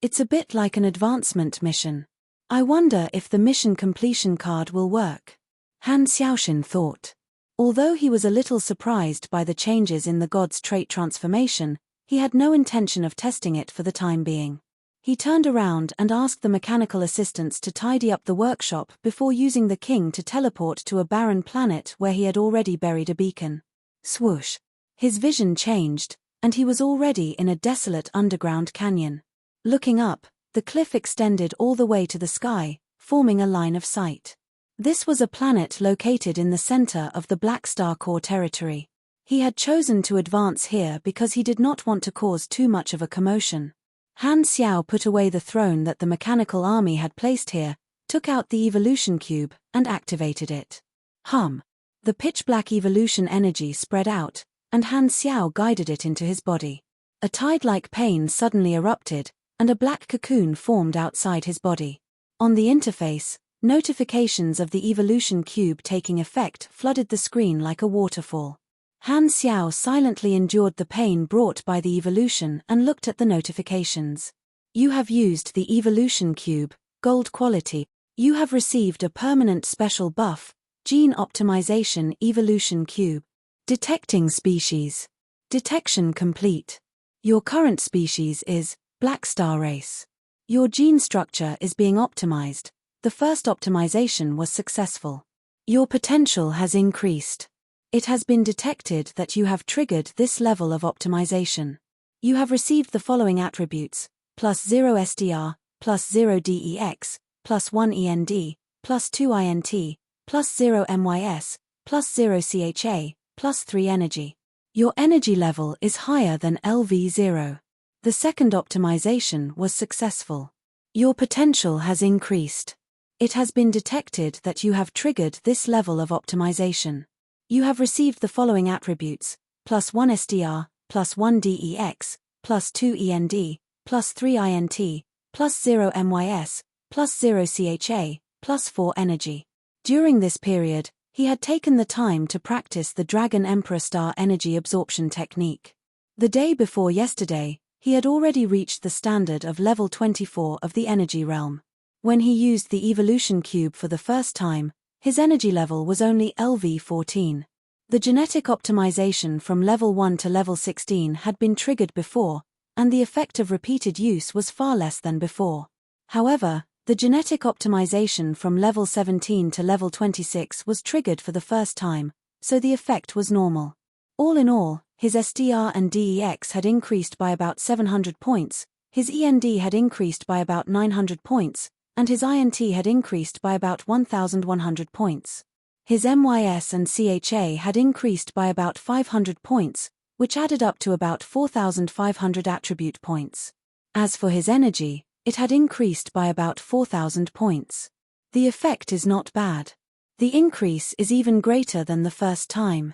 It's a bit like an advancement mission. I wonder if the mission completion card will work. Han Xiaoxin thought. Although he was a little surprised by the changes in the God's Trait Transformation, he had no intention of testing it for the time being. He turned around and asked the mechanical assistants to tidy up the workshop before using the king to teleport to a barren planet where he had already buried a beacon. Swoosh! His vision changed, and he was already in a desolate underground canyon. Looking up, the cliff extended all the way to the sky, forming a line of sight. This was a planet located in the center of the Black Star Core territory. He had chosen to advance here because he did not want to cause too much of a commotion. Han Xiao put away the throne that the mechanical army had placed here, took out the evolution cube, and activated it. Hum! The pitch-black evolution energy spread out, and Han Xiao guided it into his body. A tide-like pain suddenly erupted, and a black cocoon formed outside his body. On the interface, notifications of the evolution cube taking effect flooded the screen like a waterfall. Han Xiao silently endured the pain brought by the evolution and looked at the notifications. You have used the evolution cube, gold quality. You have received a permanent special buff, gene optimization evolution cube. Detecting species. Detection complete. Your current species is Black Star race. Your gene structure is being optimized. The first optimization was successful. Your potential has increased. It has been detected that you have triggered this level of optimization. You have received the following attributes: +0 SDR, +0 DEX, +1 END, +2 INT, +0 MYS, +0 CHA, +3 energy. Your energy level is higher than LV0. The second optimization was successful. Your potential has increased. It has been detected that you have triggered this level of optimization. You have received the following attributes: +1 SDR, +1 DEX, +2 END, +3 INT, +0 MYS, +0 CHA, +4 energy. During this period, he had taken the time to practice the Dragon Emperor Star energy absorption technique. The day before yesterday, he had already reached the standard of level 24 of the energy realm. When he used the evolution cube for the first time, his energy level was only LV14. The genetic optimization from level 1 to level 16 had been triggered before, and the effect of repeated use was far less than before. However, the genetic optimization from level 17 to level 26 was triggered for the first time, so the effect was normal. All in all, his SDR and DEX had increased by about 700 points, his END had increased by about 900 points, and his INT had increased by about 1,100 points. His MYS and CHA had increased by about 500 points, which added up to about 4,500 attribute points. As for his energy, it had increased by about 4,000 points. The effect is not bad. The increase is even greater than the first time.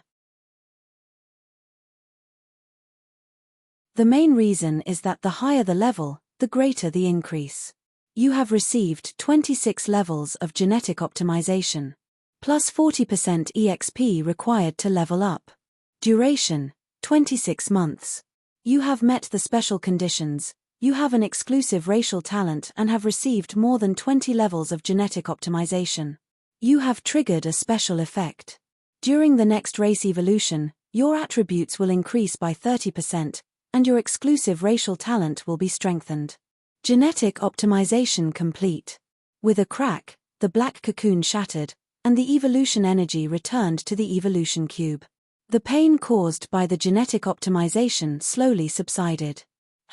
The main reason is that the higher the level, the greater the increase. You have received 26 levels of genetic optimization, plus 40% EXP required to level up. Duration, 26 months. You have met the special conditions, you have an exclusive racial talent and have received more than 20 levels of genetic optimization. You have triggered a special effect. During the next race evolution, your attributes will increase by 30%, and your exclusive racial talent will be strengthened. Genetic optimization complete. With a crack, the black cocoon shattered, and the evolution energy returned to the evolution cube. The pain caused by the genetic optimization slowly subsided.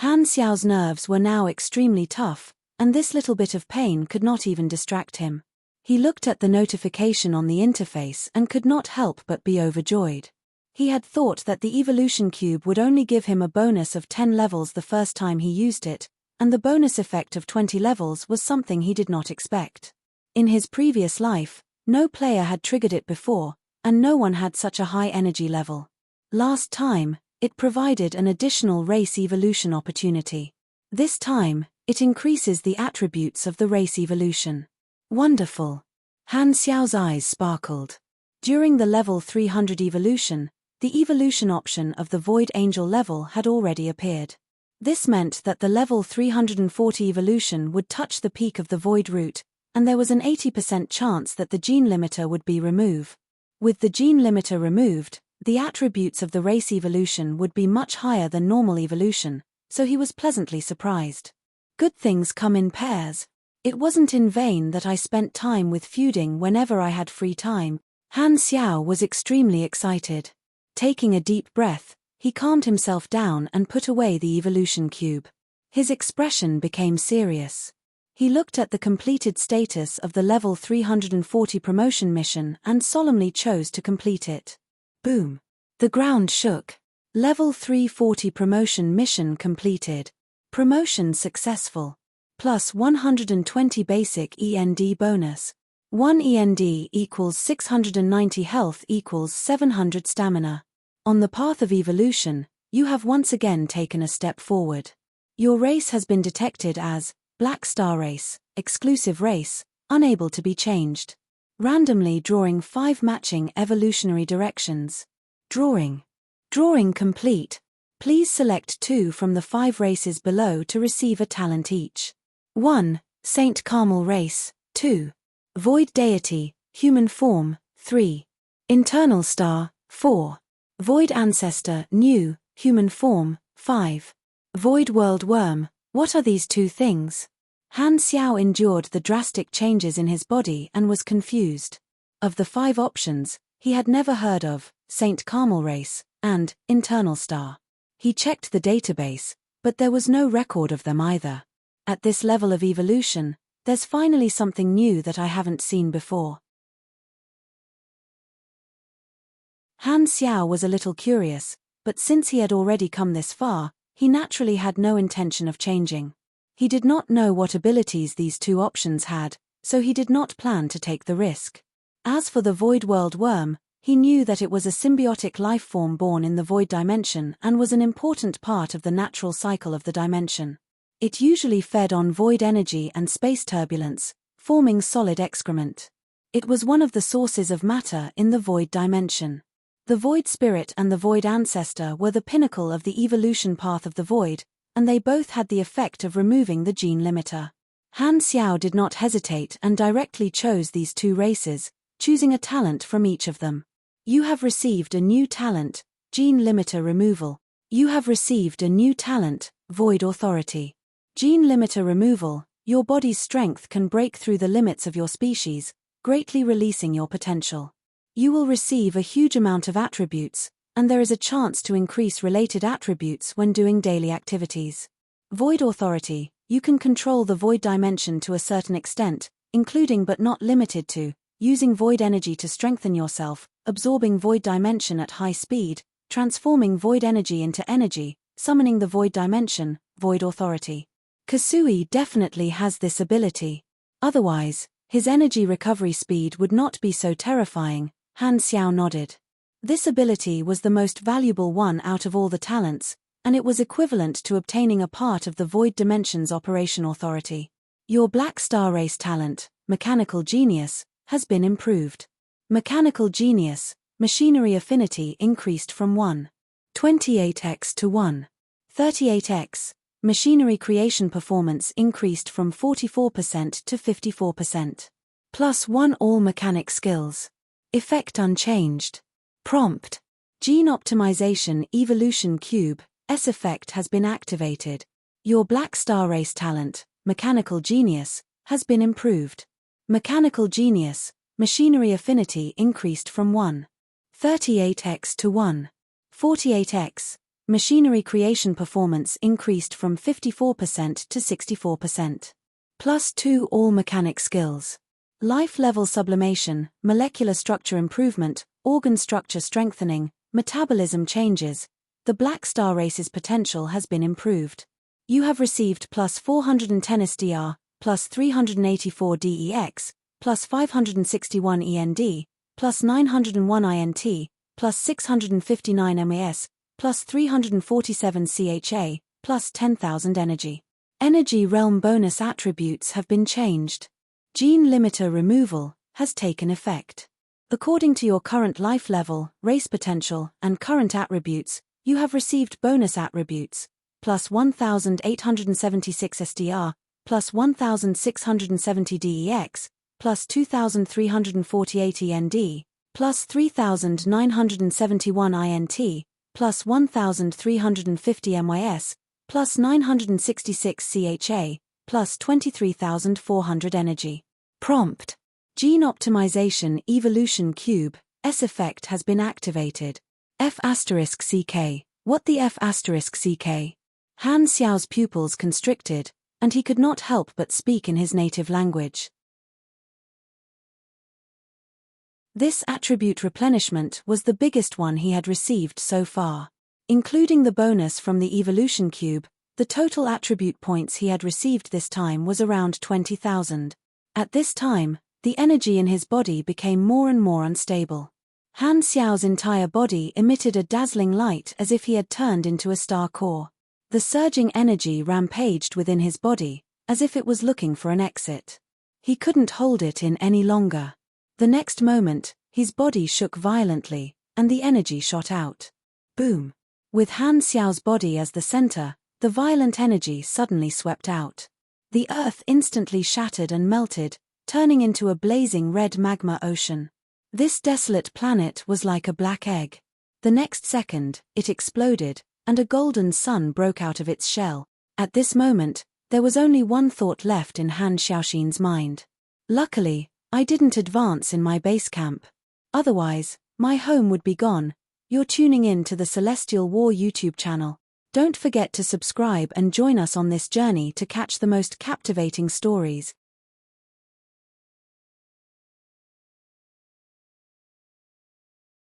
Han Xiao's nerves were now extremely tough, and this little bit of pain could not even distract him. He looked at the notification on the interface and could not help but be overjoyed. He had thought that the evolution cube would only give him a bonus of 10 levels the first time he used it, and the bonus effect of 20 levels was something he did not expect. In his previous life, no player had triggered it before, and no one had such a high energy level. Last time, it provided an additional race evolution opportunity. This time, it increases the attributes of the race evolution. Wonderful. Han Xiao's eyes sparkled. During the level 300 evolution, the evolution option of the Void Angel level had already appeared. This meant that the level 340 evolution would touch the peak of the Void route, and there was an 80% chance that the gene limiter would be removed. With the gene limiter removed, the attributes of the race evolution would be much higher than normal evolution, so he was pleasantly surprised. Good things come in pairs. It wasn't in vain that I spent time with feuding whenever I had free time. Han Xiao was extremely excited. Taking a deep breath, he calmed himself down and put away the evolution cube. His expression became serious. He looked at the completed status of the level 340 promotion mission and solemnly chose to complete it. Boom. The ground shook. Level 340 promotion mission completed. Promotion successful. Plus 120 basic END bonus. 1 END equals 690 health equals 700 stamina. On the path of evolution, you have once again taken a step forward. Your race has been detected as Black Star Race, exclusive race, unable to be changed. Randomly drawing 5 matching evolutionary directions. Drawing. Drawing complete. Please select 2 from the 5 races below to receive a talent each. 1. Saint Carmel Race. 2. Void Deity, Human Form. 3. Internal Star. 4. Void Ancestor, New, Human Form. 5. Void World Worm. What are these 2 things? Han Xiao endured the drastic changes in his body and was confused. Of the 5 options, he had never heard of Saint Carmel Race and Internal Star. He checked the database, but there was no record of them either. At this level of evolution, there's finally something new that I haven't seen before. Han Xiao was a little curious, but since he had already come this far, he naturally had no intention of changing. He did not know what abilities these 2 options had, so he did not plan to take the risk. As for the Void World Worm, he knew that it was a symbiotic life form born in the Void Dimension and was an important part of the natural cycle of the dimension. It usually fed on void energy and space turbulence, forming solid excrement. It was one of the sources of matter in the Void Dimension. The Void Spirit and the Void Ancestor were the pinnacle of the evolution path of the Void, and they both had the effect of removing the gene limiter. Han Xiao did not hesitate and directly chose these 2 races, choosing a talent from each of them. You have received a new talent, Gene Limiter Removal. You have received a new talent, Void Authority. Gene Limiter Removal. Your body's strength can break through the limits of your species, greatly releasing your potential. You will receive a huge amount of attributes, and there is a chance to increase related attributes when doing daily activities. Void Authority. You can control the Void Dimension to a certain extent, including but not limited to, using Void Energy to strengthen yourself, absorbing Void Dimension at high speed, transforming Void Energy into energy, summoning the Void Dimension, Void Authority. Kasui definitely has this ability. Otherwise, his energy recovery speed would not be so terrifying. Han Xiao nodded. This ability was the most valuable one out of all the talents, and it was equivalent to obtaining a part of the Void Dimension's operation authority. Your Black Star Race talent, Mechanical Genius, has been improved. Mechanical Genius, Machinery Affinity increased from 1.28x to 1.38x. Machinery Creation Performance increased from 44% to 54%. Plus 1 All Mechanic Skills. Effect unchanged. Prompt. Gene Optimization Evolution Cube, S effect has been activated. Your Black Star Race talent, Mechanical Genius, has been improved. Mechanical Genius, Machinery Affinity increased from 1.38x to 1.48x. Machinery Creation Performance increased from 54% to 64%. Plus 2 All Mechanic Skills. Life Level Sublimation, Molecular Structure Improvement, Organ Structure Strengthening, Metabolism Changes. The Black Star Race's potential has been improved. You have received plus 410 SDR, plus 384 DEX, plus 561 END, plus 901 INT, plus 659 MAS, plus 347 CHA, plus 10,000 energy. Energy Realm bonus attributes have been changed. Gene Limiter Removal has taken effect. According to your current life level, race potential, and current attributes, you have received bonus attributes, plus 1,876 SDR, plus 1,670 DEX, plus 2,348 END, plus 3,971 INT, plus 1,350 MYS, plus 966 CHA, plus 23,400 energy. Prompt. Gene optimization evolution cube, S effect has been activated. F***CK. What the F***CK? Han Xiao's pupils constricted, and he could not help but speak in his native language. This attribute replenishment was the biggest one he had received so far. Including the bonus from the evolution cube, the total attribute points he had received this time was around 20,000. At this time, the energy in his body became more and more unstable. Han Xiao's entire body emitted a dazzling light as if he had turned into a star core. The surging energy rampaged within his body, as if it was looking for an exit. He couldn't hold it in any longer. The next moment, his body shook violently, and the energy shot out. Boom! With Han Xiao's body as the center, the violent energy suddenly swept out. The earth instantly shattered and melted, turning into a blazing red magma ocean. This desolate planet was like a black egg. The next second, it exploded, and a golden sun broke out of its shell. At this moment, there was only one thought left in Han Xiaoxin's mind. Luckily, I didn't advance in my base camp. Otherwise, my home would be gone. You're tuning in to the Celestial War YouTube channel. Don't forget to subscribe and join us on this journey to catch the most captivating stories.